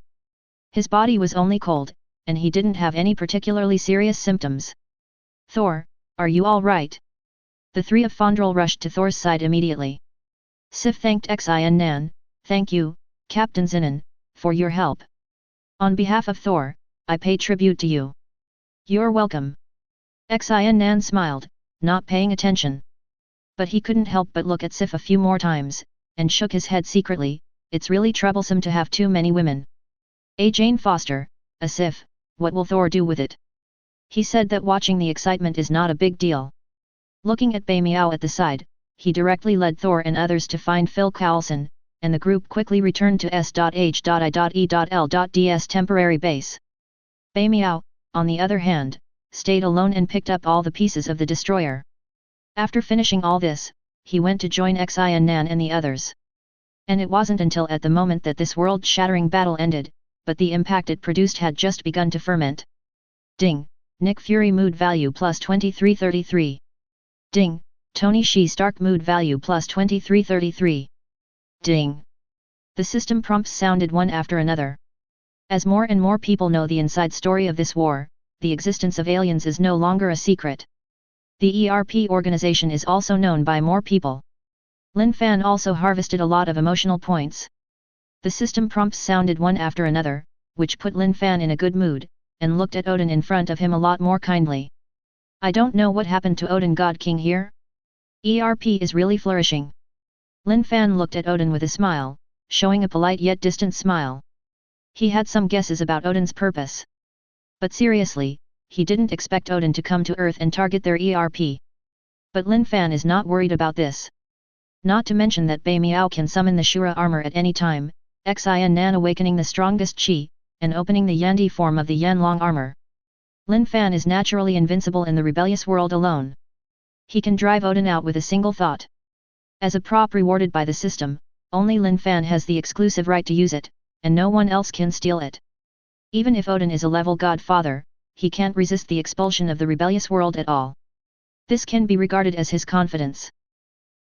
His body was only cold, and he didn't have any particularly serious symptoms. "Thor, are you all right?" The 3 of Fondrel rushed to Thor's side immediately. Sif thanked Xian Nan, "Thank you, Captain Zenan, for your help. On behalf of Thor, I pay tribute to you." "You're welcome." Xian Nan smiled, not paying attention. But he couldn't help but look at Sif a few more times, and shook his head secretly, "It's really troublesome to have too many women." Jane Foster, "A Sif, what will Thor do with it?" He said that watching the excitement is not a big deal. Looking at Bai Miao at the side, he directly led Thor and others to find Phil Coulson, and the group quickly returned to S.H.I.E.L.'s temporary base. Bei Miao, on the other hand, stayed alone and picked up all the pieces of the destroyer. After finishing all this, he went to join Xi and Nan and the others. And it wasn't until at the moment that this world-shattering battle ended, but the impact it produced had just begun to ferment. Ding, Nick Fury mood value plus 2333. Ding, Tony Shi Stark mood value plus 2333. Ding. The system prompts sounded one after another. As more and more people know the inside story of this war, the existence of aliens is no longer a secret. The ERP organization is also known by more people. Lin Fan also harvested a lot of emotional points. The system prompts sounded one after another, which put Lin Fan in a good mood, and looked at Odin in front of him a lot more kindly. I don't know what happened to Odin God King here. ERP is really flourishing. Lin Fan looked at Odin with a smile, showing a polite yet distant smile. He had some guesses about Odin's purpose. But seriously, he didn't expect Odin to come to Earth and target their ERP. But Lin Fan is not worried about this. Not to mention that Bei Miao can summon the Shura armor at any time, Xi and Nan awakening the strongest Qi, and opening the Yandi form of the Yanlong armor. Lin Fan is naturally invincible in the rebellious world alone. He can drive Odin out with a single thought. As a prop rewarded by the system, only Lin Fan has the exclusive right to use it, and no one else can steal it. Even if Odin is a level godfather, he can't resist the expulsion of the rebellious world at all. This can be regarded as his confidence.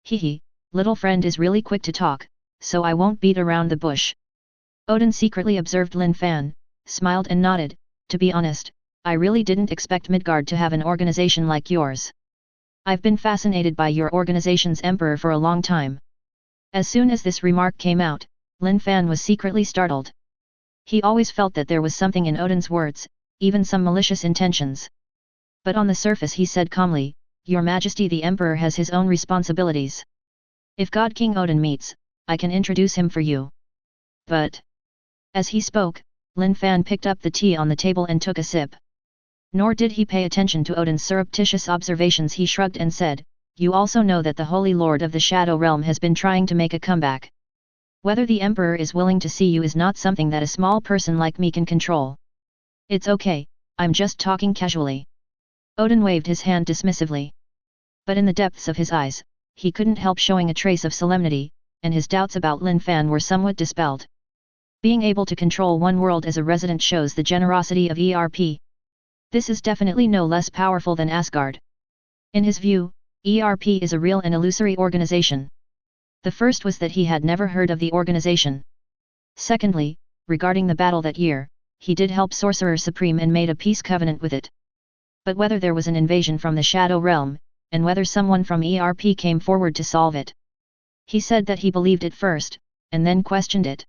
Hehe, little friend is really quick to talk, so I won't beat around the bush. Odin secretly observed Lin Fan, smiled and nodded. To be honest, I really didn't expect Midgard to have an organization like yours. I've been fascinated by your organization's emperor for a long time. As soon as this remark came out, Lin Fan was secretly startled. He always felt that there was something in Odin's words, even some malicious intentions. But on the surface he said calmly, Your Majesty, the Emperor has his own responsibilities. If God King Odin meets, I can introduce him for you. But... As he spoke, Lin Fan picked up the tea on the table and took a sip. Nor did he pay attention to Odin's surreptitious observations. He shrugged and said, You also know that the Holy Lord of the Shadow Realm has been trying to make a comeback. Whether the Emperor is willing to see you is not something that a small person like me can control. It's okay, I'm just talking casually. Odin waved his hand dismissively. But in the depths of his eyes, he couldn't help showing a trace of solemnity, and his doubts about Lin Fan were somewhat dispelled. Being able to control one world as a resident shows the generosity of ERP. This is definitely no less powerful than Asgard. In his view, ERP is a real and illusory organization. The first was that he had never heard of the organization. Secondly, regarding the battle that year, he did help Sorcerer Supreme and made a peace covenant with it. But whether there was an invasion from the Shadow Realm, and whether someone from ERP came forward to solve it. He said that he believed it first, and then questioned it.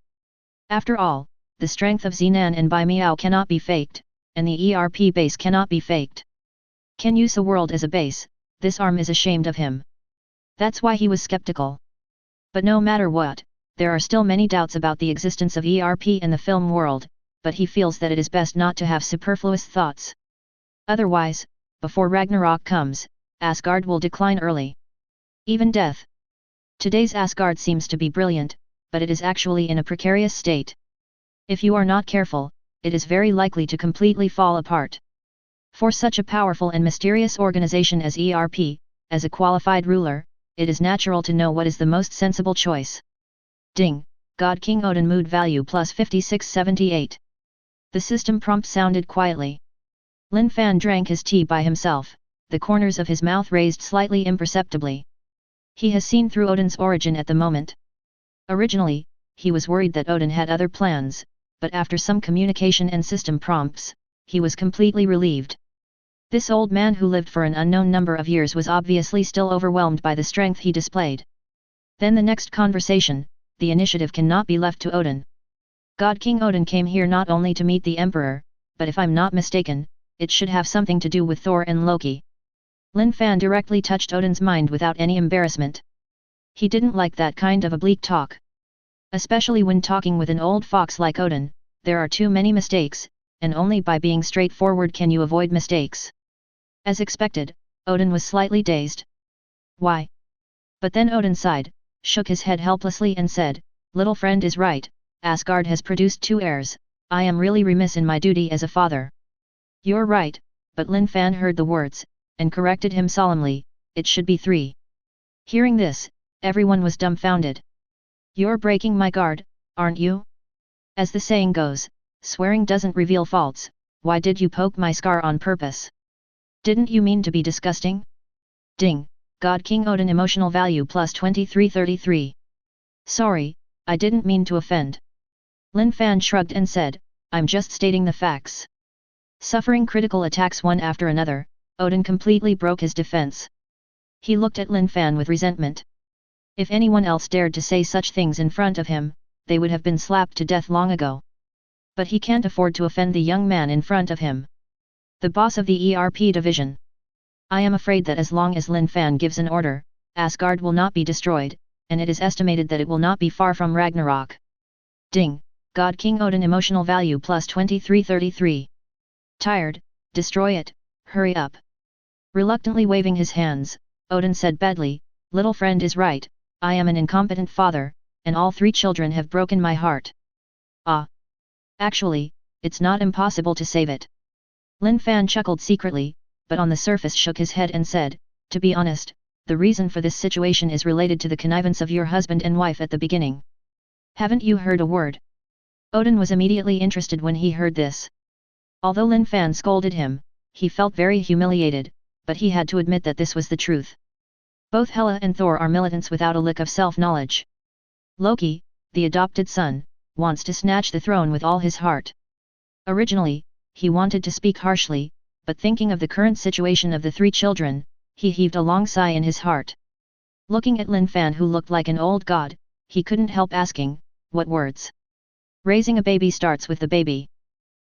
After all, the strength of Xenan and Bei Miao cannot be faked, and the ERP base cannot be faked. Can use a world as a base, this arm is ashamed of him. That's why he was skeptical. But no matter what, there are still many doubts about the existence of ERP in the film world, but he feels that it is best not to have superfluous thoughts. Otherwise, before Ragnarok comes, Asgard will decline early. Even death. Today's Asgard seems to be brilliant, but it is actually in a precarious state. If you are not careful, it is very likely to completely fall apart. For such a powerful and mysterious organization as ERP, as a qualified ruler, it is natural to know what is the most sensible choice. Ding, God King Odin mood value plus 5678. The system prompt sounded quietly. Lin Fan drank his tea by himself, the corners of his mouth raised slightly imperceptibly. He has seen through Odin's origin at the moment. Originally, he was worried that Odin had other plans, but after some communication and system prompts, he was completely relieved. This old man who lived for an unknown number of years was obviously still overwhelmed by the strength he displayed. Then the next conversation, the initiative cannot be left to Odin. God King Odin came here not only to meet the Emperor, but if I'm not mistaken, it should have something to do with Thor and Loki. Lin Fan directly touched Odin's mind without any embarrassment. He didn't like that kind of oblique talk. Especially when talking with an old fox like Odin, there are too many mistakes, and only by being straightforward can you avoid mistakes. As expected, Odin was slightly dazed. Why? But then Odin sighed, shook his head helplessly and said, Little friend is right, Asgard has produced two heirs, I am really remiss in my duty as a father. You're right, but Lin Fan heard the words, and corrected him solemnly, it should be 3. Hearing this, everyone was dumbfounded. You're breaking my guard, aren't you? As the saying goes, swearing doesn't reveal faults, why did you poke my scar on purpose? Didn't you mean to be disgusting? Ding, God King Odin emotional value plus 2333. Sorry, I didn't mean to offend. Lin Fan shrugged and said, I'm just stating the facts. Suffering critical attacks one after another, Odin completely broke his defense. He looked at Lin Fan with resentment. If anyone else dared to say such things in front of him, they would have been slapped to death long ago. But he can't afford to offend the young man in front of him. The boss of the ERP division. I am afraid that as long as Lin Fan gives an order, Asgard will not be destroyed, and it is estimated that it will not be far from Ragnarok. Ding, God King Odin emotional value plus 2333. Tired, destroy it, hurry up. Reluctantly waving his hands, Odin said badly, little friend is right, I am an incompetent father, and all 3 children have broken my heart. Ah. Actually, it's not impossible to save it. Lin Fan chuckled secretly, but on the surface shook his head and said, to be honest, the reason for this situation is related to the connivance of your husband and wife at the beginning. Haven't you heard a word? Odin was immediately interested when he heard this. Although Lin Fan scolded him, he felt very humiliated, but he had to admit that this was the truth. Both Hela and Thor are militants without a lick of self-knowledge. Loki, the adopted son, wants to snatch the throne with all his heart. Originally, he wanted to speak harshly, but thinking of the current situation of the 3 children, he heaved a long sigh in his heart. Looking at Lin Fan who looked like an old god, he couldn't help asking, what words? Raising a baby starts with the baby.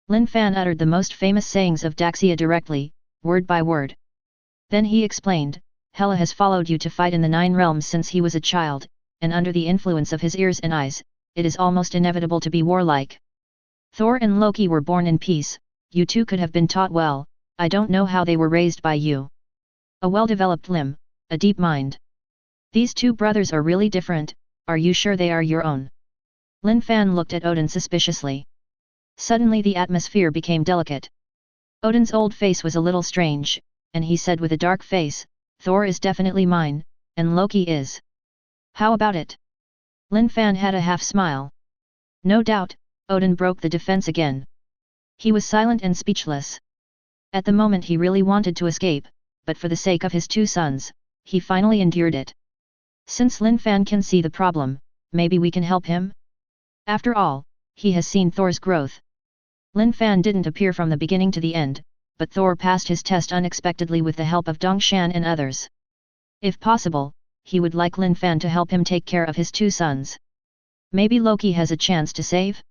Lin Fan uttered the most famous sayings of Daxia directly, word by word. Then he explained, Hela has followed you to fight in the 9 realms since he was a child, and under the influence of his ears and eyes, it is almost inevitable to be warlike. Thor and Loki were born in peace, you two could have been taught well, I don't know how they were raised by you. A well-developed limb, a deep mind. These 2 brothers are really different, are you sure they are your own? Lin Fan looked at Odin suspiciously. Suddenly the atmosphere became delicate. Odin's old face was a little strange, and he said with a dark face, Thor is definitely mine, and Loki is. How about it? Lin Fan had a half smile. No doubt, Odin broke the defense again. He was silent and speechless. At the moment he really wanted to escape, but for the sake of his 2 sons, he finally endured it. Since Lin Fan can see the problem, maybe we can help him? After all, he has seen Thor's growth. Lin Fan didn't appear from the beginning to the end, but Thor passed his test unexpectedly with the help of Dong Shan and others. If possible, he would like Lin Fan to help him take care of his 2 sons. Maybe Loki has a chance to save?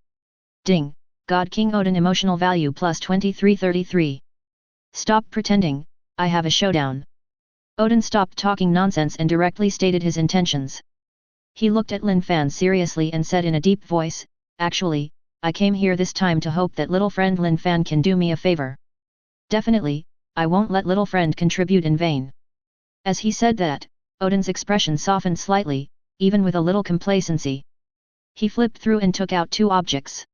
Ding, God King Odin emotional value plus 2333. Stop pretending, I have a showdown. Odin stopped talking nonsense and directly stated his intentions. He looked at Lin Fan seriously and said in a deep voice, actually, I came here this time to hope that little friend Lin Fan can do me a favor. Definitely, I won't let little friend contribute in vain. As he said that, Odin's expression softened slightly, even with a little complacency. He flipped through and took out 2 objects.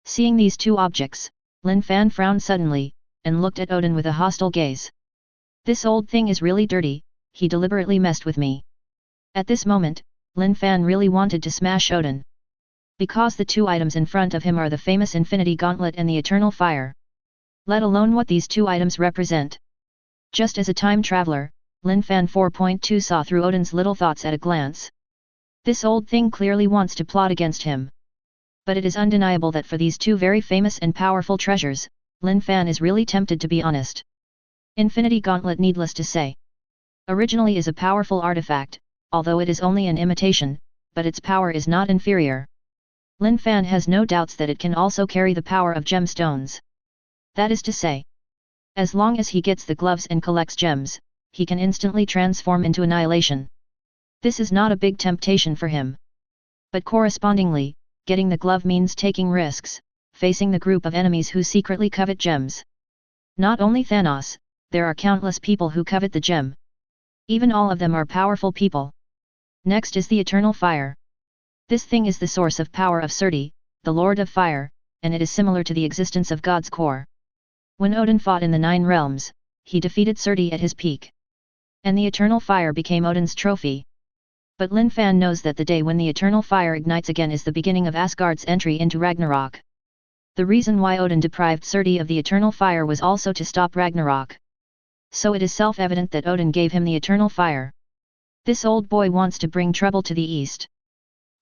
Seeing these 2 objects, Lin Fan frowned suddenly, and looked at Odin with a hostile gaze. This old thing is really dirty, he deliberately messed with me. At this moment, Lin Fan really wanted to smash Odin. Because the 2 items in front of him are the famous Infinity Gauntlet and the Eternal Fire. Let alone what these 2 items represent. Just as a time traveler, Lin Fan 4.2 saw through Odin's little thoughts at a glance. This old thing clearly wants to plot against him. But it is undeniable that for these 2 very famous and powerful treasures, Lin Fan is really tempted to be honest. Infinity Gauntlet, needless to say, originally is a powerful artifact, although it is only an imitation, but its power is not inferior. Lin Fan has no doubts that it can also carry the power of gemstones. That is to say, as long as he gets the gloves and collects gems, he can instantly transform into annihilation. This is not a big temptation for him. But correspondingly, getting the glove means taking risks, facing the group of enemies who secretly covet gems. Not only Thanos, there are countless people who covet the gem. Even all of them are powerful people. Next is the Eternal Fire. This thing is the source of power of Surti, the Lord of Fire, and it is similar to the existence of God's core. When Odin fought in the Nine Realms, he defeated Surti at his peak. And the eternal fire became Odin's trophy. But Lin Fan knows that the day when the eternal fire ignites again is the beginning of Asgard's entry into Ragnarok. The reason why Odin deprived Surti of the eternal fire was also to stop Ragnarok. So it is self-evident that Odin gave him the eternal fire. This old boy wants to bring trouble to the east.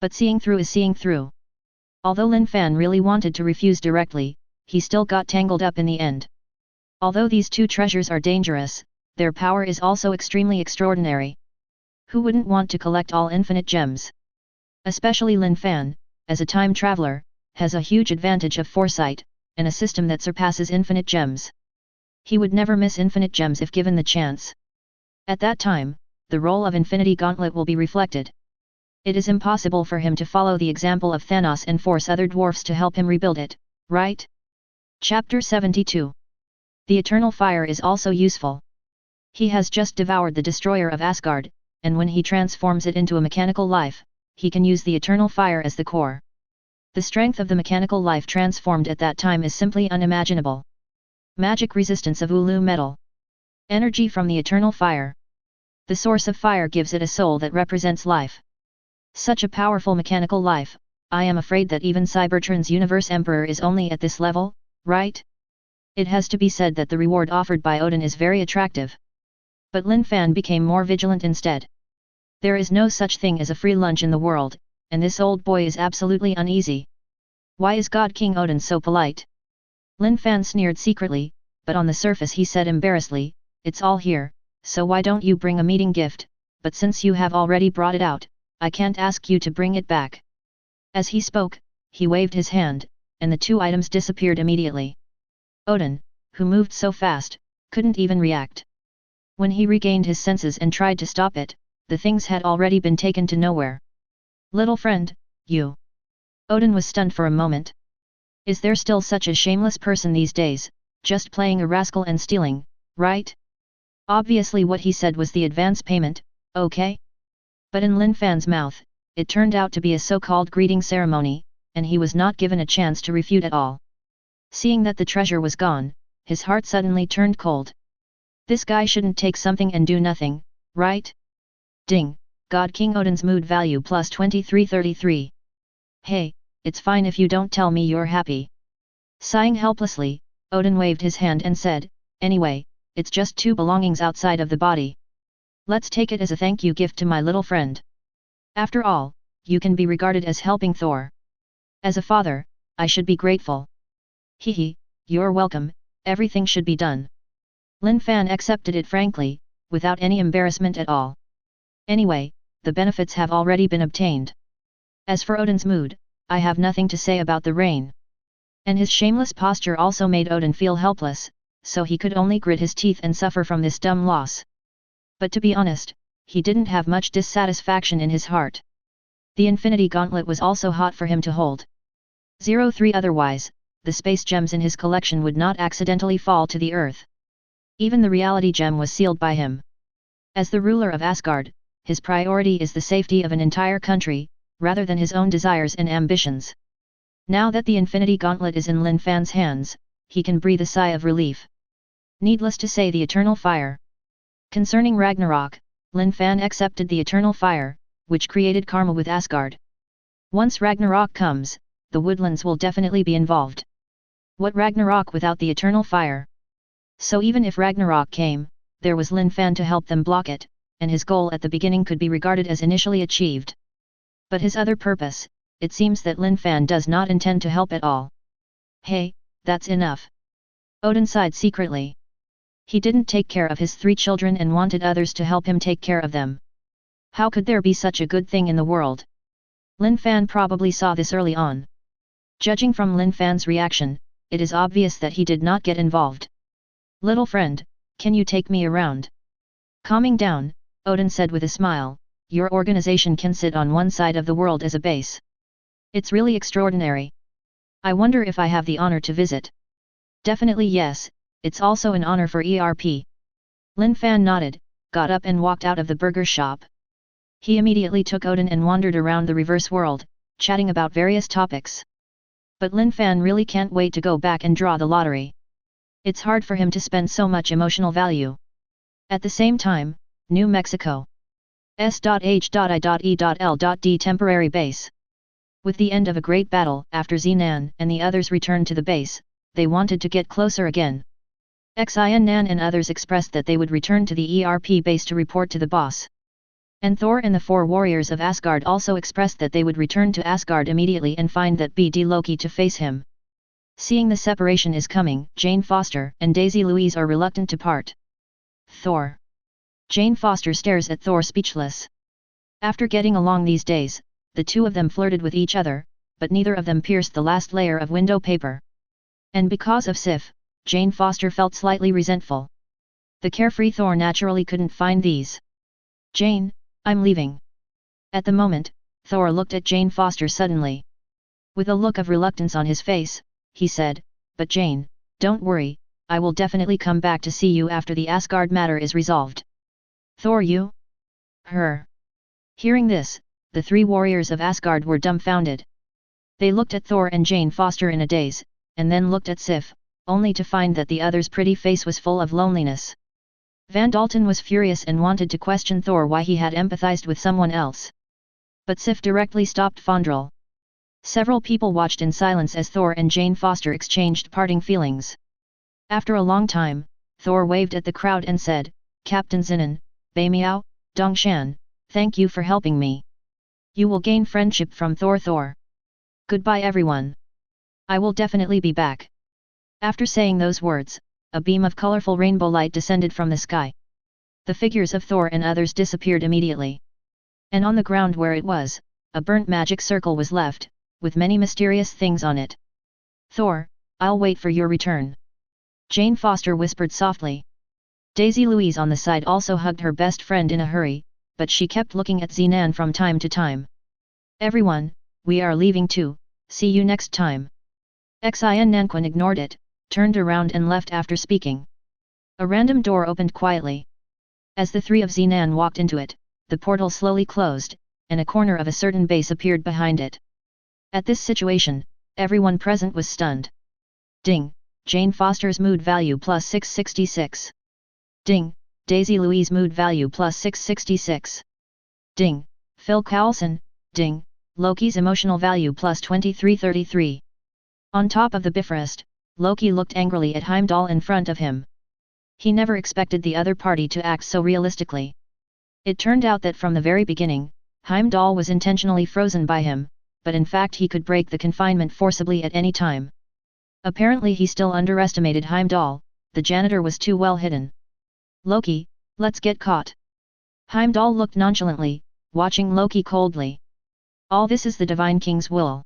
But seeing through is seeing through. Although Lin Fan really wanted to refuse directly, he still got tangled up in the end. Although these two treasures are dangerous, their power is also extremely extraordinary. Who wouldn't want to collect all infinite gems? Especially Lin Fan, as a time traveler, has a huge advantage of foresight, and a system that surpasses infinite gems. He would never miss infinite gems if given the chance. At that time, the role of Infinity Gauntlet will be reflected. It is impossible for him to follow the example of Thanos and force other dwarfs to help him rebuild it, right? Chapter 72. The Eternal Fire is also useful. He has just devoured the destroyer of Asgard, and when he transforms it into a mechanical life, he can use the Eternal Fire as the core. The strength of the mechanical life transformed at that time is simply unimaginable. Magic resistance of Ulu metal. Energy from the Eternal Fire. The source of fire gives it a soul that represents life. Such a powerful mechanical life, I am afraid that even Cybertron's Universe Emperor is only at this level, right? It has to be said that the reward offered by Odin is very attractive. But Lin Fan became more vigilant instead. There is no such thing as a free lunch in the world, and this old boy is absolutely uneasy. Why is God King Odin so polite? Lin Fan sneered secretly, but on the surface he said embarrassedly, "It's all here, so why don't you bring a meeting gift, but since you have already brought it out, I can't ask you to bring it back." As he spoke, he waved his hand, and the two items disappeared immediately. Odin, who moved so fast, couldn't even react. When he regained his senses and tried to stop it, the things had already been taken to nowhere. "Little friend, you..." Odin was stunned for a moment. Is there still such a shameless person these days, just playing a rascal and stealing, right? Obviously what he said was the advance payment, okay? But in Lin Fan's mouth, it turned out to be a so-called greeting ceremony, and he was not given a chance to refute at all. Seeing that the treasure was gone, his heart suddenly turned cold. This guy shouldn't take something and do nothing, right? Ding, God King Odin's mood value plus 2333. Hey, it's fine if you don't tell me you're happy. Sighing helplessly, Odin waved his hand and said, "Anyway, it's just two belongings outside of the body. Let's take it as a thank you gift to my little friend. After all, you can be regarded as helping Thor. As a father, I should be grateful." "Hehe, you're welcome, everything should be done." Lin Fan accepted it frankly, without any embarrassment at all. Anyway, the benefits have already been obtained. As for Odin's mood, I have nothing to say about the rain. And his shameless posture also made Odin feel helpless, so he could only grit his teeth and suffer from this dumb loss. But to be honest, he didn't have much dissatisfaction in his heart. The Infinity Gauntlet was also hot for him to hold. 03 Otherwise, the space gems in his collection would not accidentally fall to the earth. Even the reality gem was sealed by him. As the ruler of Asgard, his priority is the safety of an entire country, rather than his own desires and ambitions. Now that the Infinity Gauntlet is in Lin Fan's hands, he can breathe a sigh of relief. Needless to say, the Eternal Fire. Concerning Ragnarok, Lin Fan accepted the Eternal Fire, which created karma with Asgard. Once Ragnarok comes, the woodlands will definitely be involved. What Ragnarok without the Eternal Fire? So even if Ragnarok came, there was Lin Fan to help them block it, and his goal at the beginning could be regarded as initially achieved. But his other purpose, it seems that Lin Fan does not intend to help at all. Hey, that's enough. Odin sighed secretly. He didn't take care of his 3 children and wanted others to help him take care of them. How could there be such a good thing in the world? Lin Fan probably saw this early on. Judging from Lin Fan's reaction, it is obvious that he did not get involved. "Little friend, can you take me around?" Calming down, Odin said with a smile, "Your organization can sit on one side of the world as a base. It's really extraordinary. I wonder if I have the honor to visit." "Definitely yes, it's also an honor for ERP." Lin Fan nodded, got up and walked out of the burger shop. He immediately took Odin and wandered around the reverse world, chatting about various topics. But Lin Fan really can't wait to go back and draw the lottery. It's hard for him to spend so much emotional value. At the same time, New Mexico. S.H.I.E.L.D. temporary base. With the end of a great battle, after Zinan and the others returned to the base, they wanted to get closer again. Xin Nan and others expressed that they would return to the ERP base to report to the boss. And Thor and the 4 warriors of Asgard also expressed that they would return to Asgard immediately and find that BD Loki to face him. Seeing the separation is coming, Jane Foster and Daisy Louise are reluctant to part. Thor. Jane Foster stares at Thor speechless. After getting along these days, the two of them flirted with each other, but neither of them pierced the last layer of window paper. And because of Sif, Jane Foster felt slightly resentful. The carefree Thor naturally couldn't find these. Jane, I'm leaving. At the moment, Thor looked at Jane Foster suddenly. With a look of reluctance on his face, he said, but Jane, don't worry, I will definitely come back to see you after the Asgard matter is resolved. Thor, you? Her. Hearing this, the 3 warriors of Asgard were dumbfounded. They looked at Thor and Jane Foster in a daze, and then looked at Sif, only to find that the other's pretty face was full of loneliness. Van Dalton was furious and wanted to question Thor why he had empathized with someone else. But Sif directly stopped Fondrel. Several people watched in silence as Thor and Jane Foster exchanged parting feelings. After a long time, Thor waved at the crowd and said, Captain Zinan, Bei Miao, Dongshan, thank you for helping me. You will gain friendship from Thor. Goodbye everyone. I will definitely be back. After saying those words, a beam of colorful rainbow light descended from the sky. The figures of Thor and others disappeared immediately. And on the ground where it was, a burnt magic circle was left, with many mysterious things on it. Thor, I'll wait for your return. Jane Foster whispered softly. Daisy Louise on the side also hugged her best friend in a hurry, but she kept looking at Zinan from time to time. Everyone, we are leaving too, see you next time. Xin Nanquin ignored it, turned around and left after speaking. A random door opened quietly. As the 3 of Zinan walked into it, the portal slowly closed, and a corner of a certain base appeared behind it. At this situation, everyone present was stunned. Ding, Jane Foster's mood value plus 666. Ding, Daisy Louise mood value plus 666. Ding, Phil Coulson, ding, Loki's emotional value plus 2333. On top of the Bifrost, Loki looked angrily at Heimdall in front of him. He never expected the other party to act so realistically. It turned out that from the very beginning, Heimdall was intentionally frozen by him, but in fact he could break the confinement forcibly at any time. Apparently he still underestimated Heimdall, the janitor was too well hidden. Loki, let's get caught. Heimdall looked nonchalantly, watching Loki coldly. All this is the Divine King's will.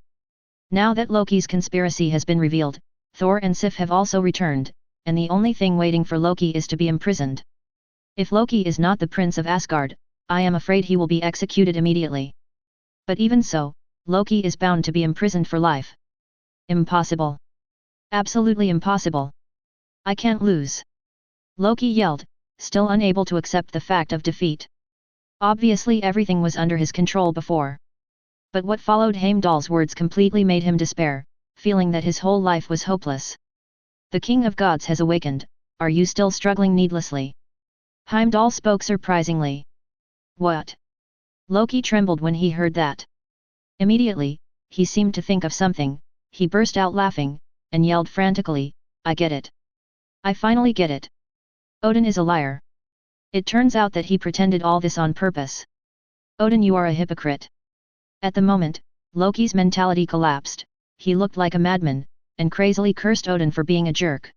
Now that Loki's conspiracy has been revealed, Thor and Sif have also returned, and the only thing waiting for Loki is to be imprisoned. If Loki is not the Prince of Asgard, I am afraid he will be executed immediately. But even so, Loki is bound to be imprisoned for life. Impossible. Absolutely impossible. I can't lose. Loki yelled, still unable to accept the fact of defeat. Obviously everything was under his control before. But what followed Heimdall's words completely made him despair, feeling that his whole life was hopeless. The King of Gods has awakened, are you still struggling needlessly? Heimdall spoke surprisingly. What? Loki trembled when he heard that. Immediately, he seemed to think of something, he burst out laughing, and yelled frantically, I get it. I finally get it. Odin is a liar. It turns out that he pretended all this on purpose. Odin, you are a hypocrite. At the moment, Loki's mentality collapsed, he looked like a madman, and crazily cursed Odin for being a jerk.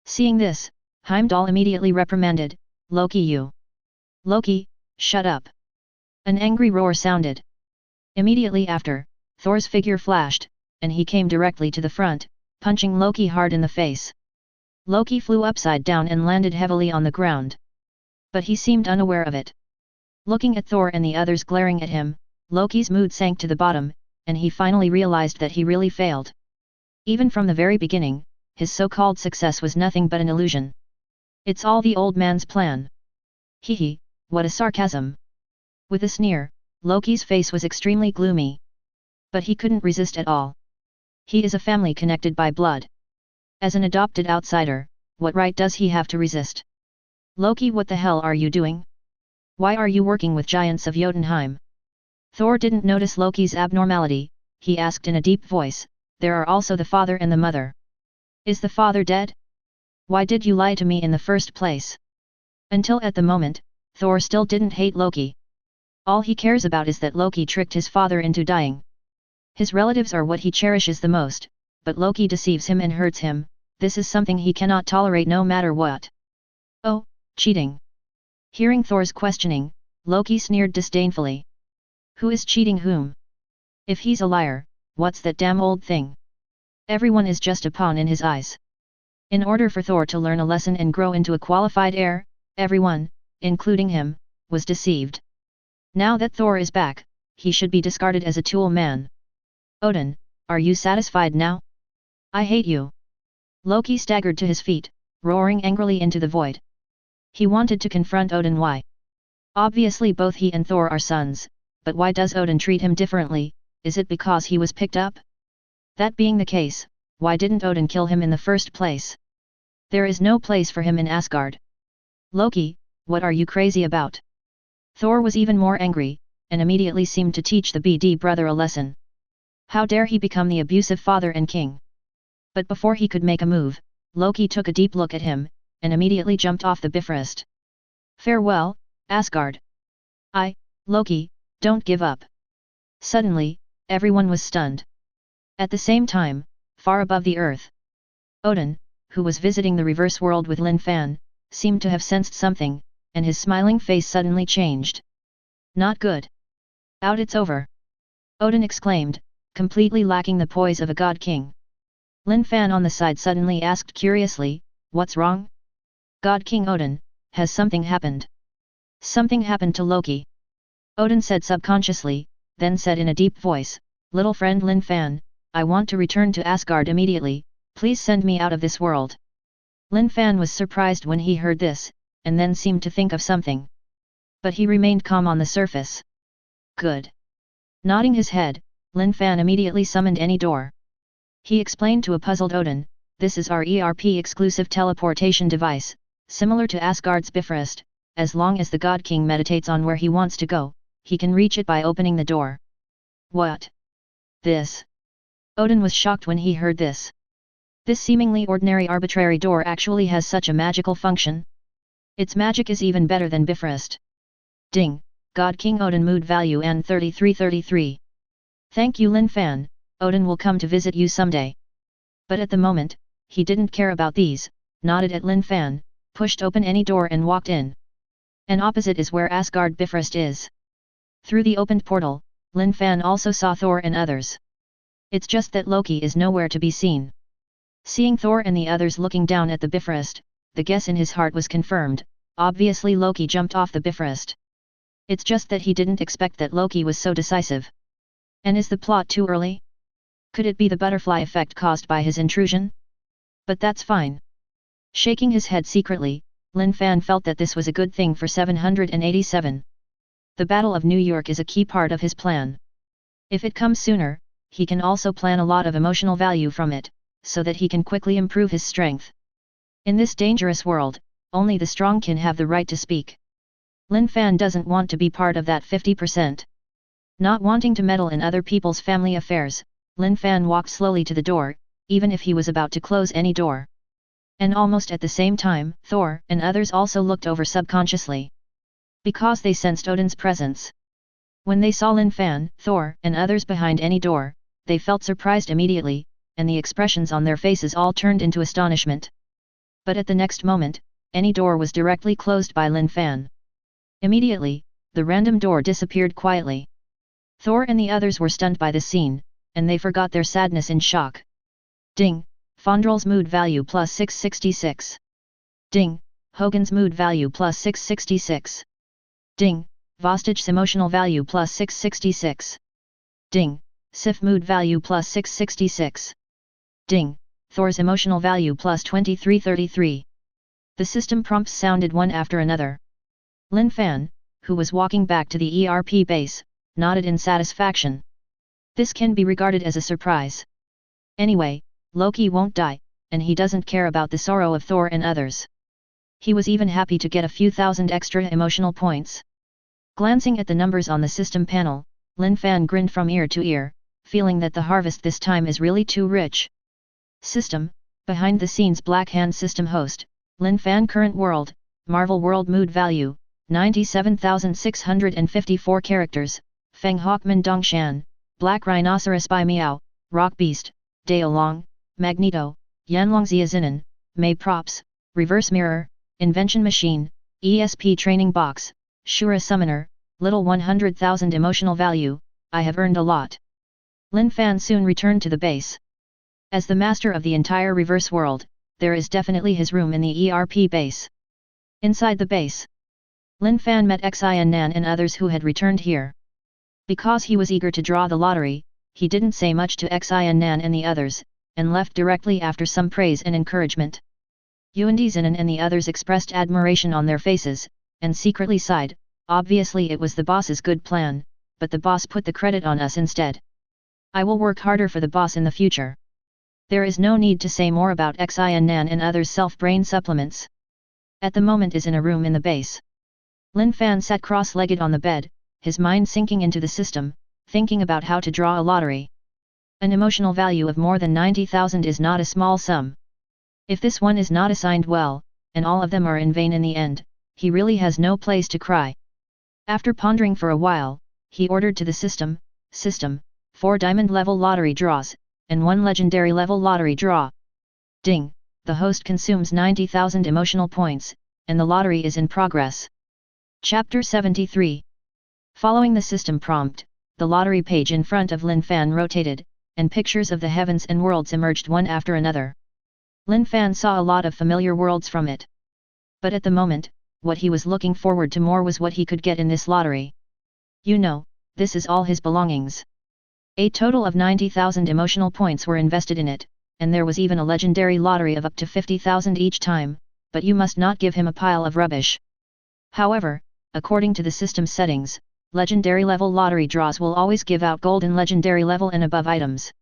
Seeing this, Heimdall immediately reprimanded, Loki, you. Loki, shut up. An angry roar sounded. Immediately after, Thor's figure flashed, and he came directly to the front, punching Loki hard in the face. Loki flew upside down and landed heavily on the ground. But he seemed unaware of it. Looking at Thor and the others glaring at him, Loki's mood sank to the bottom, and he finally realized that he really failed. Even from the very beginning, his so-called success was nothing but an illusion. It's all the old man's plan. Hee, what a sarcasm. With a sneer, Loki's face was extremely gloomy. But he couldn't resist at all. He is a family connected by blood. As an adopted outsider, what right does he have to resist? Loki, what the hell are you doing? Why are you working with giants of Jotunheim? Thor didn't notice Loki's abnormality, he asked in a deep voice, there are also the father and the mother. Is the father dead? Why did you lie to me in the first place? Until at the moment, Thor still didn't hate Loki. All he cares about is that Loki tricked his father into dying. His relatives are what he cherishes the most, but Loki deceives him and hurts him, this is something he cannot tolerate no matter what. Oh, cheating. Hearing Thor's questioning, Loki sneered disdainfully. Who is cheating whom? If he's a liar, what's that damn old thing? Everyone is just a pawn in his eyes. In order for Thor to learn a lesson and grow into a qualified heir, everyone, including him, was deceived. Now that Thor is back, he should be discarded as a tool man. Odin, are you satisfied now? I hate you. Loki staggered to his feet, roaring angrily into the void. He wanted to confront Odin. Why? Obviously both he and Thor are sons, but why does Odin treat him differently? Is it because he was picked up? That being the case, why didn't Odin kill him in the first place? There is no place for him in Asgard. Loki, what are you crazy about? Thor was even more angry, and immediately seemed to teach the BD brother a lesson. How dare he become the abusive father and king? But before he could make a move, Loki took a deep look at him, and immediately jumped off the Bifrost. Farewell, Asgard. Loki, don't give up. Suddenly, everyone was stunned. At the same time, far above the earth, Odin, who was visiting the reverse world with Lin Fan, seemed to have sensed something, and his smiling face suddenly changed. Not good. Out, it's over. Odin exclaimed, completely lacking the poise of a god king. Lin Fan on the side suddenly asked curiously, what's wrong? God King Odin, has something happened? Something happened to Loki. Odin said subconsciously, then said in a deep voice, little friend Lin Fan, I want to return to Asgard immediately, please send me out of this world. Lin Fan was surprised when he heard this, and then seemed to think of something. But he remained calm on the surface. Good. Nodding his head, Lin Fan immediately summoned any door. He explained to a puzzled Odin, this is our ERP-exclusive teleportation device, similar to Asgard's Bifrost, as long as the God King meditates on where he wants to go, he can reach it by opening the door. What? This? Odin was shocked when he heard this. This seemingly ordinary arbitrary door actually has such a magical function. Its magic is even better than Bifrost. Ding, God King Odin mood value and 3333. Thank you Lin Fan, Odin will come to visit you someday. But at the moment, he didn't care about these, nodded at Lin Fan, pushed open any door and walked in. And opposite is where Asgard Bifrost is. Through the opened portal, Lin Fan also saw Thor and others. It's just that Loki is nowhere to be seen. Seeing Thor and the others looking down at the Bifrost, the guess in his heart was confirmed, obviously Loki jumped off the Bifrost. It's just that he didn't expect that Loki was so decisive. And is the plot too early? Could it be the butterfly effect caused by his intrusion? But that's fine. Shaking his head secretly, Lin Fan felt that this was a good thing for 787. The Battle of New York is a key part of his plan. If it comes sooner, he can also plan a lot of emotional value from it, so that he can quickly improve his strength. In this dangerous world, only the strong can have the right to speak. Lin Fan doesn't want to be part of that 50%. Not wanting to meddle in other people's family affairs, Lin Fan walked slowly to the door, even if he was about to close any door. And almost at the same time, Thor and others also looked over subconsciously. Because they sensed Odin's presence. When they saw Lin Fan, Thor and others behind any door, they felt surprised immediately, and the expressions on their faces all turned into astonishment. But at the next moment, any door was directly closed by Lin Fan. Immediately, the random door disappeared quietly. Thor and the others were stunned by this scene, and they forgot their sadness in shock. Ding, Fondrel's mood value plus 666. Ding, Hogan's mood value plus 666. Ding, Vostach's emotional value plus 666. Ding, Sif mood value plus 666. Ding, Thor's emotional value plus 2333. The system prompts sounded one after another. Lin Fan, who was walking back to the ERP base, nodded in satisfaction. This can be regarded as a surprise. Anyway, Loki won't die, and he doesn't care about the sorrow of Thor and others. He was even happy to get a few thousand extra emotional points. Glancing at the numbers on the system panel, Lin Fan grinned from ear to ear, feeling that the harvest this time is really too rich. System, behind the scenes Black Hand System host, Lin Fan current world, Marvel World mood value, 97,654 characters, Feng Hawkman Dongshan, Black Rhinoceros by Meow, Rock Beast, Daolong, Magneto, Yanlong Ziazinen, May Props, Reverse Mirror, Invention Machine, ESP Training Box, Shura Summoner, Little 100,000 emotional value, I have earned a lot. Lin Fan soon returned to the base. As the master of the entire reverse world, there is definitely his room in the ERP base. Inside the base, Lin Fan met Xin Nan and others who had returned here. Because he was eager to draw the lottery, he didn't say much to Xin Nan and the others, and left directly after some praise and encouragement. Yuandi Zinen and the others expressed admiration on their faces, and secretly sighed. Obviously it was the boss's good plan, but the boss put the credit on us instead. I will work harder for the boss in the future. There is no need to say more about Xin Nan and others' self-brain supplements. At the moment is in a room in the base. Lin Fan sat cross-legged on the bed, his mind sinking into the system, thinking about how to draw a lottery. An emotional value of more than 90,000 is not a small sum. If this one is not assigned well, and all of them are in vain in the end, he really has no place to cry. After pondering for a while, he ordered to the system, 4 diamond level lottery draws, and 1 legendary level lottery draw. Ding, the host consumes 90,000 emotional points, and the lottery is in progress. Chapter 73. Following the system prompt, the lottery page in front of Lin Fan rotated, and pictures of the heavens and worlds emerged one after another. Lin Fan saw a lot of familiar worlds from it. But at the moment, what he was looking forward to more was what he could get in this lottery. You know, this is all his belongings. A total of 90,000 emotional points were invested in it, and there was even a legendary lottery of up to 50,000 each time, but you must not give him a pile of rubbish. However, according to the system settings, legendary level lottery draws will always give out golden legendary level and above items.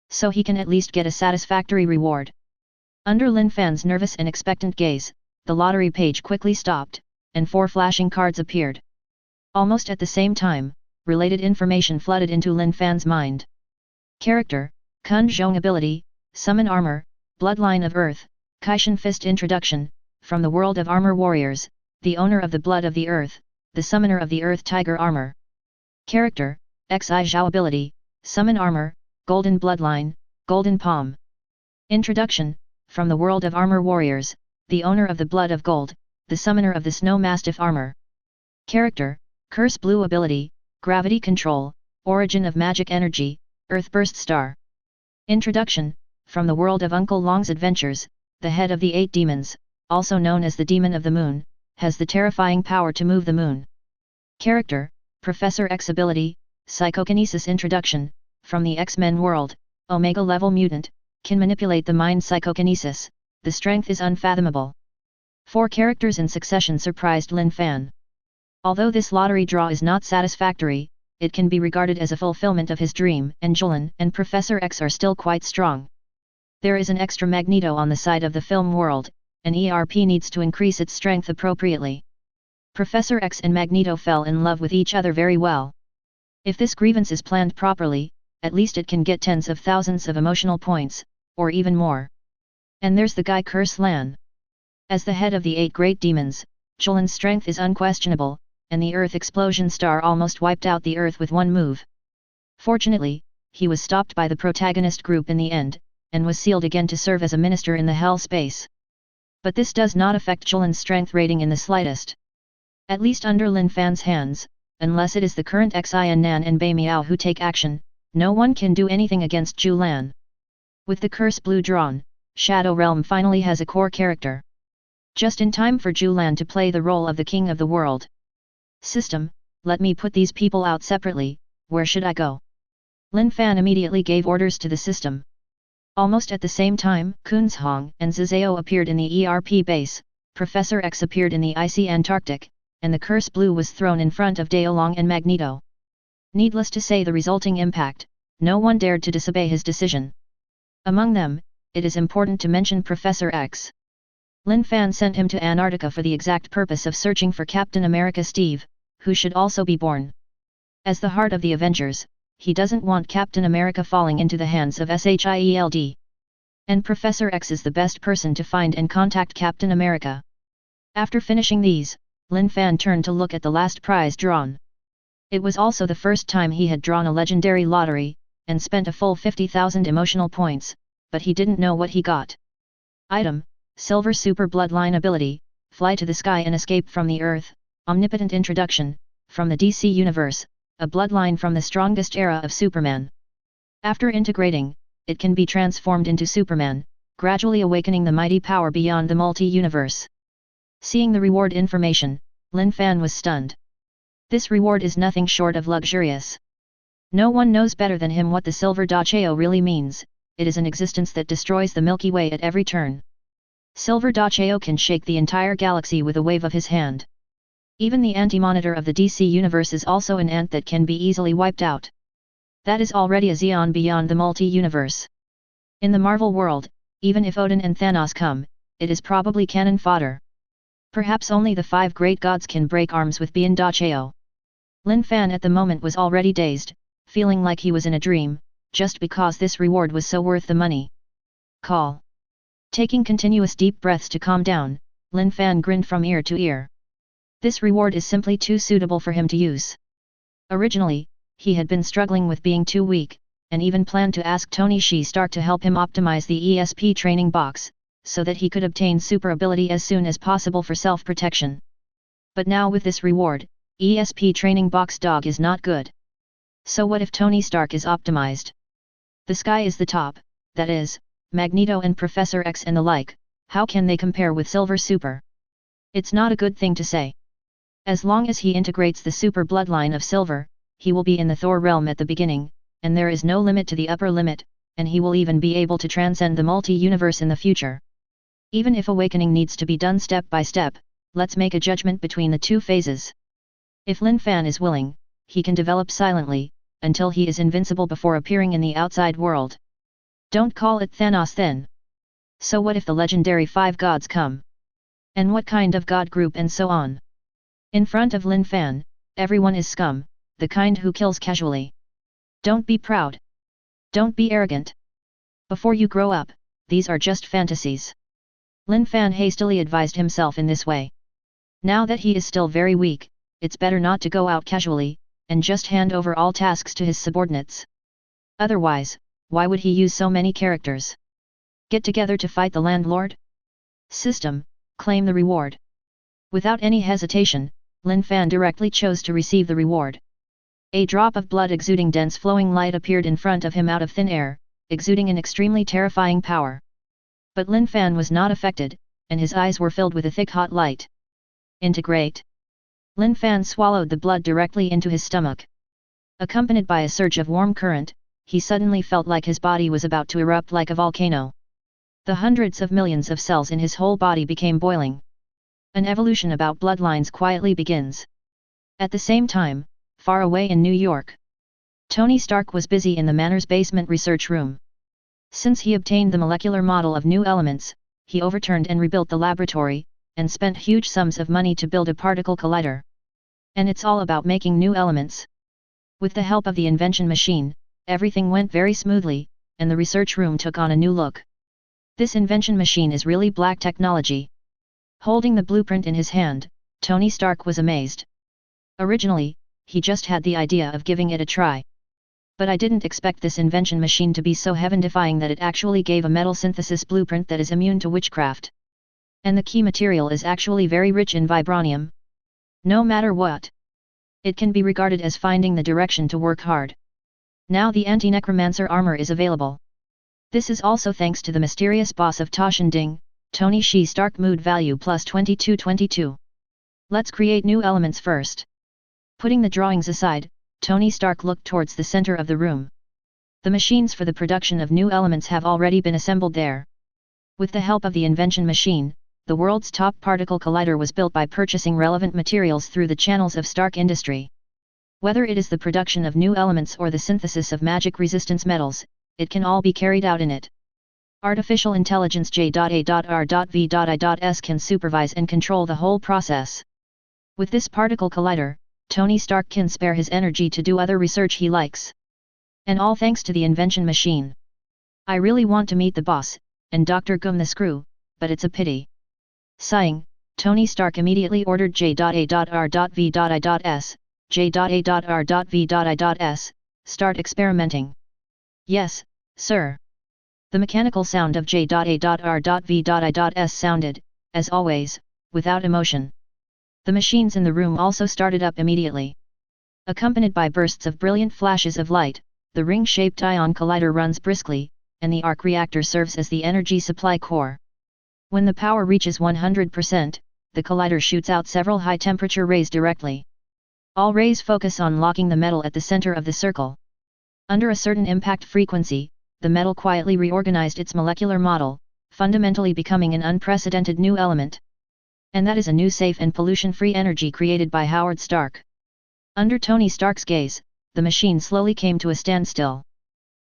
So he can at least get a satisfactory reward. Under Lin Fan's nervous and expectant gaze, the lottery page quickly stopped, and 4 flashing cards appeared. Almost at the same time, related information flooded into Lin Fan's mind. Character, Kun Zhong ability, Summon Armor, Bloodline of Earth, Kaishan Fist introduction, from the world of Armor Warriors, the owner of the Blood of the Earth, the Summoner of the Earth Tiger Armor. Character, Xi Zhao ability, Summon Armor, Golden Bloodline, Golden Palm. Introduction, from the world of Armor Warriors, the owner of the Blood of Gold, the Summoner of the Snow Mastiff Armor. Character, Curse Blue ability, Gravity Control, Origin of Magic Energy, Earthburst Star. Introduction, from the world of Uncle Long's Adventures, the head of the 8 demons, also known as the Demon of the Moon, has the terrifying power to move the moon. Character, Professor X ability, Psychokinesis introduction, from the X-Men world, Omega level mutant, can manipulate the mind psychokinesis, the strength is unfathomable. 4 characters in succession surprised Lin Fan. Although this lottery draw is not satisfactory, it can be regarded as a fulfillment of his dream, and Jolin and Professor X are still quite strong. There is an extra Magneto on the side of the film world, and ERP needs to increase its strength appropriately. Professor X and Magneto fell in love with each other very well. If this grievance is planned properly, at least it can get tens of thousands of emotional points, or even more. And there's the guy Curse Lan. As the head of the 8 great demons, Jolin's strength is unquestionable, and the Earth Explosion Star almost wiped out the Earth with one move. Fortunately, he was stopped by the protagonist group in the end, and was sealed again to serve as a minister in the Hell Space. But this does not affect Jolin's strength rating in the slightest. At least under Lin Fan's hands, unless it is the current Xin Nan and Bai Miao who take action, no one can do anything against Zhu Lan. With the curse blue drawn, Shadow Realm finally has a core character. Just in time for Zhu Lan to play the role of the king of the world. System, let me put these people out separately, where should I go? Lin Fan immediately gave orders to the system. Almost at the same time, Kunzhong and Zizao appeared in the ERP base, Professor X appeared in the icy Antarctic, and the curse blue was thrown in front of Daolong and Magneto. Needless to say the resulting impact, no one dared to disobey his decision. Among them, it is important to mention Professor X. Lin Fan sent him to Antarctica for the exact purpose of searching for Captain America Steve, who should also be born. As the heart of the Avengers, he doesn't want Captain America falling into the hands of SHIELD. And Professor X is the best person to find and contact Captain America. After finishing these, Lin Fan turned to look at the last prize drawn. It was also the first time he had drawn a legendary lottery, and spent a full 50,000 emotional points, but he didn't know what he got. Item: Silver Super Bloodline Ability, Fly to the Sky and Escape from the Earth, Omnipotent Introduction, from the DC Universe, a bloodline from the strongest era of Superman. After integrating, it can be transformed into Superman, gradually awakening the mighty power beyond the multi-universe. Seeing the reward information, Lin Fan was stunned. This reward is nothing short of luxurious. No one knows better than him what the Silver Dacheo really means. It is an existence that destroys the Milky Way at every turn. Silver Dacheo can shake the entire galaxy with a wave of his hand. Even the anti-monitor of the DC Universe is also an ant that can be easily wiped out. That is already a Xeon beyond the multi-universe. In the Marvel world, even if Odin and Thanos come, it is probably cannon fodder. Perhaps only the 5 great gods can break arms with Bien Dacheo. Lin Fan at the moment was already dazed, feeling like he was in a dream, just because this reward was so worth the money. Call. Taking continuous deep breaths to calm down, Lin Fan grinned from ear to ear. This reward is simply too suitable for him to use. Originally, he had been struggling with being too weak, and even planned to ask Tony Stark to help him optimize the ESP training box, so that he could obtain super ability as soon as possible for self-protection. But now with this reward, ESP training box dog is not good. So what if Tony Stark is optimized? The sky is the top, that is, Magneto and Professor X and the like, how can they compare with Silver Super? It's not a good thing to say. As long as he integrates the super bloodline of Silver, he will be in the Thor realm at the beginning, and there is no limit to the upper limit, and he will even be able to transcend the multi-universe in the future. Even if awakening needs to be done step by step, let's make a judgment between the two phases. If Lin Fan is willing, he can develop silently, until he is invincible before appearing in the outside world. Don't call it Thanos then. So what if the legendary 5 gods come? And what kind of god group and so on? In front of Lin Fan, everyone is scum, the kind who kills casually. Don't be proud. Don't be arrogant. Before you grow up, these are just fantasies. Lin Fan hastily advised himself in this way. Now that he is still very weak, it's better not to go out casually, and just hand over all tasks to his subordinates. Otherwise, why would he use so many characters? Get together to fight the landlord? System, claim the reward. Without any hesitation, Lin Fan directly chose to receive the reward. A drop of blood exuding dense flowing light appeared in front of him out of thin air, exuding an extremely terrifying power. But Lin Fan was not affected, and his eyes were filled with a thick hot light. Integrate. Lin Fan swallowed the blood directly into his stomach. Accompanied by a surge of warm current, he suddenly felt like his body was about to erupt like a volcano. The hundreds of millions of cells in his whole body became boiling. An evolution about bloodlines quietly begins. At the same time, far away in New York, Tony Stark was busy in the Manor's basement research room. Since he obtained the molecular model of new elements, he overturned and rebuilt the laboratory, and spent huge sums of money to build a particle collider. And it's all about making new elements. With the help of the invention machine, everything went very smoothly, and the research room took on a new look. This invention machine is really black technology. Holding the blueprint in his hand, Tony Stark was amazed. Originally, he just had the idea of giving it a try. But I didn't expect this invention machine to be so heaven-defying that it actually gave a metal synthesis blueprint that is immune to witchcraft. And the key material is actually very rich in vibranium. No matter what, it can be regarded as finding the direction to work hard. Now the anti-necromancer armor is available. This is also thanks to the mysterious boss of Toshending, Tony Stark mood value plus 2222. Let's create new elements first. Putting the drawings aside, Tony Stark looked towards the center of the room. The machines for the production of new elements have already been assembled there. With the help of the invention machine, the world's top particle collider was built by purchasing relevant materials through the channels of Stark Industry. Whether it is the production of new elements or the synthesis of magic resistance metals, it can all be carried out in it. Artificial intelligence J.A.R.V.I.S can supervise and control the whole process. With this particle collider, Tony Stark can spare his energy to do other research he likes. And all thanks to the invention machine. I really want to meet the boss, and Dr. Gum the Screw, but it's a pity. Sighing, Tony Stark immediately ordered J.A.R.V.I.S, J.A.R.V.I.S, start experimenting. Yes, sir. The mechanical sound of J.A.R.V.I.S sounded, as always, without emotion. The machines in the room also started up immediately. Accompanied by bursts of brilliant flashes of light, the ring-shaped ion collider runs briskly, and the arc reactor serves as the energy supply core. When the power reaches 100%, the collider shoots out several high-temperature rays directly. All rays focus on locking the metal at the center of the circle. Under a certain impact frequency, the metal quietly reorganized its molecular model, fundamentally becoming an unprecedented new element. And that is a new safe and pollution-free energy created by Howard Stark. Under Tony Stark's gaze, the machine slowly came to a standstill.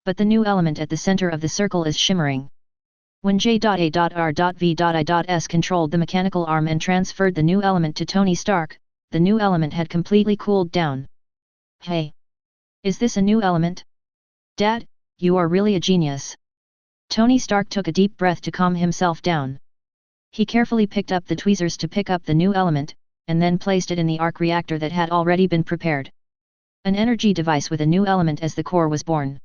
But the new element at the center of the circle is shimmering. When J.A.R.V.I.S controlled the mechanical arm and transferred the new element to Tony Stark, the new element had completely cooled down. Hey! Is this a new element? Dad, you are really a genius. Tony Stark took a deep breath to calm himself down. He carefully picked up the tweezers to pick up the new element, and then placed it in the arc reactor that had already been prepared. An energy device with a new element as the core was born.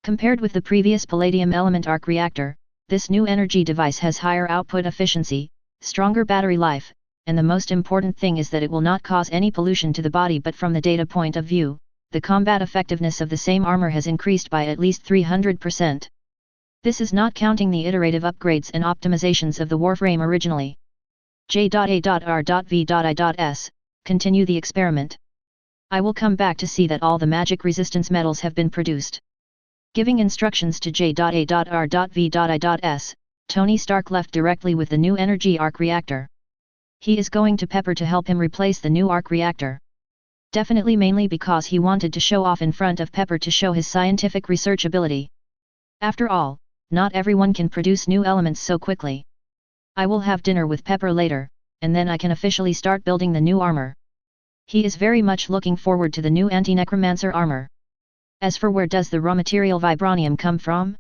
Compared with the previous palladium element arc reactor, this new energy device has higher output efficiency, stronger battery life, and the most important thing is that it will not cause any pollution to the body, but from the data point of view, the combat effectiveness of the same armor has increased by at least 300%. This is not counting the iterative upgrades and optimizations of the Warframe originally. J.A.R.V.I.S, continue the experiment. I will come back to see that all the magic resistance metals have been produced. Giving instructions to J.A.R.V.I.S, Tony Stark left directly with the new energy arc reactor. He is going to Pepper to help him replace the new arc reactor. Definitely mainly because he wanted to show off in front of Pepper to show his scientific research ability. After all, not everyone can produce new elements so quickly. I will have dinner with Pepper later, and then I can officially start building the new armor. He is very much looking forward to the new anti-necromancer armor. As for where does the raw material vibranium come from?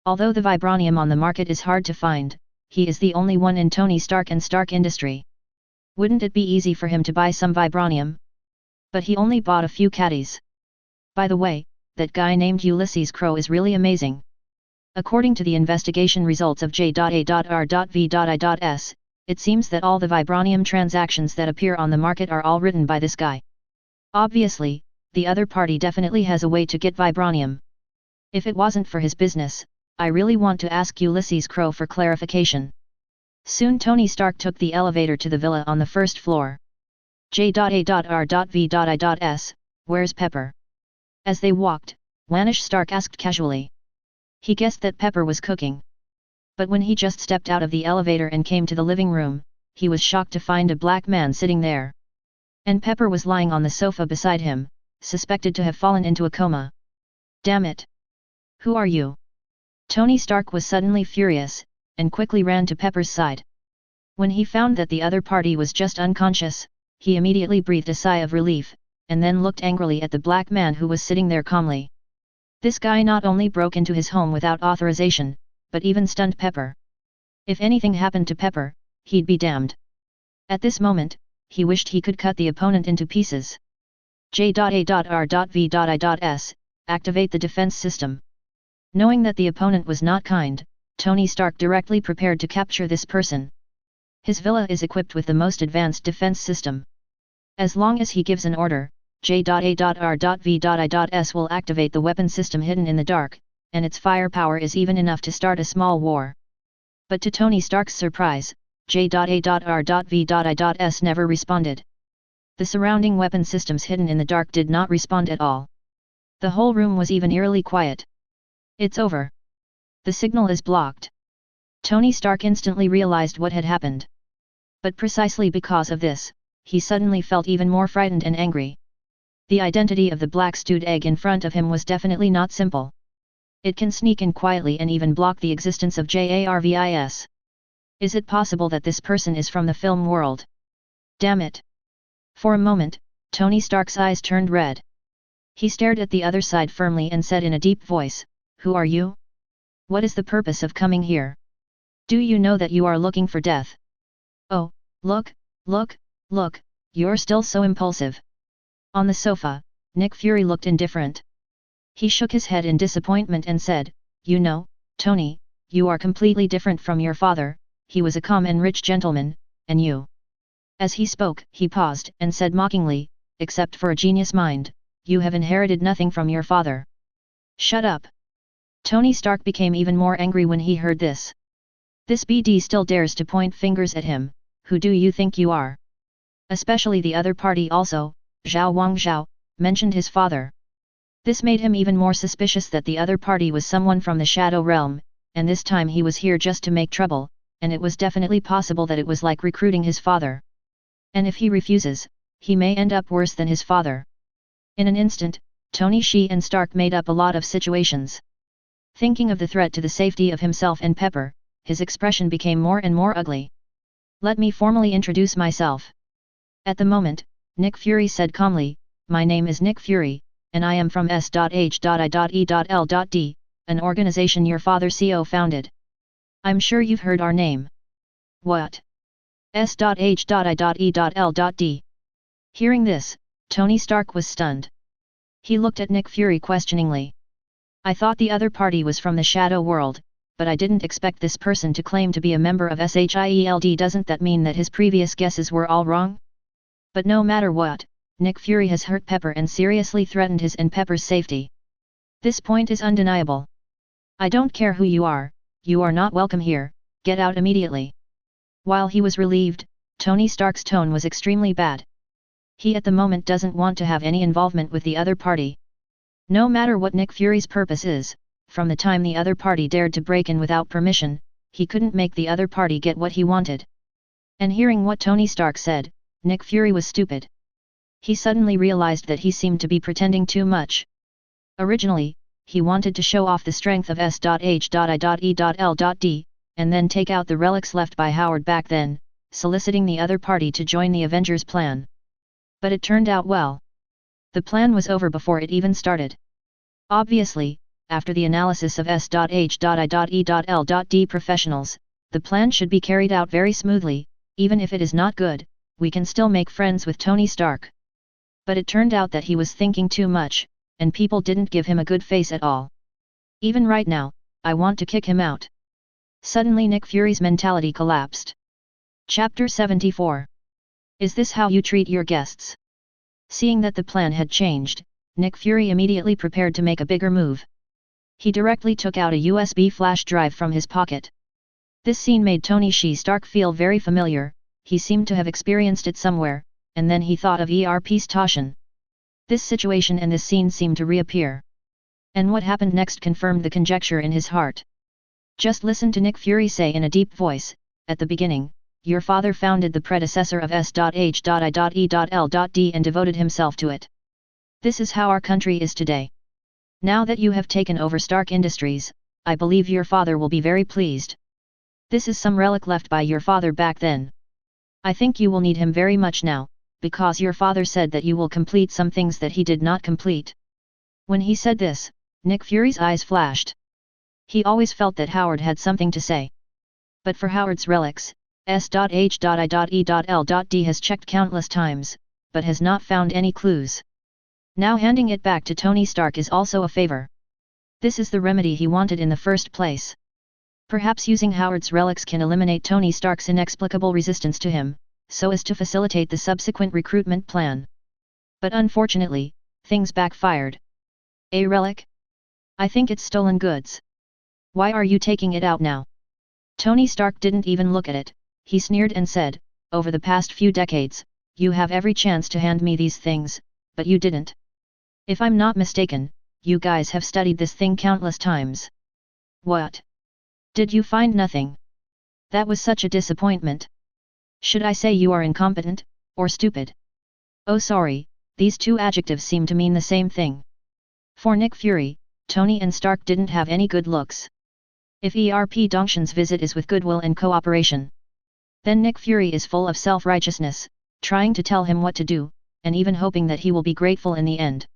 Although the vibranium on the market is hard to find, he is the only one in Tony Stark and Stark Industry. Wouldn't it be easy for him to buy some vibranium? But he only bought a few caddies. By the way, that guy named Ulysses Crow is really amazing. According to the investigation results of J.A.R.V.I.S, it seems that all the vibranium transactions that appear on the market are all written by this guy. Obviously, the other party definitely has a way to get vibranium. If it wasn't for his business, I really want to ask Ulysses Crow for clarification. Soon Tony Stark took the elevator to the villa on the first floor. J.A.R.V.I.S, where's Pepper? As they walked, Wanish Stark asked casually. He guessed that Pepper was cooking. But when he just stepped out of the elevator and came to the living room, he was shocked to find a black man sitting there. And Pepper was lying on the sofa beside him, suspected to have fallen into a coma. Damn it! Who are you? Tony Stark was suddenly furious, and quickly ran to Pepper's side. When he found that the other party was just unconscious, he immediately breathed a sigh of relief, and then looked angrily at the black man who was sitting there calmly. This guy not only broke into his home without authorization, but even stunned Pepper. If anything happened to Pepper, he'd be damned. At this moment, he wished he could cut the opponent into pieces. J.A.R.V.I.S, activate the defense system. Knowing that the opponent was not kind, Tony Stark directly prepared to capture this person. His villa is equipped with the most advanced defense system. As long as he gives an order, J.A.R.V.I.S will activate the weapon system hidden in the dark, and its firepower is even enough to start a small war. But to Tony Stark's surprise, J.A.R.V.I.S never responded. The surrounding weapon systems hidden in the dark did not respond at all. The whole room was even eerily quiet. It's over. The signal is blocked. Tony Stark instantly realized what had happened. But precisely because of this, he suddenly felt even more frightened and angry. The identity of the black stewed egg in front of him was definitely not simple. It can sneak in quietly and even block the existence of JARVIS. Is it possible that this person is from the film world? Damn it! For a moment, Tony Stark's eyes turned red. He stared at the other side firmly and said in a deep voice, "Who are you? What is the purpose of coming here? Do you know that you are looking for death? Oh, look, you're still so impulsive." On the sofa, Nick Fury looked indifferent. He shook his head in disappointment and said, "You know, Tony, you are completely different from your father. He was a calm and rich gentleman, and you." As he spoke, he paused and said mockingly, "Except for a genius mind, you have inherited nothing from your father." "Shut up." Tony Stark became even more angry when he heard this. This BD still dares to point fingers at him. Who do you think you are? Especially the other party also, Zhao Wangzhao, mentioned his father. This made him even more suspicious that the other party was someone from the Shadow Realm, and this time he was here just to make trouble, and it was definitely possible that it was like recruiting his father. And if he refuses, he may end up worse than his father. In an instant, Tony Shi and Stark made up a lot of situations. Thinking of the threat to the safety of himself and Pepper, his expression became more and more ugly. "Let me formally introduce myself." At the moment, Nick Fury said calmly, "My name is Nick Fury, and I am from S.H.I.E.L.D., an organization your father CO founded. I'm sure you've heard our name." "What? S.H.I.E.L.D." Hearing this, Tony Stark was stunned. He looked at Nick Fury questioningly. "I thought the other party was from the Shadow World, but I didn't expect this person to claim to be a member of SHIELD. Doesn't that mean that his previous guesses were all wrong? But no matter what, Nick Fury has hurt Pepper and seriously threatened his and Pepper's safety. This point is undeniable. I don't care who you are not welcome here, get out immediately." While he was relieved, Tony Stark's tone was extremely bad. He at the moment doesn't want to have any involvement with the other party. No matter what Nick Fury's purpose is, from the time the other party dared to break in without permission, he couldn't make the other party get what he wanted. And hearing what Tony Stark said, Nick Fury was stupid. He suddenly realized that he seemed to be pretending too much. Originally, he wanted to show off the strength of S.H.I.E.L.D., and then take out the relics left by Howard back then, soliciting the other party to join the Avengers plan. But it turned out well. The plan was over before it even started. Obviously, after the analysis of S.H.I.E.L.D. professionals, the plan should be carried out very smoothly. Even if it is not good, we can still make friends with Tony Stark. But it turned out that he was thinking too much, and people didn't give him a good face at all. Even right now, I want to kick him out. Suddenly Nick Fury's mentality collapsed. Chapter 74. Is this how you treat your guests? Seeing that the plan had changed, Nick Fury immediately prepared to make a bigger move. He directly took out a USB flash drive from his pocket. This scene made Tony Stark feel very familiar. He seemed to have experienced it somewhere, and then he thought of ERP's Toshin. This situation and this scene seemed to reappear. And what happened next confirmed the conjecture in his heart. Just listen to Nick Fury say in a deep voice, "At the beginning, your father founded the predecessor of S.H.I.E.L.D. and devoted himself to it. This is how our country is today. Now that you have taken over Stark Industries, I believe your father will be very pleased. This is some relic left by your father back then. I think you will need him very much now, because your father said that you will complete some things that he did not complete." When he said this, Nick Fury's eyes flashed. He always felt that Howard had something to say. But for Howard's relics, S.H.I.E.L.D. has checked countless times, but has not found any clues. Now handing it back to Tony Stark is also a favor. This is the remedy he wanted in the first place. Perhaps using Howard's relics can eliminate Tony Stark's inexplicable resistance to him, so as to facilitate the subsequent recruitment plan. But unfortunately, things backfired. A relic? I think it's stolen goods. Why are you taking it out now? Tony Stark didn't even look at it. He sneered and said, "Over the past few decades, you have every chance to hand me these things, but you didn't. If I'm not mistaken, you guys have studied this thing countless times. What? Did you find nothing? That was such a disappointment. Should I say you are incompetent, or stupid? Oh sorry, these two adjectives seem to mean the same thing." For Nick Fury, Tony and Stark didn't have any good looks. If ERP Dongshan's visit is with goodwill and cooperation, then Nick Fury is full of self-righteousness, trying to tell him what to do, and even hoping that he will be grateful in the end.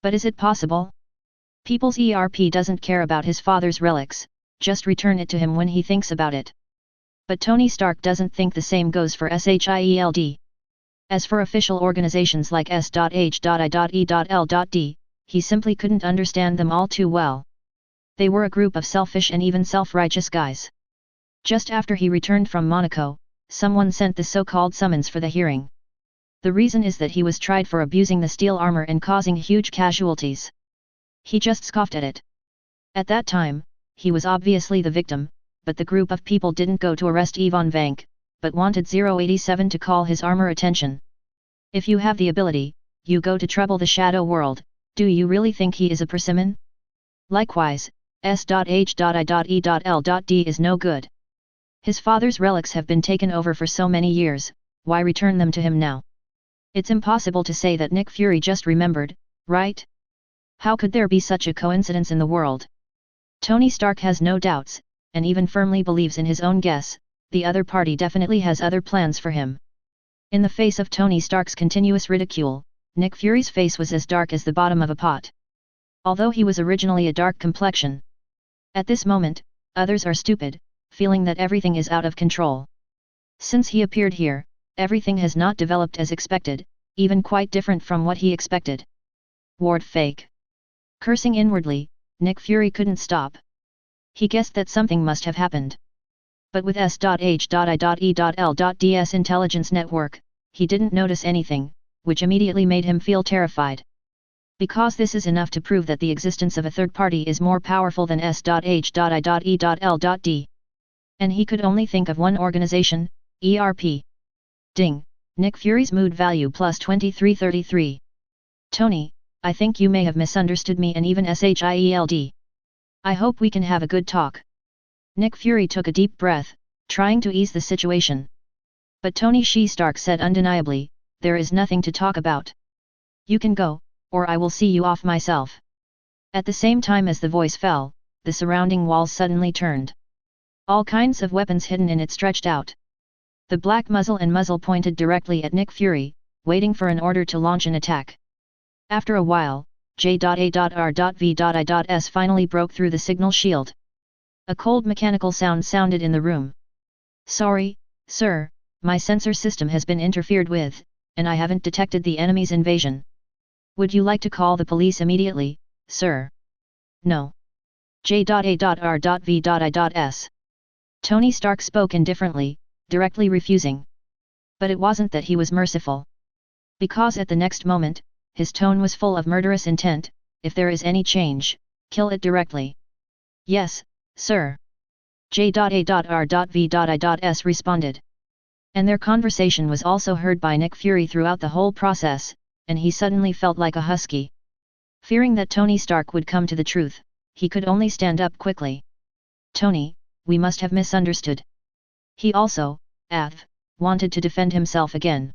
But is it possible? People's ERP doesn't care about his father's relics, just return it to him when he thinks about it. But Tony Stark doesn't think the same goes for SHIELD. As for official organizations like S.H.I.E.L.D, he simply couldn't understand them all too well. They were a group of selfish and even self-righteous guys. Just after he returned from Monaco, someone sent the so-called summons for the hearing. The reason is that he was tried for abusing the steel armor and causing huge casualties. He just scoffed at it. At that time, he was obviously the victim, but the group of people didn't go to arrest Ivan Vank, but wanted 087 to call his armor attention. If you have the ability, you go to trouble the shadow world, do you really think he is a persimmon? Likewise, S.H.I.E.L.D is no good. His father's relics have been taken over for so many years, why return them to him now? It's impossible to say that Nick Fury just remembered, right? How could there be such a coincidence in the world? Tony Stark has no doubts, and even firmly believes in his own guess, the other party definitely has other plans for him. In the face of Tony Stark's continuous ridicule, Nick Fury's face was as dark as the bottom of a pot. Although he was originally a dark complexion. At this moment, others are stupid, feeling that everything is out of control. Since he appeared here, everything has not developed as expected, even quite different from what he expected. Ward fake. Cursing inwardly, Nick Fury couldn't stop. He guessed that something must have happened. But with S.H.I.E.L.D's intelligence network, he didn't notice anything, which immediately made him feel terrified. Because this is enough to prove that the existence of a third party is more powerful than S.H.I.E.L.D. And he could only think of one organization, ERP. Ding, Nick Fury's mood value plus 2333. Tony, I think you may have misunderstood me and even SHIELD. I hope we can have a good talk. Nick Fury took a deep breath, trying to ease the situation. But Tony Stark said undeniably, there is nothing to talk about. You can go, or I will see you off myself. At the same time as the voice fell, the surrounding walls suddenly turned. All kinds of weapons hidden in it stretched out. The black muzzle and muzzle pointed directly at Nick Fury, waiting for an order to launch an attack. After a while, J.A.R.V.I.S finally broke through the signal shield. A cold mechanical sound sounded in the room. Sorry, sir, my sensor system has been interfered with, and I haven't detected the enemy's invasion. Would you like to call the police immediately, sir? No. J.A.R.V.I.S. Tony Stark spoke indifferently, directly refusing. But it wasn't that he was merciful. Because at the next moment, his tone was full of murderous intent, if there is any change, kill it directly. Yes, sir. J.A.R.V.I.S responded. And their conversation was also heard by Nick Fury throughout the whole process, and he suddenly felt like a husky. Fearing that Tony Stark would come to the truth, he could only stand up quickly. Tony, we must have misunderstood. He also, wanted to defend himself again.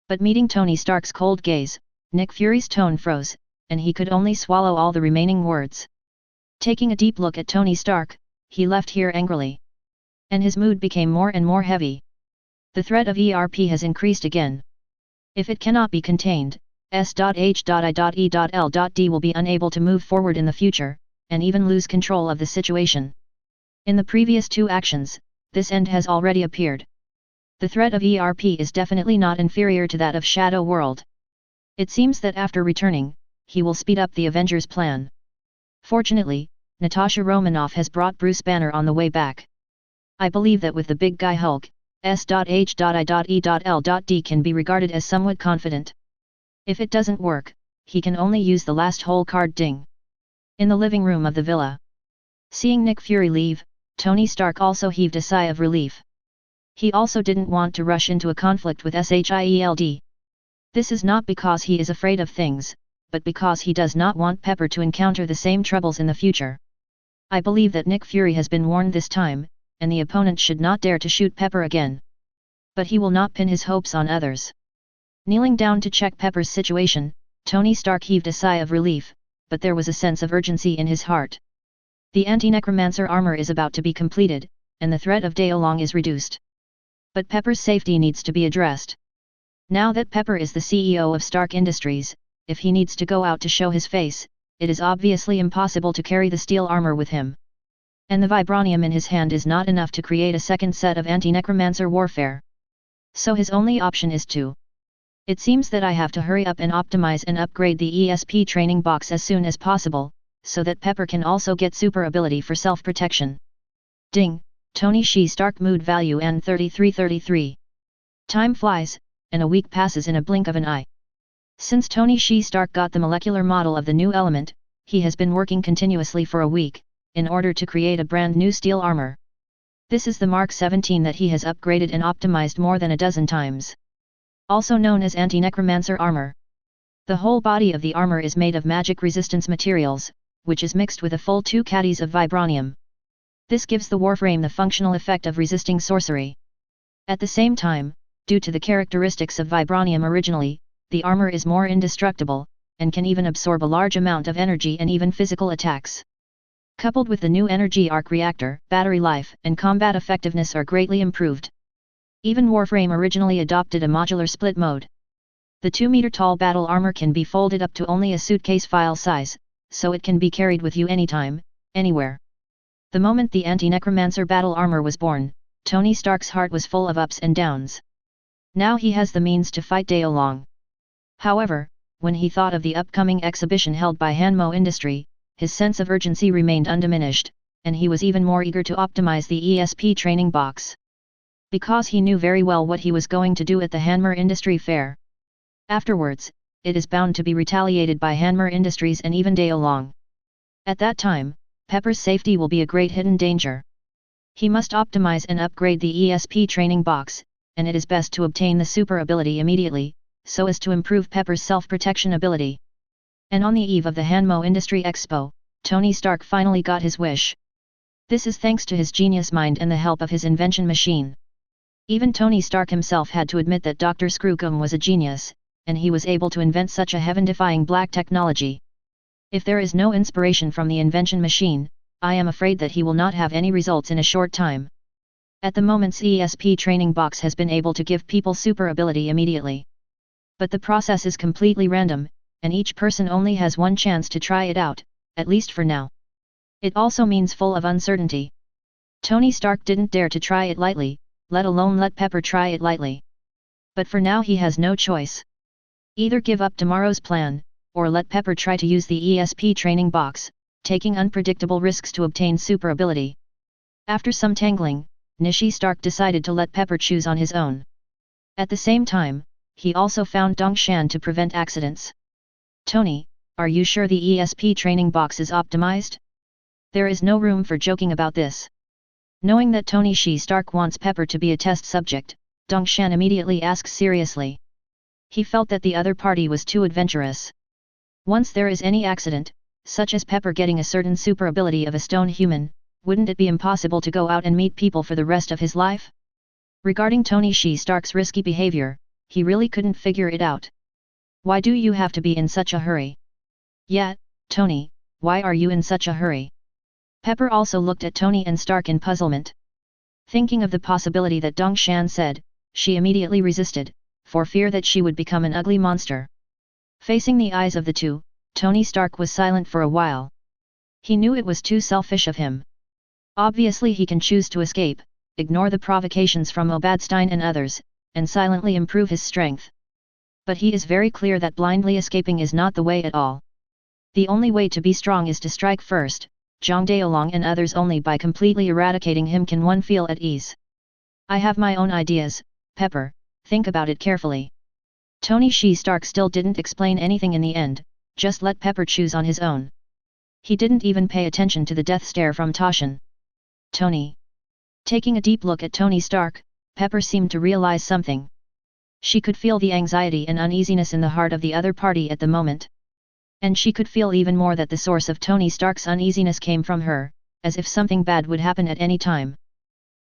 But meeting Tony Stark's cold gaze, Nick Fury's tone froze, and he could only swallow all the remaining words. Taking a deep look at Tony Stark, he left here angrily. And his mood became more and more heavy. The threat of ERP has increased again. If it cannot be contained, S.H.I.E.L.D will be unable to move forward in the future, and even lose control of the situation. In the previous two actions, this end has already appeared. The threat of ERP is definitely not inferior to that of Shadow World. It seems that after returning, he will speed up the Avengers' plan. Fortunately, Natasha Romanoff has brought Bruce Banner on the way back. I believe that with the big guy Hulk, S.H.I.E.L.D can be regarded as somewhat confident. If it doesn't work, he can only use the last hole card ding. In the living room of the villa. Seeing Nick Fury leave, Tony Stark also heaved a sigh of relief. He also didn't want to rush into a conflict with SHIELD. This is not because he is afraid of things, but because he does not want Pepper to encounter the same troubles in the future. I believe that Nick Fury has been warned this time, and the opponent should not dare to shoot Pepper again. But he will not pin his hopes on others. Kneeling down to check Pepper's situation, Tony Stark heaved a sigh of relief, but there was a sense of urgency in his heart. The anti-necromancer armor is about to be completed, and the threat of Daolong is reduced. But Pepper's safety needs to be addressed. Now that Pepper is the CEO of Stark Industries, if he needs to go out to show his face, it is obviously impossible to carry the steel armor with him. And the vibranium in his hand is not enough to create a second set of anti-necromancer warfare. So his only option is to... It seems that I have to hurry up and optimize and upgrade the ESP training box as soon as possible, so that Pepper can also get super ability for self-protection. Ding! Tony Shi Stark mood value and 3333. Time flies, and a week passes in a blink of an eye. Since Tony Shi Stark got the molecular model of the new element, he has been working continuously for a week, in order to create a brand new steel armor. This is the Mark 17 that he has upgraded and optimized more than a dozen times. Also known as anti-necromancer armor. The whole body of the armor is made of magic resistance materials, which is mixed with a full 2 caddies of vibranium. This gives the warframe the functional effect of resisting sorcery. At the same time, due to the characteristics of vibranium originally, the armor is more indestructible, and can even absorb a large amount of energy and even physical attacks. Coupled with the new energy arc reactor, battery life and combat effectiveness are greatly improved. Even Warframe originally adopted a modular split mode. The 2-meter-tall battle armor can be folded up to only a suitcase file size, so it can be carried with you anytime, anywhere. The moment the anti-necromancer battle armor was born, Tony Stark's heart was full of ups and downs. Now he has the means to fight Daolong. However, when he thought of the upcoming exhibition held by Hanmo Industry, his sense of urgency remained undiminished, and he was even more eager to optimize the ESP training box. Because he knew very well what he was going to do at the Hanmer Industry Fair. Afterwards, it is bound to be retaliated by Hanmer Industries and even Daolong. At that time, Pepper's safety will be a great hidden danger. He must optimize and upgrade the ESP training box, and it is best to obtain the super ability immediately, so as to improve Pepper's self-protection ability. And on the eve of the Hanmo Industry Expo, Tony Stark finally got his wish. This is thanks to his genius mind and the help of his invention machine. Even Tony Stark himself had to admit that Dr. Skrukum was a genius, and he was able to invent such a heaven-defying black technology. If there is no inspiration from the invention machine, I am afraid that he will not have any results in a short time. At the moment's ESP training box has been able to give people super ability immediately. But the process is completely random, and each person only has one chance to try it out, at least for now. It also means full of uncertainty. Tony Stark didn't dare to try it lightly, let alone let Pepper try it lightly. But for now he has no choice. Either give up tomorrow's plan, or let Pepper try to use the ESP training box, taking unpredictable risks to obtain super ability. After some tangling, Nishi Stark decided to let Pepper choose on his own. At the same time, he also found Dongshan to prevent accidents. Tony, are you sure the ESP training box is optimized? There is no room for joking about this. Knowing that Tony Shi Stark wants Pepper to be a test subject, Dongshan immediately asks seriously. He felt that the other party was too adventurous. Once there is any accident, such as Pepper getting a certain super ability of a stone human, wouldn't it be impossible to go out and meet people for the rest of his life? Regarding Tony Shi Stark's risky behavior, he really couldn't figure it out. Why do you have to be in such a hurry? Yeah, Tony, why are you in such a hurry? Pepper also looked at Tony and Stark in puzzlement. Thinking of the possibility that Dongshan said, she immediately resisted, for fear that she would become an ugly monster. Facing the eyes of the two, Tony Stark was silent for a while. He knew it was too selfish of him. Obviously he can choose to escape, ignore the provocations from Obadstein and others, and silently improve his strength. But he is very clear that blindly escaping is not the way at all. The only way to be strong is to strike first. Zhang Daolong and others only by completely eradicating him can one feel at ease. I have my own ideas, Pepper, think about it carefully. Tony Shi Stark still didn't explain anything in the end, just let Pepper choose on his own. He didn't even pay attention to the death stare from Toshin. Tony. Taking a deep look at Tony Stark, Pepper seemed to realize something. She could feel the anxiety and uneasiness in the heart of the other party at the moment. And she could feel even more that the source of Tony Stark's uneasiness came from her, as if something bad would happen at any time.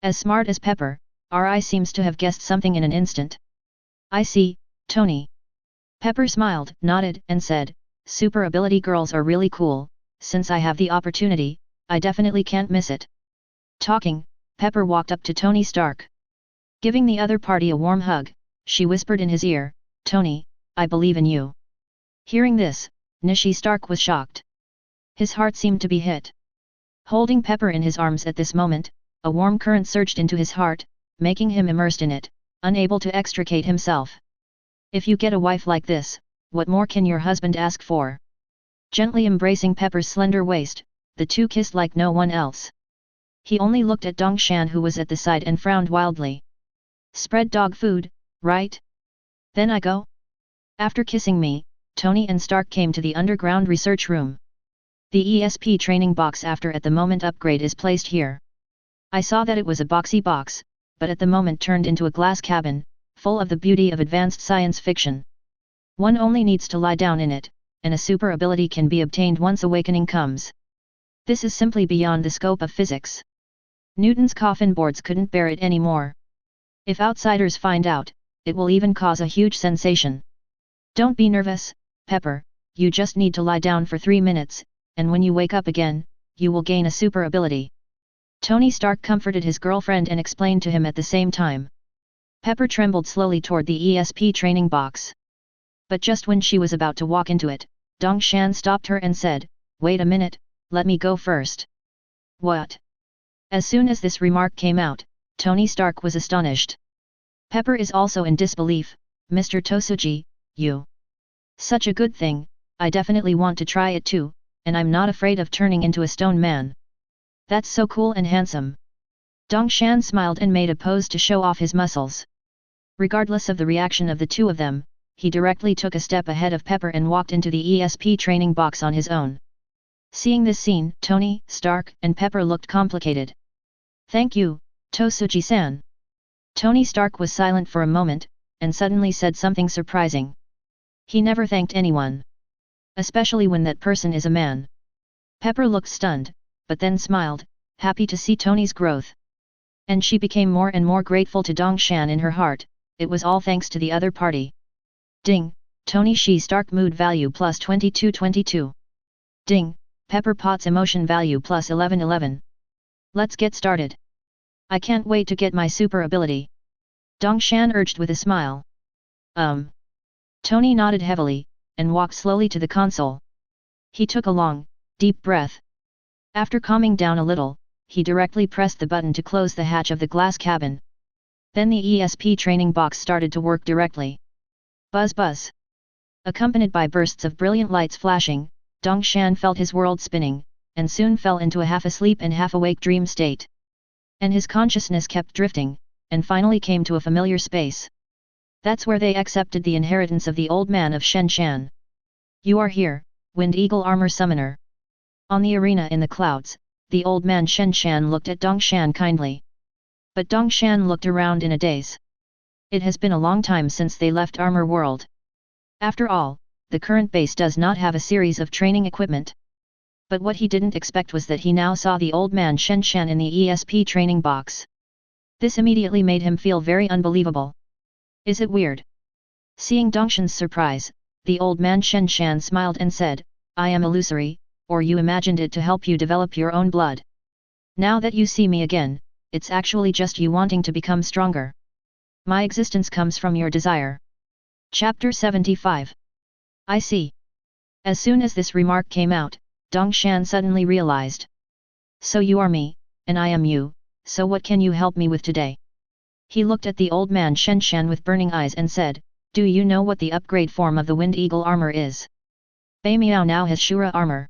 As smart as Pepper, R.I. seems to have guessed something in an instant. I see, Tony. Pepper smiled, nodded, and said, super ability girls are really cool, since I have the opportunity, I definitely can't miss it. Talking, Pepper walked up to Tony Stark. Giving the other party a warm hug, she whispered in his ear, "Tony, I believe in you." Hearing this, Nishi Stark was shocked. His heart seemed to be hit. Holding Pepper in his arms at this moment, a warm current surged into his heart, making him immersed in it, unable to extricate himself. If you get a wife like this, what more can your husband ask for? Gently embracing Pepper's slender waist, the two kissed like no one else. He only looked at Dongshan, who was at the side, and frowned wildly. Spread dog food, right? Then I go? After kissing me, Tony and Stark came to the underground research room. The ESP training box after at the moment upgrade is placed here. I saw that it was a boxy box, but at the moment turned into a glass cabin, full of the beauty of advanced science fiction. One only needs to lie down in it, and a super ability can be obtained once awakening comes. This is simply beyond the scope of physics. Newton's coffin boards couldn't bear it anymore. If outsiders find out, it will even cause a huge sensation. Don't be nervous, Pepper, you just need to lie down for 3 minutes, and when you wake up again, you will gain a super ability. Tony Stark comforted his girlfriend and explained to him at the same time. Pepper trembled slowly toward the ESP training box. But just when she was about to walk into it, Dongshan stopped her and said, "Wait a minute, let me go first." What? As soon as this remark came out, Tony Stark was astonished. Pepper is also in disbelief. "Mr. Tosuji, you. Such a good thing, I definitely want to try it too, and I'm not afraid of turning into a stone man. That's so cool and handsome." Dongshan smiled and made a pose to show off his muscles. Regardless of the reaction of the two of them, he directly took a step ahead of Pepper and walked into the ESP training box on his own. Seeing this scene, Tony, Stark, and Pepper looked complicated. "Thank you, Tosuji-san." Tony Stark was silent for a moment, and suddenly said something surprising. He never thanked anyone. Especially when that person is a man. Pepper looked stunned, but then smiled, happy to see Tony's growth. And she became more and more grateful to Dongshan in her heart. It was all thanks to the other party. Ding, Tony Shi Stark mood value plus 2222. Ding, Pepper Potts emotion value plus 1111. Let's get started. I can't wait to get my super ability. Dongshan urged with a smile. Tony nodded heavily, and walked slowly to the console. He took a long, deep breath. After calming down a little, he directly pressed the button to close the hatch of the glass cabin. Then the ESP training box started to work directly. Buzz buzz. Accompanied by bursts of brilliant lights flashing, Dongshan felt his world spinning, and soon fell into a half-asleep and half-awake dream state. And his consciousness kept drifting, and finally came to a familiar space. That's where they accepted the inheritance of the old man of Shenshan. "You are here, Wind Eagle Armor Summoner." On the arena in the clouds, the old man Shenshan looked at Dongshan kindly. But Dongshan looked around in a daze. It has been a long time since they left Armor World. After all, the current base does not have a series of training equipment. But what he didn't expect was that he now saw the old man Shenshan in the ESP training box. This immediately made him feel very unbelievable. Is it weird? Seeing Dongshan's surprise, the old man Shenshan smiled and said, "I am illusory, or you imagined it to help you develop your own blood. Now that you see me again, it's actually just you wanting to become stronger. My existence comes from your desire." Chapter 75. I see. As soon as this remark came out, Dongshan suddenly realized. So you are me, and I am you, so what can you help me with today? He looked at the old man Shenshan with burning eyes and said, "Do you know what the upgrade form of the Wind Eagle armor is? Bei Miao now has Shura armor.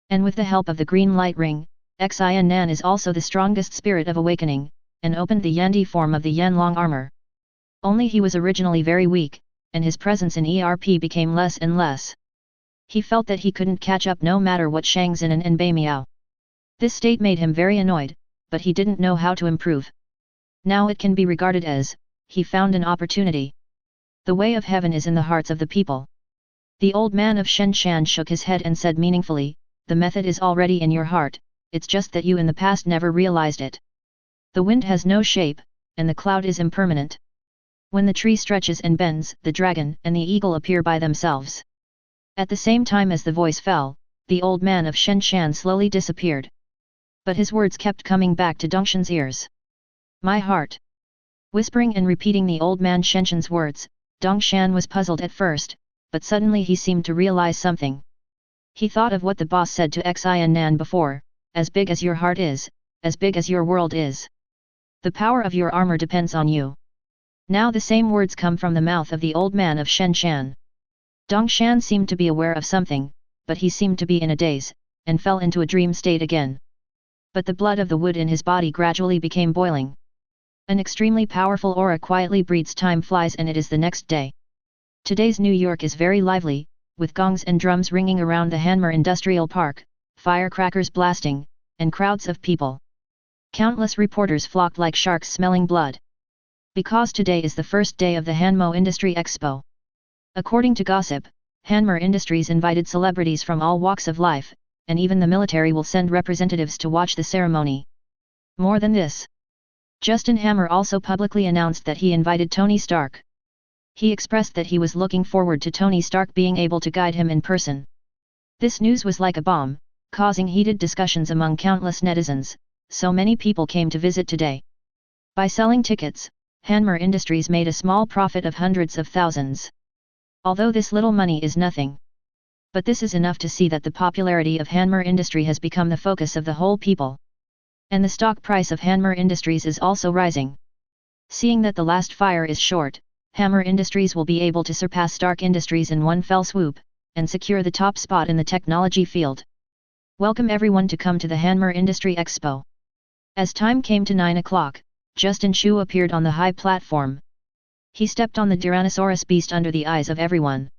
And with the help of the green light ring, Xin Nan is also the strongest spirit of awakening, and opened the Yandi form of the Yanlong armor. Only he was originally very weak, and his presence in ERP became less and less. He felt that he couldn't catch up no matter what Shang Xinan and Bei Miao. This state made him very annoyed, but he didn't know how to improve. Now it can be regarded as, he found an opportunity. The way of heaven is in the hearts of the people. The old man of Shenshan shook his head and said meaningfully, "The method is already in your heart, it's just that you in the past never realized it. The wind has no shape, and the cloud is impermanent. When the tree stretches and bends, the dragon and the eagle appear by themselves. At the same time as the voice fell, the old man of Shenshan slowly disappeared. But his words kept coming back to Dongshan's ears. My heart. Whispering and repeating the old man Shenshan's words, Dongshan was puzzled at first, but suddenly he seemed to realize something. He thought of what the boss said to Xian Nan before, as big as your heart is, as big as your world is. The power of your armor depends on you. Now the same words come from the mouth of the old man of Shenshan. Dongshan seemed to be aware of something, but he seemed to be in a daze, and fell into a dream state again. But the blood of the wood in his body gradually became boiling. An extremely powerful aura quietly breathes time flies and it is the next day. Today's New York is very lively, with gongs and drums ringing around the Hanmer Industrial Park, firecrackers blasting, and crowds of people. Countless reporters flocked like sharks smelling blood. Because today is the first day of the Hanmo Industry Expo. According to gossip, Hanmer Industries invited celebrities from all walks of life, and even the military will send representatives to watch the ceremony. More than this, Justin Hammer also publicly announced that he invited Tony Stark. He expressed that he was looking forward to Tony Stark being able to guide him in person. This news was like a bomb, causing heated discussions among countless netizens, so many people came to visit today. By selling tickets, Hanmer Industries made a small profit of hundreds of thousands. Although this little money is nothing. But this is enough to see that the popularity of Hanmer Industry has become the focus of the whole people. And the stock price of Hanmer Industries is also rising. Seeing that the last fire is short, Hanmer Industries will be able to surpass Stark Industries in one fell swoop, and secure the top spot in the technology field. Welcome everyone to come to the Hanmer Industry Expo. As time came to 9 o'clock, Justin Shu appeared on the high platform. He stepped on the Tyrannosaurus beast under the eyes of everyone.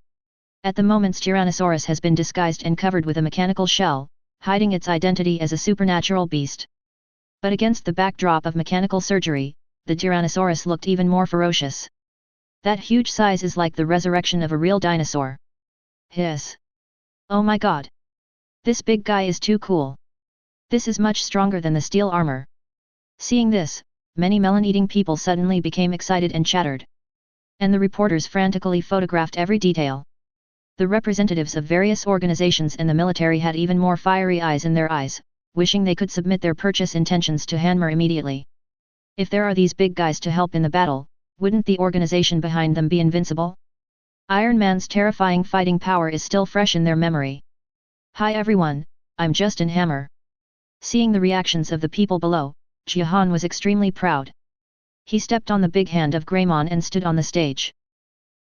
At the moment Tyrannosaurus has been disguised and covered with a mechanical shell, hiding its identity as a supernatural beast. But against the backdrop of mechanical surgery, the Tyrannosaurus looked even more ferocious. That huge size is like the resurrection of a real dinosaur. Hiss! Oh my god! This big guy is too cool. This is much stronger than the steel armor. Seeing this, many melon-eating people suddenly became excited and chattered. And the reporters frantically photographed every detail. The representatives of various organizations and the military had even more fiery eyes in their eyes, wishing they could submit their purchase intentions to Hanmer immediately. If there are these big guys to help in the battle, wouldn't the organization behind them be invincible? Iron Man's terrifying fighting power is still fresh in their memory. Hi everyone, I'm Justin Hammer. Seeing the reactions of the people below, Jihan was extremely proud. He stepped on the big hand of Greymon and stood on the stage.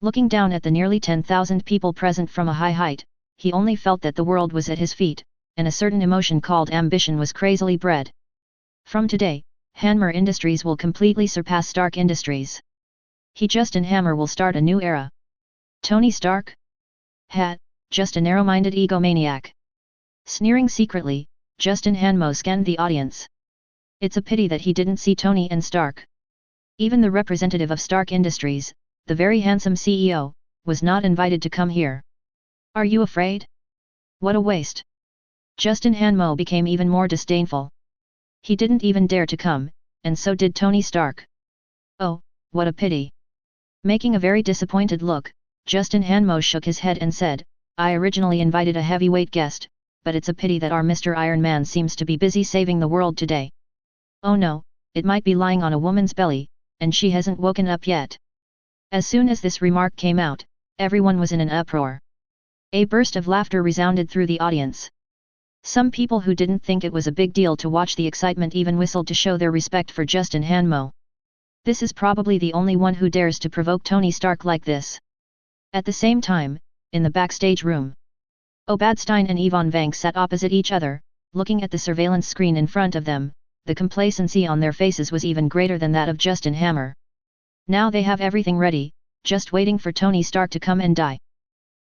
Looking down at the nearly 10,000 people present from a high height, he only felt that the world was at his feet, and a certain emotion called ambition was crazily bred. From today, Hanmer Industries will completely surpass Stark Industries. Justin Hammer will start a new era. Tony Stark? Just a narrow-minded egomaniac. Sneering secretly, Justin Hanmo scanned the audience. It's a pity that he didn't see Tony and Stark. Even the representative of Stark Industries, the very handsome CEO, was not invited to come here. Are you afraid? What a waste. Justin Hanmo became even more disdainful. He didn't even dare to come, and so did Tony Stark. Oh, what a pity. Making a very disappointed look, Justin Hanmo shook his head and said, I originally invited a heavyweight guest, but it's a pity that our Mr. Iron Man seems to be busy saving the world today. Oh no, it might be lying on a woman's belly, and she hasn't woken up yet. As soon as this remark came out, everyone was in an uproar. A burst of laughter resounded through the audience. Some people who didn't think it was a big deal to watch the excitement even whistled to show their respect for Justin Hanmo. This is probably the only one who dares to provoke Tony Stark like this. At the same time, in the backstage room, Obadstein and Yvonne Vank sat opposite each other, looking at the surveillance screen in front of them. The complacency on their faces was even greater than that of Justin Hammer. Now they have everything ready, just waiting for Tony Stark to come and die.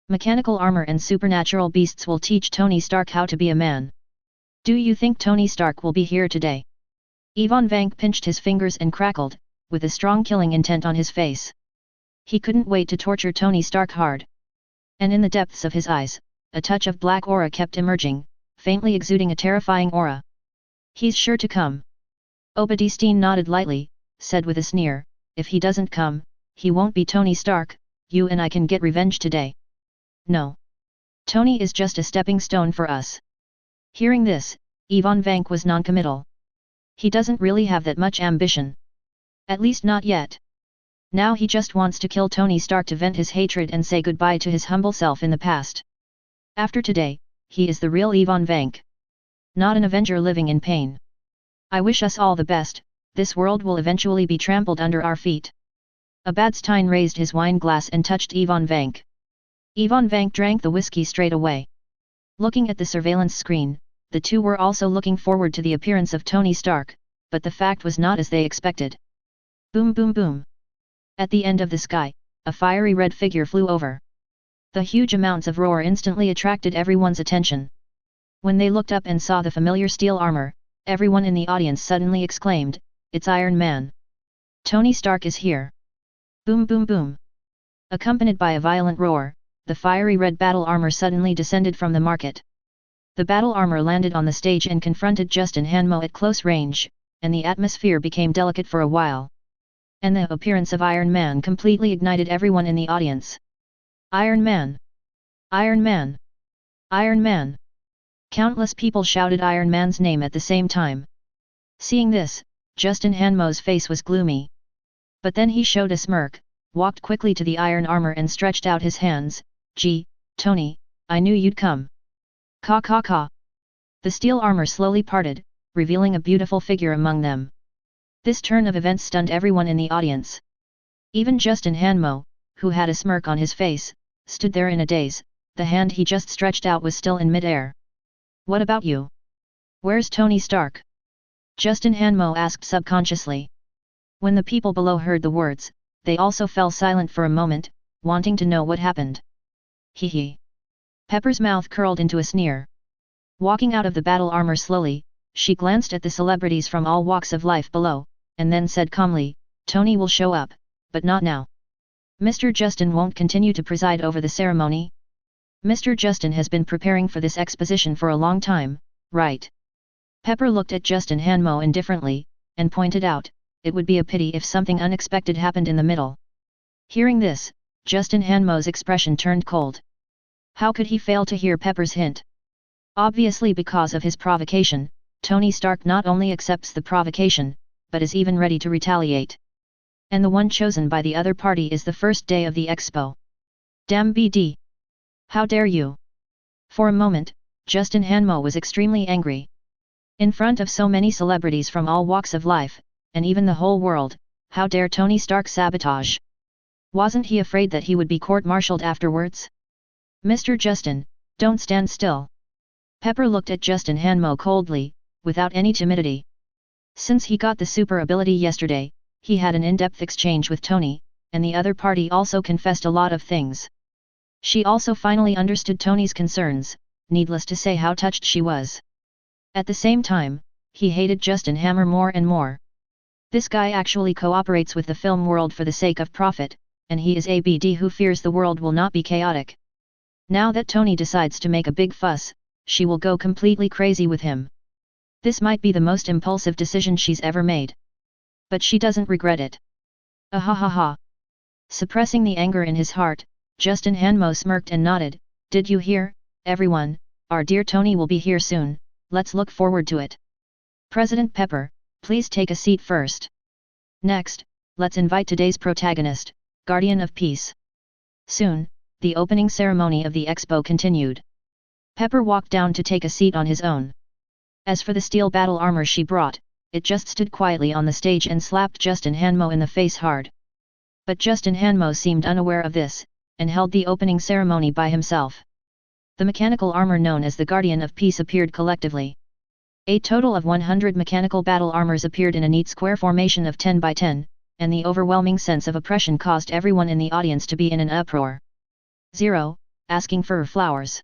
Mechanical armor and supernatural beasts will teach Tony Stark how to be a man. Do you think Tony Stark will be here today? Yvonne Vank pinched his fingers and crackled, with a strong killing intent on his face. He couldn't wait to torture Tony Stark hard. And in the depths of his eyes, a touch of black aura kept emerging, faintly exuding a terrifying aura. He's sure to come. Obadstein nodded lightly, said with a sneer, if he doesn't come, he won't be Tony Stark, you and I can get revenge today. No. Tony is just a stepping stone for us. Hearing this, Ivan Vank was non-committal. He doesn't really have that much ambition. At least not yet. Now he just wants to kill Tony Stark to vent his hatred and say goodbye to his humble self in the past. After today, he is the real Ivan Vank. Not an Avenger living in pain. I wish us all the best, this world will eventually be trampled under our feet. Abadstein raised his wine glass and touched Ivan Vank. Ivan Vank drank the whiskey straight away. Looking at the surveillance screen, the two were also looking forward to the appearance of Tony Stark, but the fact was not as they expected. Boom boom boom. At the end of the sky, a fiery red figure flew over. The huge amounts of roar instantly attracted everyone's attention. When they looked up and saw the familiar steel armor, everyone in the audience suddenly exclaimed, "It's Iron Man! Tony Stark is here!" Boom boom boom. Accompanied by a violent roar, the fiery red battle armor suddenly descended from the market. The battle armor landed on the stage and confronted Justin Hanmo at close range, and the atmosphere became delicate for a while. And the appearance of Iron Man completely ignited everyone in the audience. Iron Man! Iron Man! Iron Man! Countless people shouted Iron Man's name at the same time. Seeing this, Justin Hanmo's face was gloomy. But then he showed a smirk, walked quickly to the iron armor and stretched out his hands. "Gee, Tony, I knew you'd come." Caw caw caw. The steel armor slowly parted, revealing a beautiful figure among them. This turn of events stunned everyone in the audience. Even Justin Hanmo, who had a smirk on his face, stood there in a daze. The hand he just stretched out was still in mid-air. "What about you? Where's Tony Stark?" Justin Hanmo asked subconsciously. When the people below heard the words, they also fell silent for a moment, wanting to know what happened. Hee hee. Pepper's mouth curled into a sneer. Walking out of the battle armor slowly, she glanced at the celebrities from all walks of life below, and then said calmly, "Tony will show up, but not now. Mr. Justin won't continue to preside over the ceremony. Mr. Justin has been preparing for this exposition for a long time, right?" Pepper looked at Justin Hanmo indifferently, and pointed out, it would be a pity if something unexpected happened in the middle. Hearing this, Justin Hanmo's expression turned cold. How could he fail to hear Pepper's hint? Obviously because of his provocation, Tony Stark not only accepts the provocation, but is even ready to retaliate. And the one chosen by the other party is the first day of the expo. Damn BD! How dare you! For a moment, Justin Hanmo was extremely angry. In front of so many celebrities from all walks of life, and even the whole world, how dare Tony Stark sabotage? Wasn't he afraid that he would be court-martialed afterwards? "Mr. Justin, don't stand still." Pepper looked at Justin Hanmo coldly, without any timidity. Since he got the super ability yesterday, he had an in-depth exchange with Tony, and the other party also confessed a lot of things. She also finally understood Tony's concerns, needless to say how touched she was. At the same time, he hated Justin Hammer more and more. This guy actually cooperates with the film world for the sake of profit, and he is a BD who fears the world will not be chaotic. Now that Tony decides to make a big fuss, she will go completely crazy with him. This might be the most impulsive decision she's ever made. But she doesn't regret it. Ahahaha. Suppressing the anger in his heart, Justin Hanmo smirked and nodded. "Did you hear, everyone? Our dear Tony will be here soon, let's look forward to it. President Pepper, please take a seat first. Next, let's invite today's protagonist, Guardian of Peace." Soon, the opening ceremony of the expo continued. Pepper walked down to take a seat on his own. As for the steel battle armor she brought, it just stood quietly on the stage and slapped Justin Hanmo in the face hard. But Justin Hanmo seemed unaware of this, and held the opening ceremony by himself. The mechanical armor known as the Guardian of Peace appeared collectively. A total of 100 mechanical battle armors appeared in a neat square formation of 10 by 10, and the overwhelming sense of oppression caused everyone in the audience to be in an uproar. 0. Asking for flowers.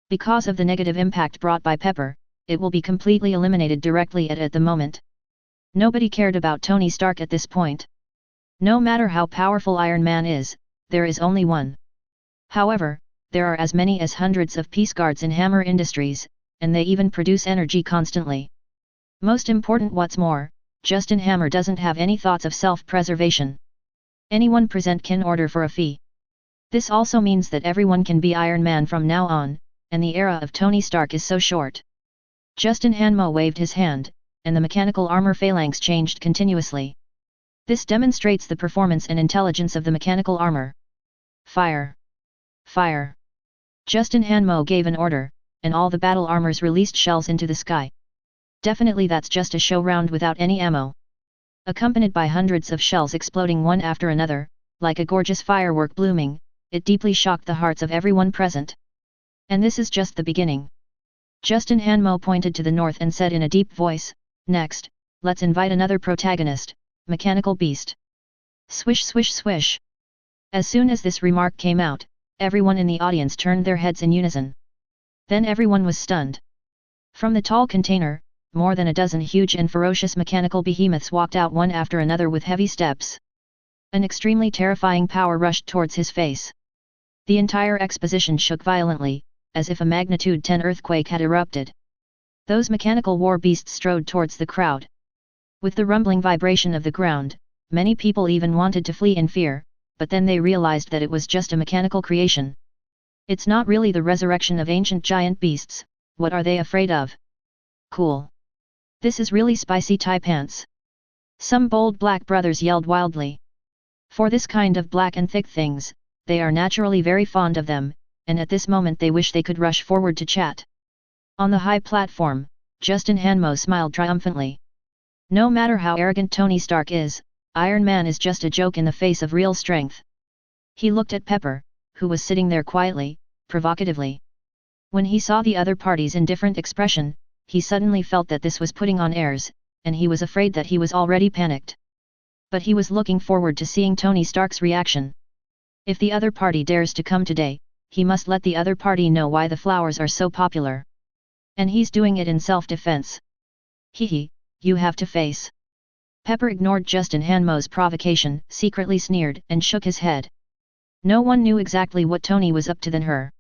Because of the negative impact brought by Pepper, it will be completely eliminated directly at the moment. Nobody cared about Tony Stark at this point. No matter how powerful Iron Man is, there is only one. However, there are as many as hundreds of Peace Guards in Hammer Industries, and they even produce energy constantly. Most important, what's more, Justin Hammer doesn't have any thoughts of self-preservation. Anyone present can order for a fee. This also means that everyone can be Iron Man from now on, and the era of Tony Stark is so short. Justin Hanmo waved his hand, and the mechanical armor phalanx changed continuously. This demonstrates the performance and intelligence of the mechanical armor. Fire! Fire! Justin Hanmo gave an order, and all the battle armors released shells into the sky. Definitely that's just a show round without any ammo. Accompanied by hundreds of shells exploding one after another, like a gorgeous firework blooming, it deeply shocked the hearts of everyone present. And this is just the beginning. Justin Hanmo pointed to the north and said in a deep voice, "Next, let's invite another protagonist, Mechanical Beast." Swish swish swish. As soon as this remark came out, everyone in the audience turned their heads in unison. Then everyone was stunned. From the tall container, more than a dozen huge and ferocious mechanical behemoths walked out one after another with heavy steps. An extremely terrifying power rushed towards his face. The entire exposition shook violently, as if a magnitude 10 earthquake had erupted. Those mechanical war beasts strode towards the crowd. With the rumbling vibration of the ground, many people even wanted to flee in fear, but then they realized that it was just a mechanical creation. It's not really the resurrection of ancient giant beasts. What are they afraid of? Cool. This is really spicy Thai pants. Some bold black brothers yelled wildly. For this kind of black and thick things, they are naturally very fond of them, and at this moment they wish they could rush forward to chat. On the high platform, Justin Hanmo smiled triumphantly. No matter how arrogant Tony Stark is, Iron Man is just a joke in the face of real strength. He looked at Pepper, who was sitting there quietly, provocatively. When he saw the other party's indifferent expression, he suddenly felt that this was putting on airs, and he was afraid that he was already panicked. But he was looking forward to seeing Tony Stark's reaction. If the other party dares to come today, he must let the other party know why the flowers are so popular. And he's doing it in self-defense. Hehe, you have to face. Pepper ignored Justin Hanmo's provocation, secretly sneered, and shook his head. No one knew exactly what Tony was up to than her.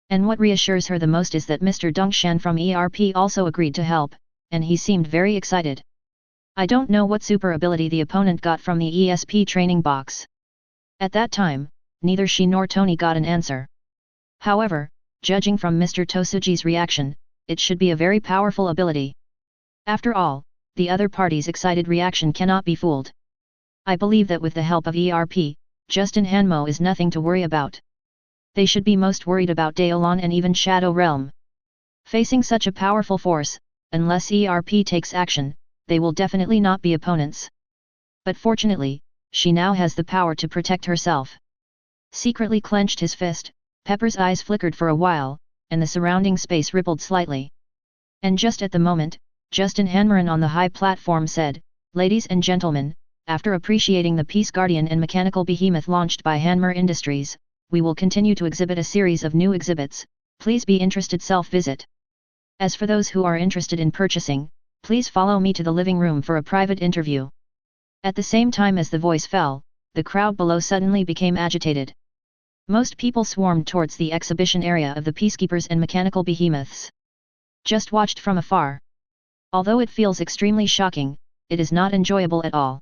And what reassures her the most is that Mr. Dongshan from ERP also agreed to help, and he seemed very excited. I don't know what super ability the opponent got from the ESP training box. At that time, neither she nor Tony got an answer. However, judging from Mr. Tosuji's reaction, it should be a very powerful ability. After all, the other party's excited reaction cannot be fooled. I believe that with the help of ERP, Justin Hanmo is nothing to worry about. They should be most worried about Daolon and even Shadow Realm. Facing such a powerful force, unless ERP takes action, they will definitely not be opponents. But fortunately, she now has the power to protect herself. Secretly clenched his fist, Pepper's eyes flickered for a while, and the surrounding space rippled slightly. And just at the moment, Justin Hanmaran on the high platform said, "Ladies and gentlemen, after appreciating the Peace Guardian and Mechanical Behemoth launched by Hanmer Industries, we will continue to exhibit a series of new exhibits. Please be interested self-visit. As for those who are interested in purchasing, please follow me to the living room for a private interview." At the same time as the voice fell, the crowd below suddenly became agitated. Most people swarmed towards the exhibition area of the Peacekeepers and Mechanical Behemoths. Just watched from afar. Although it feels extremely shocking, it is not enjoyable at all.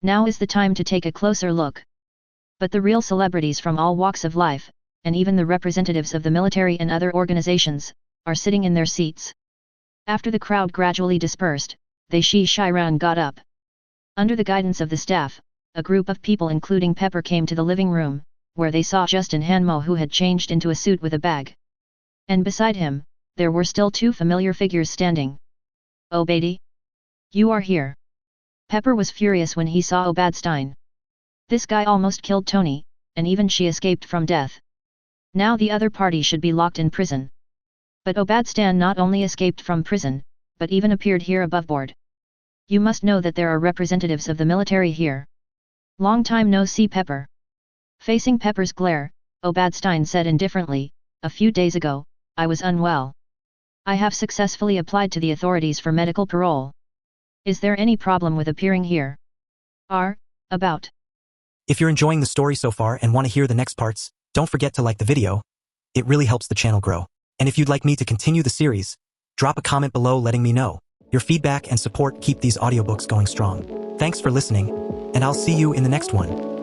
Now is the time to take a closer look. But the real celebrities from all walks of life, and even the representatives of the military and other organizations, are sitting in their seats. After the crowd gradually dispersed, they Shiran got up. Under the guidance of the staff, a group of people including Pepper came to the living room, where they saw Justin Hanmo who had changed into a suit with a bag. And beside him, there were still two familiar figures standing. "Obadi? You are here." Pepper was furious when he saw Obadstein. This guy almost killed Tony, and even she escaped from death. Now the other party should be locked in prison. But Obadstein not only escaped from prison, but even appeared here above board. "You must know that there are representatives of the military here. Long time no see, Pepper." Facing Pepper's glare, Obadstein said indifferently, "A few days ago, I was unwell. I have successfully applied to the authorities for medical parole. Is there any problem with appearing here?" About. If you're enjoying the story so far and want to hear the next parts, don't forget to like the video. It really helps the channel grow. And if you'd like me to continue the series, drop a comment below letting me know. Your feedback and support keep these audiobooks going strong. Thanks for listening, and I'll see you in the next one.